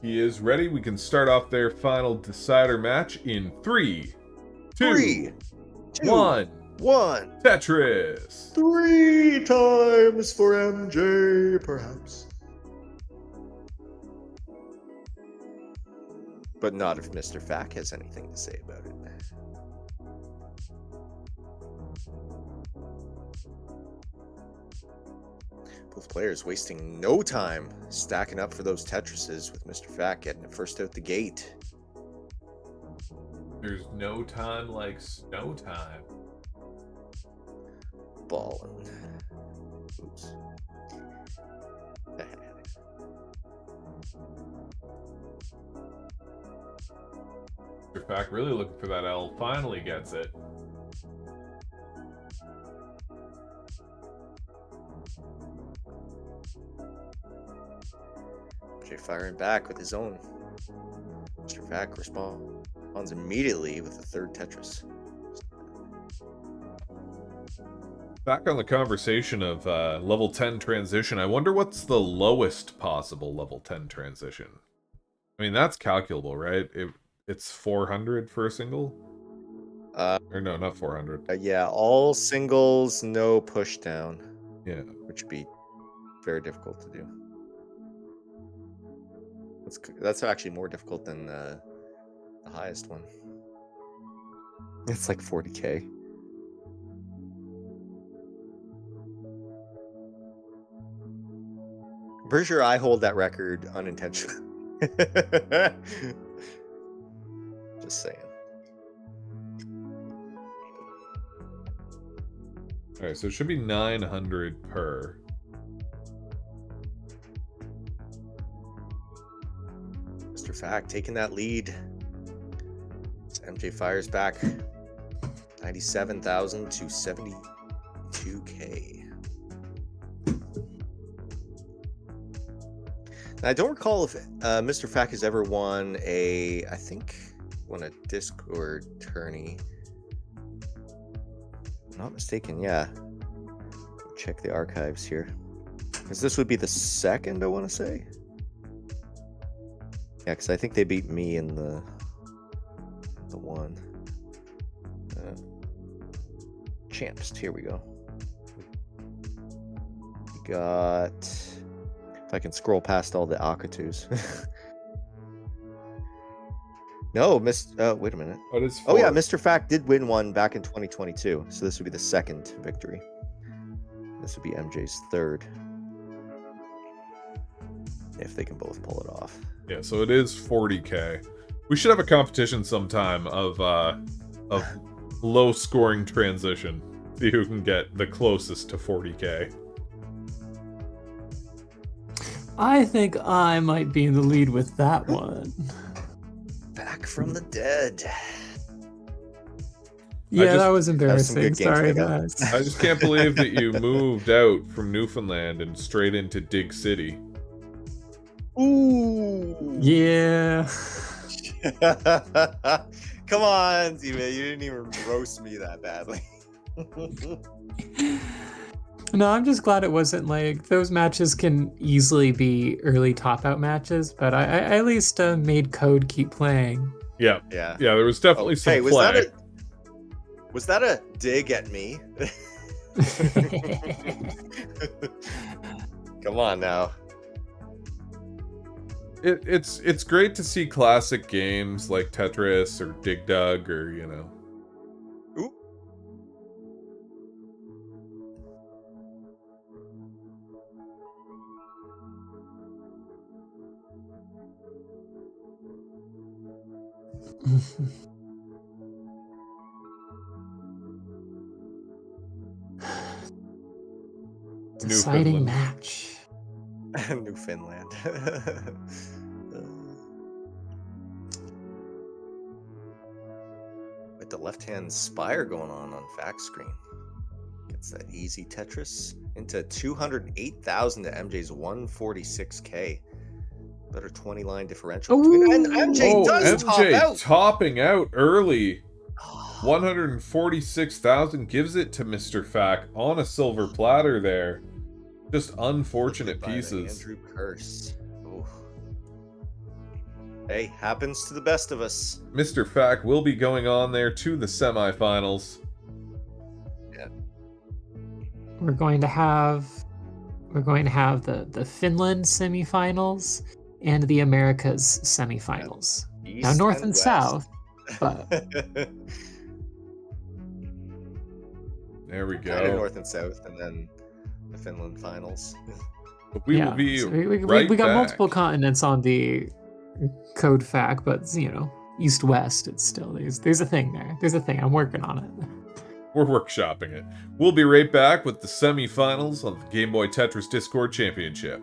He is ready. We can start off their final decider match in 3, 2, 1. Tetris. 3 times for MJ, perhaps. But not if Mr. Fack has anything to say about it. Both players wasting no time stacking up for those Tetrises, with Mr. Fack getting it first out the gate. There's no time like snow time. Ballin'. Oops. Mr. Fack really looking for that L. Finally gets it. Jay firing back with his own. Mr. Fack responds immediately with the 3rd Tetris. Back on the conversation of level 10 transition, I wonder what's the lowest possible level 10 transition? I mean, that's calculable, right? It's 400 for a single? Or no, not 400. Yeah, all singles, no push down. Yeah. Which would be very difficult to do. That's actually more difficult than the highest one. It's like 40K. I'm pretty sure I hold that record unintentionally. Just saying. All right, so it should be 900 per. Mr. Fact taking that lead. As MJ fires back 97,000 to 72K. Now, I don't recall if Mr. Fact has ever won a Discord tourney. I'm not mistaken, yeah. Check the archives here. Because this would be the second, I want to say. Yeah, because I think they beat me in the one. Champs, here we go. We got... If I can scroll past all the Akatus. No, wait a minute. What is Oh yeah, Mr. Fact did win one back in 2022, so this would be the second victory. This would be MJ's third. If they can both pull it off. Yeah, so it is 40K. We should have a competition sometime of low scoring transition. See who can get the closest to 40K. I think I might be in the lead with that one. Back from the dead. Yeah, that was some embarrassing. good games Sorry, like that. guys. I just can't believe that you moved out from Newfoundland and straight into Dig City. Ooh. Yeah. Come on, T-Man. You didn't even roast me that badly. No, I'm just glad it wasn't like those matches can easily be early top out matches, but I at least made Code keep playing. Yeah. Yeah. Yeah, there was definitely some play. Was that a dig at me? Come on now. It's great to see classic games like Tetris or Dig Dug or, you know. Ooh. Deciding match. Newfoundland. With the left-hand spire going on fact screen. Gets that easy Tetris into 208,000 to MJ's 146K. Better 20 line differential. And MJ does top out. Topping out early. 146,000 gives it to Mr. Fact on a silver platter there. Just unfortunate pieces. Andrew Curse. Oof. Hey, happens to the best of us. Mr. Fact will be going on there to the semifinals. Yeah. We're going to have the Finland semifinals and the Americas semifinals. East Now North and West. South, but There we Kind of go. North and South, and then the Finland finals. We will be so right we got back. multiple continents on the Code Fact, but you know, East West. It's still there's a thing there. There's a thing. I'm working on it. We're workshopping it. We'll be right back with the semifinals of the Game Boy Tetris Discord Championship.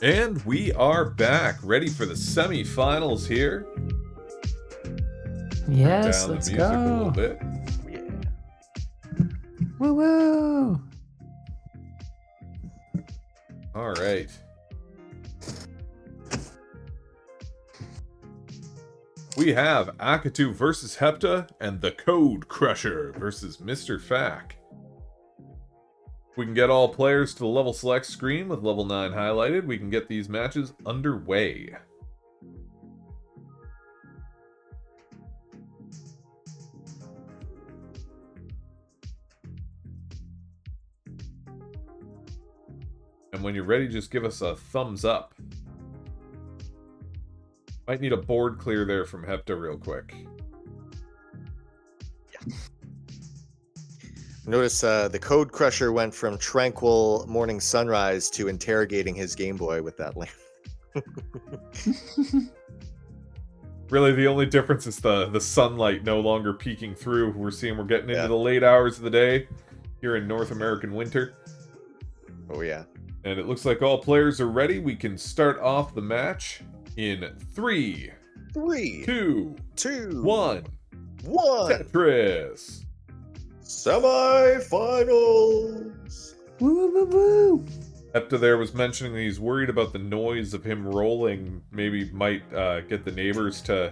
And we are back, ready for the semifinals here. Yes, Down the let's music a little go. bit. Yeah. Woo woo! All right. We have Akatu versus Hepta and the Code Crusher versus Mr. Fack. We can get all players to the level select screen with level 9 highlighted. We can get these matches underway. And when you're ready, just give us a thumbs up. Might need a board clear there from Hepta real quick. Notice the Code Crusher went from tranquil morning sunrise to interrogating his Game Boy with that lamp. Really, the only difference is the sunlight no longer peeking through. We're getting into the late hours of the day here in North American winter. Oh, yeah. And it looks like all players are ready. We can start off the match in 3, 2, 1. 1. Tetris. Semifinals. Woo woo woo woo! Hepta there was mentioning that he's worried about the noise of him rolling. Maybe might get the neighbors to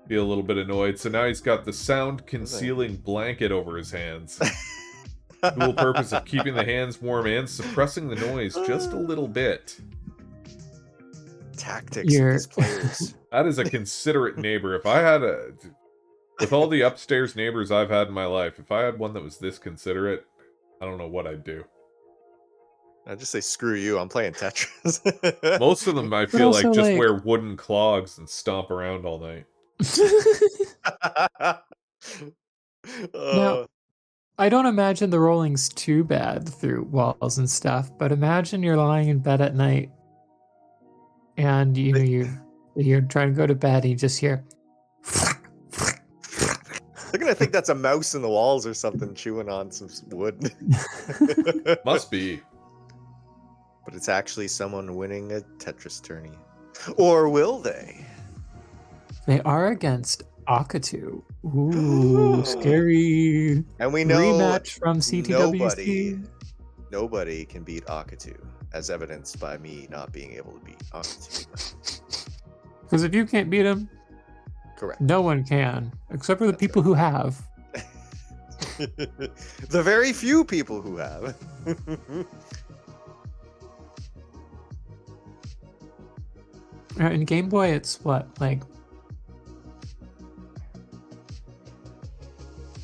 be a little bit annoyed. So now he's got the sound concealing blanket over his hands. Dual purpose of keeping the hands warm and suppressing the noise just a little bit. Tactics of these players. That is a considerate neighbor. If I had with all the upstairs neighbors I've had in my life, if I had one that was this considerate, I don't know what I'd do. I'd just say, screw you, I'm playing Tetris. Most of them, I feel like, just wear wooden clogs and stomp around all night. Now, I don't imagine the rolling's too bad through walls and stuff, but imagine you're lying in bed at night and you're trying to go to bed and you just hear They're gonna think that's a mouse in the walls or something chewing on some wood. Must be. But it's actually someone winning a Tetris tourney. Or will they? They are against Akatu. Ooh, scary. And we know rematch from CTWC. Nobody can beat Akatu, as evidenced by me not being able to beat Akatu. Because if you can't beat him, Correct. no one can, except for the people who have. The very few people who have. In Game Boy, it's what, like...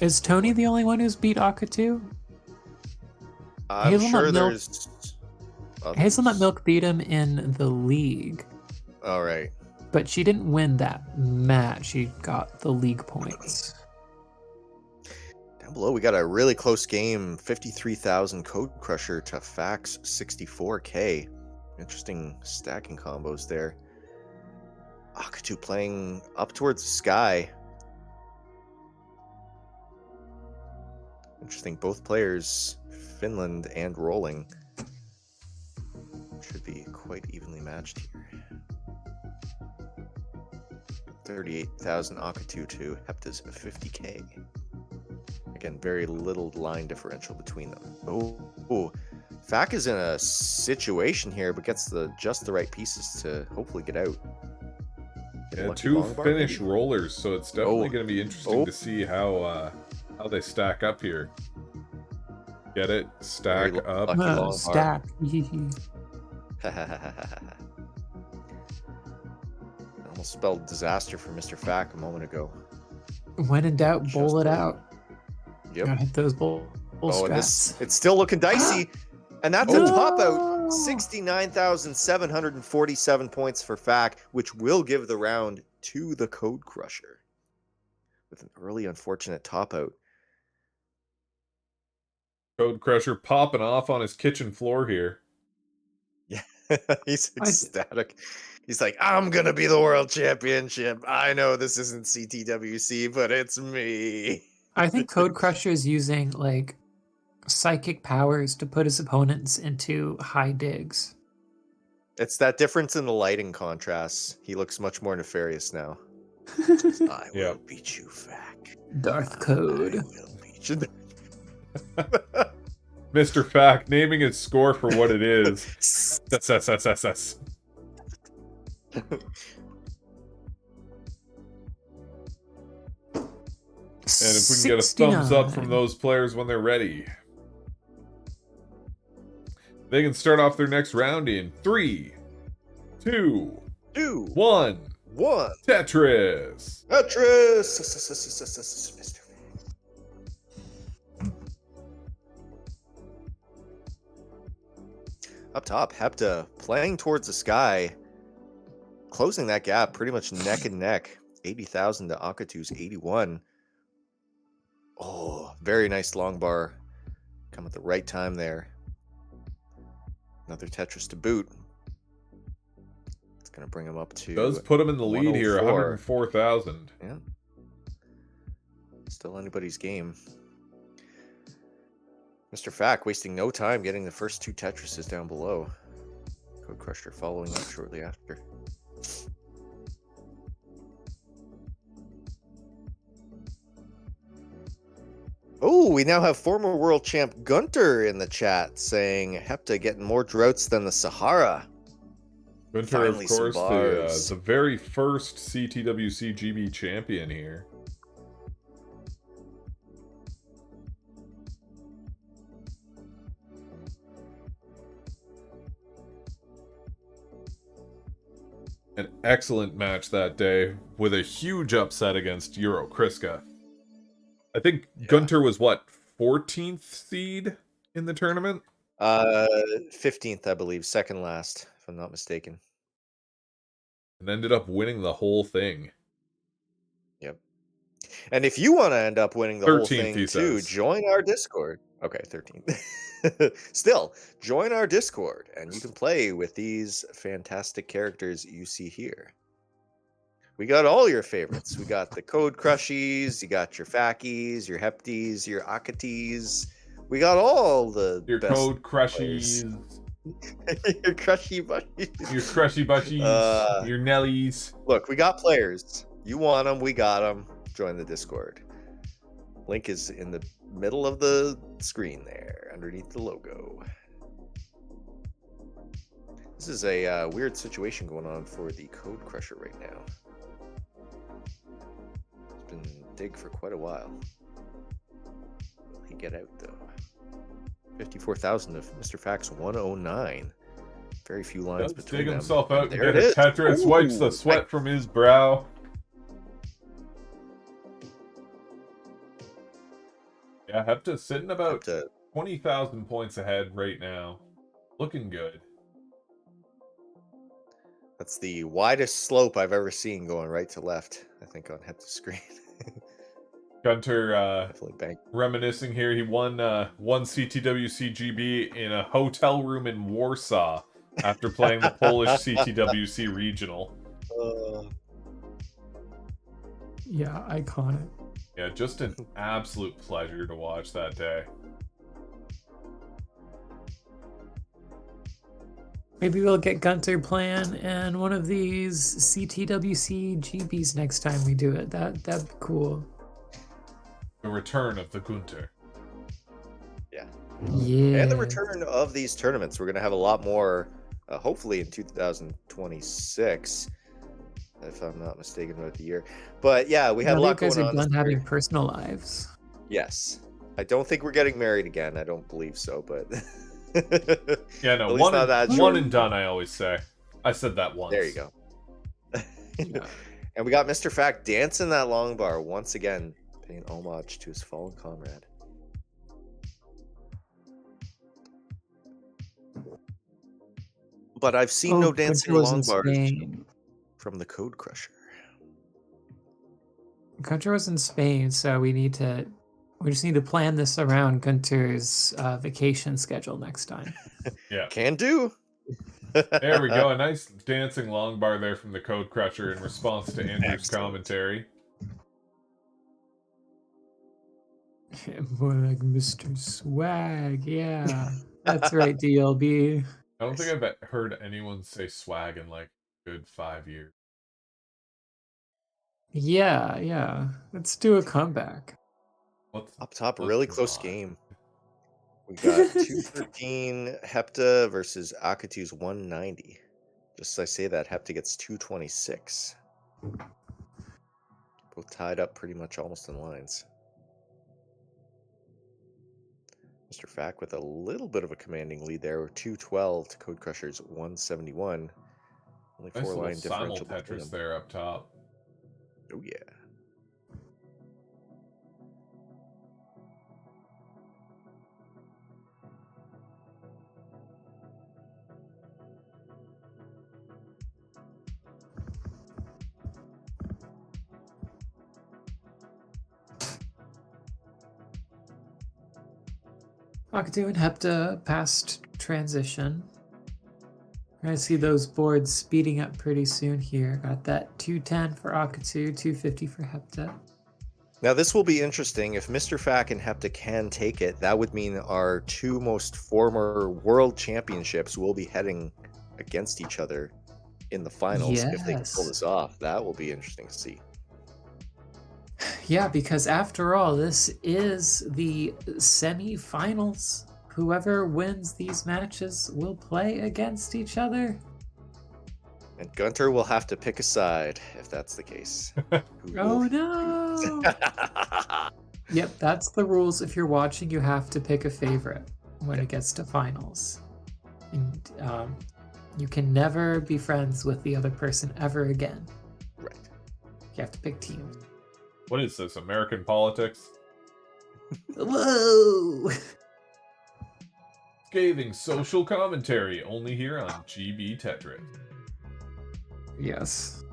Is Tony the only one who's beat Akatu? I'm Hazelnut sure Milk- there's Hazelnut Milk beat him in the league, All right. but she didn't win that match. She got the league points. Down below, we got a really close game. 53,000 Code Crusher to Fax 64K. Interesting stacking combos there. Akatu playing up towards the sky. Interesting. Both players, Finland and rolling. Should be quite evenly matched here. 38,000 Akatu to Hepta's 50K. Again, very little line differential between them. Oh, Fack is in a situation here, but gets just the right pieces to hopefully get out. Get a Yeah, lucky 2 long bar, Finnish maybe? rollers, so it's definitely going to be interesting to see how they stack up here. Get it? Stack Very up. lucky long bar. Stack. Almost spelled disaster for Mr. Fack a moment ago. When in doubt, Just bowl it bowl. out. Yep. Gotta hit those bowl Oh, and straps. it's still looking dicey. And that's a No! top out. 69,747 points for Fack, which will give the round to the Code Crusher. With an early unfortunate top out. Code Crusher popping off on his kitchen floor here. Yeah, he's ecstatic. He's like, I'm going to be the world championship. I know this isn't CTWC, but it's me. I think Code Crusher is using like psychic powers to put his opponents into high digs. It's that difference in the lighting contrasts. He looks much more nefarious now. I Yeah. will beat you, Fack. Darth I Code. will beat you. Mr. Fact naming his score for what it is. That's. And if we can get a thumbs up from those players when they're ready, they can start off their next round in 3, 2, 1. 1. Tetris. Tetris. Up top, Hepta playing towards the sky, closing that gap pretty much neck and neck. 80,000 to Akatu's 81. Oh, very nice long bar. Come at the right time there. Another Tetris to boot. It's going to bring him up to... Does put him in the lead here, 104. 104,000. Yeah. Still anybody's game. Mr. Fack wasting no time getting the first 2 Tetrises down below. Code Crusher following up shortly after. Oh, we now have former world champ Gunter in the chat saying Hepta getting more droughts than the Sahara. Gunter, Finally, of some course, bars. the very first CTWC GB champion here. An excellent match that day with a huge upset against Euro Kriska. I think Gunter was what, 14th seed in the tournament? 15th, I believe, second last, if I'm not mistaken. And ended up winning the whole thing. Yep. And if you want to end up winning the whole 13th, thing he too, says. join our Discord. Okay, 13th. Still, join our Discord, and you can play with these fantastic characters you see here. We got all your favorites. We got the Code Crushies, you got your Fackies, your Hepties, your Akatis. We got all the Your best Code Crushies. your Crushy Bushies. Your Crushy Bushies. Your Nellies. Look, we got players. You want them, we got them. Join the Discord. Link is in the middle of the screen there, underneath the logo. This is a weird situation going on for the Code Crusher right now. It's been dig for quite a while. Will he get out, though? 54,000 of Mr. Fax 109. Very few lines between dig them. himself out and There get it a is. Tetris, wipes the sweat from his brow. Yeah, Hepta sitting about 20,000 points ahead right now. Looking good. That's the widest slope I've ever seen going right to left, I think, on Hepta's screen. Gunter Definitely reminiscing here. He won CTWC GB in a hotel room in Warsaw after playing the Polish CTWC regional. Yeah, iconic. Yeah, just an absolute pleasure to watch that day. Maybe we'll get Gunter playing in one of these CTWC GBs next time we do it. That'd be cool. The return of the Gunter. Yeah. Yeah. And the return of these tournaments. We're going to have a lot more, hopefully in 2026, if I'm not mistaken about the year. But yeah, we have a lot going on. You guys are done having personal lives. Yes. I don't think we're getting married again. I don't believe so, but... Yeah, no, one and done, I always say. I said that once. There you go. And we got Mr. Fact dancing that long bar once again, paying homage to his fallen comrade. But I've seen no dancing long bars from the Code Crusher. Gunter was in Spain, so we just need to plan this around Gunter's vacation schedule next time. Yeah. Can do. There we go. A nice dancing long bar there from the Code Crusher in response to Andrew's commentary. More like Mr. Swag, yeah. That's right, DLB. I don't think I've heard anyone say swag in like a good 5 years. Yeah. Let's do a comeback. What's Up top, what's really close not? game. We got 213 Hepta versus Akatu's 190. Just as I say that, Hepta gets 226. Both tied up pretty much almost in lines. Mr. Fack with a little bit of a commanding lead there, 212 to Code Crusher's 171. Only Nice 4 little line differential simul between Tetris them. there up top. Oh yeah. Akatu and Hepta past transition. We're gonna see those boards speeding up pretty soon here. Got that 210 for Akatu, 250 for Hepta. Now this will be interesting. If Mr. Fack and Hepta can take it, that would mean our two most former world championships will be heading against each other in the finals if they can pull Yes. this off. That will be interesting to see. Yeah, because after all, this is the semi-finals. Whoever wins these matches will play against each other. And Gunter will have to pick a side if that's the case. Who Oh will he no! choose? Yep, that's the rules. If you're watching, you have to pick a favorite when it gets to finals. And you can never be friends with the other person ever again. Right. You have to pick teams. What is this, American politics? Whoa! Scathing social commentary, only here on GB Tetris. Yes.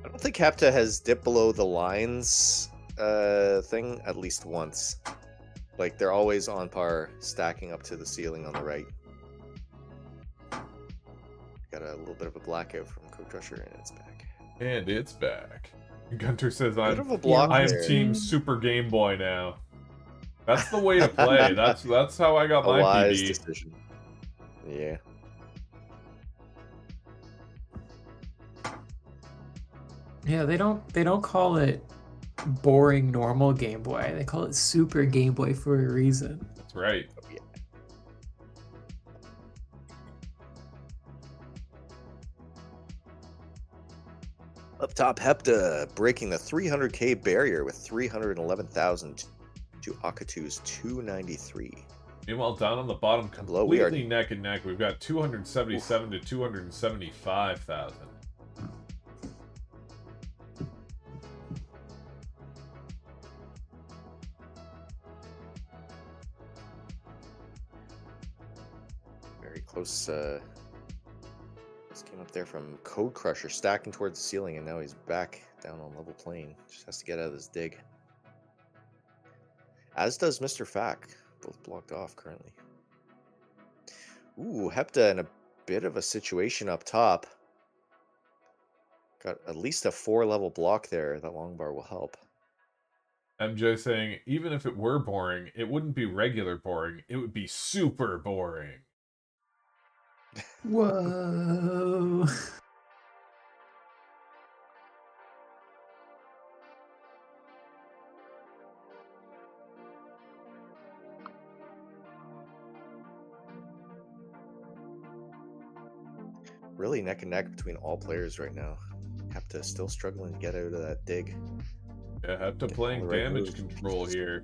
I don't think Hepta has dipped below the lines thing at least once. Like they're always on par, stacking up to the ceiling on the right. Got a little bit of a blackout from Code Crusher, and it's back. And it's back. Gunter says, Bit of a block I'm there. Team Super Game Boy now. That's the way to play. That's how I got A my wise PB. decision. Yeah. Yeah, they don't call it boring normal Game Boy. They call it Super Game Boy for a reason. That's right. Oh, yeah. Up top, Hepta breaking the 300k barrier with 311,000 to Akatu's 293. Meanwhile, down on the bottom, Below, we are- completely neck and neck, we've got 277 to 275,000. Very close. This came up there from Code Crusher, stacking towards the ceiling, and now he's back down on level plane. Just has to get out of this dig. As does Mr. Fack. Both blocked off currently. Ooh, Hepta in a bit of a situation up top. Got at least a 4-level block there. That long bar will help. MJ saying, even if it were boring, it wouldn't be regular boring. It would be super boring. Whoa! Really neck and neck between all players right now. Hepta still struggling to get out of that dig. Yeah, have to Get playing all the right damage moves. control here.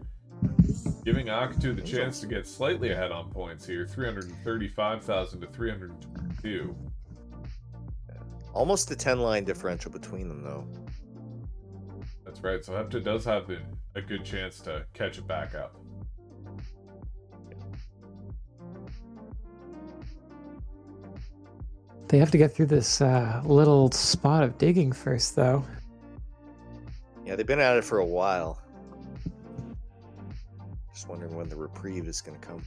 Giving Akatu the chance to get slightly ahead on points here. 335,000 to 322. Almost a 10-line differential between them, though. That's right, so Hepta does have a good chance to catch it back up. They have to get through this little spot of digging first, though. Yeah, they've been at it for a while. Just wondering when the reprieve is going to come.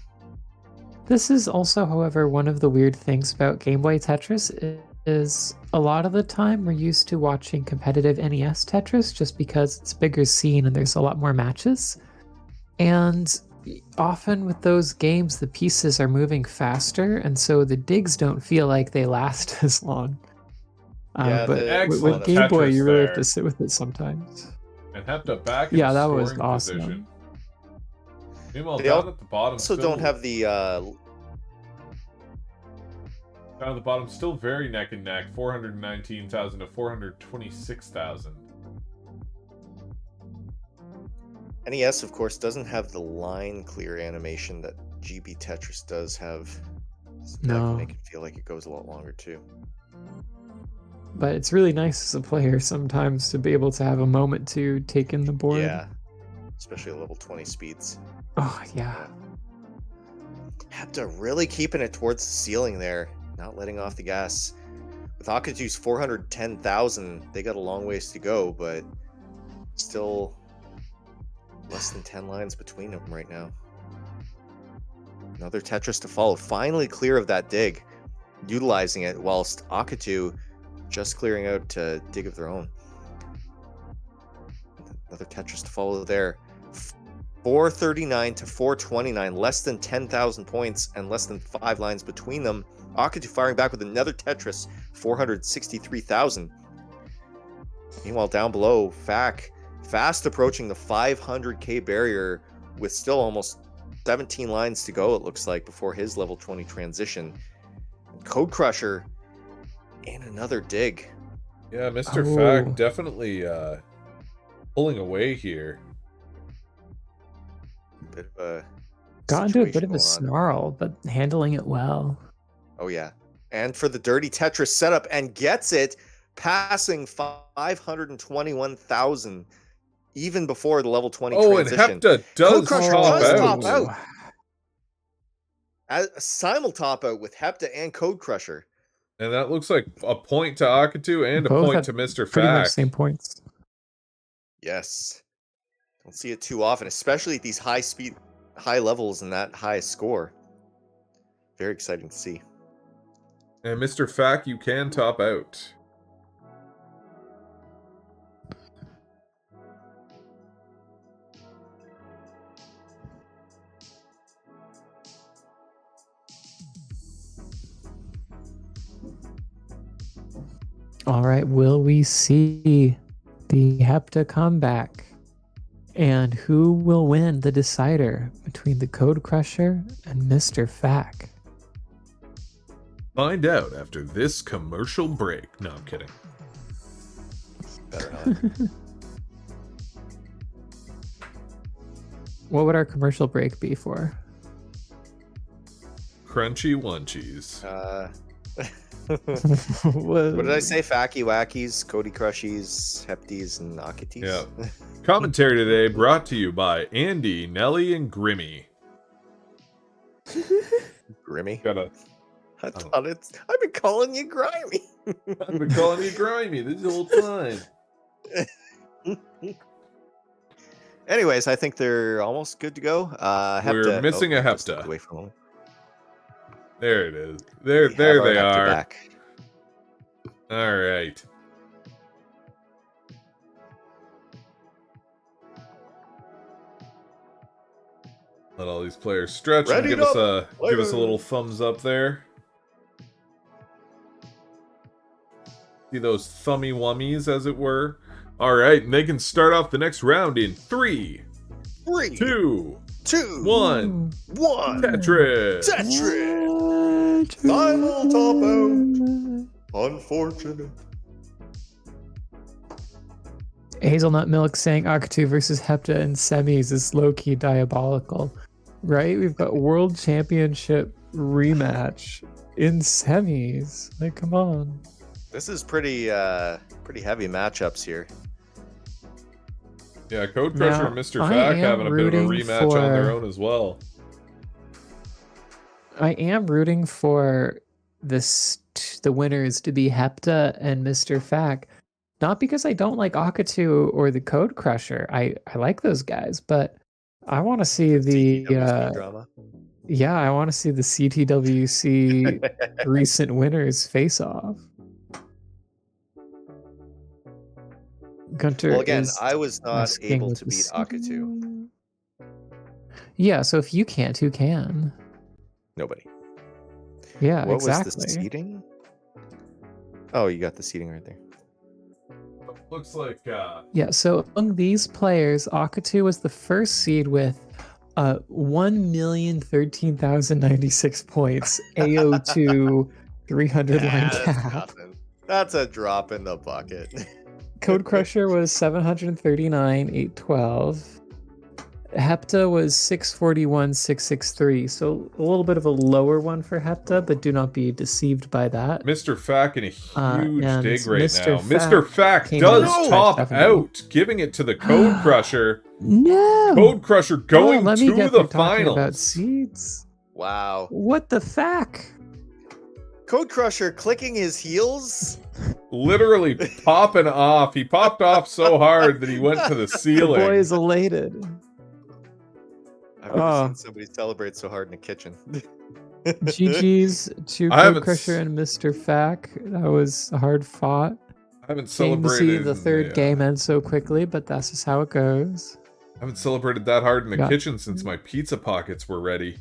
This is also, however, one of the weird things about Game Boy Tetris is a lot of the time we're used to watching competitive NES Tetris just because it's a bigger scene and there's a lot more matches. And often with those games, the pieces are moving faster, and so the digs don't feel like they last as long. Yeah, But excellent with Game Boy, Tetris you really have there. to sit with it sometimes. And Hepta back in Yeah, the that was scoring awesome. position. Meanwhile, They down at the bottom, also still, don't have the down at the bottom, still very neck and neck. 419,000 to 426,000. NES, of course, doesn't have the line clear animation that GB Tetris does have. So that No. can make it feel like it goes a lot longer too. But it's really nice as a player sometimes to be able to have a moment to take in the board. Yeah, especially at level 20 speeds. Oh, yeah. Hepta really keeping it towards the ceiling there, not letting off the gas. With Akatu's 410,000, they got a long ways to go, but still less than 10 lines between them right now. Another Tetris to follow, finally clear of that dig, utilizing it whilst Akatu just clearing out to dig of their own. Another Tetris to follow there. 439 to 429, less than 10,000 points and less than 5 lines between them. Akatu firing back with another Tetris, 463,000. Meanwhile, down below, Fac fast approaching the 500k barrier with still almost 17 lines to go, it looks like, before his level 20 transition. Code Crusher and another dig. Yeah, Mr. Oh. Fact definitely pulling away here. Bit of a Got into a bit situation of a going on. snarl, but handling it well. Oh yeah. And for the dirty Tetris setup, and gets it, passing 521,000 even before the level 20 Oh, and transition. Hepta does Crusher top does out. top out. A simul top out with Hepta and Code Crusher. And that looks like a point to Akatu and a Both point had to Mr. Pretty much Fact. same points. Yes. Don't see it too often, especially at these high speed, high levels and that high score. Very exciting to see. And Mr. Fact, you can top out. All right, will we see the Hepta comeback? And who will win the decider between the Code Crusher and Mr. Fack? Find out after this commercial break. No, I'm kidding. Better not. What would our commercial break be for? Crunchy Wunchies. What did I say? Facky Wackies, Cody Crushies, Hepties, and Akities? Yeah. Commentary today brought to you by Andy, Nelly, and Grimmy. Grimmy? Gotta. I thought I've been calling you Grimy. I've been calling you Grimy this whole time. Anyways, I think they're almost good to go. Hepta, We're missing a just Hepta. away from them. There it is. There We they have our Hepta are. back. All right. Let all these players stretch and Ready give us up, a little thumbs up there. See those thummy wummies, as it were. All right, and they can start off the next round in 3, 3, 2, 2, 1. 1. Tetris. Tetris. Simul top out. Unfortunate. Hazelnut Milk saying Akatu versus Hepta in semis is low-key diabolical. Right? We've got World Championship rematch in semis. Like, come on. This is pretty heavy matchups here. Yeah, Code Crusher Now, and Mr. I Fack am having a bit of a rooting rematch on their for- own as well. I am rooting for the winners to be Hepta and Mr. Fack. Not because I don't like Akatu or the Code Crusher. I like those guys, but I want to see the CWC drama. yeah, I want to see the CTWC recent winners face off. Gunter Well, again, is I was not asking able with to the beat Akatu. Yeah, so if you can't, who can? Nobody. Yeah, What exactly. was the seating? Oh, you got the seating right there. Looks like Yeah, so among these players, Akatu was the first seed with 1,013,096 points, AO2 300 line that's cap. nothing. That's a drop in the bucket. Code Crusher was 739, 812. Hepta was 641, 663. So a little bit of a lower one for Hepta, but do not be deceived by that. Mr. Fack in a huge and dig right Mr. now. Mr. Fack came does in at top 570. out, giving it to the Code Crusher. No! Code Crusher going let me to get the through talking about finals. seeds. Wow. What the fuck? Code Crusher clicking his heels. Literally popping off. He popped off so hard that he went to the The ceiling. boy is elated. I've never Oh. seen somebody celebrate so hard in the kitchen. GG's to I Code haven't Crusher and Mr. Fack. That was hard fought. I haven't Shame to see celebrated the third game end so quickly, but that's just how it goes. I haven't celebrated that hard in the Yeah. kitchen since my pizza pockets were ready.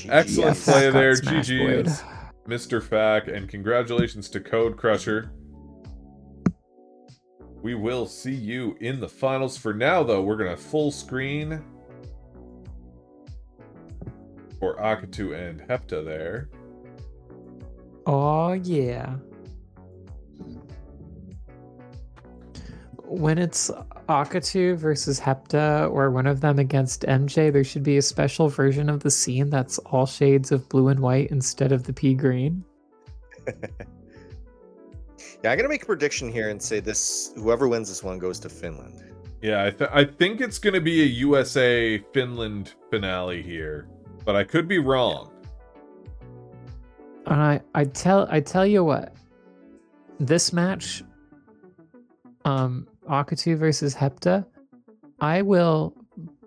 Excellent GG's. play Fack got there, smashed, GG's. Mr. Fack, and congratulations to Code Crusher. We will see you in the finals. For now, though, we're going to full screen for Akatu and Hepta there. Oh, yeah. When it's Akatu versus Hepta or one of them against MJ, there should be a special version of the scene that's all shades of blue and white instead of the pea green. Yeah, I'm gonna make a prediction here and say this: whoever wins this one goes to Finland. Yeah, I think it's going to be a USA-Finland finale here, but I could be wrong. And I tell you what, this match, Akatu versus Hepta, I will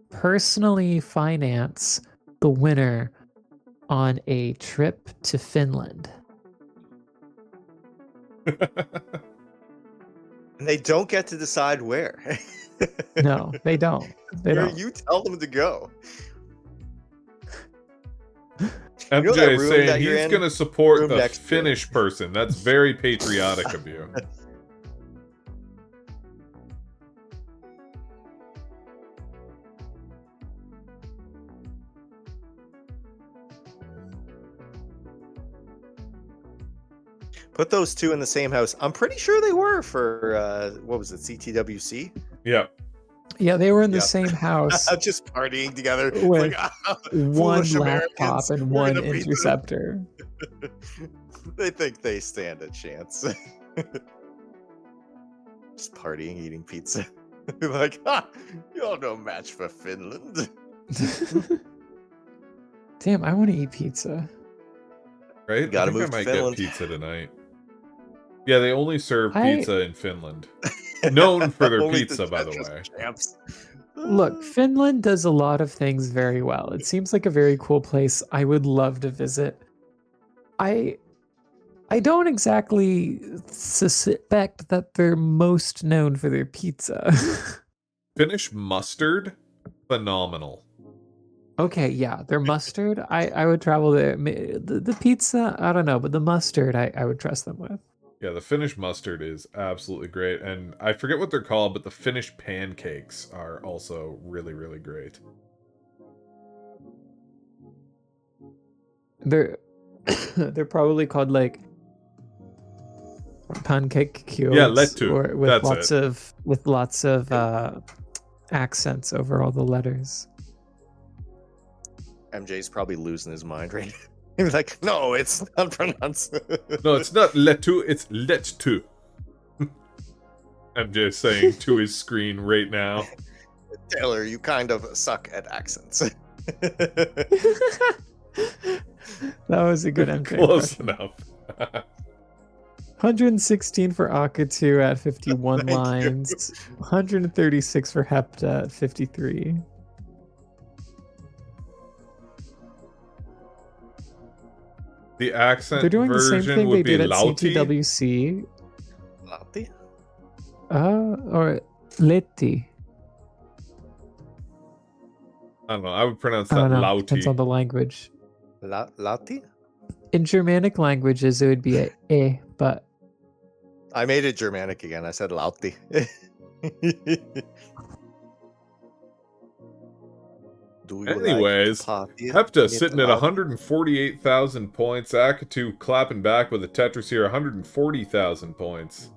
personally finance the winner on a trip to Finland. And they don't get to decide where. No, they don't. They Where don't. you tell them to go. MJ know that is room saying that you're he's in? going to support Room the next to it. Finnish person. That's very patriotic of you. Put those two in the same house. I'm pretty sure they were for what was it, CTWC? Yeah. Yeah, they were in the Yep. same house. Just partying together. With Foolish one laptop Americans, and we're one gonna beat them. interceptor. They think they stand a chance. Just partying, eating pizza. Like, you're no match for Finland. Damn, I want to eat pizza. Right? Gotta I think move to I might Finland. get pizza tonight. Yeah, they only serve I- pizza in Finland. Known for their Only pizza, by the Tetris way. champs. Look, Finland does a lot of things very well. It seems like a very cool place. I would love to visit. I don't exactly suspect that they're most known for their pizza. Finnish mustard, phenomenal. Okay, yeah, their mustard. I would travel there. The pizza, I don't know, but the mustard, I would trust them with. Yeah, the Finnish mustard is absolutely great. And I forget what they're called, but the Finnish pancakes are also really, really great. They're they're probably called like pancake cubes. Yeah, lettu. Or with That's lots of accents over all the letters. MJ's probably losing his mind right now. He's like, no, it's not pronounced. No, it's not lettu, it's lettu. I'm just saying to his screen right now. Taylor, you kind of suck at accents. That was a good MJ Close impression. enough. 116 for Akatu at 51 Thank you. lines. 136 for Hepta at 53. The accent They're doing the same version thing they would be did at Lauti. CTWC. Lauti? Or Leti. I don't know. I would pronounce I that don't know. Depends on Lauti. the language. Lati? In Germanic languages, it would be a e, but I made it Germanic again. I said Lauti. Do you Anyways, like to Hepta party sitting at 148,000 points. Akatu clapping back with a Tetris here, 140,000 points.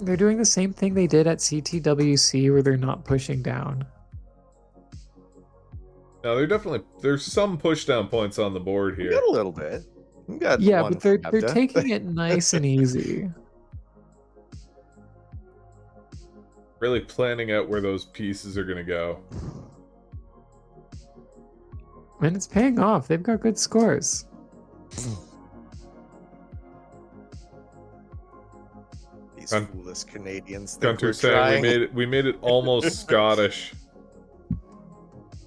they're doing the same thing they did at CTWC where they're not pushing down. Now, there's some push down points on the board We here. got a little bit. We got Yeah, one but they're from they're Hepta. taking it nice and easy. Really planning out where those pieces are going to go. And it's paying off. They've got good scores. These Gun- foolish Canadians think Gunter we're saying trying. we made it almost Scottish.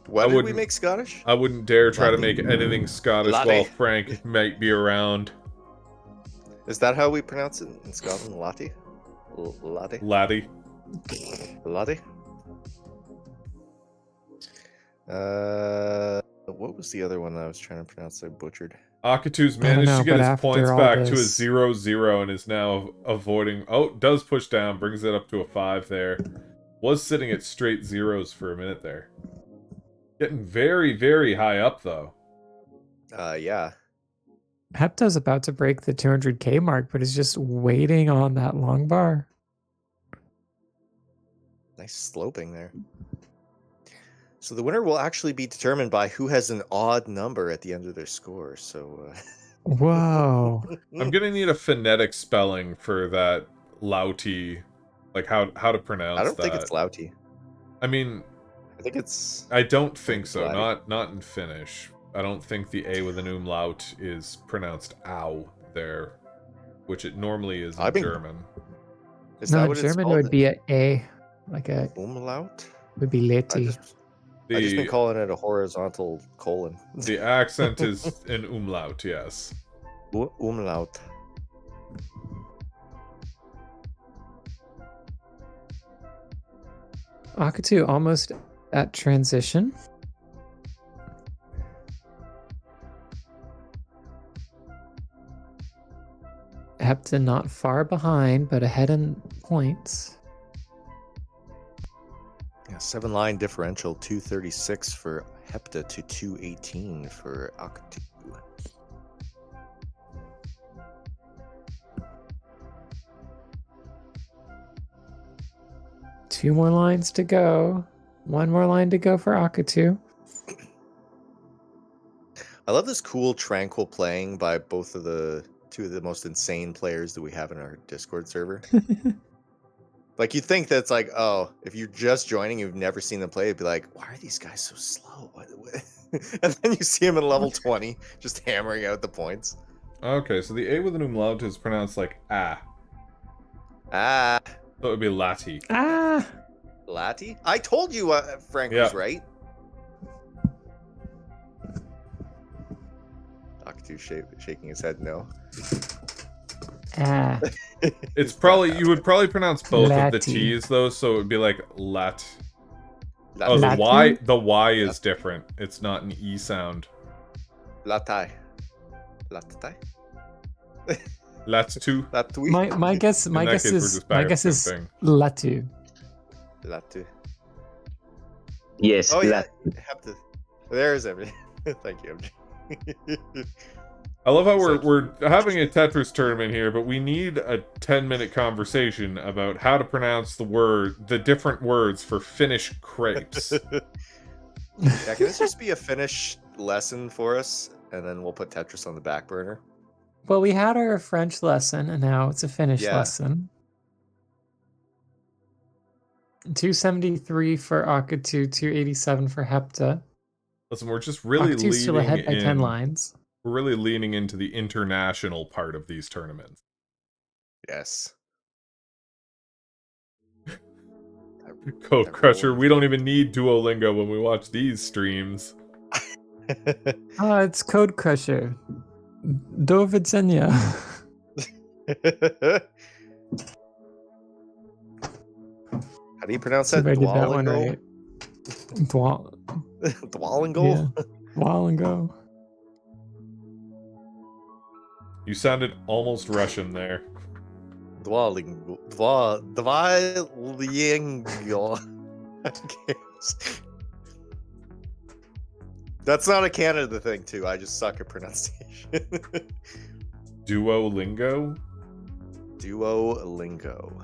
What I did we wouldn't- make Scottish? I wouldn't dare try to Laddie. make anything Scottish Laddie. while Frank might be around. Is that how we pronounce it in Scotland? Lati? Lati? Laddie. Lati? What was the other one I was trying to pronounce? I butchered. Akatu's I don't managed know, to get but his after points all back to a this- 0-0 and is now avoiding. Oh, does push down, brings it up to a 5 there. Was sitting at straight zeros for a minute there. Getting very, very high up though. Yeah. Hepta's about to break the 200k mark, but is just waiting on that long bar. Nice sloping there. So the winner will actually be determined by who has an odd number at the end of their score. So Whoa. I'm gonna need a phonetic spelling for that Lauti, like how to pronounce I don't that. think it's Lauti. I mean, I think it's I don't think so. Laddie. Not in Finnish. I don't think the A with an umlaut is pronounced ow there, which it normally is in I've been- German. is that No, what it's German called? would be a, like a Umlaut? would be I Leti. just been The calling it a horizontal colon. the accent is an umlaut, yes. Umlaut. Akatu almost at transition. Hepta not far behind, but ahead in points. Yeah, 7-line differential, 236 for Hepta to 218 for Akatu. Two more lines to go. One more line to go for Akatu. I love this cool, tranquil playing by two of the most insane players that we have in our Discord server. Like, you think that's like, oh, if you're just joining, you've never seen them play, it'd be like, why are these guys so slow? What? And then you see them in level 20, just hammering out the points. Okay, so the A with an umlaut is pronounced like ah. Ah, So it would be Lati. Ah! Lati? I told you Frank Yeah. was right. Akatu shaking his head no. Ah. It's probably you would probably pronounce both of the Lati. T's though, so it would be like lat. Lati. Oh, the Lati? the Y is different. It's not an E sound. Latai. Latai? Latu. Latui? My guess In that case, we're just back at the same thing. Latu. Latu. Yes, Oh, yeah. Lat- Have to. There's everything. Thank you, MJ. I love how It's we're having a Tetris tournament here, but we need a 10-minute conversation about how to pronounce the different words for Finnish crepes. Yeah, can this just be a Finnish lesson for us? And then we'll put Tetris on the back burner. Well, we had our French lesson, and now it's a Finnish Yeah. lesson. 273 for Akatu, 287 for Hepta. Listen, we're just really Akatu's still leaning ahead by 10 in. lines. We're really leaning into the international part of these tournaments. Yes. Code That Crusher, roll. we don't even need Duolingo when we watch these streams. Ah, it's Code Crusher. Do widzenia. How do you pronounce See that? if I did that one Duolingo? right. Duolingo? Yeah. Duolingo. You sounded almost Russian there. Duolingo. Duolingo. Okay. That's not a Canada thing, too. I just suck at pronunciation. Duolingo? Duolingo.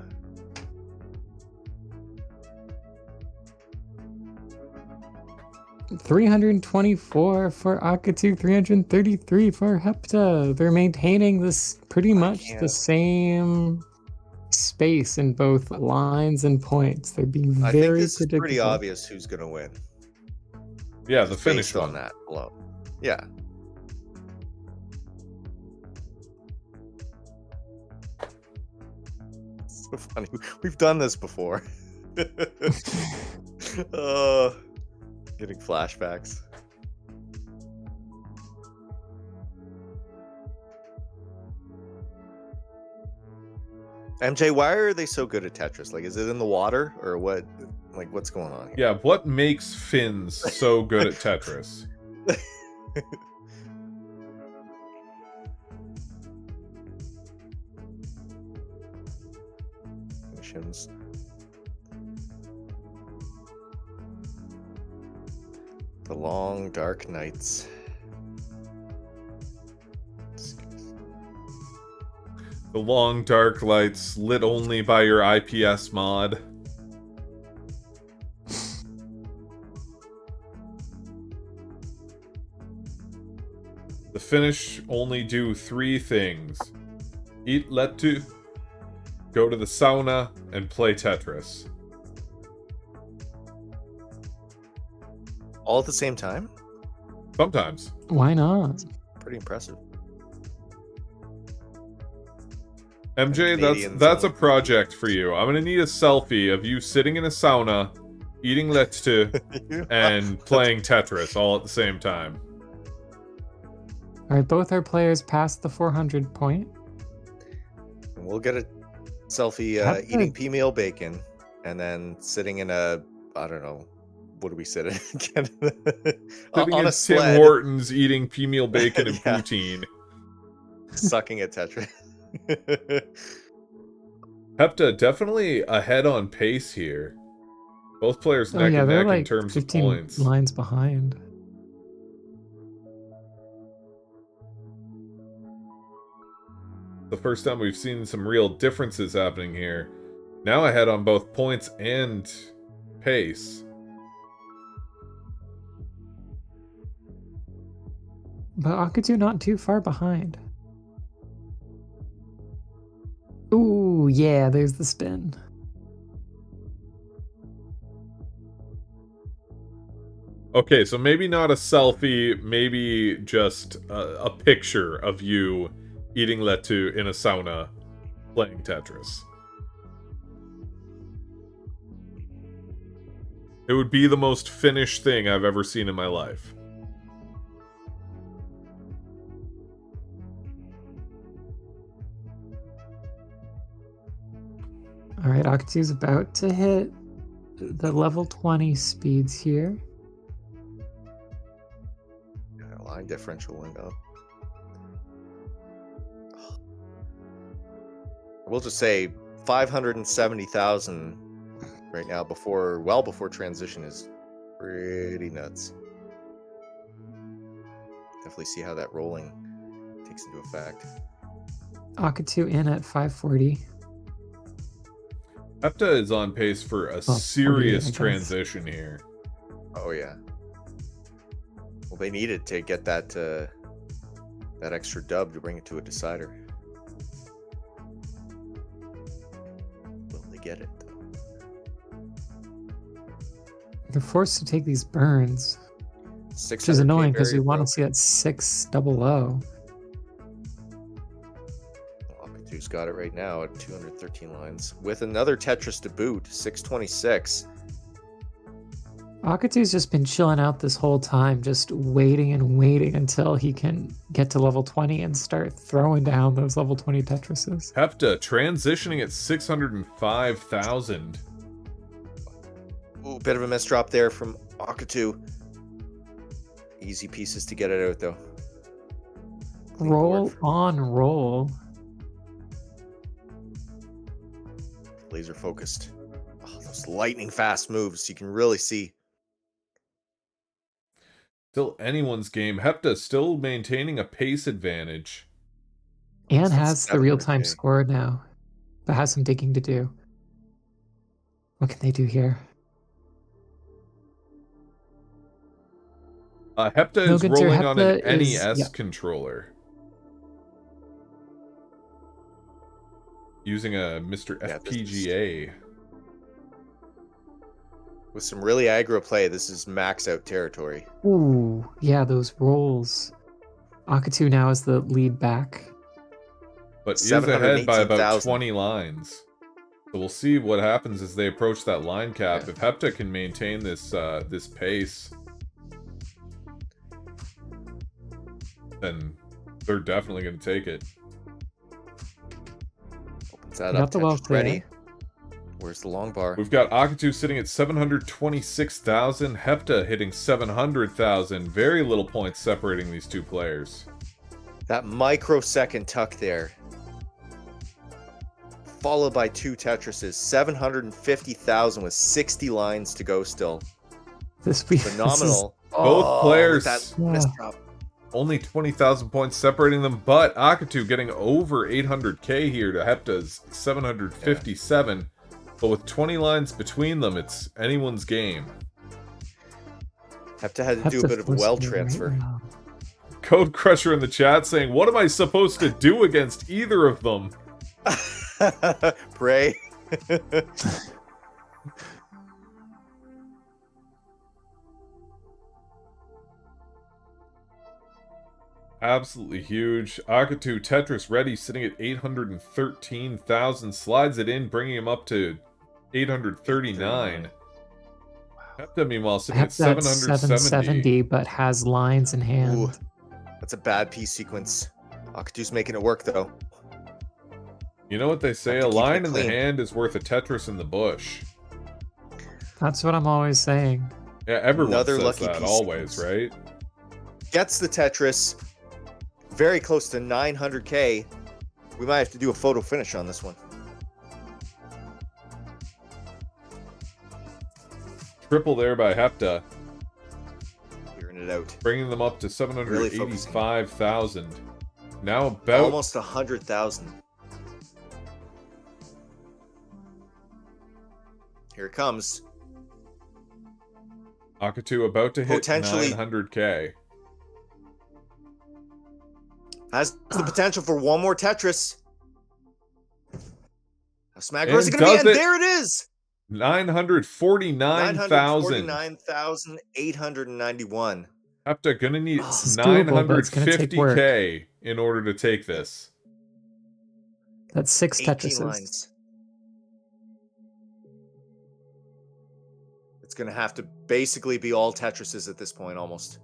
$324 for Akatu, 333 for Hepta. They're maintaining this pretty much the same space in both lines and points. They're being I very think this is predictable. pretty obvious who's going to win. Yeah, the Just finish based one. on that alone. Yeah. It's so funny. We've done this before. Getting flashbacks. MJ, why are they so good at Tetris? Like, is it in the water or what? Like, what's going on here? Yeah, what makes Finns so good at Tetris? Missions. The long dark nights. The long dark lights lit only by your IPS mod. The Finnish only do 3 things. Eat lettu, go to the sauna, and play Tetris. All at the same time? Sometimes. Why not? Pretty impressive. MJ, Canadians that's a only. project for you. I'm gonna need a selfie of you sitting in a sauna, eating lettu, and playing Tetris all at the same time. All right, both our players passed the 400 point. And we'll get a selfie Have to- eating pea-meal bacon and then sitting in a, I don't know, what do we sit in? Sitting on in a Tim sled, Hortons eating pea-meal bacon and Yeah. poutine. sucking at Tetris. Hepta definitely ahead on pace here. Both players Oh neck yeah, and they're neck in like terms of 15 points. lines behind. The first time we've seen some real differences happening here. Now ahead on both points and pace. But Akatu not too far behind. Ooh, yeah, there's the spin. Okay, so maybe not a selfie, maybe just a picture of you eating lettu in a sauna playing Tetris. It would be the most Finnish thing I've ever seen in my life. All right, Akatu's about to hit the level 20 speeds here. Line differential window. We'll just say 570,000 right now well before transition is pretty nuts. Definitely see how that rolling takes into effect. Akatu in at 540. Hepta is on pace for a 48, serious I guess. transition here. Oh yeah. Well, they needed to get that that extra dub to bring it to a decider. Will they get it? They're forced to take these burns, which is 600K annoying because we barrier want to broke. see that 600. Akatu's got it right now at 213 lines with another Tetris to boot, 626. Akatu's just been chilling out this whole time, just waiting and waiting until he can get to level 20 and start throwing down those level 20 Tetrises. Hepta transitioning at 605,000. Ooh, bit of a miss drop there from Akatu. Easy pieces to get it out, though. Clean Roll board. on roll. Laser focused. Oh, those lightning fast moves. You can really see. Still anyone's game. Hepta still maintaining a pace advantage. And Almost at has the real-time 700K. score now, but has some digging to do. What can they do here? Hepta No is good, sir. rolling on an Hepta is- NES yep. controller. Using a Mr. Yeah, this is- FPGA. With some really aggro play, this is max out territory. Ooh, yeah, those rolls. Akatu now is the lead back. But is ahead by about 718,000. 20 lines. So we'll see what happens as they approach that line cap. Yeah. If Hepta can maintain this this pace, then they're definitely going to take it. Opens that We up. got the well Tetris ready. clear. Where's the long bar? We've got Akatu sitting at 726,000, Hepta hitting 700,000. Very little points separating these two players. That microsecond tuck there. Followed by two Tetrises. 750,000 with 60 lines to go still. This is Phenomenal. Both players- That Yeah. missed drop. Only 20,000 points separating them, but Akatu getting over 800k here to Hepta's 757. But with 20 lines between them, it's anyone's game. Have to do a bit of a well transfer. Code Crusher in the chat saying, "What am I supposed to do against either of them?" Pray. Absolutely huge. Akatu Tetris ready, sitting at 813,000. Slides it in, bringing him up to 839. Hepta, meanwhile, sitting at That's 770. 770, but has lines in hand. Ooh, that's a bad piece sequence. Akatu's making it work, though. You know what they say? Have A to keep it line in the clean. hand is worth a Tetris in the bush. That's what I'm always saying. Yeah, everyone Another says lucky that piece always, sequence. right? Gets the Tetris. Very close to 900k. We might have to do a photo finish on this one. Triple there by Hepta, Clearing it out. bringing them up to 785,000. Now about Almost 100,000. Here it comes. Akatu about to hit Potentially- 900k. Has the potential for one more Tetris. How smack And is it going to be? does And it. there it is. 949,000. 949,891. Hepta gonna need This is doable, but it's gonna take work. 950k in order to take this. That's 6 18 Tetrises. lines. It's going to have to basically be all Tetrises at this point, almost.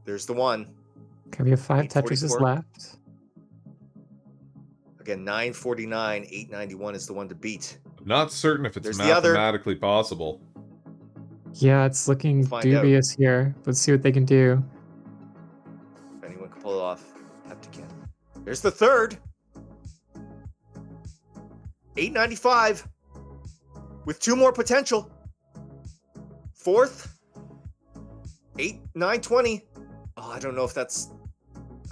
There's the one. Okay, we have 5 Tetrises 844. left. Again, 949, 891 is the one to beat. I'm not certain if it's There's the other. mathematically possible. Yeah, it's looking Find dubious here. Let's see what they can do. If anyone can pull it off, Hepta can. There's the third. 895 with 2 more potential. Fourth, 920. Oh, I don't know if that's.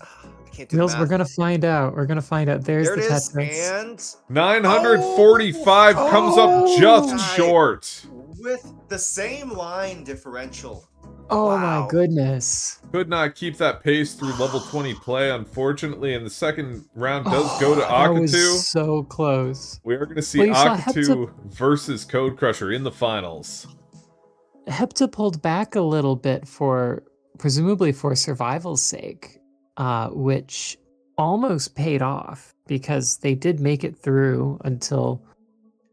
I can't do the Mills, math. we're gonna find out. We're gonna find out. There's There the it is, Tetris. and 945 comes up just Guy. short. with the same line differential. Oh Wow. my goodness. Could not keep that pace through level 20 play, unfortunately, and the second round does go to That Akatu. was so close. We are going to see Well, you saw Akatu versus Code Crusher in the finals. Hepta pulled back a little bit for presumably for survival's sake, which almost paid off because they did make it through until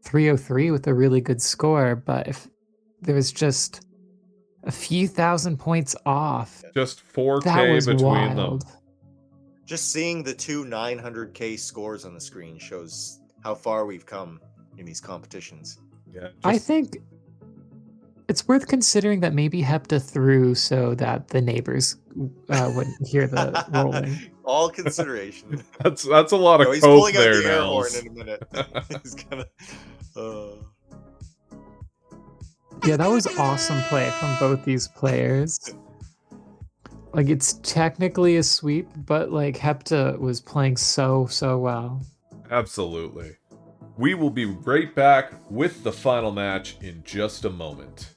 303 with a really good score. But if there was just a few thousand points off, Just 4K that was between wild. them. Just seeing the two 900k scores on the screen shows how far we've come in these competitions. Yeah, I just- think It's worth considering that maybe Hepta threw so that the neighbors wouldn't hear the rolling. All consideration. That's a lot of No, he's coke pulling out there the air now. horn in a minute. He's gonna. Yeah, that was awesome play from both these players. Like, it's technically a sweep, but like Hepta was playing so well. Absolutely. We will be right back with the final match in just a moment.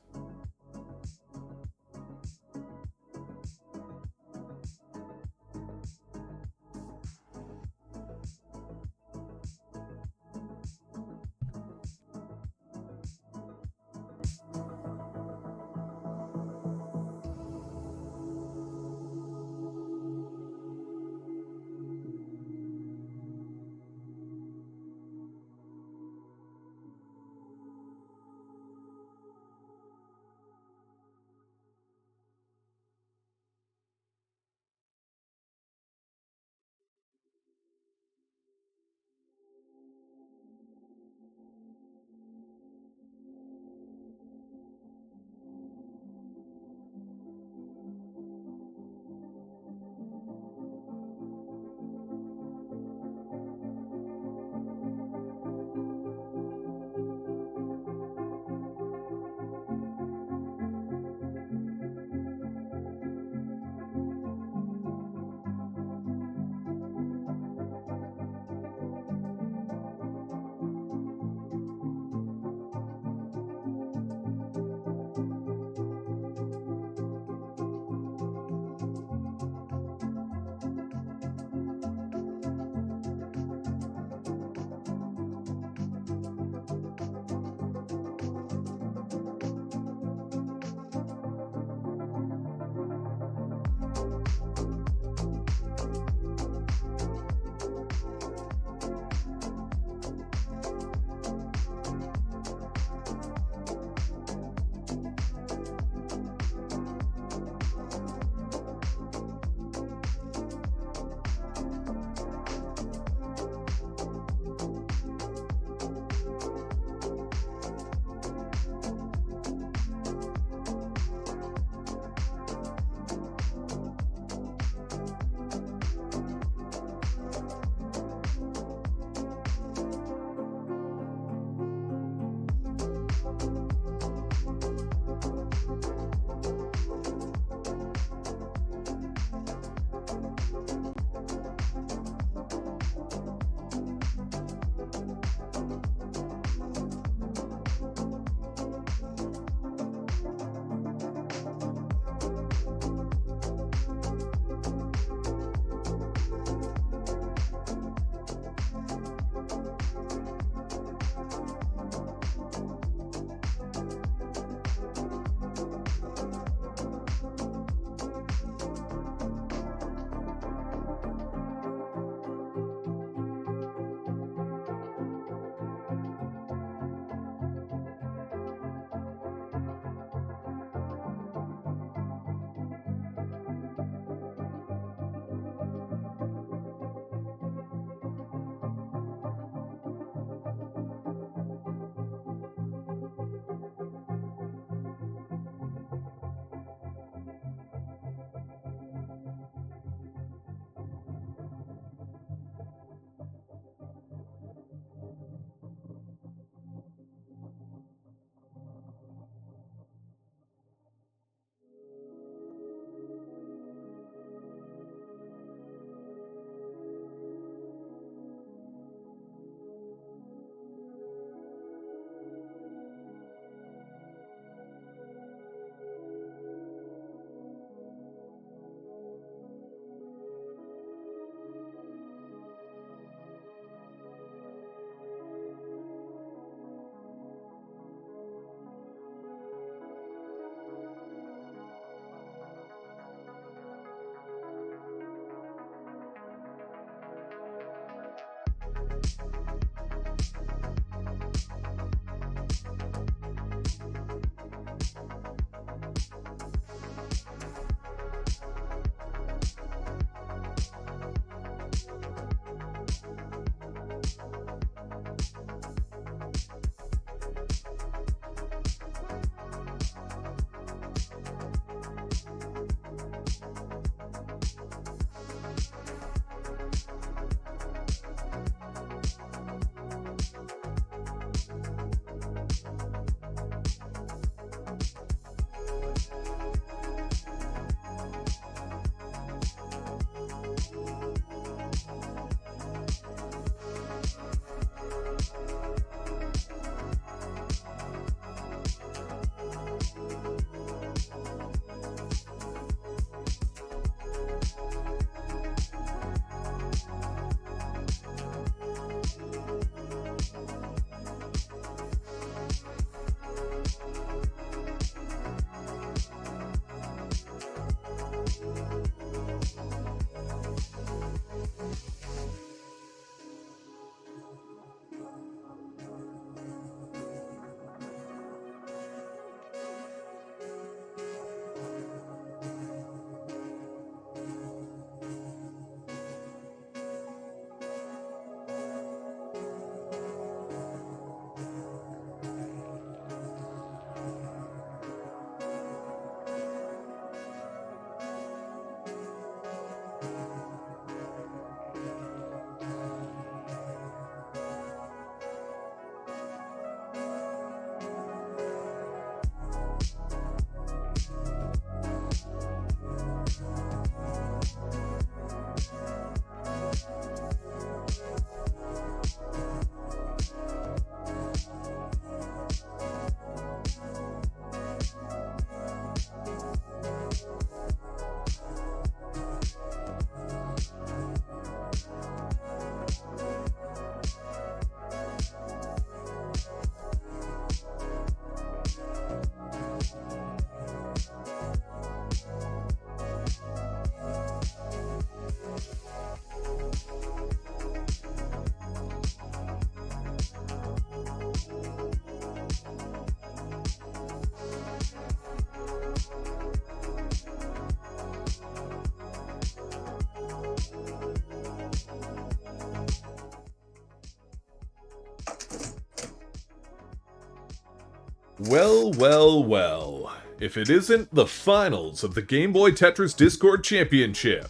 Well, well, well. If it isn't the finals of the Game Boy Tetris Discord Championship.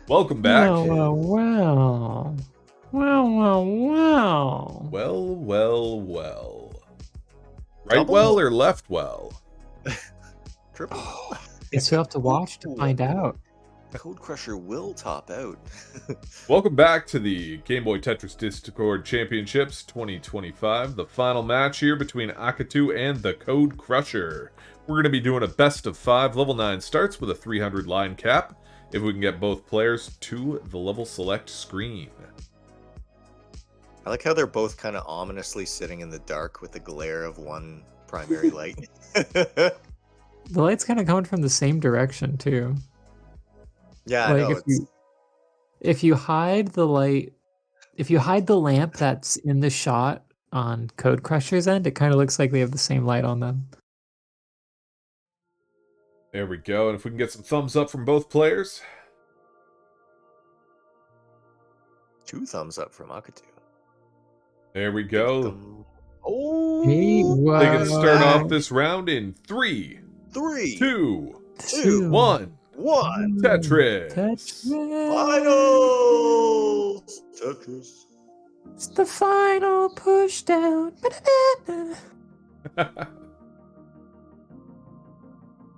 Welcome back. Well. Well, well, well. Right Double? well or left well? Triple. Guess we'll have to watch to find out. Code Crusher will top out. Welcome back to the Game Boy Tetris Discord Championships 2025. The final match here between Akatu and the Code Crusher. We're going to be doing a best of 5 level 9 starts with a 300 line cap. If we can get both players to the level select screen. I like how they're both kind of ominously sitting in the dark with the glare of one primary light. The light's kind of coming from the same direction too. Yeah, I know. If you hide the light, if you hide the lamp that's in the shot on Code Crusher's end, it kind of looks like they have the same light on them. There we go. And if we can get some thumbs up from both players. 2 thumbs up from Akatu. There we go. Oh, Hey, They can start off this round in 3, 3, 2, 2, 1. 1. Tetris. Finals. Tetris. It's the final push down.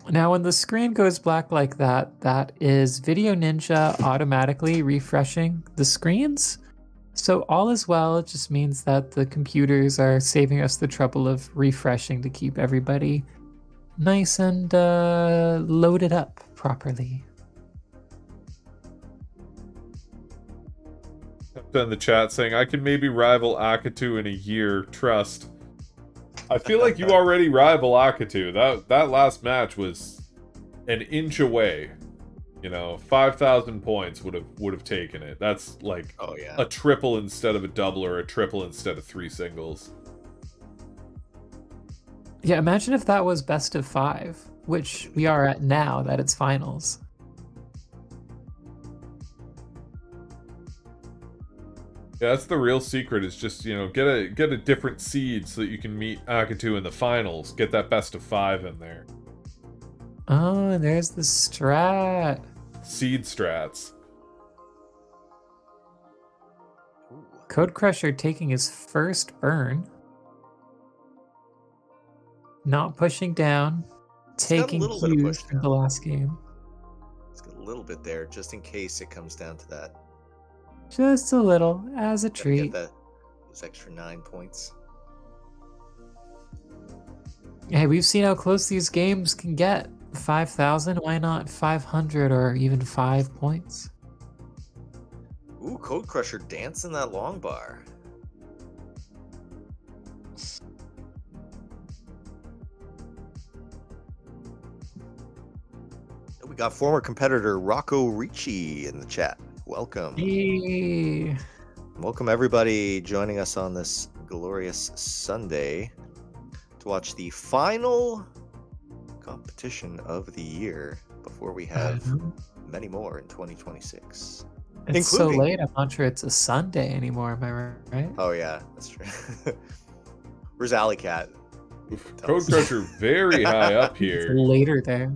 Now, when the screen goes black like that, that is Video Ninja automatically refreshing the screens. So all is well. It just means that the computers are saving us the trouble of refreshing to keep everybody nice and loaded up properly. In the chat saying, I can maybe rival Akatu in a year, trust. I feel like you already rival Akatu. That last match was an inch away. You know, 5,000 points would have taken it. That's like a triple instead of a double or a triple instead of 3 singles. Yeah, imagine if that was best of 5, which we are at now that it's finals. Yeah, that's the real secret, is just, you know, get a different seed so that you can meet Akatu in the finals. Get that best of 5 in there. Oh, and there's the strat. Seed strats. Code Crusher taking his first burn. Not pushing down. Taking cues from the last game. It's got a little bit there, just in case it comes down to that. Just a little, as a treat. Get those extra 9 points. Hey, we've seen how close these games can get. 5,000, why not 500 or even 5 points? Ooh, Code Crusher dancing that long bar. We got former competitor Rocco Ricci in the chat. Welcome. Hey. Welcome everybody joining us on this glorious Sunday to watch the final competition of the year before we have many more in 2026. It's so late, I'm not sure it's a Sunday anymore, am I right? Oh yeah, that's true. Where's Alley Cat? Code Crusher very high up here. It's later there.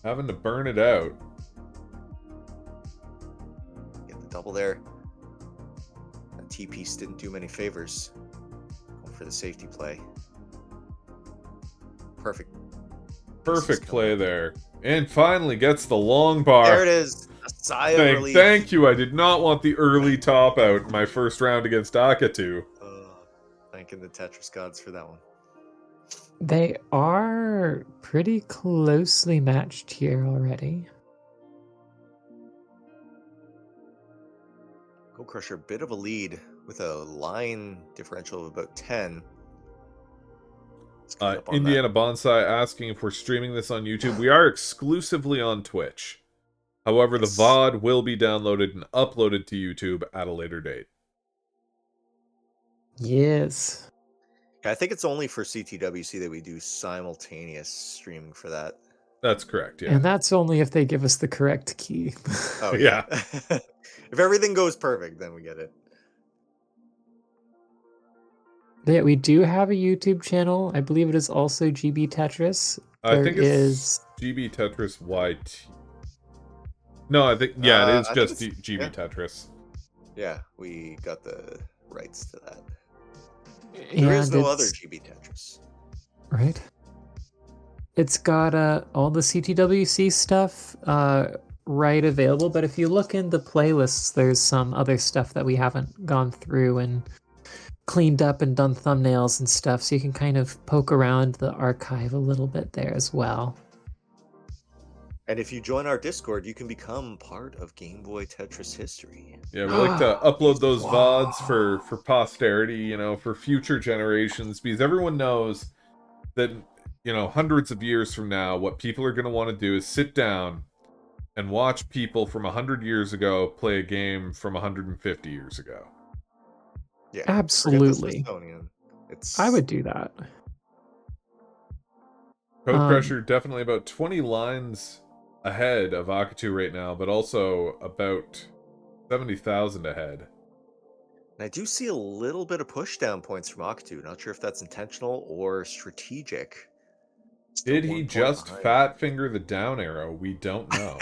Having to burn it out. Get the double there. That T-piece didn't do many favors. Going for the safety play. Perfect. Perfect play there. And finally gets the long bar. There it is. A sigh of relief. Thank you. I did not want the early top out in my first round against Akatu. Thanking the Tetris gods for that one. They are pretty closely matched here already. Code Crusher, bit of a lead with a line differential of about 10. Indiana Bonsai asking if we're streaming this on YouTube. We are exclusively on Twitch. However, the VOD will be downloaded and uploaded to YouTube at a later date. Yes. I think it's only for CTWC that we do simultaneous streaming for that. That's correct, yeah. And that's only if they give us the correct key. Oh, yeah. If everything goes perfect, then we get it. Yeah, we do have a YouTube channel. I believe it is also GB Tetris. I There think it's is GB Tetris YT. No, I think it is I think just it's- GB yeah. Tetris. Yeah, we got the rights to that. There is and no other it's- GB Tetris. right. It's got all the CTWC stuff right available, but if you look in the playlists, there's some other stuff that we haven't gone through and cleaned up and done thumbnails and stuff, so you can kind of poke around the archive a little bit there as well. And if you join our Discord, you can become part of Game Boy Tetris history. Yeah, we like to upload those VODs for posterity, you know, for future generations, because everyone knows that, you know, hundreds of years from now, what people are going to want to do is sit down and watch people from 100 years ago play a game from 150 years ago. Yeah, Absolutely. forget the Smithsonian. It's I would do that. Code Crusher definitely about 20 lines ahead of Akatu right now, but also about 70,000 ahead. And I do see a little bit of push down points from Akatu. Not sure if that's intentional or strategic. Still Did 1 he point just behind. fat finger the down arrow? We don't know.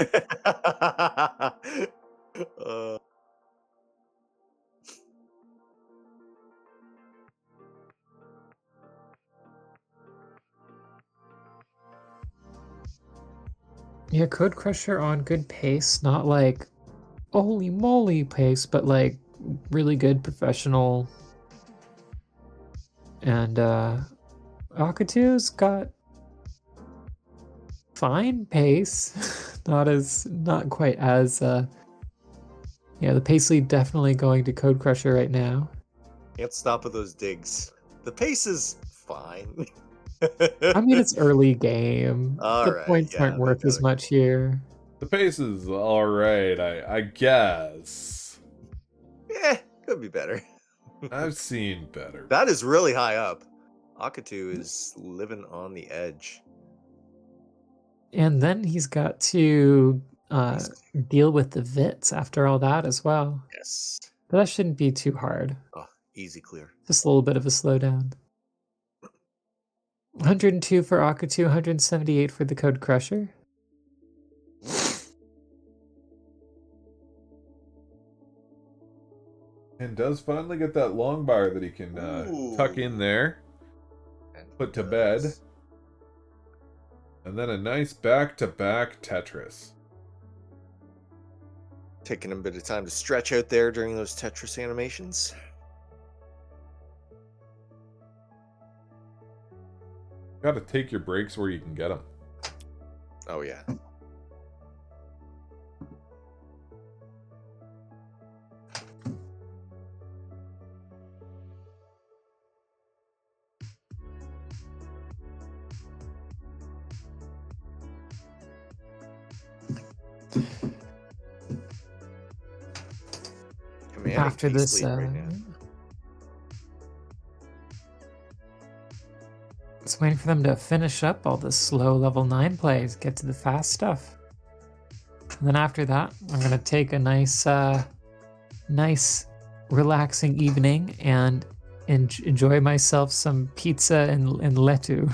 Yeah, Code Crusher on good pace, not like holy moly pace, but like really good professional. And Akatu's got fine pace. not quite as yeah, the pace lead definitely going to Code Crusher right now. Can't stop with those digs. The pace is fine. I mean, it's early game. All The right, points yeah, aren't they worth got as it. much here. The pace is alright, I guess. Yeah, could be better. I've seen better. That is really high up. Akatu is living on the edge. And then he's got to deal with the Vits after all that as well. Yes. But that shouldn't be too hard. Oh, easy clear. Just a little bit of a slowdown. 102 for Akatu, 178 for the Code Crusher. And does finally get that long bar that he can tuck in there, And put to he bed. does. And then a nice back-to-back Tetris. Taking a bit of time to stretch out there during those Tetris animations. Gotta take your breaks where you can get them. Oh, yeah. Commanding After pace this, lead right now. it's waiting for them to finish up all the slow level 9 plays, get to the fast stuff. And then after that, I'm gonna take a nice, nice, relaxing evening and enjoy myself some pizza and letu.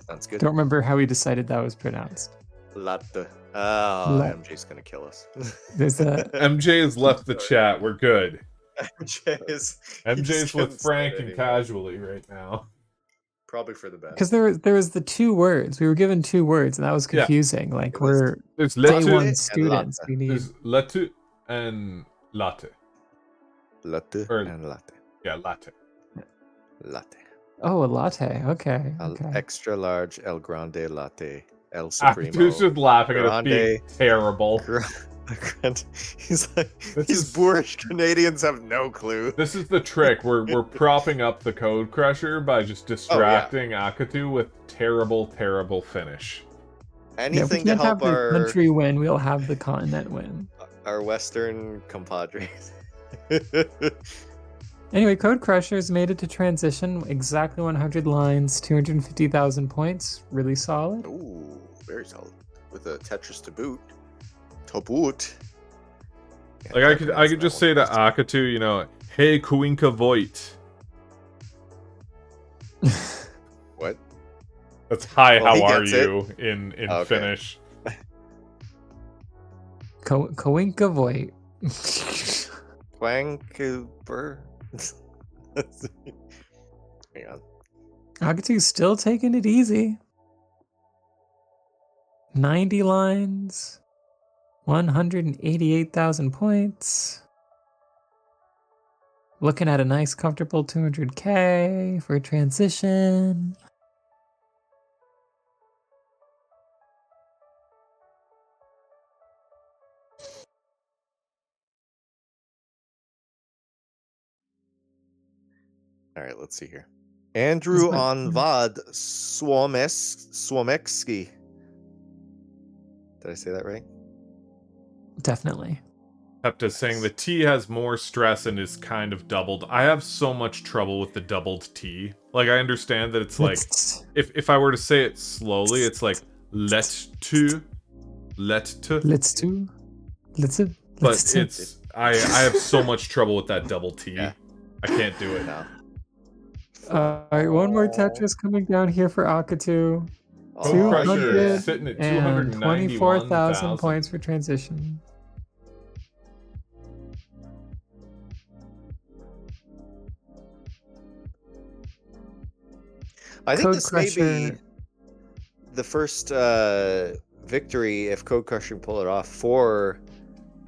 Sounds good. Don't remember how we decided that was pronounced. Latte. Oh, La- MJ's gonna kill us. There's a MJ has left the chat. We're good. MJ is. he MJ's just with couldn't say Frank it and anymore. casually right now. Probably for the best. because there was the 2 words. We were given 2 words, and that was Yeah. confusing. Like It was- we're There's day letu, one and students. latte. We need there's letu and latte. Latte or- and latte. Yeah, latte. Latte. a latte. Okay, okay. Extra large El Grande latte. El Akatu's Supremo. just laughing at us being Grande. terrible. He's like, This these is- boorish Canadians have no clue. This is the trick. We're propping up the Code Crusher by just distracting Akatu with terrible, terrible finish. Yeah, if we Anything to can't have help the our country win, we'll have the continent win. Western compadres. Anyway, Code Crushers made it to transition. Exactly 100 lines, 250,000 points. Really solid. Ooh, very solid. With a Tetris to boot. To boot. Like I could just say to Akatu, you know, Hey, Kuinka Voigt. What? That's hi, Well, he how are gets it. you in Okay. Finnish. Koinka Voigt. Vancouver. Hang on. Agatu's still taking it easy. 90 lines. 188,000 points. Looking at a nice, comfortable 200k for transition. All right, let's see here. Andrew Isn't it- Onvad Swomekski. Did I say that right? Definitely. Hepta saying the T has more stress and is kind of doubled. I have so much trouble with the doubled T. Like, I understand that it's like, if I were to say it slowly, it's like, let to. Let's do. But it's, I have so much trouble with that double T. Yeah. I can't do it. No. Alright, one more Tetris coming down here for Akatu. Code Crusher 200 sitting at and 24,000 294,000 points for transition. I think Code this may be Crusher. the first victory, if Code Crusher can pull it off, for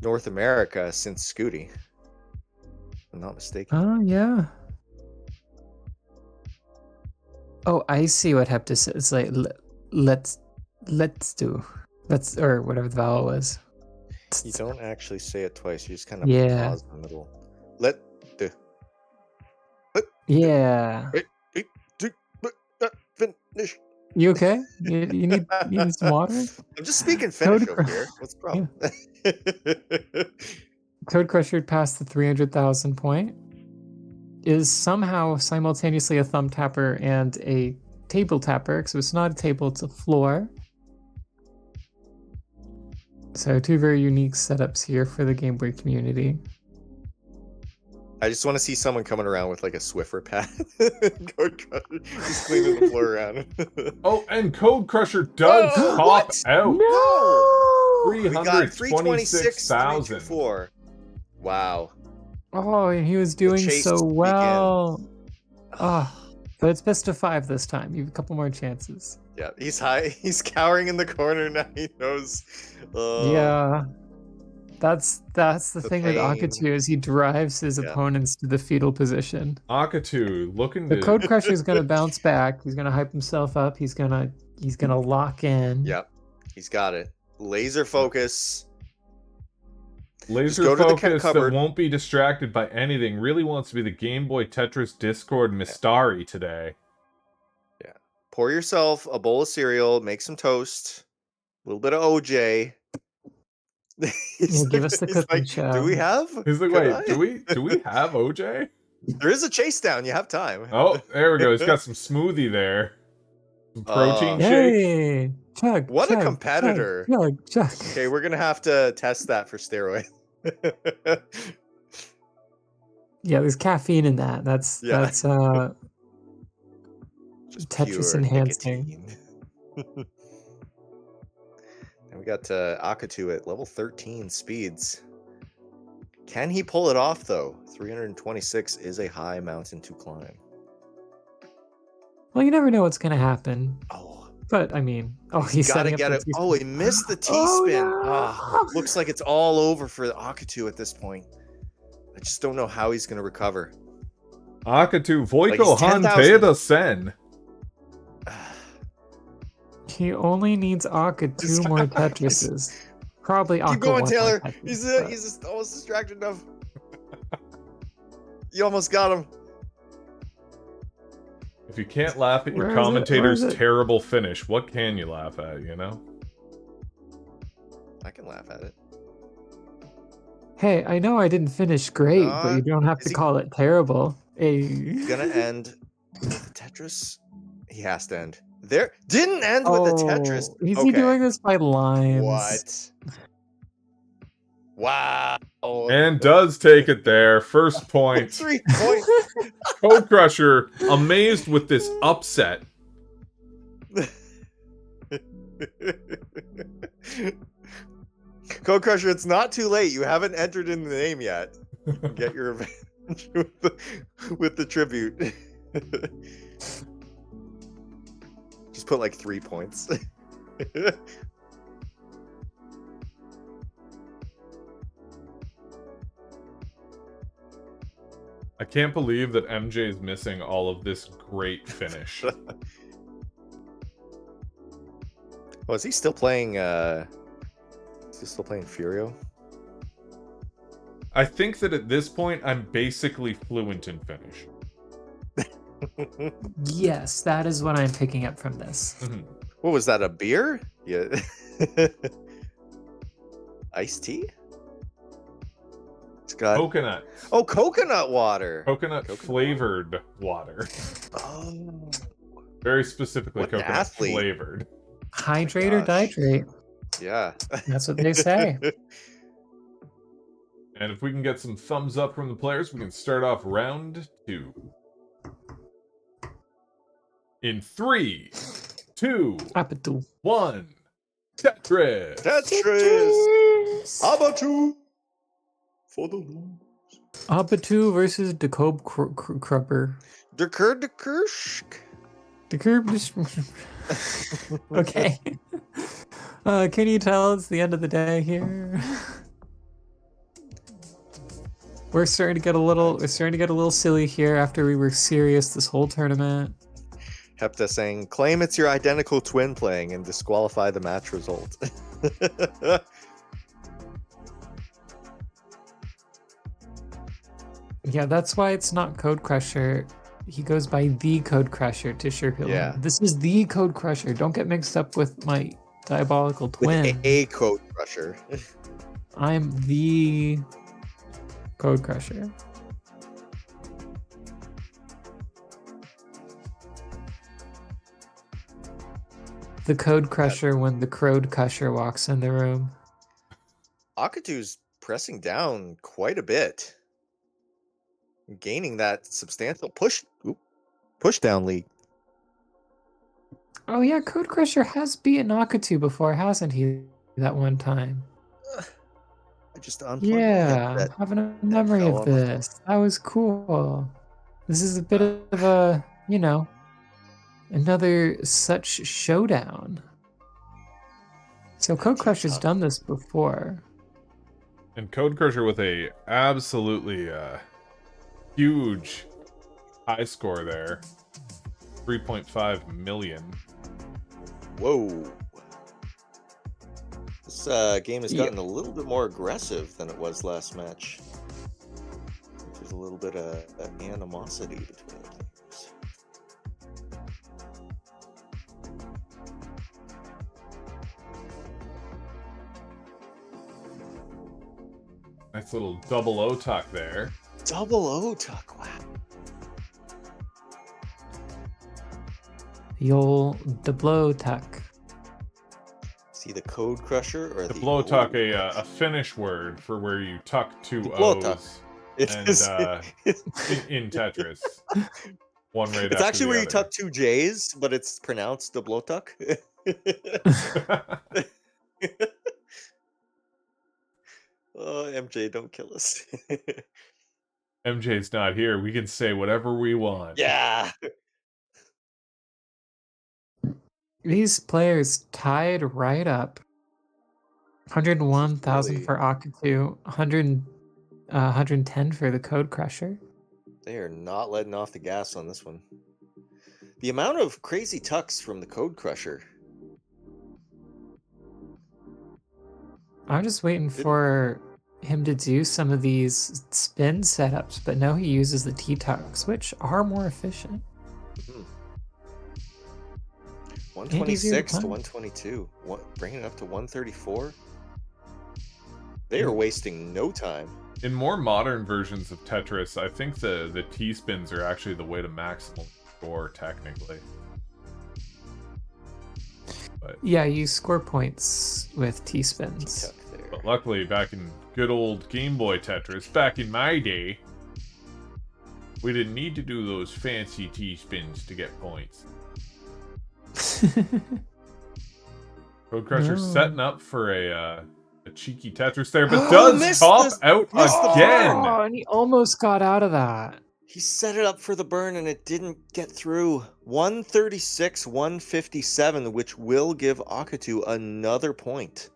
North America since Scooty. If I'm not mistaken. Oh, yeah. Oh, I see what Hepta said. It's like, let's do. Let's, or whatever the vowel was. You don't actually say it twice. You just kind of Yeah. pause in the middle. Let do. Yeah. Finish. You okay? You need some water? I'm just speaking Finnish Code over here. What's the problem? Code Crusher passed the 300,000 point. Is somehow simultaneously a thumb tapper and a table tapper. So it's not a table, it's a floor. So two very unique setups here for the Game Boy community. I just want to see someone coming around with like a Swiffer pad. Code Crusher, just cleaning the floor around. Oh, and Code Crusher does Oh, top what? out. No! We got 326,000. 324. Wow. Oh, and he was doing chase so well. Oh, but it's best of 5 this time. You have a couple more chances. Yeah, he's high. He's cowering in the corner now. He knows. Yeah. That's the thing with pain. Akatu is he drives his opponents to the fetal position. Akatu looking The to Code Crusher is gonna bounce back. He's gonna hype himself up. He's gonna lock in. Yep, he's got it. Laser focus. laser go to the focus that cupboard. won't be distracted by anything. Really wants to be the Game Boy Tetris Discord Mistari today. Yeah. Pour yourself a bowl of cereal. Make some toast. A little bit of OJ. Yeah, give us the He's cooking like, show. do we have? He's like, Could wait, I?" do we have OJ? There is a chase down. You have time. Oh, there we go. He's got some smoothie there. Some protein shake. Hey, chug. What a chug, competitor. Chug. Okay, we're gonna have to test that for steroid. Yeah, there's caffeine in that. That's Just Tetris pure enhancing. nicotine. And we got Akatu at level 13 speeds. Can he pull it off though? 326 is a high mountain to climb. Well, you never know what's gonna happen. Oh, But I mean, he's gotta setting up get the it. T-spin. Oh, he missed the T-spin. Oh, no. Looks like it's all over for Akatu at this point. I just don't know how he's gonna recover. Akatu Like, Voiko he's 10,000. Hanteda Sen. He only needs Akka This 2 more guy- Tetrises. Probably Akka Keep going, 1 more Taylor. Tetris, He's but- just almost distracted enough. You almost got him. If you can't laugh at your Where is it? Where commentator's is it? terrible finish, what can you laugh at, you know? I can laugh at it. Hey, I know I didn't finish great, but you don't have is to he- call it terrible. Hey. He's gonna end with the Tetris. He has to end. There didn't end with the Tetris. Is Okay. he doing this by lines? What? Wow. Wow. And does take it there. First point. 3 points. Code Crusher, amazed with this upset. Code Crusher, it's not too late. You haven't entered in the name yet. You can get your revenge with the tribute. Just put like 3 points. I can't believe that MJ is missing all of this great finish. Oh, is he still playing Furio? I think that at this point, I'm basically fluent in Finnish. Yes, that is what I'm picking up from this. What was that, a beer? Yeah. Iced tea? It's got Coconut. Oh, coconut water. Coconut flavored water. Oh. Very specifically What an coconut athlete. flavored. Hydrate or gosh. dihydrate. Yeah. That's what they say. And if we can get some thumbs up from the players, we can start off round 2. In 3, 2, Apatu. 1. Tetris. Tetris. Abatu. For the lose. Apatu versus the Kobe Crupper. Der Kirsch. The curb is... Okay. Can you tell it's the end of the day here? We're starting to get a little silly here after we were serious this whole tournament. Hepta saying, claim it's your identical twin playing and disqualify the match result. Yeah, that's why it's not Code Crusher. He goes by the Code Crusher to Sherpillion. Yeah. This is the Code Crusher. Don't get mixed up with my diabolical twin. With a Code Crusher. I'm the Code Crusher. The Code Crusher when the Crowd Crusher walks in the room. Akatu's pressing down quite a bit. Gaining that substantial push down lead. Oh yeah, Code Crusher has beaten Akatu before, hasn't he? That one time. I just unplugged my Yeah, headset. I'm having a memory fell of off the this. That was cool. This is a bit of a, another such showdown. So Code Crusher's done this before. And Code Crusher with a absolutely huge high score there. 3.5 million. Whoa. This game has gotten a little bit more aggressive than it was last match. There's a little bit of animosity between the players. Nice little double O tuck there. Double O tuck, wow. The old Blow Tuck. See the Code Crusher or The the blow tuck, old a Crusher? Finnish word for where you tuck two The blow tuck. O's It and, is- in Tetris. One right It's after actually the where you other. tuck two J's, but it's pronounced the blow tuck. Oh, MJ, don't kill us. MJ's not here. We can say whatever we want. Yeah. These players tied right up. 101,000 Really- for Akatu, 110 for the Code Crusher. They are not letting off the gas on this one. The amount of crazy tucks from the Code Crusher. I'm just waiting for him to do some of these spin setups, but no, he uses the T-tucks, which are more efficient. Mhm. And easier to 126 to punch. 122. Bringing it up to 134. They are wasting no time. In more modern versions of Tetris, I think the T-spins are actually the way to maximal score, technically. But Yeah, you score points with T-spins. Tuck there. luckily, back in good old Game Boy Tetris, back in my day, we didn't need to do those fancy T-spins to get points. Code Crusher setting up for a cheeky Tetris there, but does top out again. Oh, and he almost got out of that. He set it up for the burn and it didn't get through. 136, 157, which will give Akatu another point.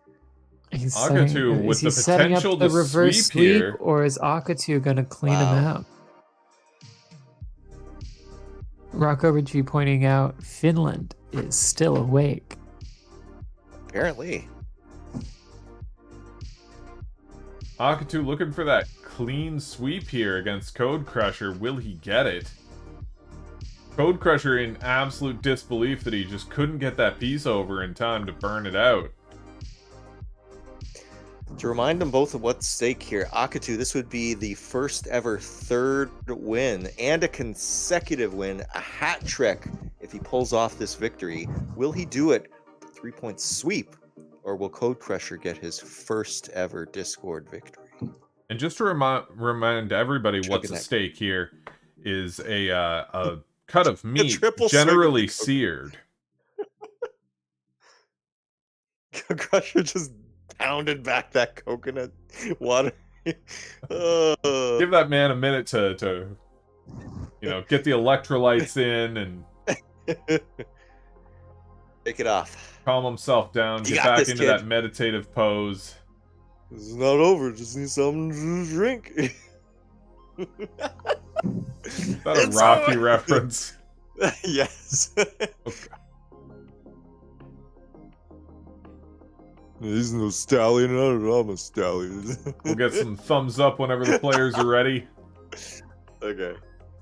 He's Akatu with the setting up potential the to reverse sweep here. or is Akatu going to clean him out? Rockover G pointing out Finland is still awake. Apparently. Akatu looking for that clean sweep here against Code Crusher. Will he get it? Code Crusher in absolute disbelief that he just couldn't get that piece over in time to burn it out. To remind them both of what's at stake here, Akatu, this would be the first ever third win and a consecutive win, a hat trick if he pulls off this victory. Will he do it? 3-point sweep, or will Code Crusher get his first ever Discord victory? And just to remind everybody what's at stake here is a cut of meat, generally seared. Code Crusher just pounded back that coconut water. Give that man a minute to get the electrolytes in and take it off. Calm himself down, get back into that meditative pose. This is not over, just need something to drink. Is that a Rocky reference? Yes. Okay. He's no stallion, I'm a stallion. We'll get some thumbs up whenever the players are ready. Okay.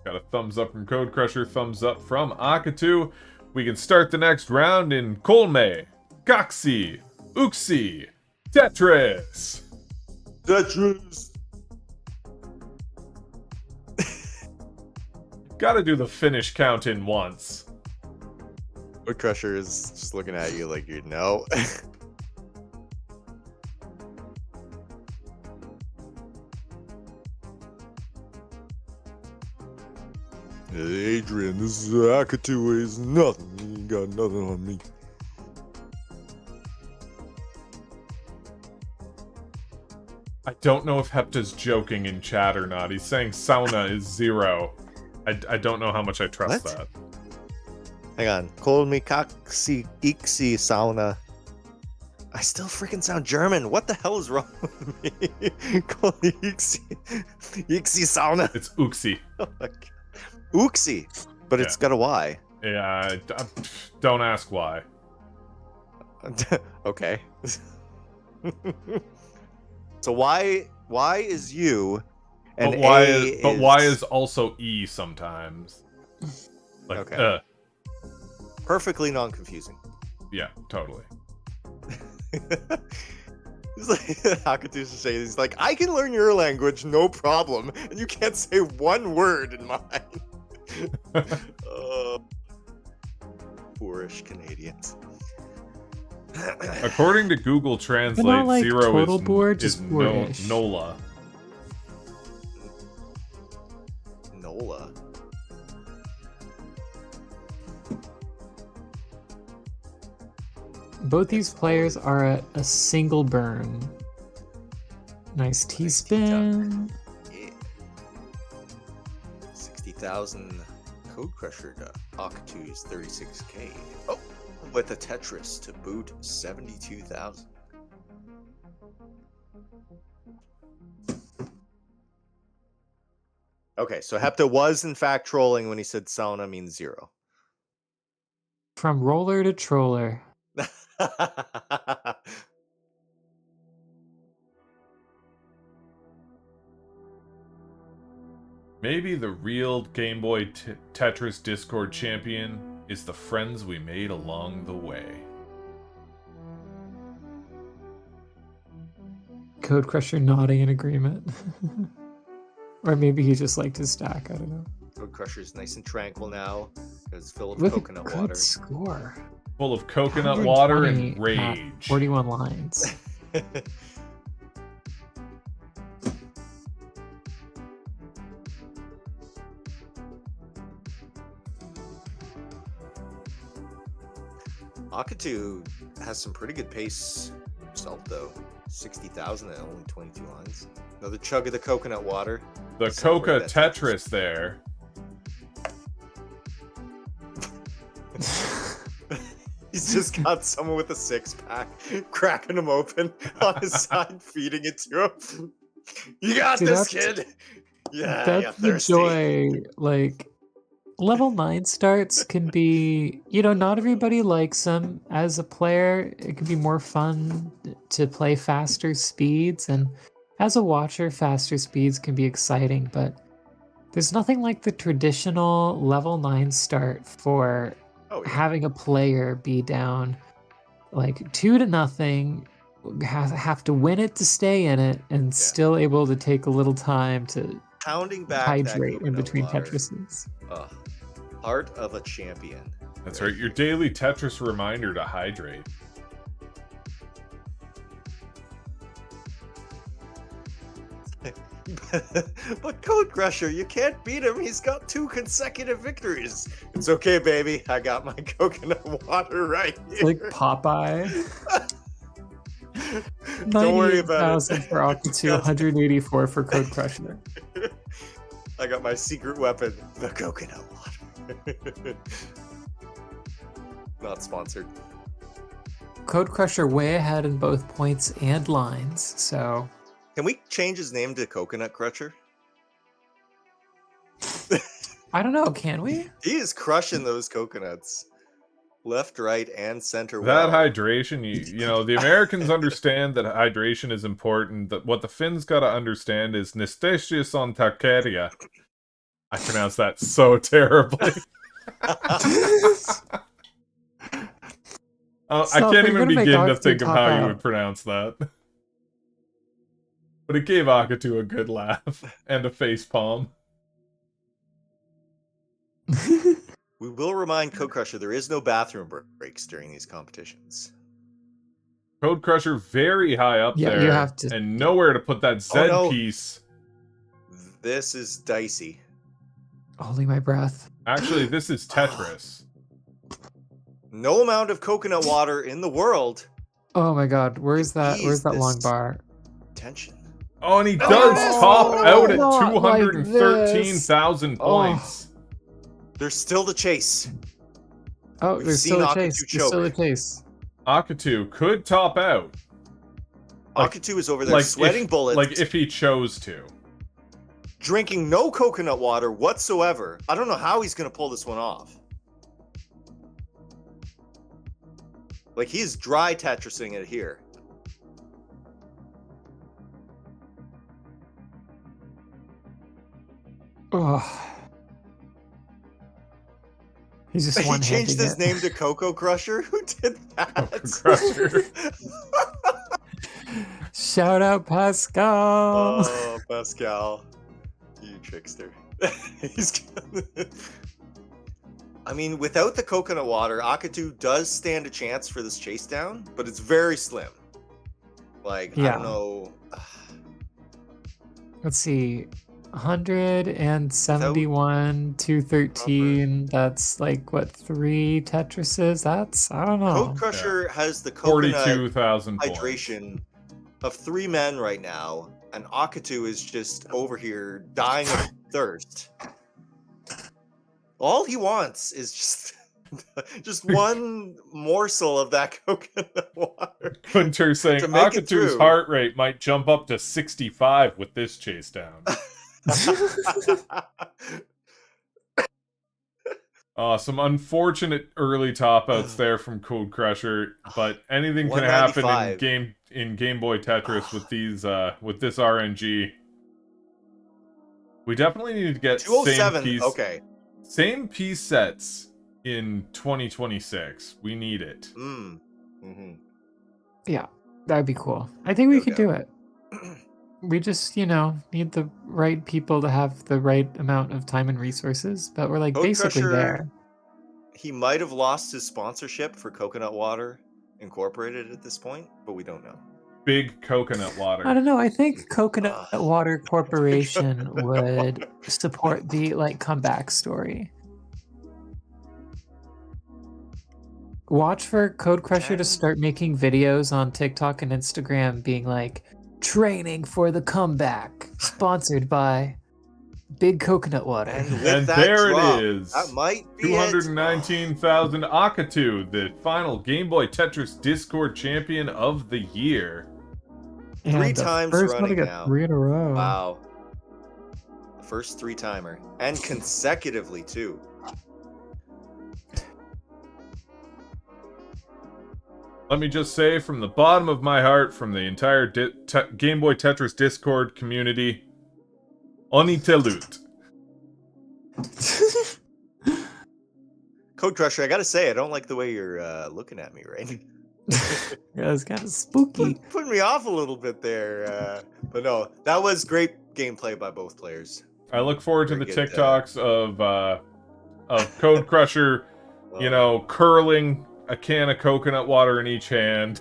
Got a thumbs up from Code Crusher, thumbs up from Akatu. We can start the next round in Kolme, Kaksi, Uksi, Tetris. Tetris. Gotta do the finish count in once. Code Crusher is just looking at you like you know. Hey, Adrian, this is Akatu is nothing. You ain't got nothing on me. I don't know if Hepta's joking in chat or not. He's saying sauna is 0. I don't know how much I trust that. Hang on. Call me Kaksi Iksi Sauna. I still freaking sound German. What the hell is wrong with me? Call me Iksi Sauna. It's Uksi. Oh my God. Uksi, but it's got a Y. Yeah, don't ask why. Okay. So why is you and but why is also E sometimes? Like, okay. Perfectly non-confusing. Yeah, totally. He's like, Akatu's saying, he's like, I can learn your language, no problem, and you can't say one word in mine. Poorish Canadians. According to Google Translate, not like 0 total bored, is just boorish. Nola. Nola. Both these players are a single burn. Nice T-spin. Yeah. 60,000 Code Crusher to Akatu's 36k. Oh, with a Tetris to boot 72,000. Okay, so Hepta was in fact trolling when he said sauna means 0. From roller to troller. Maybe the real Game Boy Tetris Discord champion is the friends we made along the way. Code Crusher nodding in agreement. Or maybe he just liked his stack, I don't know. Code Crusher's nice and tranquil now. It's filled With with coconut a good water. score. Full of coconut water and 120 at rage. 41 lines. Akatu has some pretty good pace himself, though. 60,000 and only 22 lines. Another chug of the coconut water. The Coca Tetris there. He's just got someone with a 6-pack, cracking him open on his side, feeding it to him. You got See, this, that's- kid. Yeah, That's the joy. Like, level 9 starts can be, not everybody likes them. As a player, it can be more fun to play faster speeds, and as a watcher, faster speeds can be exciting, but there's nothing like the traditional level 9 start for having a player be down like 2-0, have to win it to stay in it, and still able to take a little time to pounding back hydrate that in between water. Tetrises. Heart of a champion. That's right, your daily Tetris reminder to hydrate. But Code Crusher, you can't beat him. He's got 2 consecutive victories. It's okay, baby. I got my coconut water right here. It's like Popeye. Don't worry about 98,000 it. for Akatu, 184 for Code Crusher. I got my secret weapon, the coconut water. Not sponsored. Code Crusher way ahead in both points and lines, so... Can we change his name to Coconut Crusher? I don't know, can we? He is crushing those coconuts. Left, right, and center. That hydration, you know, the Americans understand that hydration is important. That what the Finns gotta understand is Nestesius on Takeria. I pronounced that so terribly. I can't even begin to think of how you would pronounce that. But it gave Akatu a good laugh and a face palm. We will remind Code Crusher there is no bathroom breaks during these competitions. Code Crusher very high up there, you have to... and nowhere to put that Z piece. This is dicey. Holding my breath. Actually, this is Tetris. No amount of coconut water in the world. Oh my god, where's that long bar? Tension. Oh, and he does top out at 213,000 points. There's still the chase. Oh, there's still a chase. There's still a chase. Akatu could top out. Akatu is over there sweating bullets. Like if he chose to. Drinking no coconut water whatsoever. I don't know how he's going to pull this one off. Like, he's dry Tetrising it here. Oh. He's just He changed his name to Coco Crusher? Who did that? Coco Crusher. Shout out Pascal. Oh, Pascal. You trickster. I mean, without the coconut water, Akatu does stand a chance for this chase down, but it's very slim. Like, I don't know. Let's see. 171, 213. That's like, what, 3 Tetrises? That's, I don't know. Code Crusher has the coconut 42,000 hydration of 3 men right now, and Akatu is just over here dying of thirst. All he wants is just one morsel of that coconut water. Hunter saying Akatu's heart rate might jump up to 65 with this chase down. Some unfortunate early top outs there from Code Crusher, but anything can happen in Game Boy Tetris with these with this RNG. We definitely need to get same piece sets in 2026. We need it. Yeah, that'd be cool. I think we could do it. We just, need the right people to have the right amount of time and resources, but we're like Code basically Crusher, there. He might have lost his sponsorship for Coconut Water Incorporated at this point, but we don't know. Big coconut water. I don't know. I think Coconut Water Corporation would support the comeback story. Watch for Code Crusher to 10. start making videos on TikTok and Instagram being like, training for the comeback, sponsored by Big Coconut Water. And with And that there drop, it is. that might be 219,000 Akatu, the final Game Boy Tetris Discord champion of the year. And Three the times first one to running get now. 3 in a row. Wow. First 3-timer. And consecutively, too. Let me just say from the bottom of my heart, from the entire Game Boy Tetris Discord community, Onitelut. Code Crusher, I gotta say, I don't like the way you're looking at me, right? Yeah, it's kind of spooky. Putting me off a little bit there. But no, that was great gameplay by both players. I look forward to the Very good, TikToks of Code Crusher, you know, curling a can of coconut water in each hand,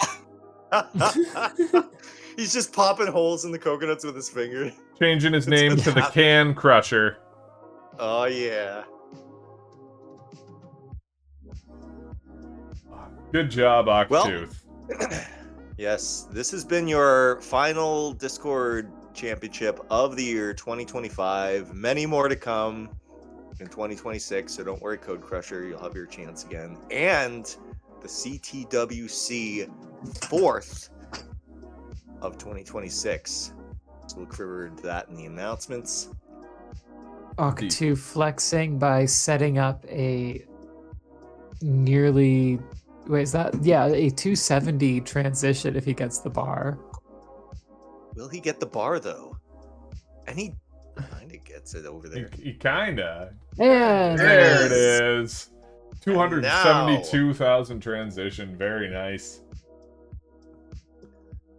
He's just popping holes in the coconuts with his finger. changing his name to the Can Crusher. Oh, yeah. Good job, Octooth. Yes, this has been your final Discord championship of the year 2025. Many more to come in 2026, so don't worry, Code Crusher, you'll have your chance again. And the CTWC 4th of 2026. So look forward to that in the announcements. Octu flexing by setting up a nearly... Wait, is that... Yeah, a 270 transition if he gets the bar. Will he get the bar, though? And he kind of gets it over there. He kinda. And There it is. 272,000 transition. Very nice.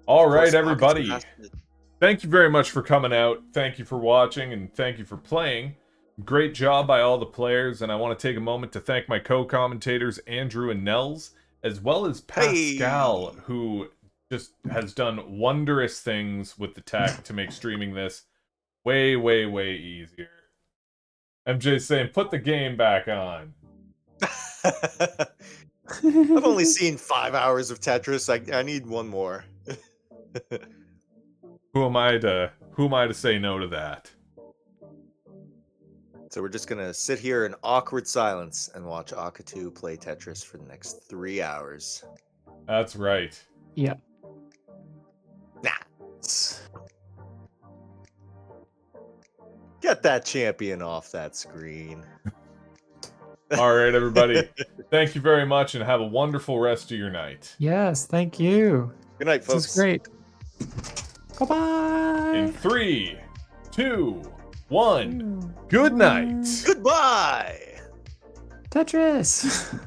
All right, everybody. Thank you very much for coming out. Thank you for watching, and thank you for playing. Great job by all the players, and I want to take a moment to thank my co-commentators, Andrew and Nels, as well as Pascal, who just has done wondrous things with the tech to make streaming this way, way, way easier. MJ's saying, put the game back on. I've only seen 5 hours of Tetris. I need one more. Who am I to say no to that? So we're just gonna sit here in awkward silence and watch Akatu play Tetris for the next 3 hours. That's right. yeah. Nah. Get that champion off that screen. All right, everybody. Thank you very much, and have a wonderful rest of your night. Yes, thank you. Good night, folks. This is great. Bye-bye. In 3, 2, 1, good night. Goodbye. Tetris.